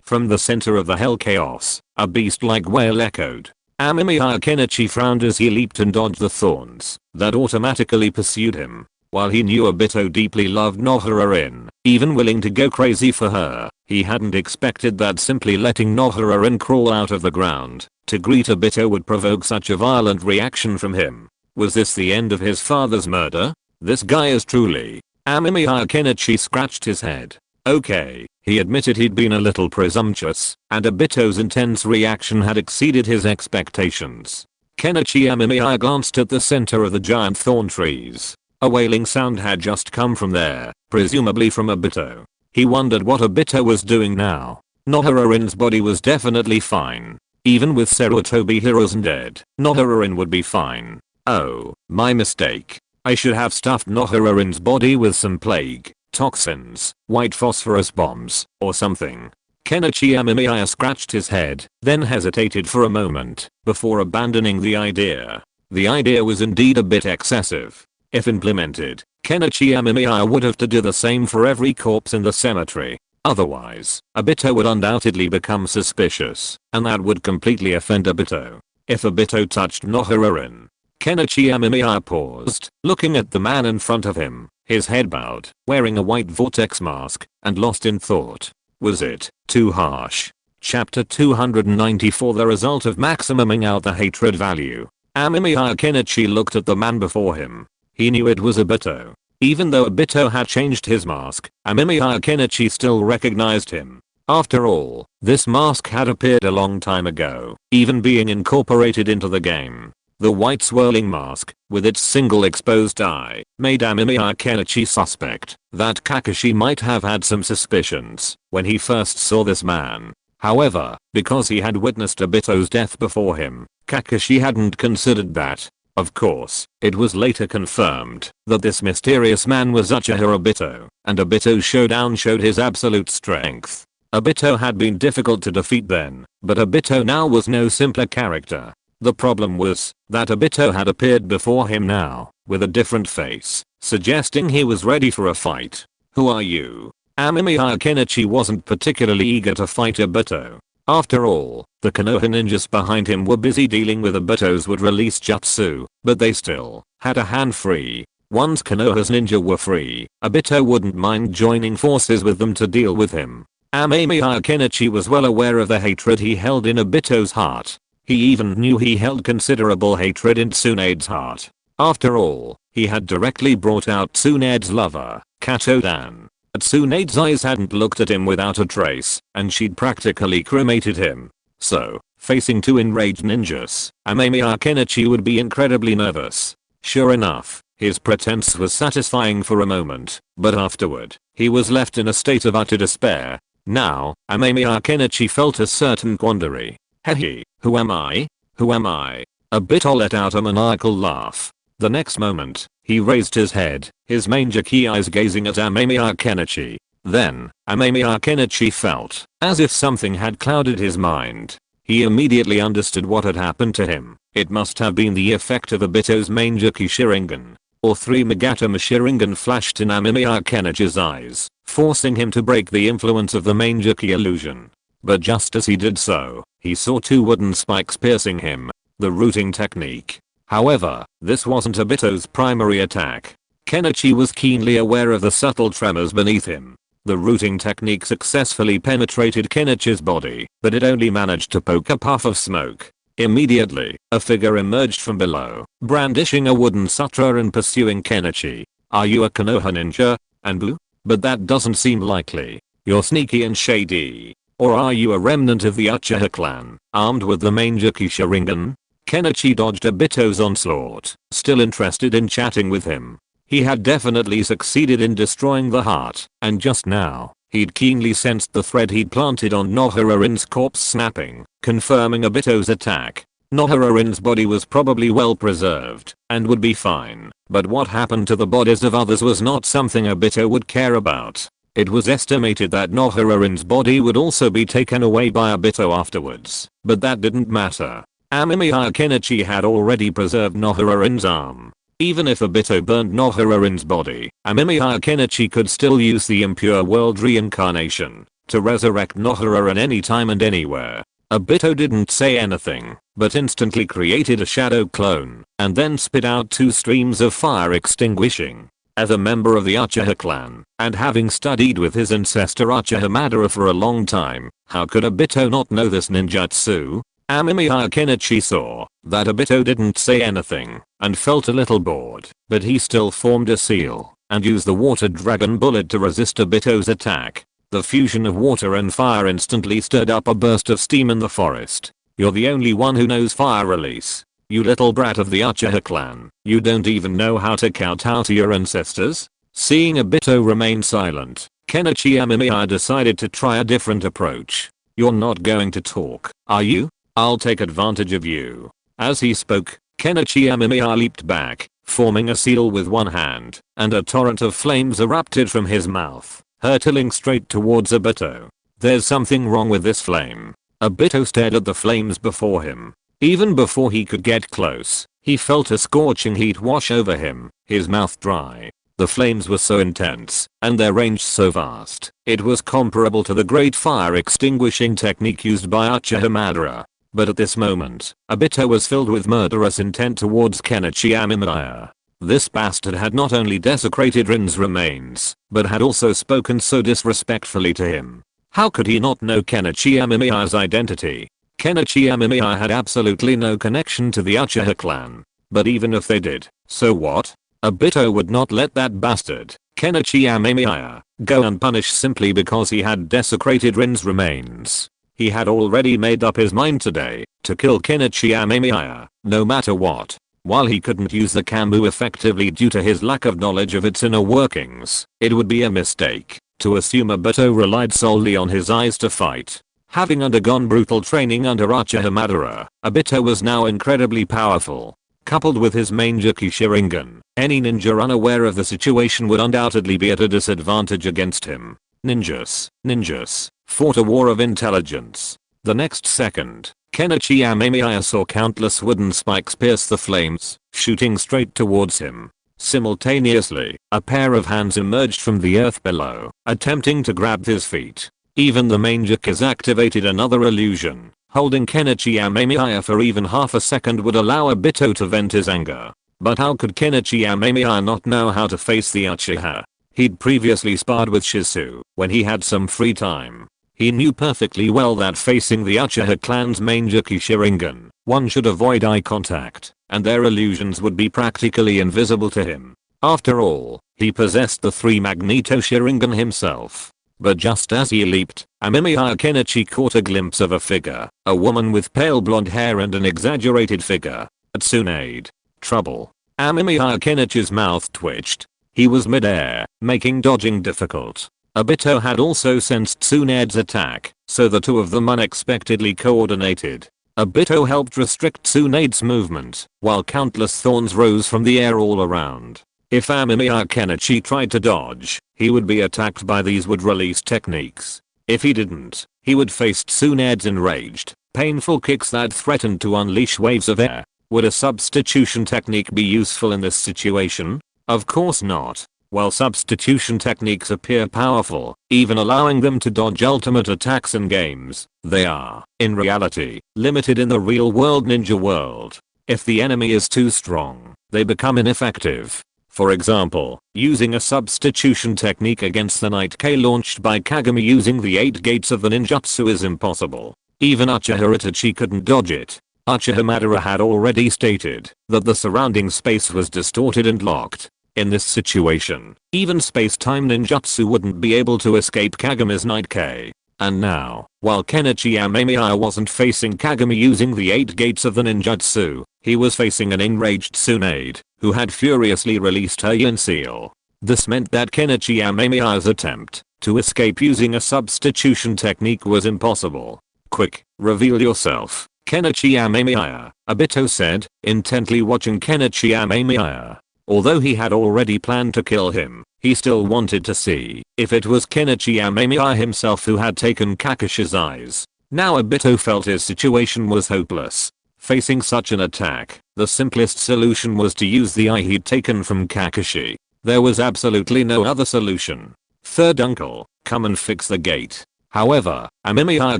From the center of the hell chaos, a beast-like wail echoed. Amemiya Kenichi frowned as he leaped and dodged the thorns that automatically pursued him. While he knew Obito deeply loved Nohara, even willing to go crazy for her, he hadn't expected that simply letting Nohara crawl out of the ground to greet Obito would provoke such a violent reaction from him. Was this the end of his father's murder? This guy is truly... Amemiya Kenichi scratched his head. Okay, he admitted he'd been a little presumptuous, and Obito's intense reaction had exceeded his expectations. Kenichi Amemiya glanced at the center of the giant thorn trees. A wailing sound had just come from there, presumably from Obito. He wondered what Obito was doing now. Nohara's body was definitely fine. Even with Sarutobi Hiruzen dead, Nohara would be fine. Oh, my mistake. I should have stuffed Nohara's body with some plague, toxins, white phosphorus bombs, or something. Kenichi Amemiya scratched his head, then hesitated for a moment, before abandoning the idea. The idea was indeed a bit excessive. If implemented, Kenichi Amemiya would have to do the same for every corpse in the cemetery. Otherwise, Obito would undoubtedly become suspicious, and that would completely offend Obito. If Obito touched Nohara, Kenichi Amemiya paused, looking at the man in front of him, his head bowed, wearing a white vortex mask, and lost in thought. Was it too harsh? Chapter 294 The result of maximuming out the hatred value. Amemiya Kenichi looked at the man before him. He knew it was Obito. Even though Obito had changed his mask, Amemiya Kenichi still recognized him. After all, this mask had appeared a long time ago, even being incorporated into the game. The white swirling mask, with its single exposed eye, made Amemiya Kenichi suspect that Kakashi might have had some suspicions when he first saw this man. However, because he had witnessed Obito's death before him, Kakashi hadn't considered that. Of course, it was later confirmed that this mysterious man was Uchiha Obito, and Obito's showdown showed his absolute strength. Obito had been difficult to defeat then, but Obito now was no simpler character. The problem was that Obito had appeared before him now, with a different face, suggesting he was ready for a fight. Who are you? Amemiya Kenichi wasn't particularly eager to fight Obito. After all, the Konoha ninjas behind him were busy dealing with Obito's would release jutsu, but they still had a hand free. Once Konoha's ninja were free, Obito wouldn't mind joining forces with them to deal with him. Amemiya Kenichi was well aware of the hatred he held in Obito's heart. He even knew he held considerable hatred in Tsunade's heart. After all, he had directly brought out Tsunade's lover, Kato-dan. Tsunade's eyes hadn't looked at him without a trace, and she'd practically cremated him. So, facing two enraged ninjas, Amemiya Kenichi would be incredibly nervous. Sure enough, his pretense was satisfying for a moment, but afterward, he was left in a state of utter despair. Now, Amemiya Kenichi felt a certain quandary. Hehe, who am I? Who am I? Obito let out a maniacal laugh. The next moment, he raised his head, his mangy eyes gazing at Amemiya Kenichi. Then, Amemiya Kenichi felt as if something had clouded his mind. He immediately understood what had happened to him. It must have been the effect of Obito's Mangekyou Sharingan. Or 3 Magatama Sharingan flashed in Amemiya Kenichi's eyes, forcing him to break the influence of the Mangekyou illusion. But just as he did so, he saw 2 wooden spikes piercing him. The rooting technique. However, this wasn't Obito's primary attack. Kenichi was keenly aware of the subtle tremors beneath him. The rooting technique successfully penetrated Kenichi's body, but it only managed to poke a puff of smoke. Immediately, a figure emerged from below, brandishing a wooden sutra and pursuing Kenichi. Are you a Konoha ninja, ANBU? But that doesn't seem likely. You're sneaky and shady. Or are you a remnant of the Uchiha clan, armed with the Mangekyou Sharingan? Kenichi dodged Obito's onslaught, still interested in chatting with him. He had definitely succeeded in destroying the heart, and just now, he'd keenly sensed the thread he'd planted on Nohara-rin's corpse snapping, confirming Obito's attack. Nohara-rin's body was probably well preserved, and would be fine, but what happened to the bodies of others was not something Obito would care about. It was estimated that Nohara-rin's body would also be taken away by Obito afterwards, but that didn't matter. Amemiya Kenichi had already preserved Nohara-rin's arm. Even if Obito burned Nohara-rin's body, Amemiya Kenichi could still use the impure world reincarnation to resurrect Nohara-rin anytime and anywhere. Obito didn't say anything, but instantly created a shadow clone, and then spit out 2 streams of fire extinguishing. As a member of the Uchiha clan, and having studied with his ancestor Uchiha Madara for a long time, how could Obito not know this ninjutsu? Amemiya Kenichi saw that Obito didn't say anything, and felt a little bored, but he still formed a seal, and used the water dragon bullet to resist Obito's attack. The fusion of water and fire instantly stirred up a burst of steam in the forest. You're the only one who knows fire release. You little brat of the Uchiha clan, you don't even know how to kowtow to your ancestors? Seeing Obito remain silent, Kenichi Amemiya decided to try a different approach. You're not going to talk, are you? I'll take advantage of you. As he spoke, Kenichi Amemiya leaped back, forming a seal with one hand, and a torrent of flames erupted from his mouth, hurtling straight towards Obito. There's something wrong with this flame. Obito stared at the flames before him. Even before he could get close, he felt a scorching heat wash over him, his mouth dry. The flames were so intense, and their range so vast, it was comparable to the great fire extinguishing technique used by Uchiha Madara. But at this moment, Obito was filled with murderous intent towards Kenichi Amemiya. This bastard had not only desecrated Rin's remains, but had also spoken so disrespectfully to him. How could he not know Kenichi Amemiya's identity? Kenichi Amemiya had absolutely no connection to the Uchiha clan. But even if they did, so what? Obito would not let that bastard, Kenichi Amemiya, go unpunished simply because he had desecrated Rin's remains. He had already made up his mind today to kill Kenichi Amemiya, no matter what. While he couldn't use the ANBU effectively due to his lack of knowledge of its inner workings, it would be a mistake to assume Obito relied solely on his eyes to fight. Having undergone brutal training under Uchiha Madara, Obito was now incredibly powerful. Coupled with his Mangekyou Sharingan, any ninja unaware of the situation would undoubtedly be at a disadvantage against him. Ninjas fought a war of intelligence. The next second, Kenichi Amemiya saw countless wooden spikes pierce the flames, shooting straight towards him. Simultaneously, a pair of hands emerged from the earth below, attempting to grab his feet. Even the Manjakas activated another illusion. Holding Kenichi Amemiya for even half a second would allow Obito to vent his anger. But how could Kenichi Amemiya not know how to face the Uchiha? He'd previously sparred with Shizu when he had some free time. He knew perfectly well that facing the Uchiha clan's Manjaki Sharingan, one should avoid eye contact, and their illusions would be practically invisible to him. After all, he possessed the 3 Magneto Sharingan himself. But just as he leaped, Amemiya Kenichi caught a glimpse of a figure, a woman with pale blonde hair and an exaggerated figure. Tsunade. Trouble. Amemiya Kenichi's mouth twitched. He was mid-air, making dodging difficult. Obito had also sensed Tsunade's attack, so the two of them unexpectedly coordinated. Obito helped restrict Tsunade's movement, while countless thorns rose from the air all around. If Amemiya Kenichi tried to dodge, he would be attacked by these would-release techniques. If he didn't, he would face Tsunade's enraged, painful kicks that threatened to unleash waves of air. Would a substitution technique be useful in this situation? Of course not. While substitution techniques appear powerful, even allowing them to dodge ultimate attacks in games, they are, in reality, limited in the real-world ninja world. If the enemy is too strong, they become ineffective. For example, using a substitution technique against the Night K launched by Kagami using the 8 gates of the ninjutsu is impossible. Even Uchiha Itachi couldn't dodge it. Uchiha Madara had already stated that the surrounding space was distorted and locked. In this situation, even space-time ninjutsu wouldn't be able to escape Kagami's Night K. And now, while Kenichi Amemiya wasn't facing Kagami using the 8 gates of the ninjutsu, he was facing an enraged Tsunade, who had furiously released her yin seal. This meant that Kenichi Amemiya's attempt to escape using a substitution technique was impossible. Quick, reveal yourself, Kenichi Amemiya, Obito said, intently watching Kenichi Amemiya. Although he had already planned to kill him, he still wanted to see if it was Kenichi Amemiya himself who had taken Kakashi's eyes. Now Obito felt his situation was hopeless. Facing such an attack, the simplest solution was to use the eye he'd taken from Kakashi. There was absolutely no other solution. Third uncle, come and fix the gate. However, Amemiya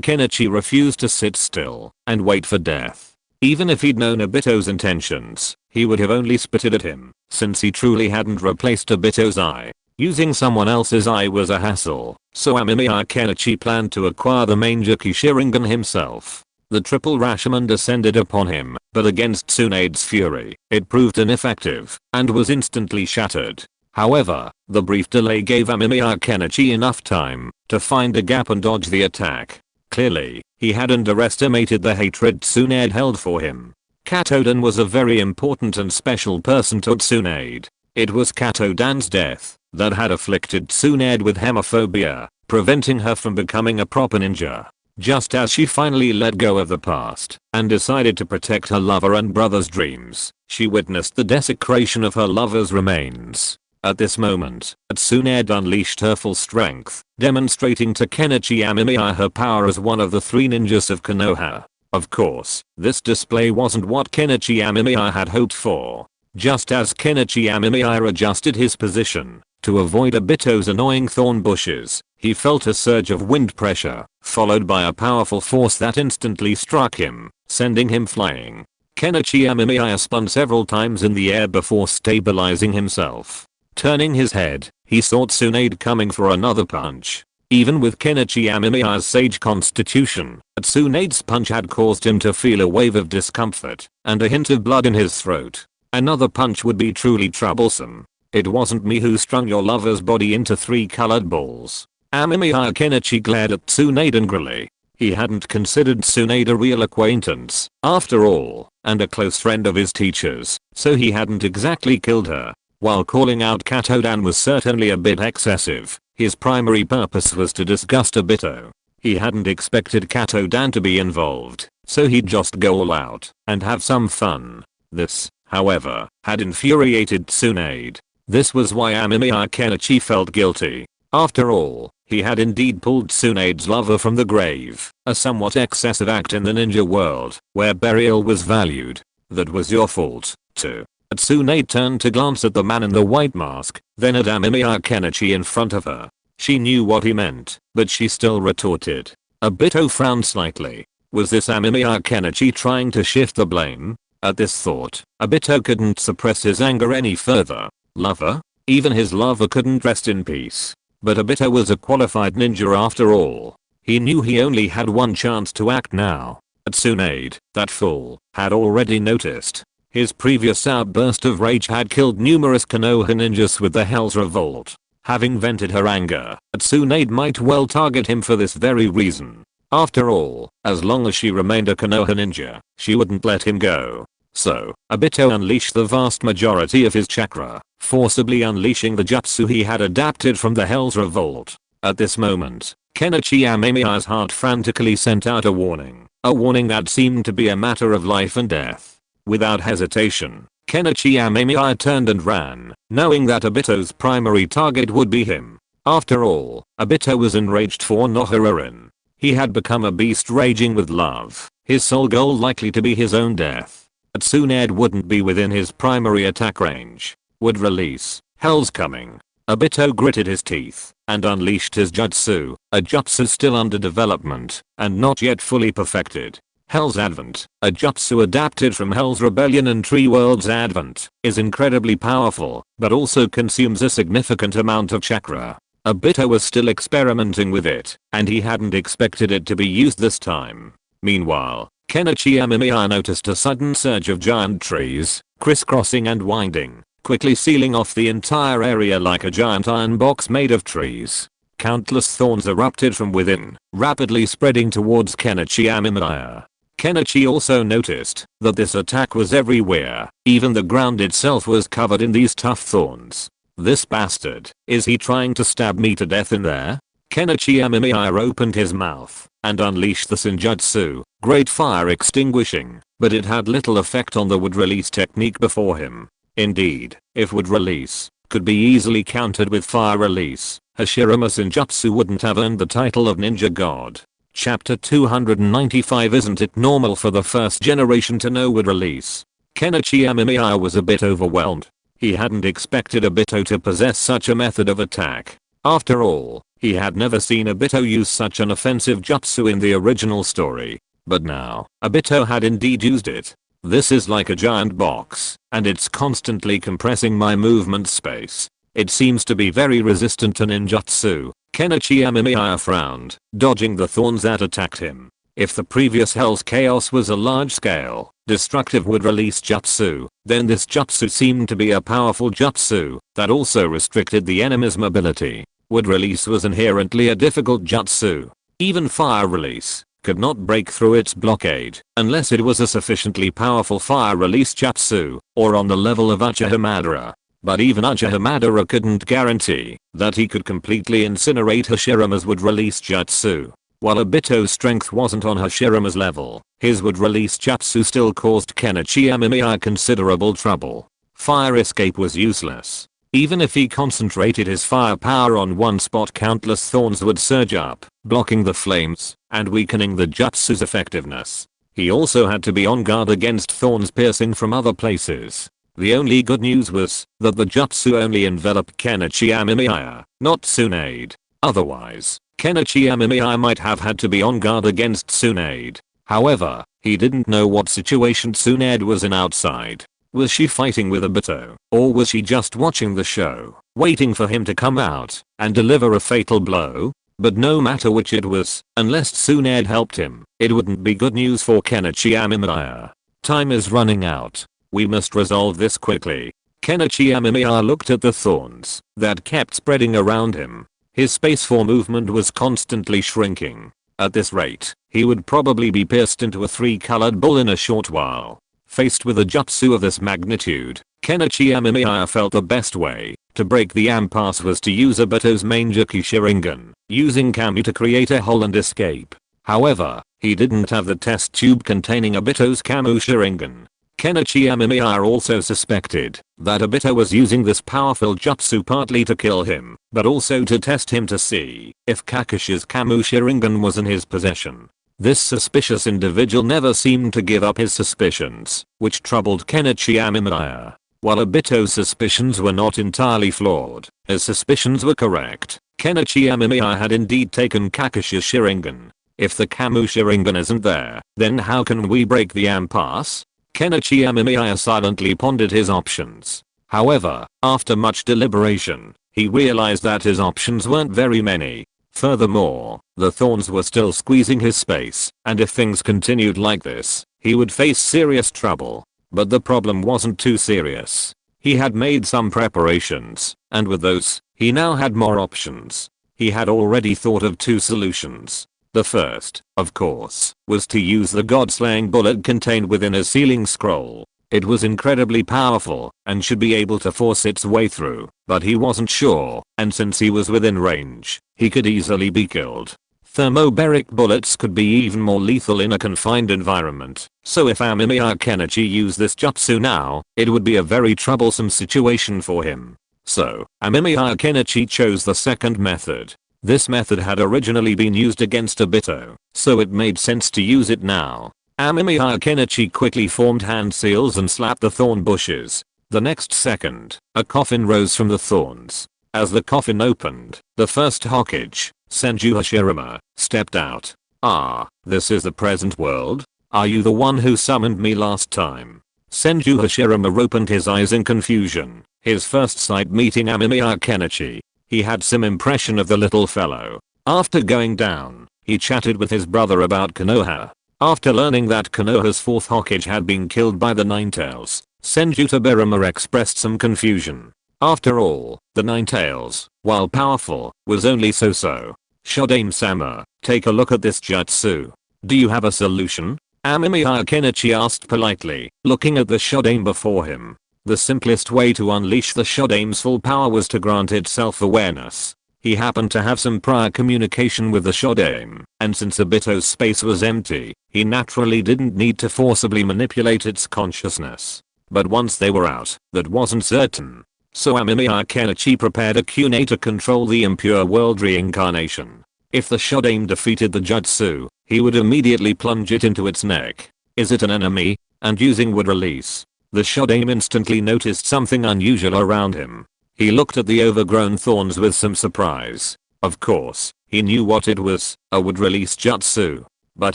Kenichi refused to sit still and wait for death. Even if he'd known Obito's intentions, he would have only spitted at him, since he truly hadn't replaced Obito's eye. Using someone else's eye was a hassle, so Amemiya Kenichi planned to acquire the Manjaki Sharingan himself. The triple Rashomon descended upon him, but against Tsunade's fury, it proved ineffective, and was instantly shattered. However, the brief delay gave Amemiya Kenichi enough time to find a gap and dodge the attack. Clearly, he had underestimated the hatred Tsunade held for him. Katodan was a very important and special person to Tsunade. It was Katodan's death that had afflicted Tsunade with hemophobia, preventing her from becoming a proper ninja. Just as she finally let go of the past and decided to protect her lover and brother's dreams, she witnessed the desecration of her lover's remains. At this moment, Tsunade unleashed her full strength, demonstrating to Kenichi Amemiya her power as one of the 3 ninjas of Konoha. Of course, this display wasn't what Kenichi Amemiya had hoped for. Just as Kenichi Amemiya adjusted his position to avoid Obito's annoying thorn bushes, he felt a surge of wind pressure, followed by a powerful force that instantly struck him, sending him flying. Kenichi Amemiya spun several times in the air before stabilizing himself. Turning his head, he saw Tsunade coming for another punch. Even with Kenichi Amemiya's sage constitution, Tsunade's punch had caused him to feel a wave of discomfort and a hint of blood in his throat. Another punch would be truly troublesome. It wasn't me who strung your lover's body into 3 colored balls. Amemiya Kenichi glared at Tsunade angrily. He hadn't considered Tsunade a real acquaintance, after all, and a close friend of his teacher's, so he hadn't exactly killed her. While calling out Katodan was certainly a bit excessive, his primary purpose was to disgust Obito. He hadn't expected Katodan to be involved, so he'd just go all out and have some fun. This, however, had infuriated Tsunade. This was why Amemiya Kenichi felt guilty. After all, he had indeed pulled Tsunade's lover from the grave, a somewhat excessive act in the ninja world, where burial was valued. That was your fault, too. Tsunade turned to glance at the man in the white mask, then at Amemiya Kenichi in front of her. She knew what he meant, but she still retorted. Obito frowned slightly. Was this Amemiya Kenichi trying to shift the blame? At this thought, Obito couldn't suppress his anger any further. Lover? Even his lover couldn't rest in peace. But Obito was a qualified ninja after all. He knew he only had one chance to act now. Tsunade, that fool, had already noticed. His previous outburst of rage had killed numerous Konoha ninjas with the Hell's Revolt. Having vented her anger, Tsunade might well target him for this very reason. After all, as long as she remained a Konoha ninja, she wouldn't let him go. So, Obito unleashed the vast majority of his chakra, forcibly unleashing the jutsu he had adapted from the Hell's Revolt. At this moment, Kenichi Amemiya's heart frantically sent out a warning that seemed to be a matter of life and death. Without hesitation, Kenichi Amemiya turned and ran, knowing that Obito's primary target would be him. After all, Obito was enraged for Nohararin. He had become a beast raging with love, his sole goal likely to be his own death. Tsunade wouldn't be within his primary attack range. Would release. Hell's coming. Obito gritted his teeth and unleashed his jutsu, a jutsu still under development and not yet fully perfected. Hell's Advent, a jutsu adapted from Hell's Rebellion and Tree World's Advent, is incredibly powerful, but also consumes a significant amount of chakra. Obito was still experimenting with it, and he hadn't expected it to be used this time. Meanwhile, Kenichi Amemiya noticed a sudden surge of giant trees, crisscrossing and winding, quickly sealing off the entire area like a giant iron box made of trees. Countless thorns erupted from within, rapidly spreading towards Kenichi Amemiya. Kenichi also noticed that this attack was everywhere, even the ground itself was covered in these tough thorns. This bastard, is he trying to stab me to death in there? Kenichi Amemiya opened his mouth and unleashed the Senjutsu, Great Fire Extinguishing, but it had little effect on the wood release technique before him. Indeed, if wood release could be easily countered with fire release, Hashirama Senjutsu wouldn't have earned the title of Ninja God. Chapter 295. Isn't it normal for the first generation to know wood release? Kenichi Amemiya was a bit overwhelmed. He hadn't expected Obito to possess such a method of attack. After all, he had never seen Obito use such an offensive jutsu in the original story. But now, Obito had indeed used it. This is like a giant box, and it's constantly compressing my movement space. It seems to be very resistant to ninjutsu. Kenichi Amemiya frowned, dodging the thorns that attacked him. If the previous Hell's Chaos was a large-scale, destructive wood release jutsu, then this jutsu seemed to be a powerful jutsu that also restricted the enemy's mobility. Wood release was inherently a difficult jutsu. Even fire release could not break through its blockade unless it was a sufficiently powerful fire release jutsu or on the level of Uchiha Madara. But even Uchiha Madara couldn't guarantee that he could completely incinerate Hashirama's wood release jutsu. While Obito's strength wasn't on Hashirama's level, his wood release jutsu still caused Kenichi Amemiya considerable trouble. Fire escape was useless. Even if he concentrated his firepower on one spot, countless thorns would surge up, blocking the flames and weakening the jutsu's effectiveness. He also had to be on guard against thorns piercing from other places. The only good news was that the jutsu only enveloped Kenichi Amemiya, not Tsunade. Otherwise, Kenichi Amemiya might have had to be on guard against Tsunade. However, he didn't know what situation Tsunade was in outside. Was she fighting with Obito, or was she just watching the show, waiting for him to come out and deliver a fatal blow? But no matter which it was, unless Tsunade helped him, it wouldn't be good news for Kenichi Amemiya. Time is running out. We must resolve this quickly. Kenichi Amemiya looked at the thorns that kept spreading around him. His space for movement was constantly shrinking. At this rate, he would probably be pierced into a three-colored ball in a short while. Faced with a jutsu of this magnitude, Kenichi Amemiya felt the best way to break the impasse was to use Obito's Mangekyou Sharingan, using Kami to create a hole and escape. However, he didn't have the test tube containing Obito's Kamu Sharingan. Kenichi Amemiya also suspected that Obito was using this powerful jutsu partly to kill him, but also to test him to see if Kakashi's Kamu Sharingan was in his possession. This suspicious individual never seemed to give up his suspicions, which troubled Kenichi Amemiya. While Obito's suspicions were not entirely flawed, his suspicions were correct. Kenichi Amemiya had indeed taken Kakashi's Sharingan. If the Kamu Sharingan isn't there, then how can we break the impasse? Kenichi Amemiya silently pondered his options. However, after much deliberation, he realized that his options weren't very many. Furthermore, the thorns were still squeezing his space, and if things continued like this, he would face serious trouble. But the problem wasn't too serious. He had made some preparations, and with those, he now had more options. He had already thought of 2 solutions. The first, of course, was to use the god-slaying bullet contained within a sealing scroll. It was incredibly powerful and should be able to force its way through, but he wasn't sure, and since he was within range, he could easily be killed. Thermobaric bullets could be even more lethal in a confined environment, so if Amemiya Kenichi used this jutsu now, it would be a very troublesome situation for him. So, Amemiya Kenichi chose the second method. This method had originally been used against Obito, so it made sense to use it now. Amemiya Kenichi quickly formed hand seals and slapped the thorn bushes. The next second, a coffin rose from the thorns. As the coffin opened, the first Hokage, Senju Hashirama, stepped out. "Ah, this is the present world? Are you the one who summoned me last time?" Senju Hashirama opened his eyes in confusion. His first sight meeting Amemiya Kenichi. He had some impression of the little fellow. After going down, he chatted with his brother about Konoha. After learning that Konoha's 4th Hokage had been killed by the Ninetales, Senju Tobirama expressed some confusion. After all, the Ninetales, while powerful, was only so-so. "Shodame-sama, take a look at this jutsu. Do you have a solution?" Amemiya Kenichi asked politely, looking at the Shodame before him. The simplest way to unleash the Shodame's full power was to grant it self-awareness. He happened to have some prior communication with the Shodame, and since Obito's space was empty, he naturally didn't need to forcibly manipulate its consciousness. But once they were out, that wasn't certain. So Amemiya Kenichi prepared a kunai to control the impure world reincarnation. If the Shodame defeated the jutsu, he would immediately plunge it into its neck. Is it an enemy? And using would release. The Shodame instantly noticed something unusual around him. He looked at the overgrown thorns with some surprise. Of course, he knew what it was, a would-release jutsu. But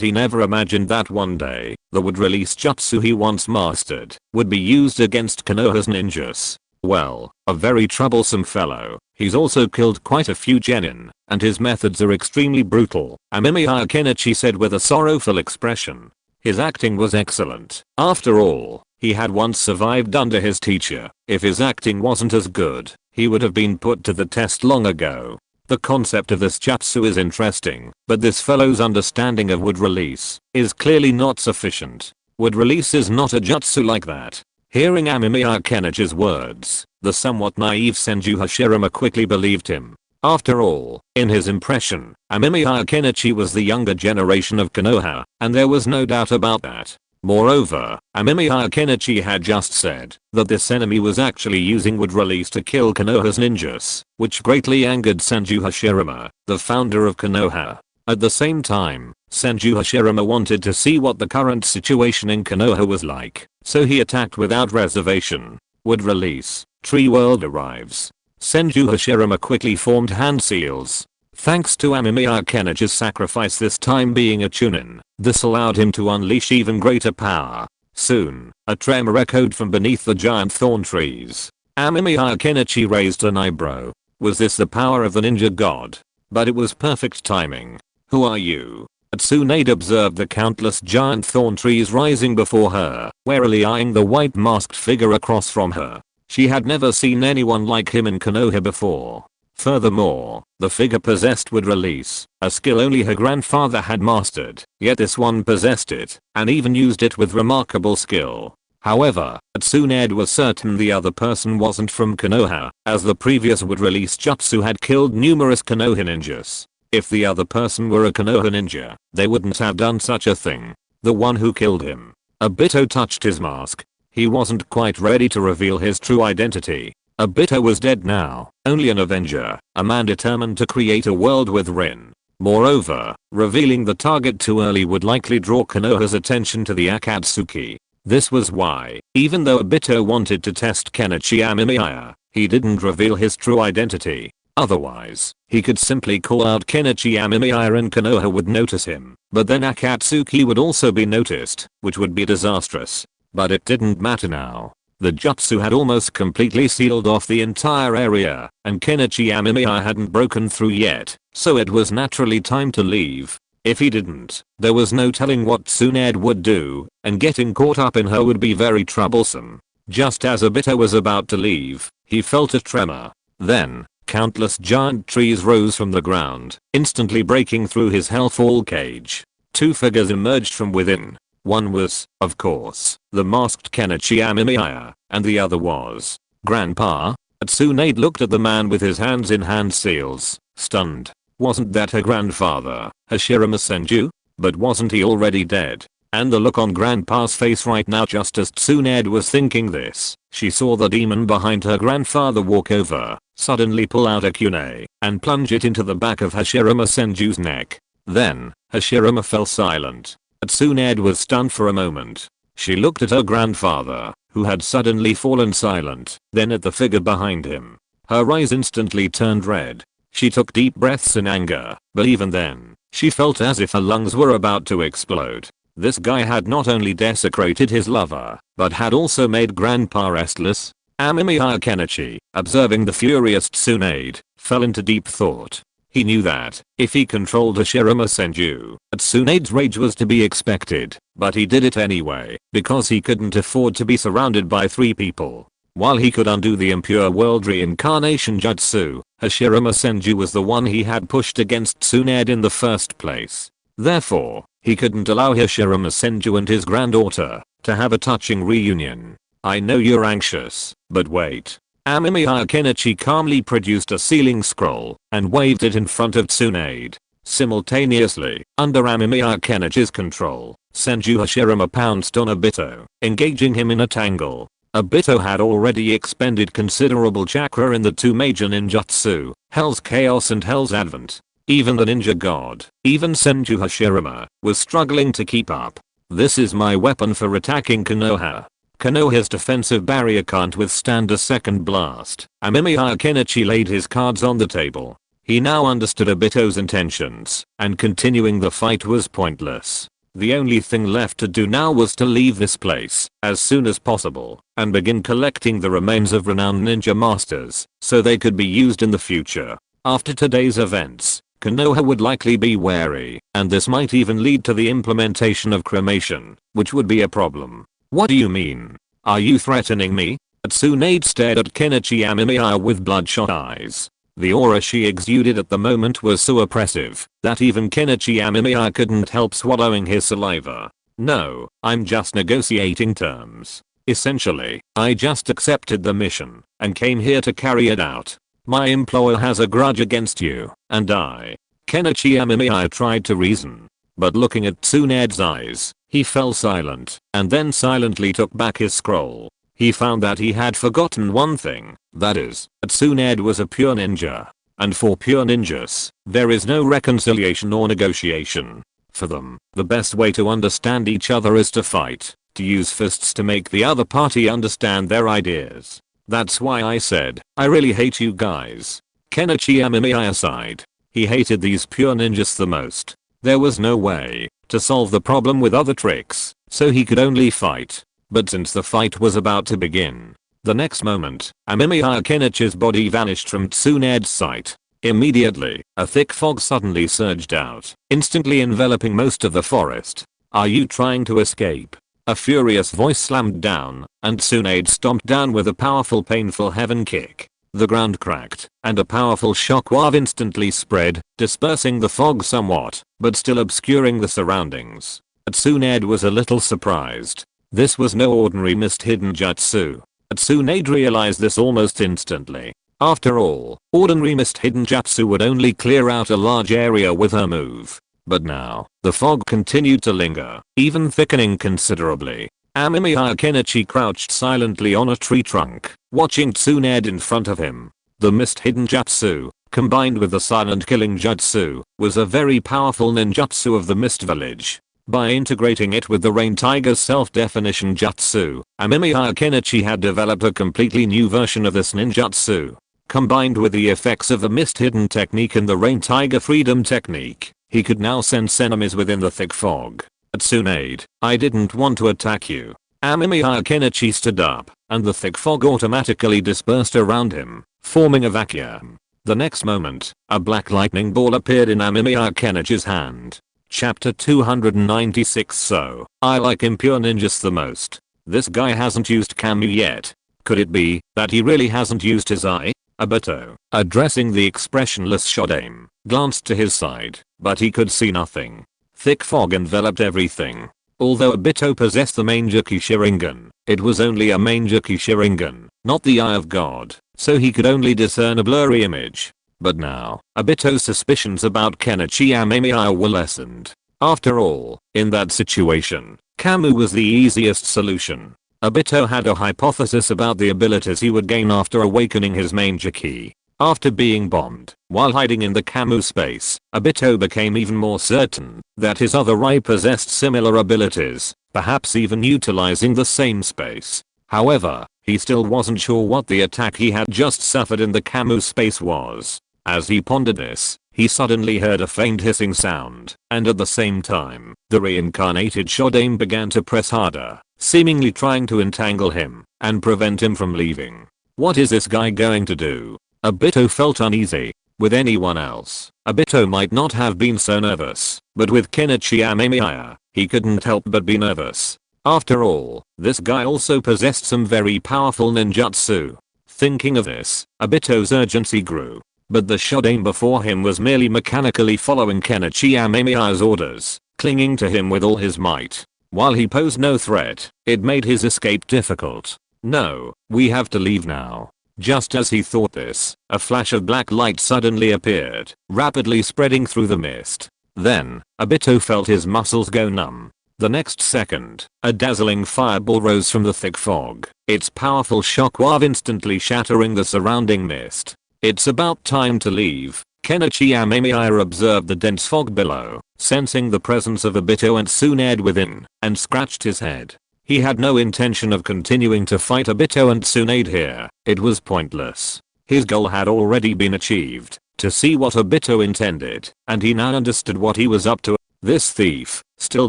he never imagined that one day, the would-release jutsu he once mastered would be used against Konoha's ninjas. Well, a very troublesome fellow. He's also killed quite a few genin, and his methods are extremely brutal, Amemiya Kenichi said with a sorrowful expression. His acting was excellent. After all, he had once survived under his teacher. If his acting wasn't as good, he would have been put to the test long ago. The concept of this jutsu is interesting, but this fellow's understanding of wood release is clearly not sufficient. Wood release is not a jutsu like that. Hearing Amemiya Kenichi's words, the somewhat naive Senju Hashirama quickly believed him. After all, in his impression, Amemiya Kenichi was the younger generation of Konoha, and there was no doubt about that. Moreover, Amemiya Kenichi had just said that this enemy was actually using wood release to kill Konoha's ninjas, which greatly angered Senju Hashirama, the founder of Konoha. At the same time, Senju Hashirama wanted to see what the current situation in Konoha was like, so he attacked without reservation. Wood release, tree world arrives. Senju Hashirama quickly formed hand seals. Thanks to Amemiya Kenichi's sacrifice this time being a chunin, this allowed him to unleash even greater power. Soon, a tremor echoed from beneath the giant thorn trees. Amemiya Kenichi raised an eyebrow. Was this the power of the ninja god? But it was perfect timing. Who are you? Tsunade observed the countless giant thorn trees rising before her, warily eyeing the white masked figure across from her. She had never seen anyone like him in Konoha before. Furthermore, the figure possessed wood release, a skill only her grandfather had mastered, yet this one possessed it, and even used it with remarkable skill. However, Tsunade was certain the other person wasn't from Konoha, as the previous wood release jutsu had killed numerous Konoha ninjas. If the other person were a Konoha ninja, they wouldn't have done such a thing. The one who killed him. Obito touched his mask. He wasn't quite ready to reveal his true identity. Obito was dead now, only an avenger, a man determined to create a world with Rin. Moreover, revealing the target too early would likely draw Konoha's attention to the Akatsuki. This was why, even though Obito wanted to test Kenichi Amemiya, he didn't reveal his true identity. Otherwise, he could simply call out Kenichi Amemiya and Konoha would notice him, but then Akatsuki would also be noticed, which would be disastrous. But it didn't matter now. The jutsu had almost completely sealed off the entire area, and Kenichi Amemiya hadn't broken through yet, so it was naturally time to leave. If he didn't, there was no telling what Tsunade would do, and getting caught up in her would be very troublesome. Just as Obito was about to leave, he felt a tremor. Then, countless giant trees rose from the ground, instantly breaking through his hellfall cage. Two figures emerged from within. One was, of course, the masked Kenichi Amemiya, and the other was Grandpa. Tsunade looked at the man with his hands in hand seals, stunned. Wasn't that her grandfather, Hashirama Senju? But wasn't he already dead? And the look on Grandpa's face right now, just as Tsunade was thinking this, she saw the demon behind her grandfather walk over, suddenly pull out a kunai, and plunge it into the back of Hashirama Senju's neck. Then, Hashirama fell silent. Tsunade was stunned for a moment. She looked at her grandfather, who had suddenly fallen silent, then at the figure behind him. Her eyes instantly turned red. She took deep breaths in anger, but even then, she felt as if her lungs were about to explode. This guy had not only desecrated his lover, but had also made Grandpa restless. Amemiya Kenichi, observing the furious Tsunade, fell into deep thought. He knew that, if he controlled Hashirama Senju, Tsunade's rage was to be expected, but he did it anyway, because he couldn't afford to be surrounded by three people. While he could undo the impure world reincarnation jutsu, Hashirama Senju was the one he had pushed against Tsunade in the first place. Therefore, he couldn't allow Hashirama Senju and his granddaughter to have a touching reunion. I know you're anxious, but wait. Amemiya Kenichi calmly produced a sealing scroll and waved it in front of Tsunade. Simultaneously, under Amemiya Kenichi's control, Senju Hashirama pounced on Obito, engaging him in a tangle. Obito had already expended considerable chakra in the two major ninjutsu, Hell's Chaos and Hell's Advent. Even the ninja god, even Senju Hashirama, was struggling to keep up. This is my weapon for attacking Konoha. Konoha's defensive barrier can't withstand a second blast. Amemiya Kenichi laid his cards on the table. He now understood Obito's intentions, and continuing the fight was pointless. The only thing left to do now was to leave this place as soon as possible and begin collecting the remains of renowned ninja masters so they could be used in the future. After today's events, Konoha would likely be wary, and this might even lead to the implementation of cremation, which would be a problem. What do you mean? Are you threatening me? Tsunade stared at Kenichi Amemiya with bloodshot eyes. The aura she exuded at the moment was so oppressive that even Kenichi Amemiya couldn't help swallowing his saliva. No, I'm just negotiating terms. Essentially, I just accepted the mission and came here to carry it out. My employer has a grudge against you, and I. Kenichi Amemiya tried to reason, but looking at Tsunade's eyes, he fell silent and then silently took back his scroll. He found that he had forgotten one thing, that is, Tsunade was a pure ninja. And for pure ninjas, there is no reconciliation or negotiation. For them, the best way to understand each other is to fight, to use fists to make the other party understand their ideas. That's why I said, I really hate you guys. Kenichi Amemiya sighed. He hated these pure ninjas the most. There was no way to solve the problem with other tricks, so he could only fight. But since the fight was about to begin, the next moment, Amemiya Kenichi's body vanished from Tsunade's sight. Immediately, a thick fog suddenly surged out, instantly enveloping most of the forest. Are you trying to escape? A furious voice slammed down, and Tsunade stomped down with a powerful painful heaven kick. The ground cracked, and a powerful shockwave instantly spread, dispersing the fog somewhat, but still obscuring the surroundings. Tsunade was a little surprised. This was no ordinary mist hidden jutsu. Tsunade realized this almost instantly. After all, ordinary mist hidden jutsu would only clear out a large area with her move. But now, the fog continued to linger, even thickening considerably. Amemiya Kenichi crouched silently on a tree trunk, watching Tsunade in front of him. The mist hidden jutsu, combined with the silent killing jutsu, was a very powerful ninjutsu of the Mist Village. By integrating it with the Rain Tiger's self-definition jutsu, Amemiya Kenichi had developed a completely new version of this ninjutsu. Combined with the effects of the Mist Hidden technique and the Rain Tiger Freedom technique, he could now sense enemies within the thick fog. Tsunade, I didn't want to attack you. Amemiya Kenichi stood up, and the thick fog automatically dispersed around him, forming a vacuum. The next moment, a black lightning ball appeared in Amemiya Kenichi's hand. Chapter 296. So, I like impure ninjas the most. This guy hasn't used Camu yet. Could it be that he really hasn't used his eye? Obito, addressing the expressionless Shodaime, glanced to his side, but he could see nothing. Thick fog enveloped everything. Although Obito possessed the Mangekyou Sharingan, it was only a Mangekyou Sharingan, not the Eye of God, so he could only discern a blurry image. But now, Obito's suspicions about Kenichi Amemiya were lessened. After all, in that situation, Camu was the easiest solution. Obito had a hypothesis about the abilities he would gain after awakening his Mangekyou. After being bombed, while hiding in the Camu space, Obito became even more certain that his other eye possessed similar abilities, perhaps even utilizing the same space. However, he still wasn't sure what the attack he had just suffered in the Camu space was. As he pondered this, he suddenly heard a faint hissing sound, and at the same time, the reincarnated Shodaime began to press harder, seemingly trying to entangle him and prevent him from leaving. What is this guy going to do? Obito felt uneasy. With anyone else, Obito might not have been so nervous, but with Kenichi Amemiya, he couldn't help but be nervous. After all, this guy also possessed some very powerful ninjutsu. Thinking of this, Obito's urgency grew. But the Shodaime before him was merely mechanically following Kenichi Amemiya's orders, clinging to him with all his might. While he posed no threat, it made his escape difficult. No, we have to leave now. Just as he thought this, a flash of black light suddenly appeared, rapidly spreading through the mist. Then, Obito felt his muscles go numb. The next second, a dazzling fireball rose from the thick fog, its powerful shockwave instantly shattering the surrounding mist. It's about time to leave. Kenichi Amemiya observed the dense fog below, sensing the presence of Obito and Tsunade within, and scratched his head. He had no intention of continuing to fight Obito and Tsunade here. It was pointless. His goal had already been achieved, to see what Obito intended, and he now understood what he was up to. This thief, still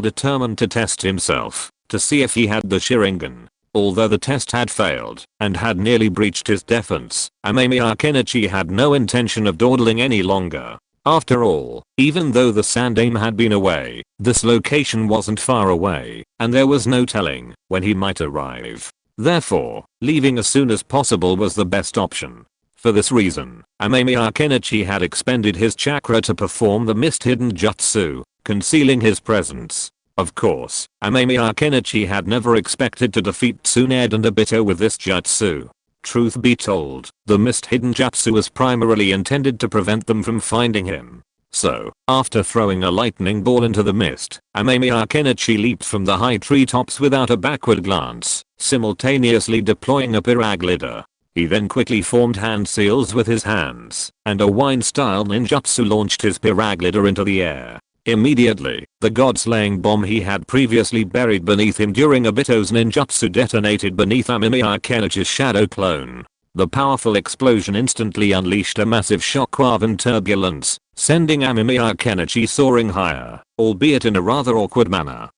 determined to test himself, to see if he had the Sharingan. Although the test had failed and had nearly breached his defense, Amemiya Kenichi had no intention of dawdling any longer. After all, even though the Sandaime had been away, this location wasn't far away, and there was no telling when he might arrive. Therefore, leaving as soon as possible was the best option. For this reason, Amemiya Kenichi had expended his chakra to perform the mist-hidden jutsu, concealing his presence. Of course, Amemiya Kenichi had never expected to defeat Tsunade and Obito with this jutsu. Truth be told, the mist-hidden jutsu was primarily intended to prevent them from finding him. So, after throwing a lightning ball into the mist, Amemiya Kenichi leaped from the high treetops without a backward glance, simultaneously deploying a piraglider. He then quickly formed hand seals with his hands, and a wine-style ninjutsu launched his piraglider into the air. Immediately, the god-slaying bomb he had previously buried beneath him during Obito's ninjutsu detonated beneath Amemiya Kenichi's shadow clone. The powerful explosion instantly unleashed a massive shockwave and turbulence, sending Amemiya Kenichi soaring higher, albeit in a rather awkward manner.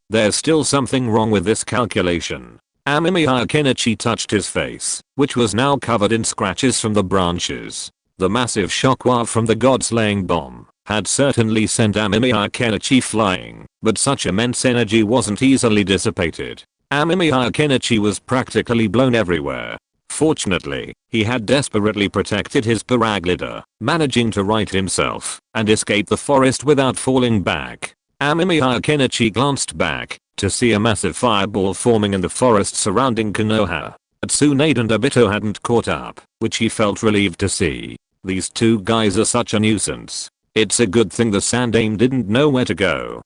There's still something wrong with this calculation. Amemiya Kenichi touched his face, which was now covered in scratches from the branches. The massive shockwave from the god-slaying bomb had certainly sent Amemiya Kenichi flying, but such immense energy wasn't easily dissipated. Amemiya Kenichi was practically blown everywhere. Fortunately, he had desperately protected his piraglider, managing to right himself and escape the forest without falling back. Amemiya Kenichi glanced back to see a massive fireball forming in the forest surrounding Konoha. Tsunade and Obito hadn't caught up, which he felt relieved to see. These two guys are such a nuisance. It's a good thing the Sandaime didn't know where to go.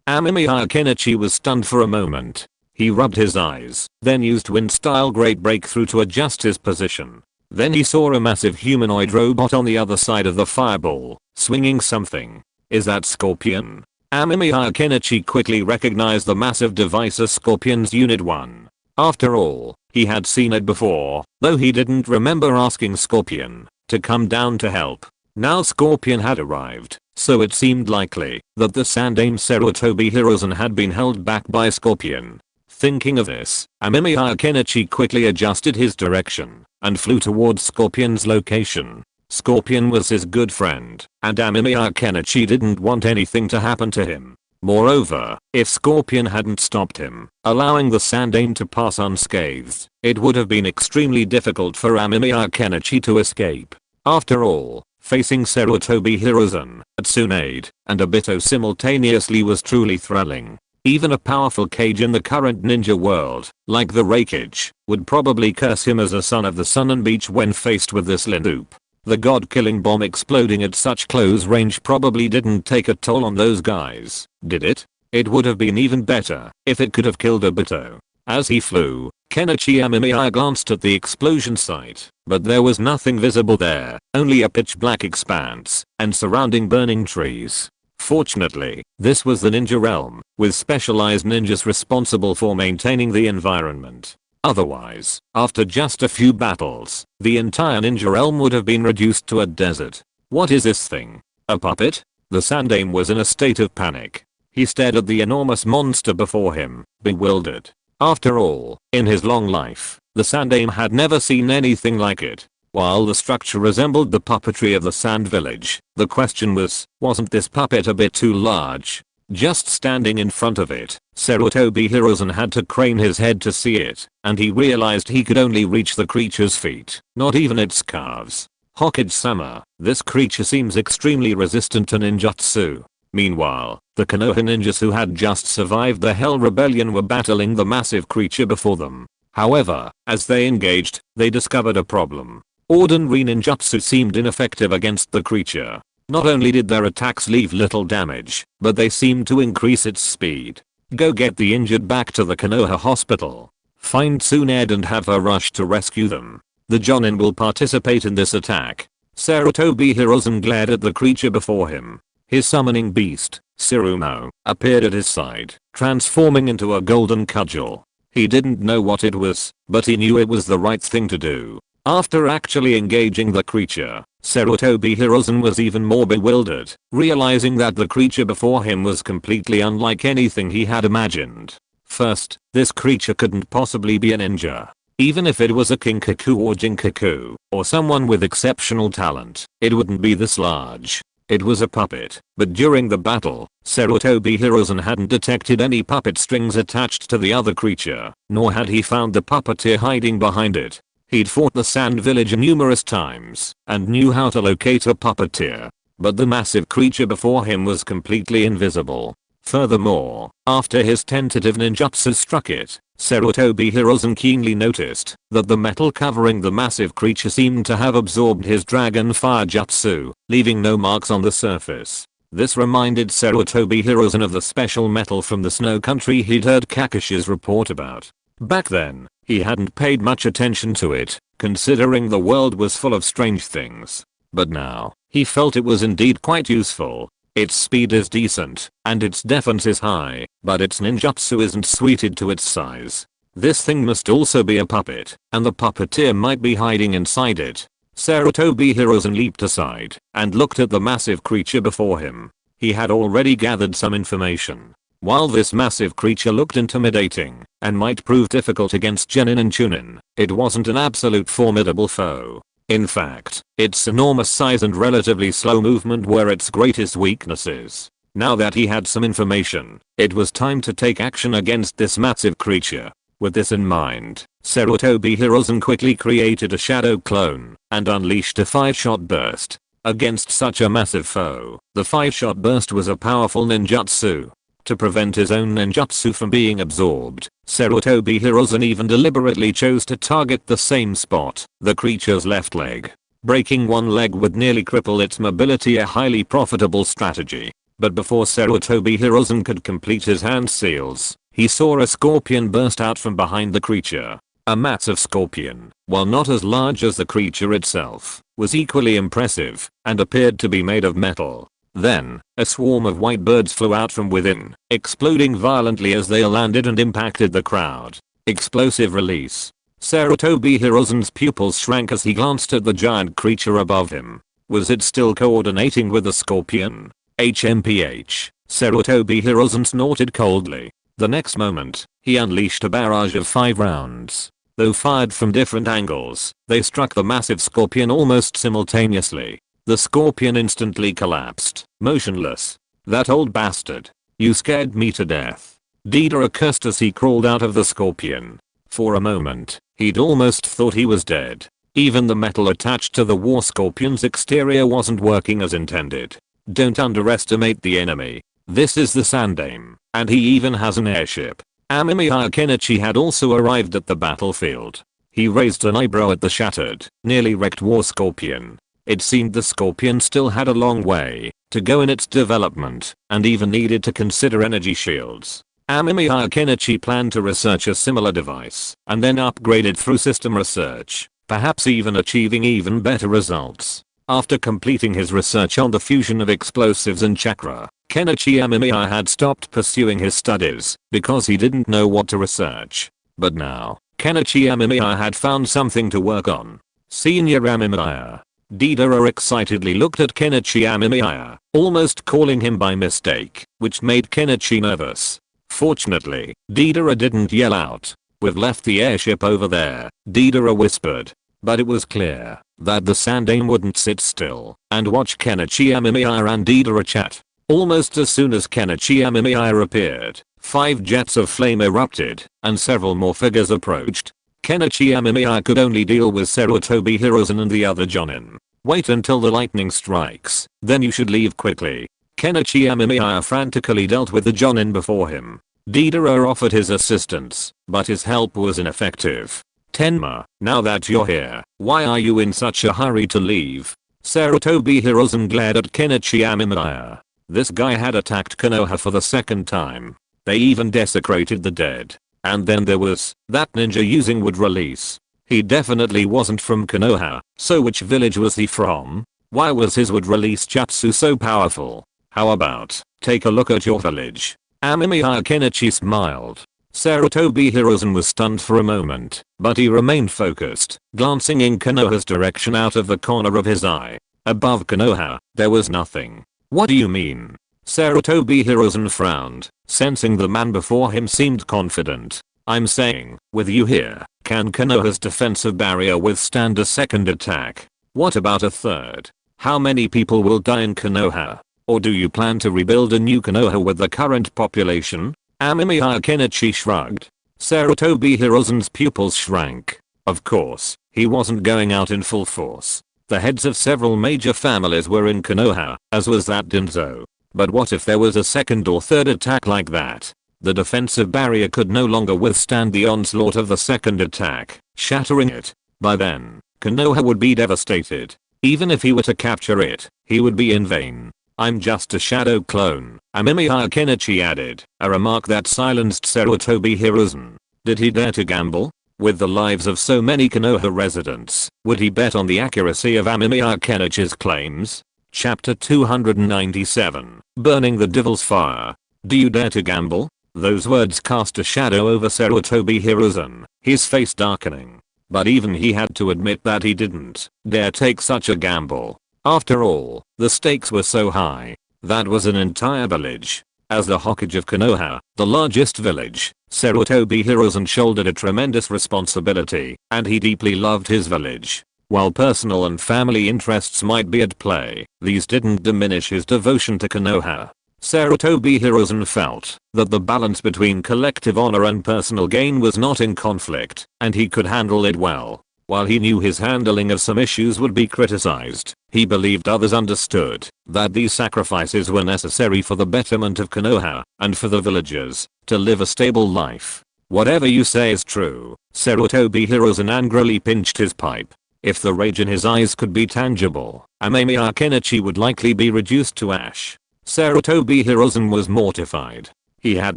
Amemiya Kenichi was stunned for a moment. He rubbed his eyes, then used wind-style great breakthrough to adjust his position. Then he saw a massive humanoid robot on the other side of the fireball, swinging something. Is that Scorpion? Amemiya Kenichi quickly recognized the massive device as Scorpion's Unit 1. After all, he had seen it before, though he didn't remember asking Scorpion to come down to help. Now Scorpion had arrived, so it seemed likely that the Sandaime Sarutobi Hiruzen had been held back by Scorpion. Thinking of this, Amemiya Kenichi quickly adjusted his direction and flew towards Scorpion's location. Scorpion was his good friend, and Amemiya Kenichi didn't want anything to happen to him. Moreover, if Scorpion hadn't stopped him, allowing the Sandaime to pass unscathed, it would have been extremely difficult for Amemiya Kenichi to escape. After all, facing Sarutobi Hiruzen, Tsunade, and Obito simultaneously was truly thrilling. Even a powerful Kage in the current ninja world, like the Raikage, would probably curse him as a son of the Sannin Beach when faced with this Lindoop. The god-killing bomb exploding at such close range probably didn't take a toll on those guys, did it? It would have been even better if it could have killed Obito. As he flew, Kenichi Amemiya glanced at the explosion site, but there was nothing visible there, only a pitch-black expanse and surrounding burning trees. Fortunately, this was the ninja realm, with specialized ninjas responsible for maintaining the environment. Otherwise, after just a few battles, the entire ninja realm would have been reduced to a desert. What is this thing? A puppet? The Sandaime was in a state of panic. He stared at the enormous monster before him, bewildered. After all, in his long life, the Sandaime had never seen anything like it. While the structure resembled the puppetry of the Sand Village, the question was, wasn't this puppet a bit too large? Just standing in front of it, Sarutobi Hiruzen had to crane his head to see it, and he realized he could only reach the creature's feet, not even its calves. Hokage-sama, this creature seems extremely resistant to ninjutsu. Meanwhile, the Konoha ninjas who had just survived the Hell Rebellion were battling the massive creature before them. However, as they engaged, they discovered a problem. Ordinary ninjutsu seemed ineffective against the creature. Not only did their attacks leave little damage, but they seemed to increase its speed. Go get the injured back to the Konoha hospital. Find Tsunade and have her rush to rescue them. The Jonin will participate in this attack. Sarutobi Hiruzen glared at the creature before him. His summoning beast, Tsurumo, appeared at his side, transforming into a golden cudgel. He didn't know what it was, but he knew it was the right thing to do. After actually engaging the creature, Sarutobi Hiruzen was even more bewildered, realizing that the creature before him was completely unlike anything he had imagined. First, this creature couldn't possibly be a ninja. Even if it was a Kinkaku or Jinkaku, or someone with exceptional talent, it wouldn't be this large. It was a puppet, but during the battle, Sarutobi Hiruzen hadn't detected any puppet strings attached to the other creature, nor had he found the puppeteer hiding behind it. He'd fought the Sand Village numerous times and knew how to locate a puppeteer, but the massive creature before him was completely invisible. Furthermore, after his tentative ninjutsu struck it, Sarutobi Hiruzen keenly noticed that the metal covering the massive creature seemed to have absorbed his dragon fire jutsu, leaving no marks on the surface. This reminded Sarutobi Hiruzen of the special metal from the snow country he'd heard Kakashi's report about. Back then, he hadn't paid much attention to it, considering the world was full of strange things. But now, he felt it was indeed quite useful. Its speed is decent, and its defense is high, but its ninjutsu isn't suited to its size. This thing must also be a puppet, and the puppeteer might be hiding inside it. Sarutobi Hiruzen leaped aside, and looked at the massive creature before him. He had already gathered some information. While this massive creature looked intimidating, and might prove difficult against Genin and Chunin, it wasn't an absolute formidable foe. In fact, its enormous size and relatively slow movement were its greatest weaknesses. Now that he had some information, it was time to take action against this massive creature. With this in mind, Sarutobi Hiruzen quickly created a shadow clone, and unleashed a 5-shot burst. Against such a massive foe, the 5-shot burst was a powerful ninjutsu. To prevent his own ninjutsu from being absorbed, Sarutobi Hiruzen even deliberately chose to target the same spot, the creature's left leg. Breaking one leg would nearly cripple its mobility, a highly profitable strategy. But before Sarutobi Hiruzen could complete his hand seals, he saw a scorpion burst out from behind the creature. A massive scorpion, while not as large as the creature itself, was equally impressive and appeared to be made of metal. Then, a swarm of white birds flew out from within, exploding violently as they landed and impacted the crowd. Explosive release. Sarutobi Hiruzen's pupils shrank as he glanced at the giant creature above him. Was it still coordinating with the scorpion? HMPH. Sarutobi Hiruzen snorted coldly. The next moment, he unleashed a barrage of 5 rounds. Though fired from different angles, they struck the massive scorpion almost simultaneously. The scorpion instantly collapsed, motionless. That old bastard. You scared me to death. Deidara cursed as he crawled out of the scorpion. For a moment, he'd almost thought he was dead. Even the metal attached to the war scorpion's exterior wasn't working as intended. Don't underestimate the enemy. This is the Sandaime, and he even has an airship. Amemiya Kenichi had also arrived at the battlefield. He raised an eyebrow at the shattered, nearly wrecked war scorpion. It seemed the scorpion still had a long way to go in its development, and even needed to consider energy shields. Amemiya Kenichi planned to research a similar device, and then upgrade it through system research, perhaps even achieving even better results. After completing his research on the fusion of explosives and chakra, Kenichi Amemiya had stopped pursuing his studies because he didn't know what to research. But now, Kenichi Amemiya had found something to work on. Senior Amemiya. Deidara excitedly looked at Kenichi Amemiya, almost calling him by mistake, which made Kenichi nervous. Fortunately, Deidara didn't yell out. "We've left the airship over there," Deidara whispered. But it was clear that the Sandaime wouldn't sit still and watch Kenichi Amemiya and Deidara chat. Almost as soon as Kenichi Amemiya appeared, 5 jets of flame erupted, and several more figures approached. Kenichi Amemiya could only deal with Sarutobi Hiruzen and the other Jonin. "Wait until the lightning strikes, then you should leave quickly." Kenichi Amemiya frantically dealt with the Jonin before him. Deidara offered his assistance, but his help was ineffective. "Tenma, now that you're here, why are you in such a hurry to leave?" Sarutobi Hiruzen glared at Kenichi Amemiya. This guy had attacked Konoha for the 2nd time. They even desecrated the dead. And then there was that ninja using wood release. He definitely wasn't from Konoha, so which village was he from? Why was his wood release jutsu so powerful? How about, take a look at your village? Amemiya Kenichi smiled. Sarutobi Hiruzen was stunned for a moment, but he remained focused, glancing in Konoha's direction out of the corner of his eye. Above Konoha, there was nothing. "What do you mean?" Sarutobi Hiruzen frowned, sensing the man before him seemed confident. "I'm saying, with you here, can Konoha's defensive barrier withstand a 2nd attack? What about a 3rd? How many people will die in Konoha? Or do you plan to rebuild a new Konoha with the current population?" Amemiya Kenichi shrugged. Sarutobi Hiruzen's pupils shrank. Of course, he wasn't going out in full force. The heads of several major families were in Konoha, as was that Danzo. But what if there was a 2nd or 3rd attack like that? The defensive barrier could no longer withstand the onslaught of the 2nd attack, shattering it. By then, Konoha would be devastated. Even if he were to capture it, he would be in vain. "I'm just a shadow clone," Amemiya Kenichi added, a remark that silenced Sarutobi Hiruzen. Did he dare to gamble? With the lives of so many Konoha residents, would he bet on the accuracy of Amemiya Kenichi's claims? Chapter 297, Burning the Devil's Fire. "Do you dare to gamble?" Those words cast a shadow over Sarutobi Hiruzen, his face darkening. But even he had to admit that he didn't dare take such a gamble. After all, the stakes were so high. That was an entire village. As the Hokage of Konoha, the largest village, Sarutobi Hiruzen shouldered a tremendous responsibility, and he deeply loved his village. While personal and family interests might be at play, these didn't diminish his devotion to Konoha. Sarutobi Hiruzen felt that the balance between collective honor and personal gain was not in conflict, and he could handle it well. While he knew his handling of some issues would be criticized, he believed others understood that these sacrifices were necessary for the betterment of Konoha and for the villagers to live a stable life. "Whatever you say is true." Sarutobi Hiruzen angrily pinched his pipe. If the rage in his eyes could be tangible, Amemiya Kenichi would likely be reduced to ash. Sarutobi Hiruzen was mortified. He had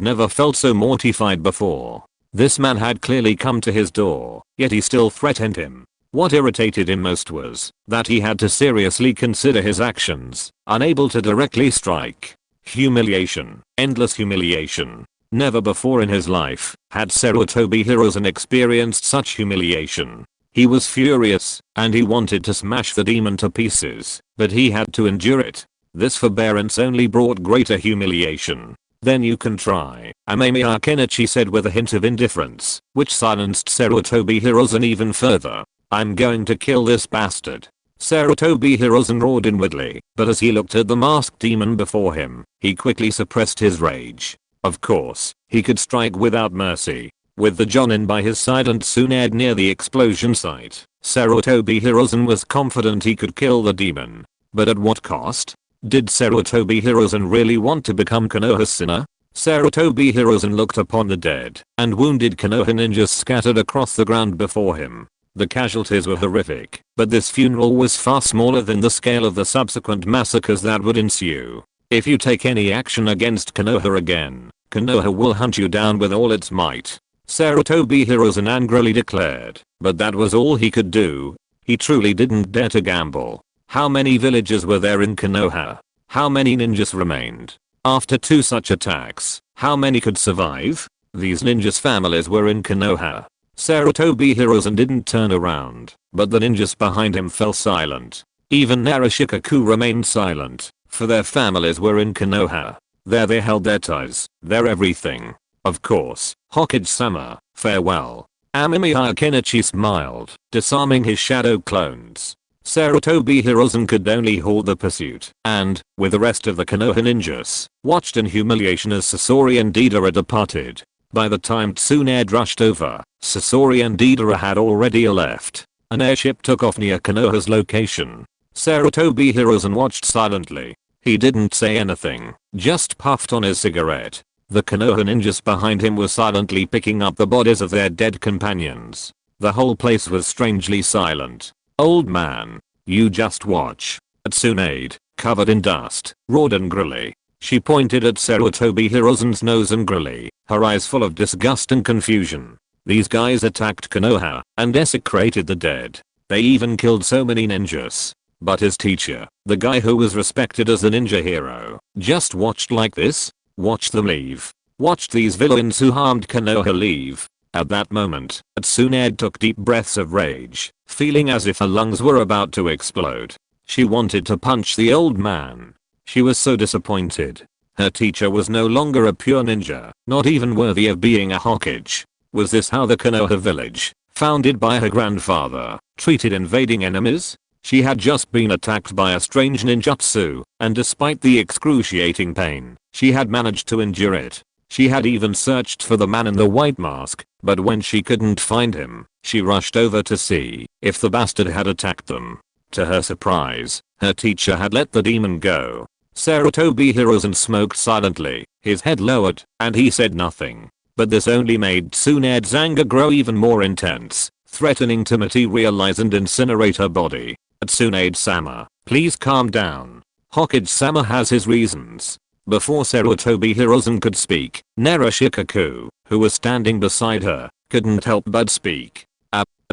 never felt so mortified before. This man had clearly come to his door, yet he still threatened him. What irritated him most was that he had to seriously consider his actions, unable to directly strike. Humiliation, endless humiliation. Never before in his life had Sarutobi Hiruzen experienced such humiliation. He was furious, and he wanted to smash the demon to pieces, but he had to endure it. This forbearance only brought greater humiliation. Then you can try, Amemiya, Kenichi said with a hint of indifference, which silenced Sarutobi Hiruzen even further. I'm going to kill this bastard. Sarutobi Hiruzen roared inwardly, but as he looked at the masked demon before him, he quickly suppressed his rage. Of course, he could strike without mercy. With the Jonin by his side and Tsunade near the explosion site, Sarutobi Hiruzen was confident he could kill the demon. But at what cost? Did Sarutobi Hiruzen really want to become Konoha's sinner? Sarutobi Hiruzen looked upon the dead and wounded Konoha ninjas scattered across the ground before him. The casualties were horrific, but this funeral was far smaller than the scale of the subsequent massacres that would ensue. If you take any action against Konoha again, Konoha will hunt you down with all its might. Sarutobi Hiruzen angrily declared, but that was all he could do. He truly didn't dare to gamble. How many villages were there in Konoha? How many ninjas remained? After 2 such attacks, how many could survive? These ninjas' families were in Konoha. Sarutobi Hiruzen didn't turn around, but the ninjas behind him fell silent. Even Narushikaku remained silent, for their families were in Konoha. There they held their ties, their everything. Of course, Hokage-sama, farewell. Amemiya Kenichi smiled, disarming his shadow clones. Sarutobi Hiruzen could only halt the pursuit, and, with the rest of the Konoha ninjas, watched in humiliation as Sasori and Deidara departed. By the time Tsunade rushed over, Sasori and Deidara had already left. An airship took off near Konoha's location. Sarutobi Hiruzen watched silently. He didn't say anything, just puffed on his cigarette. The Konoha ninjas behind him were silently picking up the bodies of their dead companions. The whole place was strangely silent. Old man, you just watch. Tsunade, covered in dust, roared angrily. She pointed at Sarutobi Hiruzen's nose angrily, her eyes full of disgust and confusion. These guys attacked Konoha and desecrated the dead. They even killed so many ninjas. But his teacher, the guy who was respected as a ninja hero, just watched like this? Watched them leave. Watched these villains who harmed Konoha leave. At that moment, Tsunade took deep breaths of rage, feeling as if her lungs were about to explode. She wanted to punch the old man. She was so disappointed. Her teacher was no longer a pure ninja, not even worthy of being a Hokage. Was this how the Konoha village, founded by her grandfather, treated invading enemies? She had just been attacked by a strange ninjutsu, and despite the excruciating pain, she had managed to endure it. She had even searched for the man in the white mask, but when she couldn't find him, she rushed over to see if the bastard had attacked them. To her surprise, her teacher had let the demon go. Sarutobi Hiruzen smoked silently, his head lowered, and he said nothing. But this only made Tsunade's anger grow even more intense, threatening to materialize and incinerate her body. Tsunade-sama, please calm down. Hokage-sama has his reasons. Before Sarutobi Hiruzen could speak, Narushikaku, who was standing beside her, couldn't help but speak.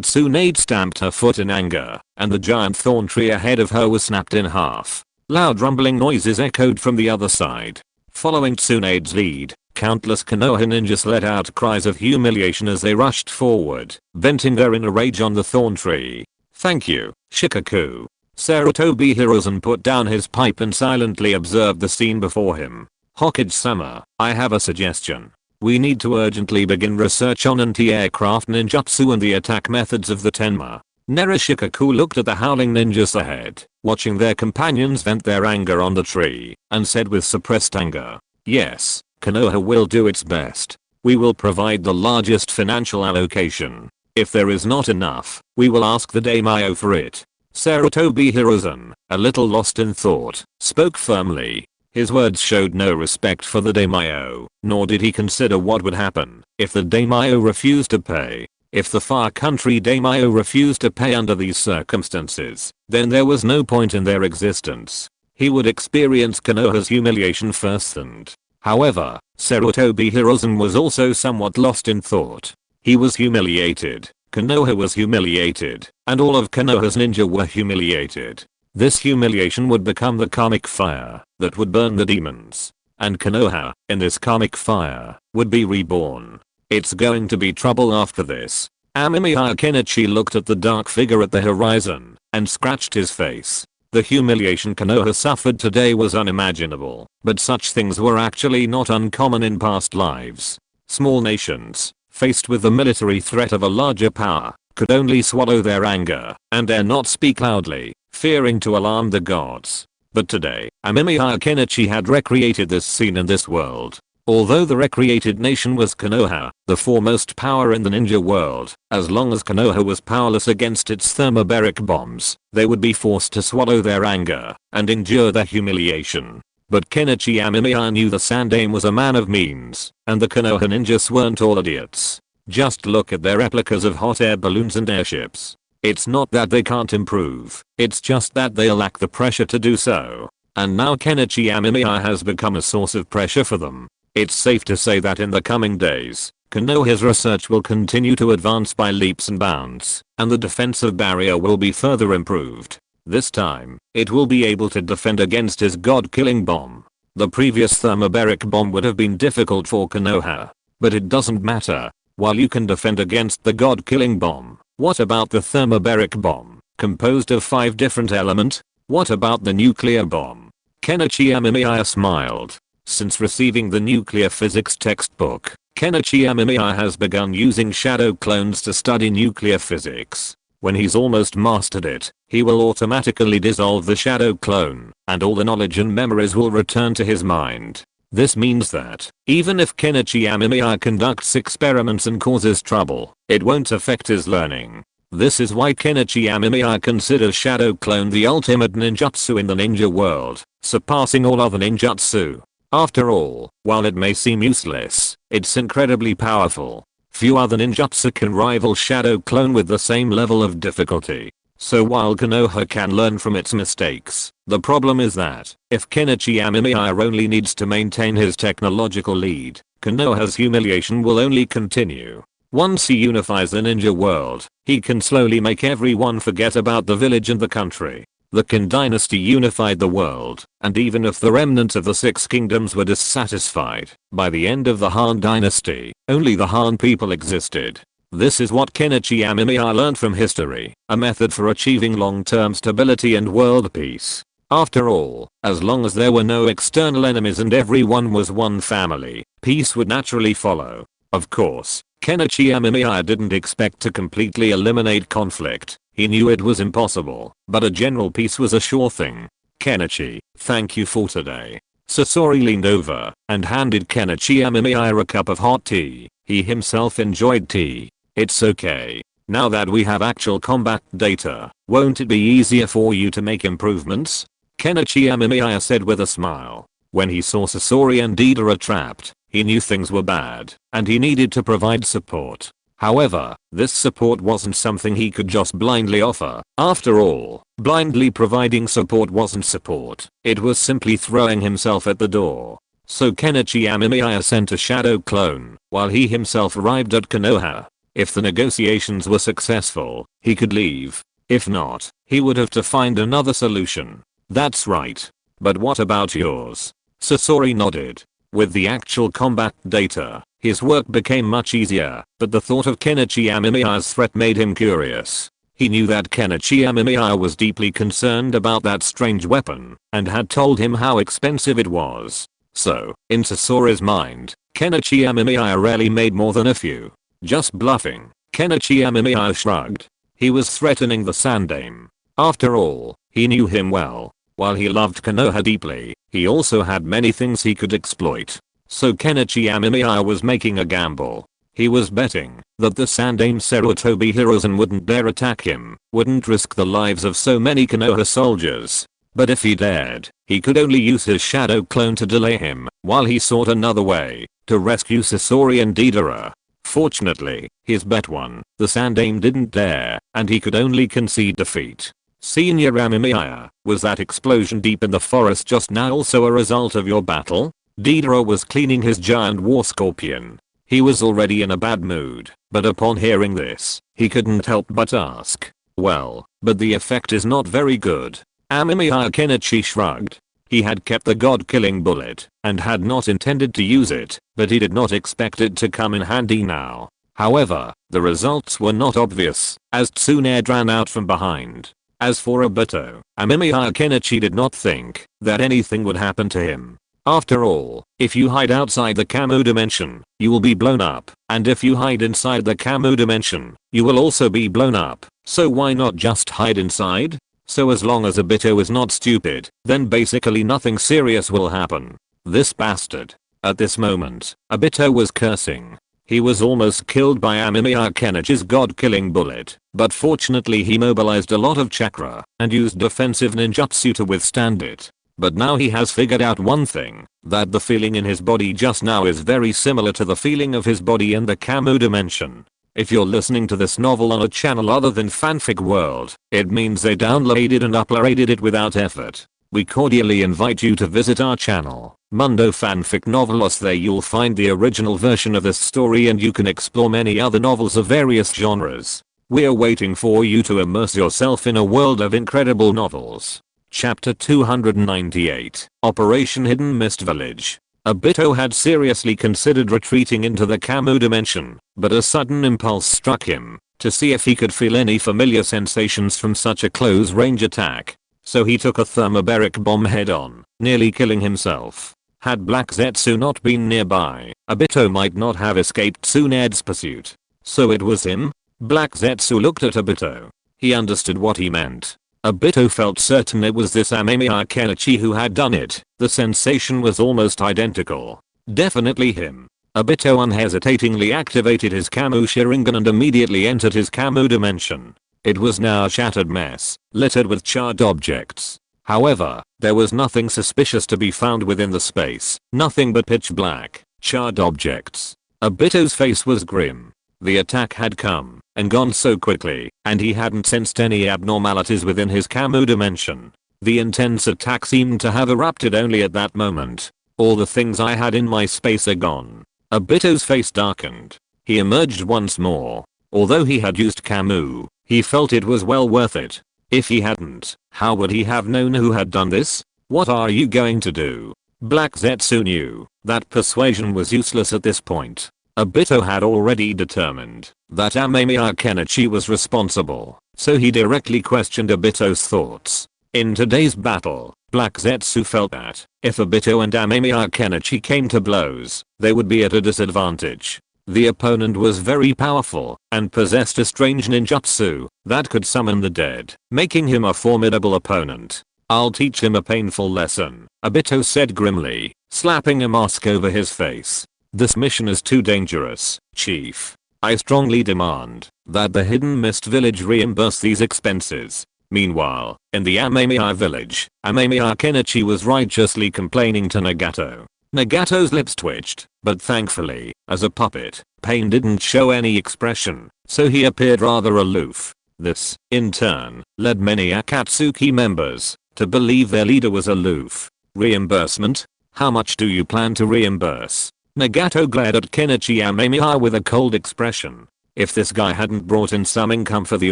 Tsunade stamped her foot in anger, and the giant thorn tree ahead of her was snapped in half. Loud rumbling noises echoed from the other side. Following Tsunade's lead, countless Konoha ninjas let out cries of humiliation as they rushed forward, venting their inner rage on the thorn tree. Thank you, Shikaku. Sarutobi Hiruzen put down his pipe and silently observed the scene before him. Hokage-sama, I have a suggestion. We need to urgently begin research on anti-aircraft ninjutsu and the attack methods of the Tenma. Narushikaku looked at the howling ninjas ahead, watching their companions vent their anger on the tree, and said with suppressed anger, yes, Konoha will do its best. We will provide the largest financial allocation. If there is not enough, we will ask the daimyo for it. Sarutobi Hiruzen, a little lost in thought, spoke firmly. His words showed no respect for the daimyo, nor did he consider what would happen if the daimyo refused to pay. If the far country daimyo refused to pay under these circumstances, then there was no point in their existence. He would experience Konoha's humiliation first and However, Sarutobi Hiruzen was also somewhat lost in thought. He was humiliated, Konoha was humiliated, and all of Konoha's ninja were humiliated. This humiliation would become the karmic fire that would burn the demons. And Konoha, in this karmic fire, would be reborn. It's going to be trouble after this. Amemiya Kenichi looked at the dark figure at the horizon and scratched his face. The humiliation Konoha suffered today was unimaginable, but such things were actually not uncommon in past lives. Small nations, faced with the military threat of a larger power, could only swallow their anger and dare not speak loudly, fearing to alarm the gods. But today, Amemiya Kenichi had recreated this scene in this world. Although the recreated nation was Konoha, the foremost power in the ninja world, as long as Konoha was powerless against its thermobaric bombs, they would be forced to swallow their anger and endure their humiliation. But Kenichi Amemiya knew the Sandaime was a man of means, and the Konoha ninjas weren't all idiots. Just look at their replicas of hot air balloons and airships. It's not that they can't improve, it's just that they lack the pressure to do so. And now Kenichi Amemiya has become a source of pressure for them. It's safe to say that in the coming days, Konoha's research will continue to advance by leaps and bounds, and the defensive barrier will be further improved. This time, it will be able to defend against his god-killing bomb. The previous thermobaric bomb would have been difficult for Konoha. But it doesn't matter. While you can defend against the god-killing bomb, what about the thermobaric bomb, composed of 5 different elements? What about the nuclear bomb? Kenichi Amemiya smiled. Since receiving the nuclear physics textbook, Kenichi Amemiya has begun using shadow clones to study nuclear physics. When he's almost mastered it, he will automatically dissolve the shadow clone, and all the knowledge and memories will return to his mind. This means that, even if Kenichi Amemiya conducts experiments and causes trouble, it won't affect his learning. This is why Kenichi Amemiya considers shadow clone the ultimate ninjutsu in the ninja world, surpassing all other ninjutsu. After all, while it may seem useless, it's incredibly powerful. Few other ninjutsu can rival shadow clone with the same level of difficulty. So while Konoha can learn from its mistakes, the problem is that, if Kenichi Amemiya only needs to maintain his technological lead, Konoha's humiliation will only continue. Once he unifies the ninja world, he can slowly make everyone forget about the village and the country. The Qin dynasty unified the world, and even if the remnants of the 6 kingdoms were dissatisfied, by the end of the Han dynasty, only the Han people existed. This is what Kenichi Amemiya learned from history, a method for achieving long-term stability and world peace. After all, as long as there were no external enemies and everyone was one family, peace would naturally follow. Of course, Kenichi Amemiya didn't expect to completely eliminate conflict. He knew it was impossible, but a general peace was a sure thing. Kenichi, thank you for today. Sasori leaned over and handed Kenichi Amemiya a cup of hot tea. He himself enjoyed tea. It's okay. Now that we have actual combat data, won't it be easier for you to make improvements? Kenichi Amemiya said with a smile. When he saw Sasori and Deidara trapped, he knew things were bad, and he needed to provide support. However, this support wasn't something he could just blindly offer. After all, blindly providing support wasn't support. It was simply throwing himself at the door. So Kenichi Amemiya sent a shadow clone, while he himself arrived at Konoha. If the negotiations were successful, he could leave. If not, he would have to find another solution. That's right. But what about yours? Sasori nodded. With the actual combat data, his work became much easier, but the thought of Kenichi Amemiya's threat made him curious. He knew that Kenichi Amemiya was deeply concerned about that strange weapon, and had told him how expensive it was. So, in Sasori's mind, Kenichi Amemiya rarely made more than a few. Just bluffing. Kenichi Amemiya shrugged. He was threatening the Sandaime. After all, he knew him well. While he loved Konoha deeply, he also had many things he could exploit. So Kenichi Amemiya was making a gamble. He was betting that the Sandaime Sarutobi Hiruzen wouldn't dare attack him, wouldn't risk the lives of so many Konoha soldiers. But if he dared, he could only use his shadow clone to delay him, while he sought another way to rescue Sasori and Deidara. Fortunately, his bet won. The Sandaime didn't dare, and he could only concede defeat. Senior Amemiya, was that explosion deep in the forest just now also a result of your battle? Deidara was cleaning his giant war scorpion. He was already in a bad mood, but upon hearing this, he couldn't help but ask, well, but the effect is not very good. Amemiya Kenichi shrugged. He had kept the god-killing bullet, and had not intended to use it, but he did not expect it to come in handy now. However, the results were not obvious, as Tsunade ran out from behind. As for Obito, Amemiya Kenichi did not think that anything would happen to him. After all, if you hide outside the Kamu dimension, you will be blown up, and if you hide inside the Kamu dimension, you will also be blown up, so why not just hide inside? So as long as Obito is not stupid, then basically nothing serious will happen. This bastard. At this moment, Obito was cursing. He was almost killed by Amemiya Kenichi's god-killing bullet, but fortunately he mobilized a lot of chakra and used defensive ninjutsu to withstand it. But now he has figured out one thing, that the feeling in his body just now is very similar to the feeling of his body in the Kamu dimension. If you're listening to this novel on a channel other than Fanfic World, it means they downloaded and uploaded it without effort. We cordially invite you to visit our channel, Mundo Fanfic Novelos. There you'll find the original version of this story and you can explore many other novels of various genres. We're waiting for you to immerse yourself in a world of incredible novels. Chapter 298, Operation Hidden Mist Village. Obito had seriously considered retreating into the Kamu dimension, but a sudden impulse struck him to see if he could feel any familiar sensations from such a close-range attack. So he took a thermobaric bomb head-on, nearly killing himself. Had Black Zetsu not been nearby, Obito might not have escaped Tsunade's pursuit. So it was him? Black Zetsu looked at Obito. He understood what he meant. Obito felt certain it was this Amemiya Kenichi who had done it. The sensation was almost identical. Definitely him. Obito unhesitatingly activated his Kamu Sharingan and immediately entered his Kamu dimension. It was now a shattered mess, littered with charred objects. However, there was nothing suspicious to be found within the space. Nothing but pitch black, charred objects. Obito's face was grim. The attack had come and gone so quickly, and he hadn't sensed any abnormalities within his Kamu dimension. The intense attack seemed to have erupted only at that moment. All the things I had in my space are gone. Obito's face darkened. He emerged once more. Although he had used Kamu, he felt it was well worth it. If he hadn't, how would he have known who had done this? What are you going to do? Black Zetsu knew that persuasion was useless at this point. Obito had already determined that Amemiya Kenichi was responsible, so he directly questioned Obito's thoughts. In today's battle, Black Zetsu felt that if Obito and Amemiya Kenichi came to blows, they would be at a disadvantage. The opponent was very powerful and possessed a strange ninjutsu that could summon the dead, making him a formidable opponent. I'll teach him a painful lesson, Obito said grimly, slapping a mask over his face. This mission is too dangerous, Chief. I strongly demand that the Hidden Mist Village reimburse these expenses. Meanwhile, in the Amemiya village, Amemiya Kenichi was righteously complaining to Nagato. Nagato's lips twitched, but thankfully, as a puppet, Pain didn't show any expression, so he appeared rather aloof. This, in turn, led many Akatsuki members to believe their leader was aloof. Reimbursement? How much do you plan to reimburse? Nagato glared at Kenichi Amemiya with a cold expression. If this guy hadn't brought in some income for the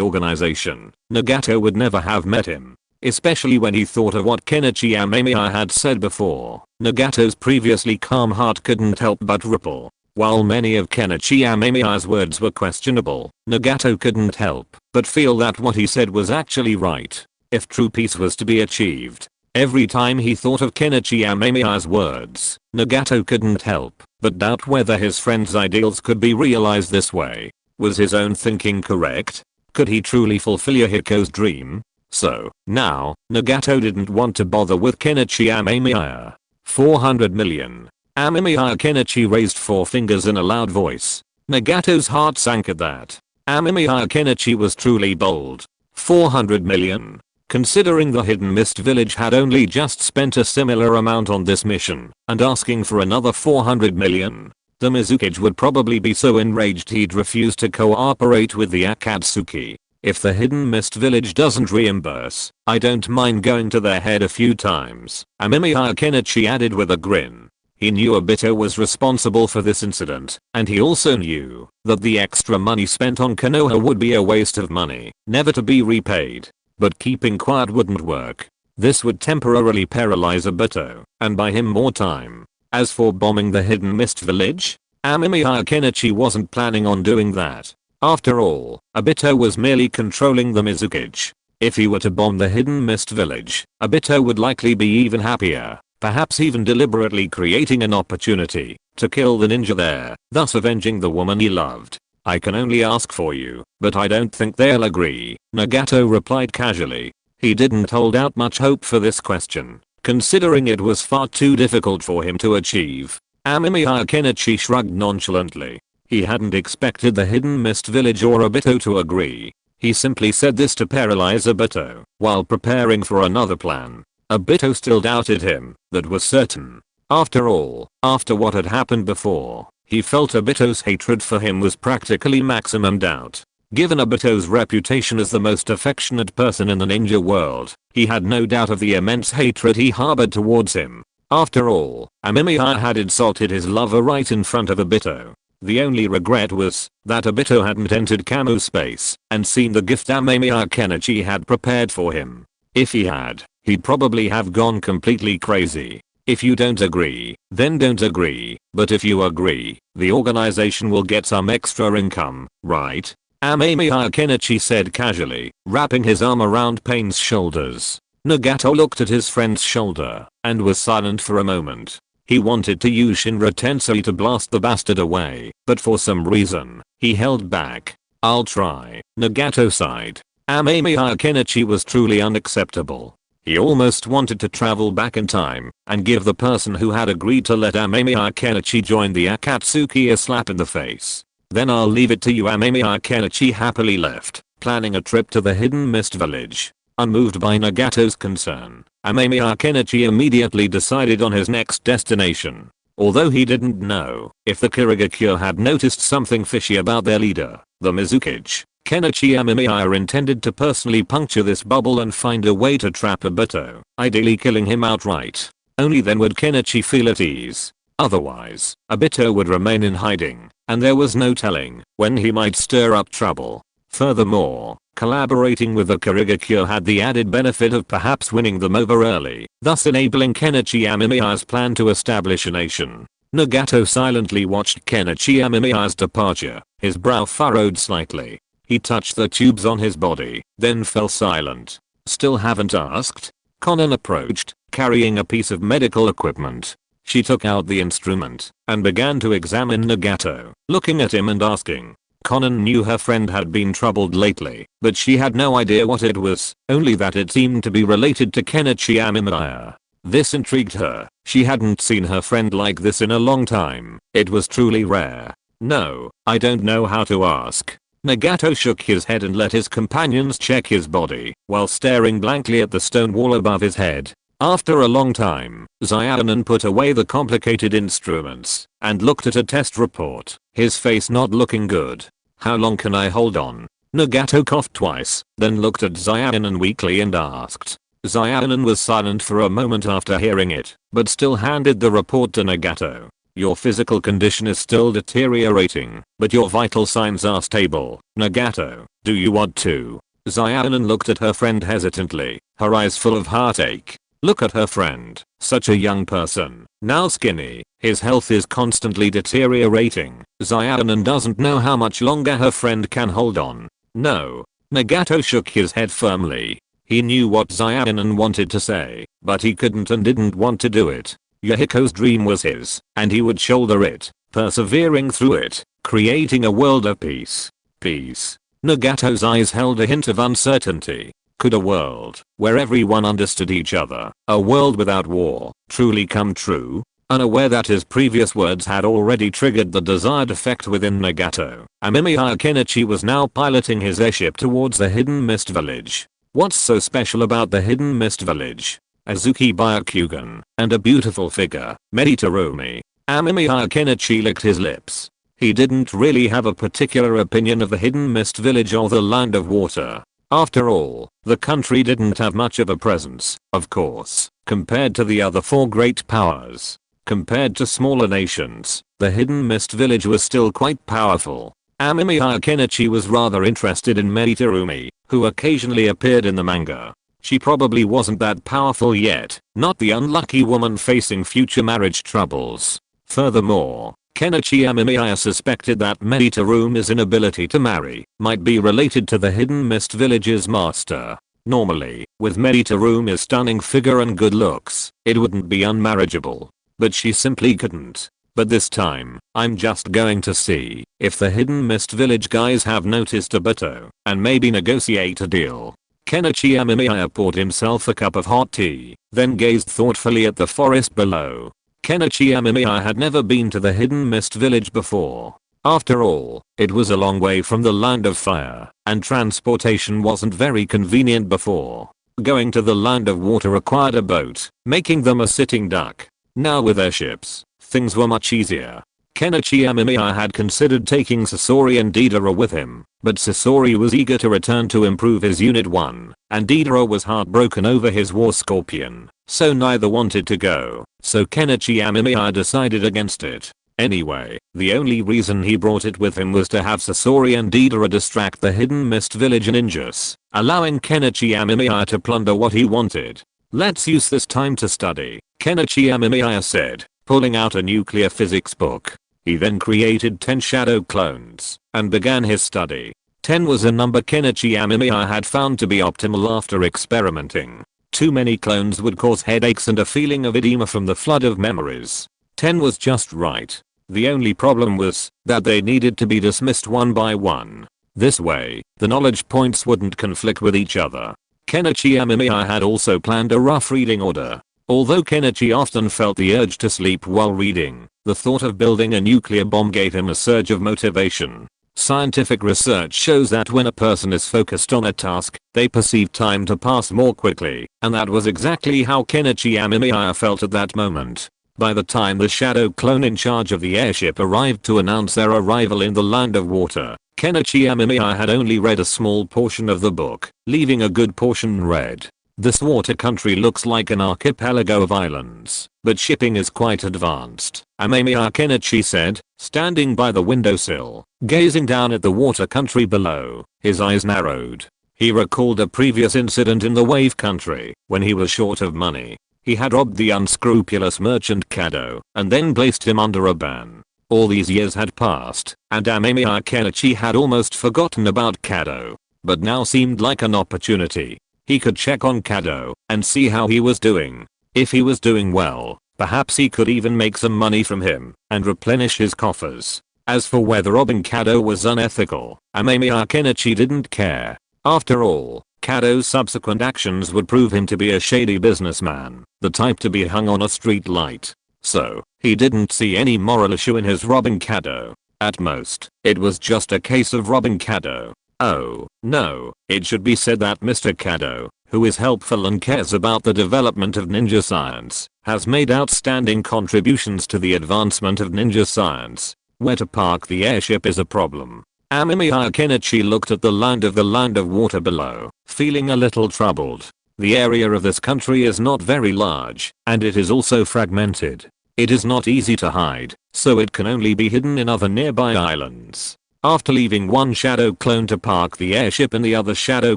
organization, Nagato would never have met him. Especially when he thought of what Kenichi Amemiya had said before. Nagato's previously calm heart couldn't help but ripple. While many of Kenichi Amemiya's words were questionable, Nagato couldn't help but feel that what he said was actually right. If true peace was to be achieved, every time he thought of Kenichi Amemiya's words, Nagato couldn't help but doubt whether his friend's ideals could be realized this way. Was his own thinking correct? Could he truly fulfill Yahiko's dream? So, now, Nagato didn't want to bother with Kenichi Amemiya. 400 million. Amemiya Kenichi raised four fingers in a loud voice. Nagato's heart sank at that. Amemiya Kenichi was truly bold. 400 million. Considering the Hidden Mist Village had only just spent a similar amount on this mission, and asking for another 400 million, the Mizukage would probably be so enraged he'd refuse to cooperate with the Akatsuki. If the Hidden Mist Village doesn't reimburse, I don't mind going to their head a few times, Amemiya Kenichi added with a grin. He knew Obito was responsible for this incident, and he also knew that the extra money spent on Konoha would be a waste of money, never to be repaid. But keeping quiet wouldn't work. This would temporarily paralyze Obito, and buy him more time. As for bombing the Hidden Mist Village, Amemiya Kenichi wasn't planning on doing that. After all, Obito was merely controlling the Mizukage. If he were to bomb the Hidden Mist Village, Obito would likely be even happier, perhaps even deliberately creating an opportunity to kill the ninja there, thus avenging the woman he loved. I can only ask for you, but I don't think they'll agree, Nagato replied casually. He didn't hold out much hope for this question, considering it was far too difficult for him to achieve. Amemiya Kenichi shrugged nonchalantly. He hadn't expected the Hidden Mist Village or Obito to agree. He simply said this to paralyze Obito, while preparing for another plan. Obito still doubted him, that was certain. After all, after what had happened before, he felt Obito's hatred for him was practically maximum doubt. Given Obito's reputation as the most affectionate person in the ninja world, he had no doubt of the immense hatred he harbored towards him. After all, Amemiya had insulted his lover right in front of Obito. The only regret was that Obito hadn't entered Kamo space and seen the gift Amemiya Kenichi had prepared for him. If he had, he'd probably have gone completely crazy. If you don't agree, then don't agree, but if you agree, the organization will get some extra income, right? Amemiya Kenichi said casually, wrapping his arm around Pain's shoulders. Nagato looked at his friend's shoulder and was silent for a moment. He wanted to use Shinra Tensei to blast the bastard away, but for some reason, he held back. I'll try, Nagato sighed. Amemiya Kenichi was truly unacceptable. He almost wanted to travel back in time and give the person who had agreed to let Amemiya Kenichi join the Akatsuki a slap in the face. Then I'll leave it to you. Amemiya Kenichi happily left, planning a trip to the Hidden Mist Village. Unmoved by Nagato's concern, Amemiya Kenichi immediately decided on his next destination. Although he didn't know if the Kirigakure had noticed something fishy about their leader, the Mizukage, Kenichi Amemiya intended to personally puncture this bubble and find a way to trap Obito, ideally killing him outright. Only then would Kenichi feel at ease. Otherwise, Obito would remain in hiding, and there was no telling when he might stir up trouble. Furthermore, collaborating with the Kirigakure had the added benefit of perhaps winning them over early, thus enabling Kenichi Amemiya's plan to establish a nation. Nagato silently watched Kenichi Amemiya's departure, his brow furrowed slightly. He touched the tubes on his body, then fell silent. Still haven't asked? Konan approached, carrying a piece of medical equipment. She took out the instrument and began to examine Nagato, looking at him and asking. Konan knew her friend had been troubled lately, but she had no idea what it was, only that it seemed to be related to Kenichi Amemiya. This intrigued her. She hadn't seen her friend like this in a long time. It was truly rare. No, I don't know how to ask. Nagato shook his head and let his companions check his body, while staring blankly at the stone wall above his head. After a long time, Zayanan put away the complicated instruments and looked at a test report, his face not looking good. How long can I hold on? Nagato coughed twice, then looked at Zayanan weakly and asked. Zayanan was silent for a moment after hearing it, but still handed the report to Nagato. Your physical condition is still deteriorating, but your vital signs are stable. Nagato, do you want to? Zayanan looked at her friend hesitantly, her eyes full of heartache. Look at her friend, such a young person, now skinny, his health is constantly deteriorating. Zayanan doesn't know how much longer her friend can hold on. No. Nagato shook his head firmly. He knew what Zayanan wanted to say, but he couldn't and didn't want to do it. Yahiko's dream was his, and he would shoulder it, persevering through it, creating a world of peace. Peace. Nagato's eyes held a hint of uncertainty. Could a world where everyone understood each other, a world without war, truly come true? Unaware that his previous words had already triggered the desired effect within Nagato, Amemiya Kenichi was now piloting his airship towards the Hidden Mist Village. What's so special about the Hidden Mist Village? Azuki Byakugan, and a beautiful figure, Meditarumi. Amemiya Kenichi licked his lips. He didn't really have a particular opinion of the Hidden Mist Village or the Land of Water. After all, the country didn't have much of a presence, of course, compared to the other four great powers. Compared to smaller nations, the Hidden Mist village was still quite powerful. Amemiya Kenichi was rather interested in Meditarumi, who occasionally appeared in the manga. She probably wasn't that powerful yet, not the unlucky woman facing future marriage troubles. Furthermore, Kenichi Amemiya suspected that Meditarumi's inability to marry might be related to the Hidden Mist village's master. Normally, with Meditarumi's stunning figure and good looks, it wouldn't be unmarriageable. But she simply couldn't. But this time, I'm just going to see if the Hidden Mist village guys have noticed Obito and maybe negotiate a deal. Kenichi Amemiya poured himself a cup of hot tea, then gazed thoughtfully at the forest below. Kenichi Amemiya had never been to the Hidden Mist village before. After all, it was a long way from the Land of Fire, and transportation wasn't very convenient before. Going to the Land of Water required a boat, making them a sitting duck. Now with airships, things were much easier. Kenichi Amemiya had considered taking Sasori and Deidara with him, but Sasori was eager to return to improve his Unit 1, and Deidara was heartbroken over his War Scorpion, so neither wanted to go, so Kenichi Amemiya decided against it. Anyway, the only reason he brought it with him was to have Sasori and Deidara distract the Hidden Mist village ninjas, allowing Kenichi Amemiya to plunder what he wanted. Let's use this time to study, Kenichi Amemiya said, pulling out a nuclear physics book. He then created 10 shadow clones and began his study. 10 was a number Kenichi Amemiya had found to be optimal after experimenting. Too many clones would cause headaches and a feeling of edema from the flood of memories. 10 was just right. The only problem was that they needed to be dismissed one by one. This way, the knowledge points wouldn't conflict with each other. Kenichi Amemiya had also planned a rough reading order. Although Kenichi often felt the urge to sleep while reading, the thought of building a nuclear bomb gave him a surge of motivation. Scientific research shows that when a person is focused on a task, they perceive time to pass more quickly, and that was exactly how Kenichi Amemiya felt at that moment. By the time the shadow clone in charge of the airship arrived to announce their arrival in the Land of Water, Kenichi Amemiya had only read a small portion of the book, leaving a good portion unread. This water country looks like an archipelago of islands, but shipping is quite advanced, Amemiya Kenichi said, standing by the windowsill, gazing down at the water country below. His eyes narrowed. He recalled a previous incident in the wave country, when he was short of money. He had robbed the unscrupulous merchant Kado, and then placed him under a ban. All these years had passed, and Amemiya Kenichi had almost forgotten about Kado. But now seemed like an opportunity. He could check on Kado and see how he was doing. If he was doing well, perhaps he could even make some money from him and replenish his coffers. As for whether robbing Kado was unethical, Amemiya Kenichi didn't care. After all, Kado's subsequent actions would prove him to be a shady businessman, the type to be hung on a street light. So, he didn't see any moral issue in his robbing Kado. At most, it was just a case of robbing Kado. Oh, no, it should be said that Mr. Kado, who is helpful and cares about the development of ninja science, has made outstanding contributions to the advancement of ninja science. Where to park the airship is a problem. Amemiya Kenichi looked at the Land of Water below, feeling a little troubled. The area of this country is not very large, and it is also fragmented. It is not easy to hide, so it can only be hidden in other nearby islands. After leaving one shadow clone to park the airship and the other shadow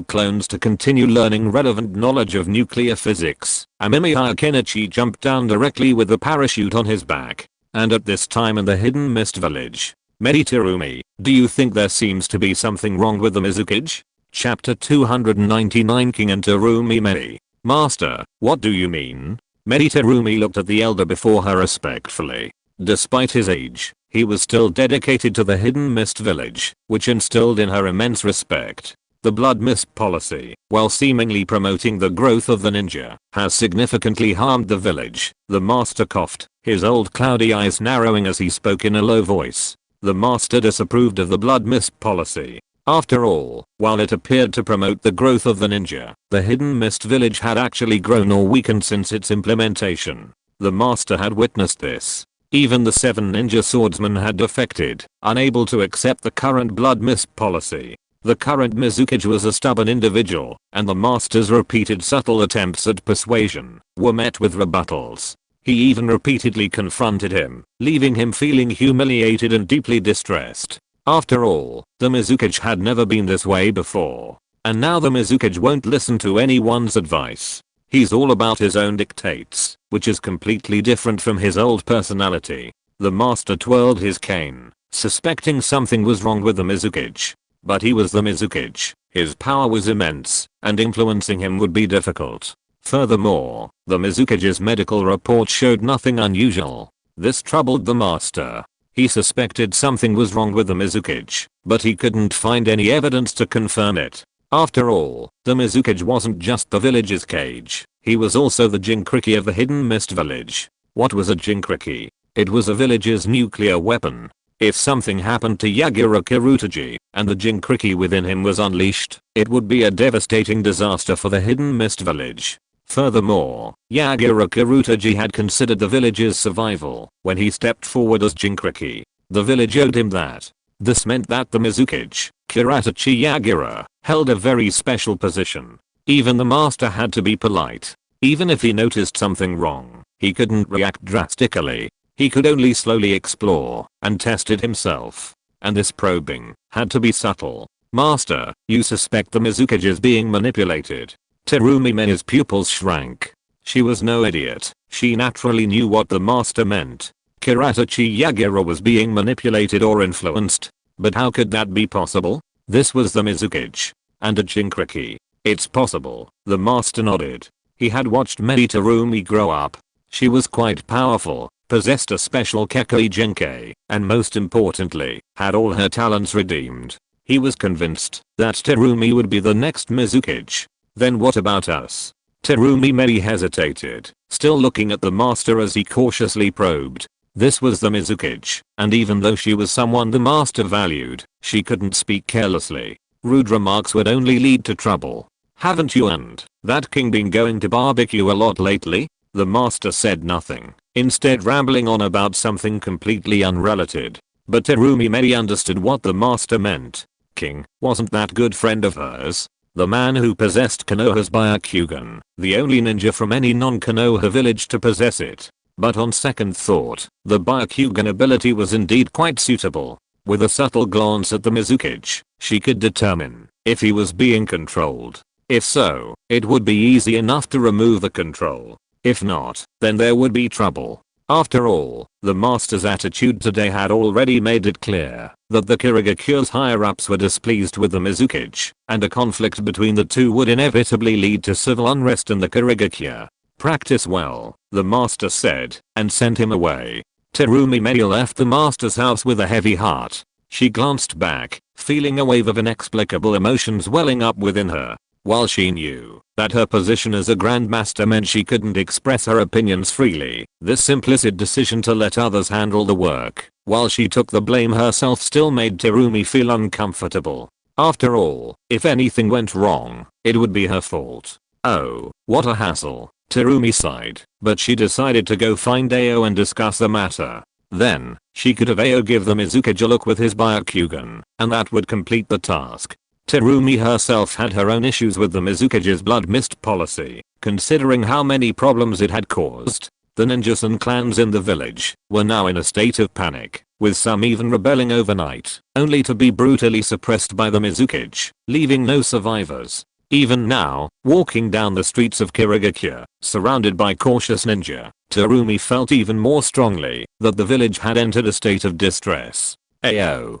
clones to continue learning relevant knowledge of nuclear physics, Amemiya Kenichi jumped down directly with the parachute on his back. And at this time in the Hidden Mist village, Meditarumi, do you think there seems to be something wrong with the Mizukage? Chapter 299 King and Tarumi Mei. Master, what do you mean? Meditarumi looked at the elder before her respectfully. Despite his age, he was still dedicated to the Hidden Mist village, which instilled in her immense respect. The Blood Mist policy, while seemingly promoting the growth of the ninja, has significantly harmed the village. The master coughed, his old cloudy eyes narrowing as he spoke in a low voice. The master disapproved of the Blood Mist policy. After all, while it appeared to promote the growth of the ninja, the Hidden Mist village had actually grown or weakened since its implementation. The master had witnessed this. Even the 7 ninja swordsmen had defected, unable to accept the current Blood Mist policy. The current Mizukage was a stubborn individual, and the master's repeated subtle attempts at persuasion were met with rebuttals. He even repeatedly confronted him, leaving him feeling humiliated and deeply distressed. After all, the Mizukage had never been this way before. And now the Mizukage won't listen to anyone's advice. He's all about his own dictates, which is completely different from his old personality. The master twirled his cane, suspecting something was wrong with the Mizukage. But he was the Mizukage. His power was immense, and influencing him would be difficult. Furthermore, the Mizukage's medical report showed nothing unusual. This troubled the master. He suspected something was wrong with the Mizukage, but he couldn't find any evidence to confirm it. After all, the Mizukage wasn't just the village's cage, he was also the Jinkriki of the Hidden Mist village. What was a Jinkriki? It was a village's nuclear weapon. If something happened to Yagura Kirutaji, and the Jinkriki within him was unleashed, it would be a devastating disaster for the Hidden Mist village. Furthermore, Yagura Kirutaji had considered the village's survival when he stepped forward as Jinkriki. The village owed him that. This meant that the Mizukage, Kiratachi Yagura, held a very special position. Even the master had to be polite. Even if he noticed something wrong, he couldn't react drastically. He could only slowly explore and test it himself. And this probing had to be subtle. Master, you suspect the Mizukage is being manipulated. Terumi Mei's pupils shrank. She was no idiot. She naturally knew what the master meant. Kiratachi Yagura was being manipulated or influenced. But how could that be possible? This was the Mizukage. And a Jinkriki. It's possible. The master nodded. He had watched Mei Terumi grow up. She was quite powerful, possessed a special Kekoi Genkai, and most importantly, had all her talents redeemed. He was convinced that Terumi would be the next Mizukage. Then what about us? Terumi Mei hesitated, still looking at the master as he cautiously probed. This was the Mizukage, and even though she was someone the master valued, she couldn't speak carelessly. Rude remarks would only lead to trouble. Haven't you and that king been going to barbecue a lot lately? The master said nothing, instead rambling on about something completely unrelated. But Terumi Mei understood what the master meant. King wasn't that good friend of hers. The man who possessed Konoha's Byakugan, the only ninja from any non-Konoha village to possess it. But on second thought, the Byakugan ability was indeed quite suitable. With a subtle glance at the Mizukage, she could determine if he was being controlled. If so, it would be easy enough to remove the control. If not, then there would be trouble. After all, the master's attitude today had already made it clear that the Kirigakure's higher-ups were displeased with the Mizukage, and a conflict between the two would inevitably lead to civil unrest in the Kirigakure. Practice well, the master said, and sent him away. Terumi Mei left the master's house with a heavy heart. She glanced back, feeling a wave of inexplicable emotions welling up within her. While she knew that her position as a grandmaster meant she couldn't express her opinions freely, this implicit decision to let others handle the work, while she took the blame herself, still made Terumi feel uncomfortable. After all, if anything went wrong, it would be her fault. Oh, what a hassle. Terumi sighed, but she decided to go find Ao and discuss the matter. Then, she could have Ao give the Mizukage a look with his Byakugan, and that would complete the task. Terumi herself had her own issues with the Mizukage's blood mist policy, considering how many problems it had caused. The ninjas and clans in the village were now in a state of panic, with some even rebelling overnight, only to be brutally suppressed by the Mizukage, leaving no survivors. Even now, walking down the streets of Kirigakure, surrounded by cautious ninja, Terumi felt even more strongly that the village had entered a state of distress. Ao,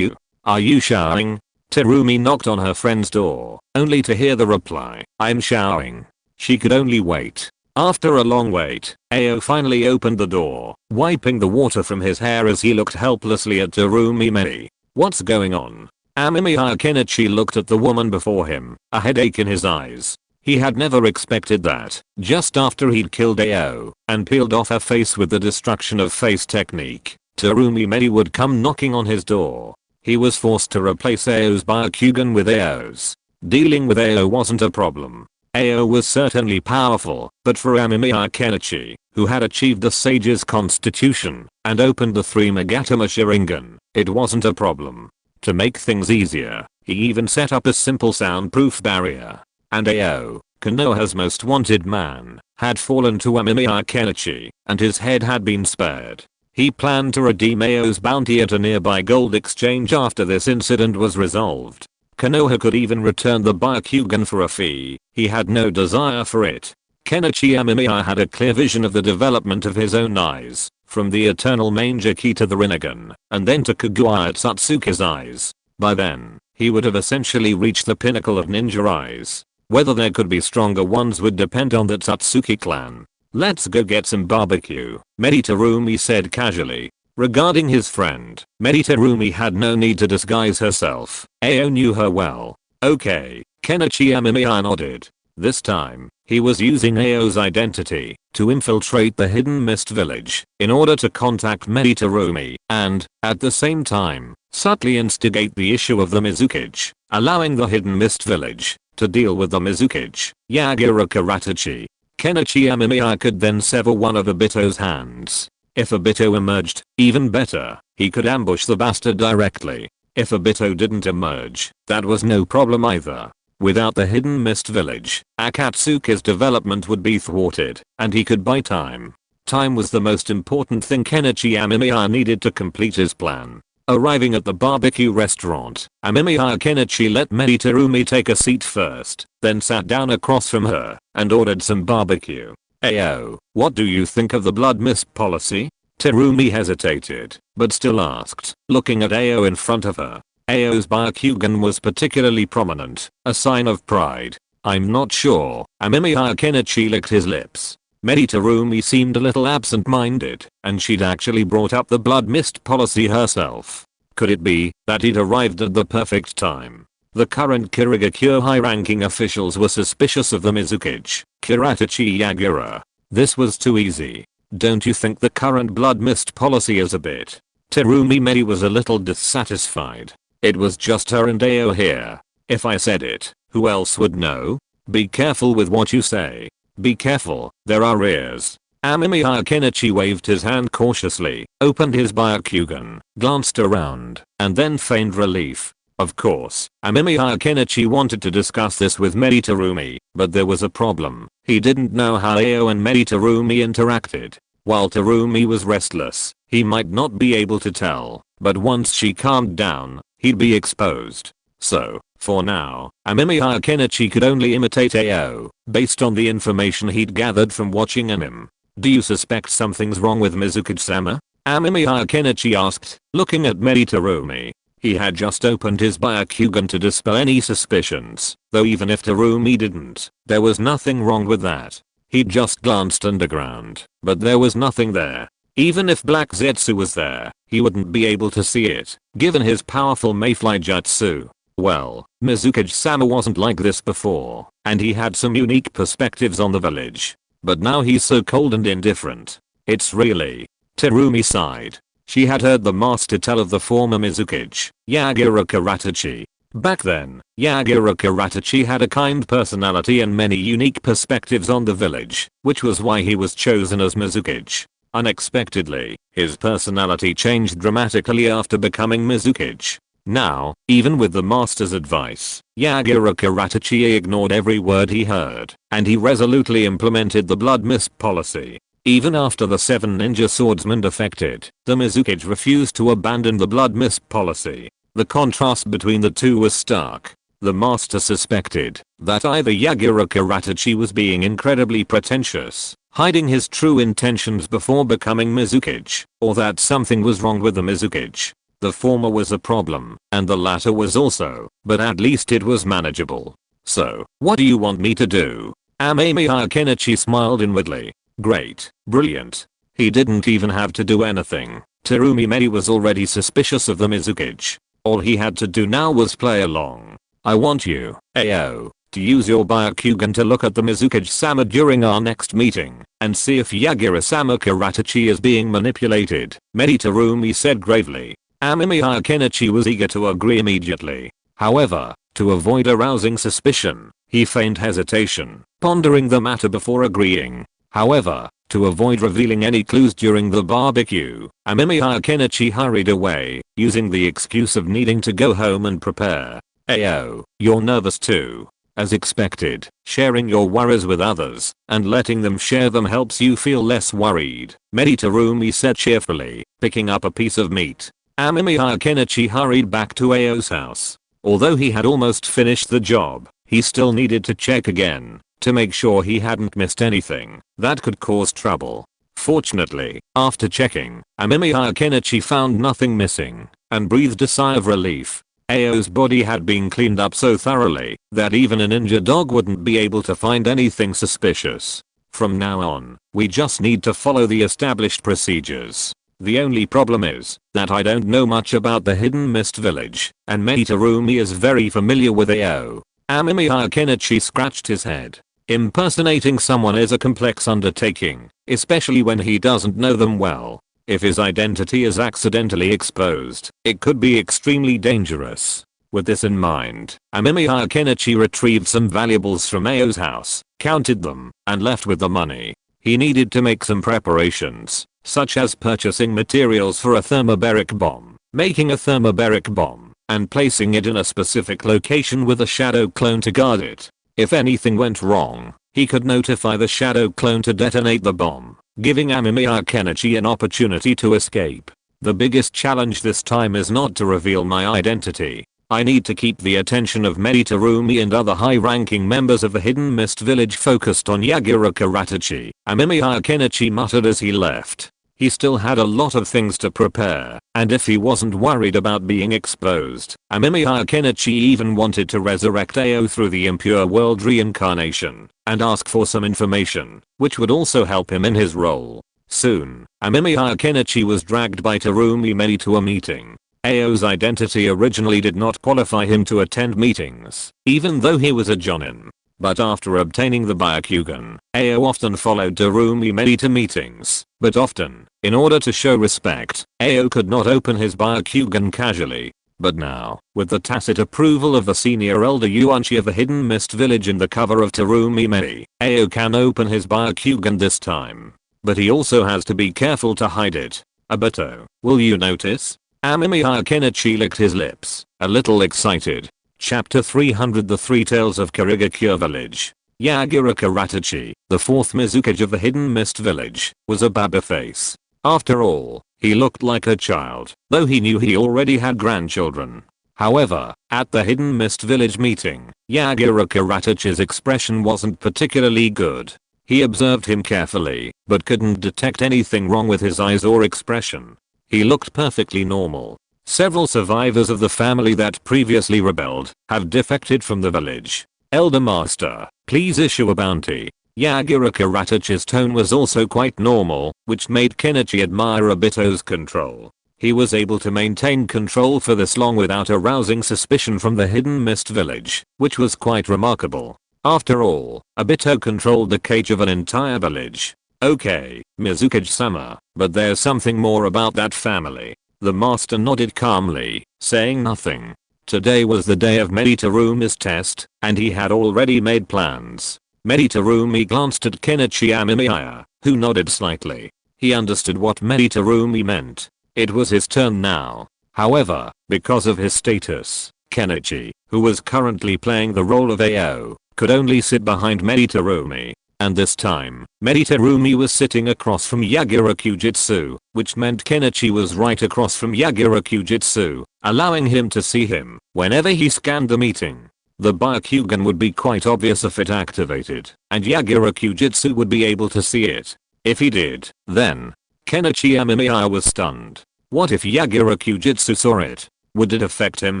are you showering? Terumi knocked on her friend's door, only to hear the reply, I'm showering. She could only wait. After a long wait, Ao finally opened the door, wiping the water from his hair as he looked helplessly at Terumi Mei. What's going on? Amemiya Kenichi looked at the woman before him, a headache in his eyes. He had never expected that, just after he'd killed Ao and peeled off her face with the destruction of face technique, Terumi Mei would come knocking on his door. He was forced to replace Ao's Byakugan with Ao's. Dealing with Ao wasn't a problem. Ao was certainly powerful, but for Amemiya Kenichi, who had achieved the sage's constitution and opened the 3 Megatama Sharingan, it wasn't a problem. To make things easier, he even set up a simple soundproof barrier. And Ao, Konoha's most wanted man, had fallen to Amemiya Kenichi, and his head had been spared. He planned to redeem Ao's bounty at a nearby gold exchange after this incident was resolved. Konoha could even return the Byakugan for a fee. He had no desire for it. Kenichi Amemiya had a clear vision of the development of his own eyes, from the eternal manger key to the Rinnegan, and then to Kaguya Satsuki's eyes. By then, he would have essentially reached the pinnacle of ninja eyes. Whether there could be stronger ones would depend on the Satsuki clan. "Let's go get some barbecue," Meditarumi said casually. Regarding his friend, Meditarumi had no need to disguise herself. Ao knew her well. Okay, Kenichi Amemiya nodded. This time, he was using Ao's identity to infiltrate the Hidden Mist village in order to contact Meditarumi and, at the same time, subtly instigate the issue of the Mizukage, allowing the Hidden Mist village to deal with the Mizukage, Yagura Karatachi. Kenichi Amemiya could then sever one of Obito's hands. If Obito emerged, even better, he could ambush the bastard directly. If Obito didn't emerge, that was no problem either. Without the Hidden Mist village, Akatsuki's development would be thwarted, and he could buy time. Time was the most important thing Kenichi Amemiya needed to complete his plan. Arriving at the barbecue restaurant, Amemiya Kenichi let Meditarumi take a seat first, then sat down across from her, and ordered some barbecue. "Ao, what do you think of the blood mist policy?" Terumi hesitated, but still asked, looking at Ao in front of her. Ao's Byakugan was particularly prominent, a sign of pride. "I'm not sure." Amemiya Kenichi licked his lips. Meditarumi seemed a little absent-minded, and she'd actually brought up the blood mist policy herself. Could it be that he'd arrived at the perfect time? The current Kirigakure high-ranking officials were suspicious of the Mizukage, Karatachi Yagura. This was too easy. "Don't you think the current blood mist policy is a bit?" Terumi Medi was a little dissatisfied. "It was just her and Ao here. If I said it, who else would know? Be careful with what you say. Be careful, there are ears." Amemiya Kenichi waved his hand cautiously, opened his Byakugan, glanced around, and then feigned relief. Of course, Amemiya Kenichi wanted to discuss this with Meditarumi, but there was a problem. He didn't know how Ao and Meditarumi interacted. While Terumi was restless, he might not be able to tell, but once she calmed down, he'd be exposed. So, for now, Amemiya Kenichi could only imitate Ao, based on the information he'd gathered from watching anime. "Do you suspect something's wrong with Mizukage-sama?" Amemiya Kenichi asked, looking at Meditarumi. He had just opened his Byakugan to dispel any suspicions, though even if Terumi didn't, there was nothing wrong with that. He'd just glanced underground, but there was nothing there. Even if Black Zetsu was there, he wouldn't be able to see it, given his powerful Mayfly Jutsu. Well, Mizukage-sama wasn't like this before, and he had some unique perspectives on the village. But now he's so cold and indifferent. It's really... Terumi sighed. She had heard the master tell of the former Mizukage, Yagura Karatachi. Back then, Yagura Karatachi had a kind personality and many unique perspectives on the village, which was why he was chosen as Mizukage. Unexpectedly, his personality changed dramatically after becoming Mizukage. Now, even with the master's advice, Yagura Karatachi ignored every word he heard, and he resolutely implemented the blood mist policy. Even after the 7 ninja swordsmen defected, the Mizukage refused to abandon the blood mist policy. The contrast between the two was stark. The master suspected that either Yagura Karatachi was being incredibly pretentious, hiding his true intentions before becoming Mizukage, or that something was wrong with the Mizukage. The former was a problem, and the latter was also, but at least it was manageable. "So, what do you want me to do?" Amemiya Kenichi smiled inwardly. Great, brilliant. He didn't even have to do anything. Terumi Medi was already suspicious of the Mizukage. All he had to do now was play along. "I want you, Ao, to use your Byakugan to look at the Mizukage-sama during our next meeting, and see if Yagura-sama Karatachi is being manipulated," Meditarumi said gravely. Amemiya Kenichi was eager to agree immediately. However, to avoid arousing suspicion, he feigned hesitation, pondering the matter before agreeing. However, to avoid revealing any clues during the barbecue, Amemiya Kenichi hurried away, using the excuse of needing to go home and prepare. "Ao, you're nervous too." As expected, sharing your worries with others and letting them share them helps you feel less worried, Meditarumi said cheerfully, picking up a piece of meat. Amemiya Kenichi hurried back to Ao's house. Although he had almost finished the job, he still needed to check again to make sure he hadn't missed anything that could cause trouble. Fortunately, after checking, Amemiya Kenichi found nothing missing and breathed a sigh of relief. Ao's body had been cleaned up so thoroughly that even a ninja dog wouldn't be able to find anything suspicious. From now on, we just need to follow the established procedures. The only problem is that I don't know much about the Hidden Mist Village, and Meditarumi is very familiar with Ao. Amemiya Kenichi scratched his head. Impersonating someone is a complex undertaking, especially when he doesn't know them well. If his identity is accidentally exposed, it could be extremely dangerous. With this in mind, Amemiya Kenichi retrieved some valuables from Ao's house, counted them, and left with the money. He needed to make some preparations, such as purchasing materials for a thermobaric bomb, making a thermobaric bomb, and placing it in a specific location with a shadow clone to guard it. If anything went wrong, he could notify the shadow clone to detonate the bomb, giving Amemiya Kenichi an opportunity to escape. The biggest challenge this time is not to reveal my identity. I need to keep the attention of Meditarumi and other high-ranking members of the Hidden Mist Village focused on Yagura Karatachi, Amemiya Kenichi muttered as he left. He still had a lot of things to prepare, and if he wasn't worried about being exposed, Amemiya Kenichi even wanted to resurrect Ao through the impure world reincarnation, and ask for some information, which would also help him in his role. Soon, Amemiya Kenichi was dragged by Terumi Medi to a meeting. Ao's identity originally did not qualify him to attend meetings, even though he was a Jonin. But after obtaining the Byakugan, Ao often followed Terumi Medi to meetings, but often, in order to show respect, Ao could not open his Byakugan casually. But now, with the tacit approval of the senior elder Yuanchi of the Hidden Mist Village and the cover of Terumi Medi, Ao can open his Byakugan this time. But he also has to be careful to hide it. Abato, will you notice? Amemiya Kenichi licked his lips, a little excited. Chapter 300 The Three Tales of Karigakure Village. Yagura Karatachi, the fourth Mizukage of the Hidden Mist Village, was a babyface. After all, he looked like a child, though he knew he already had grandchildren. However, at the Hidden Mist Village meeting, Yagura Karatachi's expression wasn't particularly good. He observed him carefully, but couldn't detect anything wrong with his eyes or expression. He looked perfectly normal. Several survivors of the family that previously rebelled have defected from the village. Elder Master, please issue a bounty. Yagura Karatachi's tone was also quite normal, which made Kenichi admire Obito's control. He was able to maintain control for this long without arousing suspicion from the Hidden Mist Village, which was quite remarkable. After all, Obito controlled the cage of an entire village. Okay, Mizukage-sama, but there's something more about that family. The master nodded calmly, saying nothing. Today was the day of Meditarumi's test, and he had already made plans. Meditarumi glanced at Kenichi Amemiya, who nodded slightly. He understood what Meditarumi meant. It was his turn now. However, because of his status, Kenichi, who was currently playing the role of Ao, could only sit behind Meditarumi. And this time, Meditarumi was sitting across from Yagura Kujitsu, which meant Kenichi was right across from Yagura Kujitsu, allowing him to see him whenever he scanned the meeting. The Byakugan would be quite obvious if it activated, and Yagura Kujitsu would be able to see it. If he did, then Kenichi Amemiya was stunned. What if Yagura Kujitsu saw it? Would it affect him?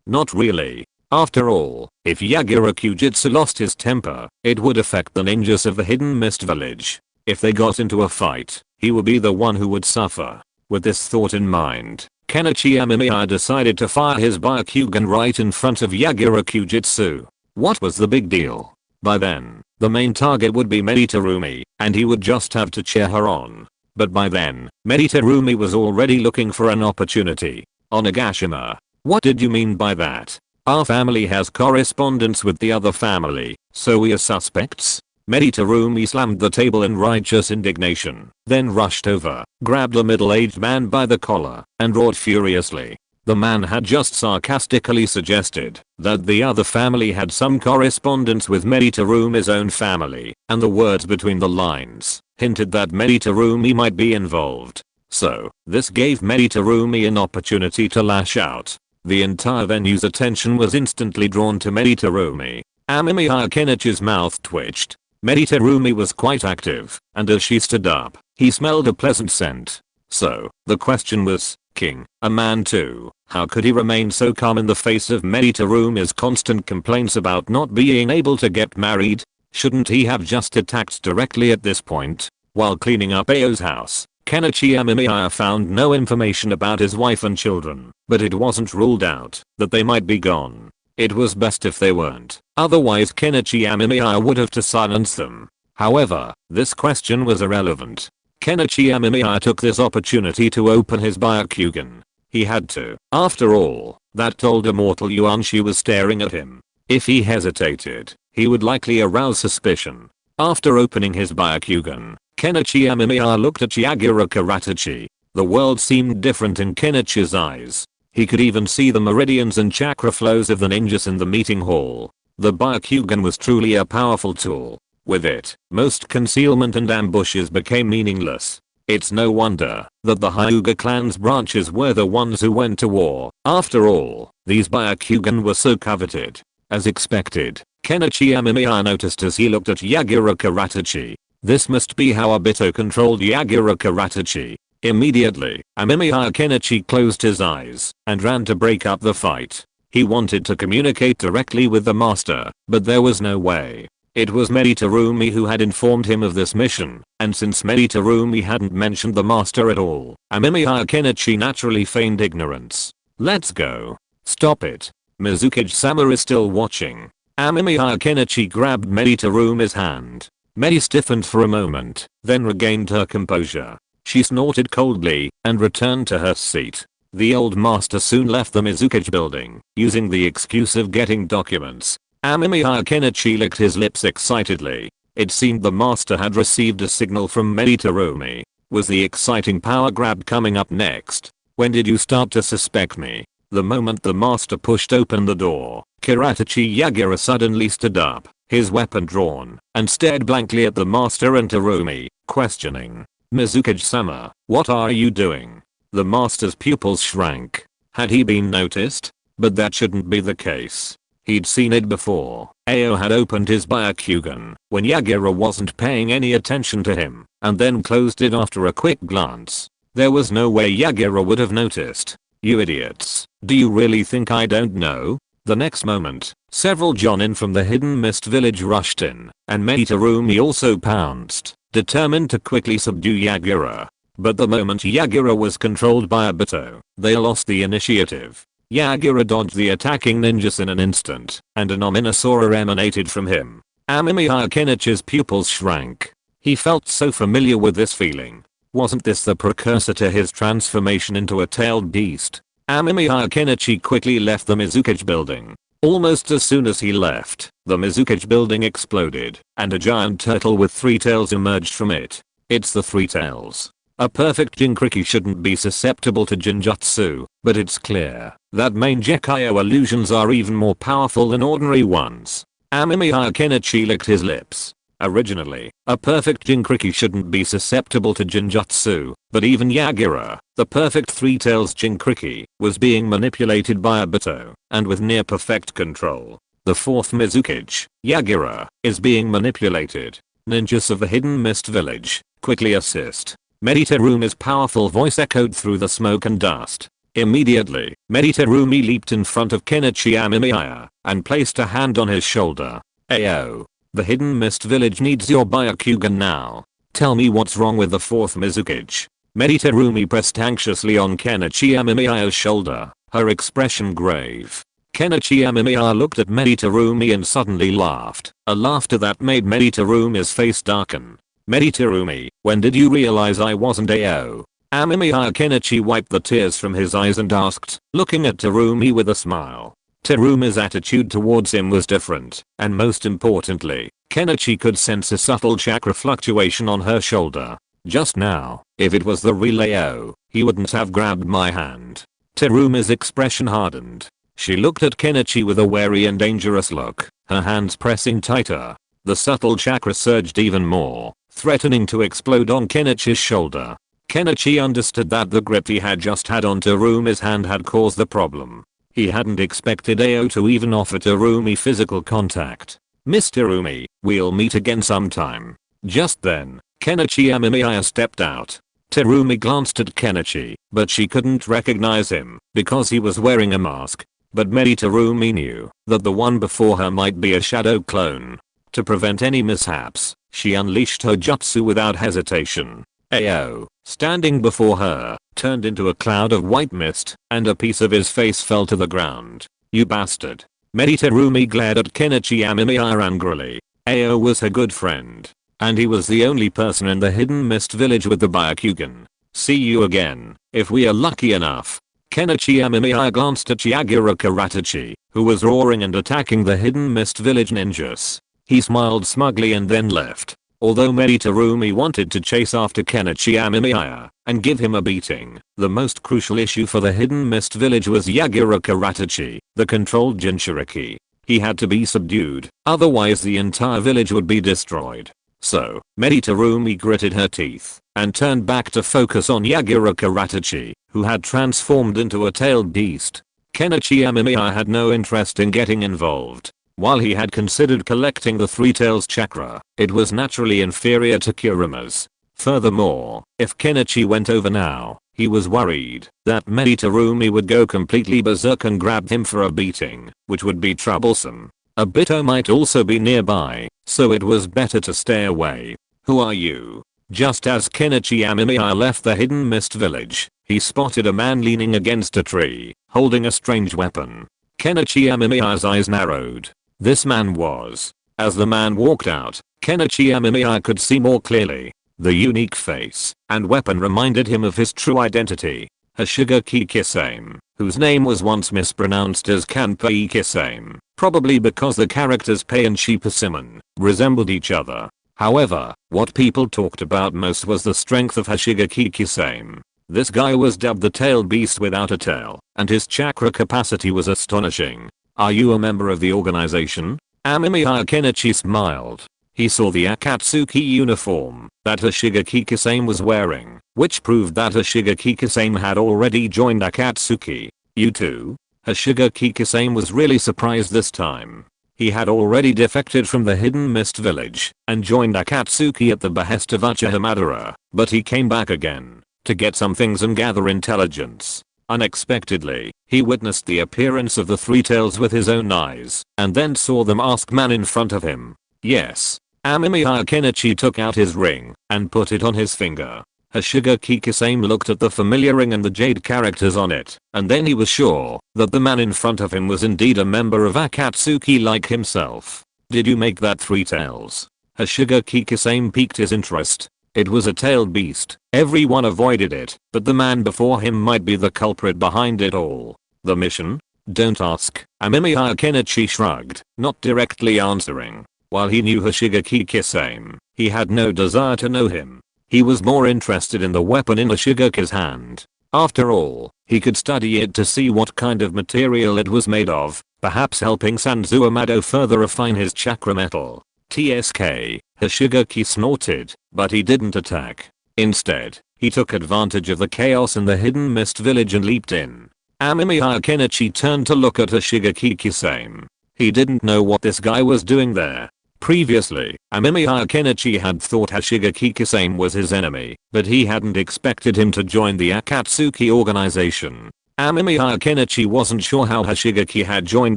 Not really. After all, if Yagura Kujitsu lost his temper, it would affect the ninjas of the Hidden Mist Village. If they got into a fight, he would be the one who would suffer. With this thought in mind, Kenichi Amemiya decided to fire his Byakugan right in front of Yagura Kujitsu. What was the big deal? By then, the main target would be Meditarumi, and he would just have to cheer her on. But by then, Meditarumi was already looking for an opportunity. Onigashima. What did you mean by that? Our family has correspondence with the other family, so we are suspects? Meditarumi slammed the table in righteous indignation, then rushed over, grabbed a middle-aged man by the collar, and roared furiously. The man had just sarcastically suggested that the other family had some correspondence with Meditarumi's own family, and the words between the lines hinted that Meditarumi might be involved. So, this gave Meditarumi an opportunity to lash out. The entire venue's attention was instantly drawn to Meditarumi. Amemiya Kenichi's mouth twitched. Meditarumi was quite active, and as she stood up, he smelled a pleasant scent. So, the question was, King, a man too, how could he remain so calm in the face of Meditarumi's constant complaints about not being able to get married? Shouldn't he have just attacked directly at this point? While cleaning up Ao's house, Kenichi Amemiya found no information about his wife and children, but it wasn't ruled out that they might be gone. It was best if they weren't, otherwise Kenichi Amemiya would have to silence them. However, this question was irrelevant. Kenichi Amemiya took this opportunity to open his Byakugan. He had to. After all, that old immortal Yuanshi was staring at him. If he hesitated, he would likely arouse suspicion. After opening his Byakugan, Kenichi Amemiya looked at Yagura Karatachi. The world seemed different in Kenichi's eyes. He could even see the meridians and chakra flows of the ninjas in the meeting hall. The Byakugan was truly a powerful tool. With it, most concealment and ambushes became meaningless. It's no wonder that the Hyuga clan's branches were the ones who went to war. After all, these Byakugan were so coveted. As expected, Kenichi Amemiya noticed as he looked at Yagura Karatachi. This must be how Obito controlled Yagura Karatachi. Immediately, Amemiya Kenichi closed his eyes and ran to break up the fight. He wanted to communicate directly with the master, but there was no way. It was Meditarumi who had informed him of this mission, and since Meditarumi hadn't mentioned the master at all, Amemiya Kenichi naturally feigned ignorance. Let's go. Stop it. Mizukage-sama is still watching. Amemiya Kenichi grabbed Meditarumi's hand. Medi stiffened for a moment, then regained her composure. She snorted coldly and returned to her seat. The old master soon left the Mizukage building, using the excuse of getting documents. Amemiya Kenichi licked his lips excitedly. It seemed the master had received a signal from Meditarumi. Was the exciting power grab coming up next? When did you start to suspect me? The moment the master pushed open the door, Karatachi Yagura suddenly stood up, his weapon drawn, and stared blankly at the master and Tarumi, questioning. Mizukage-sama, what are you doing? The master's pupils shrank. Had he been noticed? But that shouldn't be the case. He'd seen it before. Ao had opened his Byakugan when Yagura wasn't paying any attention to him, and then closed it after a quick glance. There was no way Yagura would have noticed. You idiots. Do you really think I don't know? The next moment, several Jonin from the Hidden Mist village rushed in, and Meditarumi also pounced, determined to quickly subdue Yagura. But the moment Yagura was controlled by Obito, they lost the initiative. Yagura dodged the attacking ninjas in an instant, and an ominous aura emanated from him. Amemiya Kenichi's pupils shrank. He felt so familiar with this feeling. Wasn't this the precursor to his transformation into a tailed beast? Amemiya Kenichi quickly left the Mizukage building. Almost as soon as he left, the Mizukage building exploded, and a giant turtle with 3 tails emerged from it. It's the 3 tails. A perfect Jinkriki shouldn't be susceptible to Jinjutsu, but it's clear that main Gekyo illusions are even more powerful than ordinary ones. Amemiya Kenichi licked his lips. Originally, a perfect Jinkriki shouldn't be susceptible to Jinjutsu, but even Yagura, the perfect 3 tails Jinkriki, was being manipulated by Obito, and with near perfect control. The 4th Mizukage, Yagura, is being manipulated. Ninjas of the Hidden Mist village, quickly assist. Meditarumi's powerful voice echoed through the smoke and dust. Immediately, Meditarumi leaped in front of Kenichi Amemiya and placed a hand on his shoulder. Ayo. The Hidden Mist village needs your Byakugan now. Tell me what's wrong with the 4th Mizukage. Meditarumi pressed anxiously on Kenichi Amemiya's shoulder, her expression grave. Kenichi Amemiya looked at Meditarumi and suddenly laughed, a laughter that made Meditarumi's face darken. Meditarumi, when did you realize I wasn't Ao? Amemiya Kenichi wiped the tears from his eyes and asked, looking at Tarumi with a smile. Tarumi's attitude towards him was different, and most importantly, Kenichi could sense a subtle chakra fluctuation on her shoulder. Just now, if it was the real Ao, he wouldn't have grabbed my hand. Terumi's expression hardened. She looked at Kenichi with a wary and dangerous look, her hands pressing tighter. The subtle chakra surged even more, threatening to explode on Kenichi's shoulder. Kenichi understood that the grip he had just had on Terumi's hand had caused the problem. He hadn't expected Ao to even offer Terumi physical contact. "Miss Terumi, we'll meet again sometime." Just then, Kenichi Amemiya stepped out. Terumi glanced at Kenichi, but she couldn't recognize him because he was wearing a mask. But maybe Terumi knew that the one before her might be a shadow clone. To prevent any mishaps, she unleashed her jutsu without hesitation. Ao, standing before her, turned into a cloud of white mist, and a piece of his face fell to the ground. "You bastard." Terumi glared at Kenichi Amemiya angrily. Ao was her good friend, and he was the only person in the Hidden Mist village with the Byakugan. "See you again, if we are lucky enough." Kenichi Amemiya glanced at Yagura Karatachi, who was roaring and attacking the Hidden Mist village ninjas. He smiled smugly and then left. Although Terumi wanted to chase after Kenichi Amemiya and give him a beating, the most crucial issue for the Hidden Mist village was Yagura Karatachi, the controlled Jinchuriki. He had to be subdued, otherwise the entire village would be destroyed. So, Terumi gritted her teeth and turned back to focus on Yagura Karatachi, who had transformed into a tailed beast. Kenichi Amemiya had no interest in getting involved. While he had considered collecting the Three Tails chakra, it was naturally inferior to Kurima's. Furthermore, if Kenichi went over now, he was worried that Terumi would go completely berserk and grab him for a beating, which would be troublesome. Obito might also be nearby, so it was better to stay away. "Who are you?" Just as Kenichi Amemiya left the Hidden Mist village, he spotted a man leaning against a tree, holding a strange weapon. Kenichi Amemiya's eyes narrowed. This man was. As the man walked out, Kenichi Amemiya could see more clearly. The unique face and weapon reminded him of his true identity, Hashigaki Kisame, whose name was once mispronounced as Kanpei Kisame, probably because the characters Pei and Shippersimmon resembled each other. However, what people talked about most was the strength of Hashigaki Kisame. This guy was dubbed the Tailed Beast without a tail, and his chakra capacity was astonishing. "Are you a member of the organization?" Amemiya Kenichi smiled. He saw the Akatsuki uniform that Hashigaki Kisame was wearing, which proved that Hashigaki Kisame had already joined Akatsuki. "You too?" Hashigaki Kisame was really surprised this time. He had already defected from the Hidden Mist village and joined Akatsuki at the behest of Uchiha Madara, but he came back again to get some things and gather intelligence. Unexpectedly, he witnessed the appearance of the Three Tails with his own eyes, and then saw the masked man in front of him. "Yes." Amemiya Kenichi took out his ring and put it on his finger. Hashigaki Kisame looked at the familiar ring and the jade characters on it, and then he was sure that the man in front of him was indeed a member of Akatsuki like himself. "Did you make that Three Tails?" Hashigaki Kisame piqued his interest. It was a tailed beast. Everyone avoided it, but the man before him might be the culprit behind it all. "The mission?" "Don't ask." Amemiya Kenichi shrugged, not directly answering. While he knew Hashigaki Kisame, he had no desire to know him. He was more interested in the weapon in Hashigaki's hand. After all, he could study it to see what kind of material it was made of, perhaps helping Sanzu Amado further refine his chakra metal. "TSK," Hashigaki snorted, but he didn't attack. Instead, he took advantage of the chaos in the Hidden Mist village and leaped in. Amemiya Kenichi turned to look at Hashigaki Kisame. He didn't know what this guy was doing there. Previously, Amemiya Kenichi had thought Hashigaki Kisame was his enemy, but he hadn't expected him to join the Akatsuki organization. Amemiya Kenichi wasn't sure how Hashigaki had joined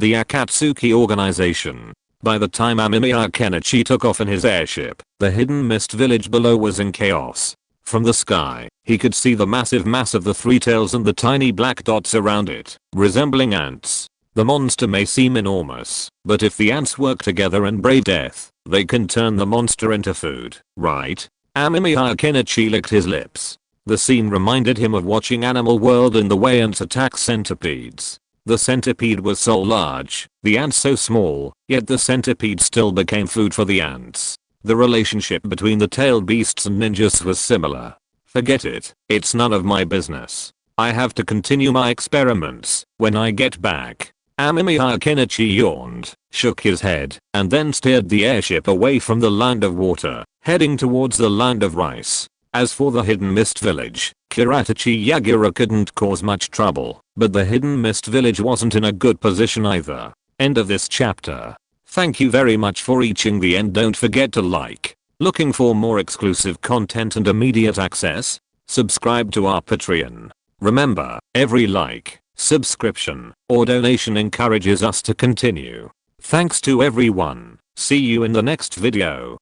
the Akatsuki organization. By the time Amemiya Kenichi took off in his airship, the Hidden Mist village below was in chaos. From the sky, he could see the massive mass of the Three Tails and the tiny black dots around it, resembling ants. The monster may seem enormous, but if the ants work together and brave death, they can turn the monster into food, right? Amemiya Kenichi licked his lips. The scene reminded him of watching Animal World in the way ants attack centipedes. The centipede was so large, the ants so small, yet the centipede still became food for the ants. The relationship between the tailed beasts and ninjas was similar. "Forget it, it's none of my business." I have to continue my experiments when I get back. Amemiya. Kenichi yawned, shook his head, and then steered the airship away from the land of water, heading towards the land of rice. As for the hidden mist village, Kuratachi Yagura couldn't cause much trouble, but the hidden mist village wasn't in a good position either. End of this chapter. Thank you very much for reaching the end. Don't forget to like. Looking for more exclusive content and immediate access? Subscribe to our Patreon. Remember, every like, subscription, or donation encourages us to continue. Thanks to everyone. See you in the next video.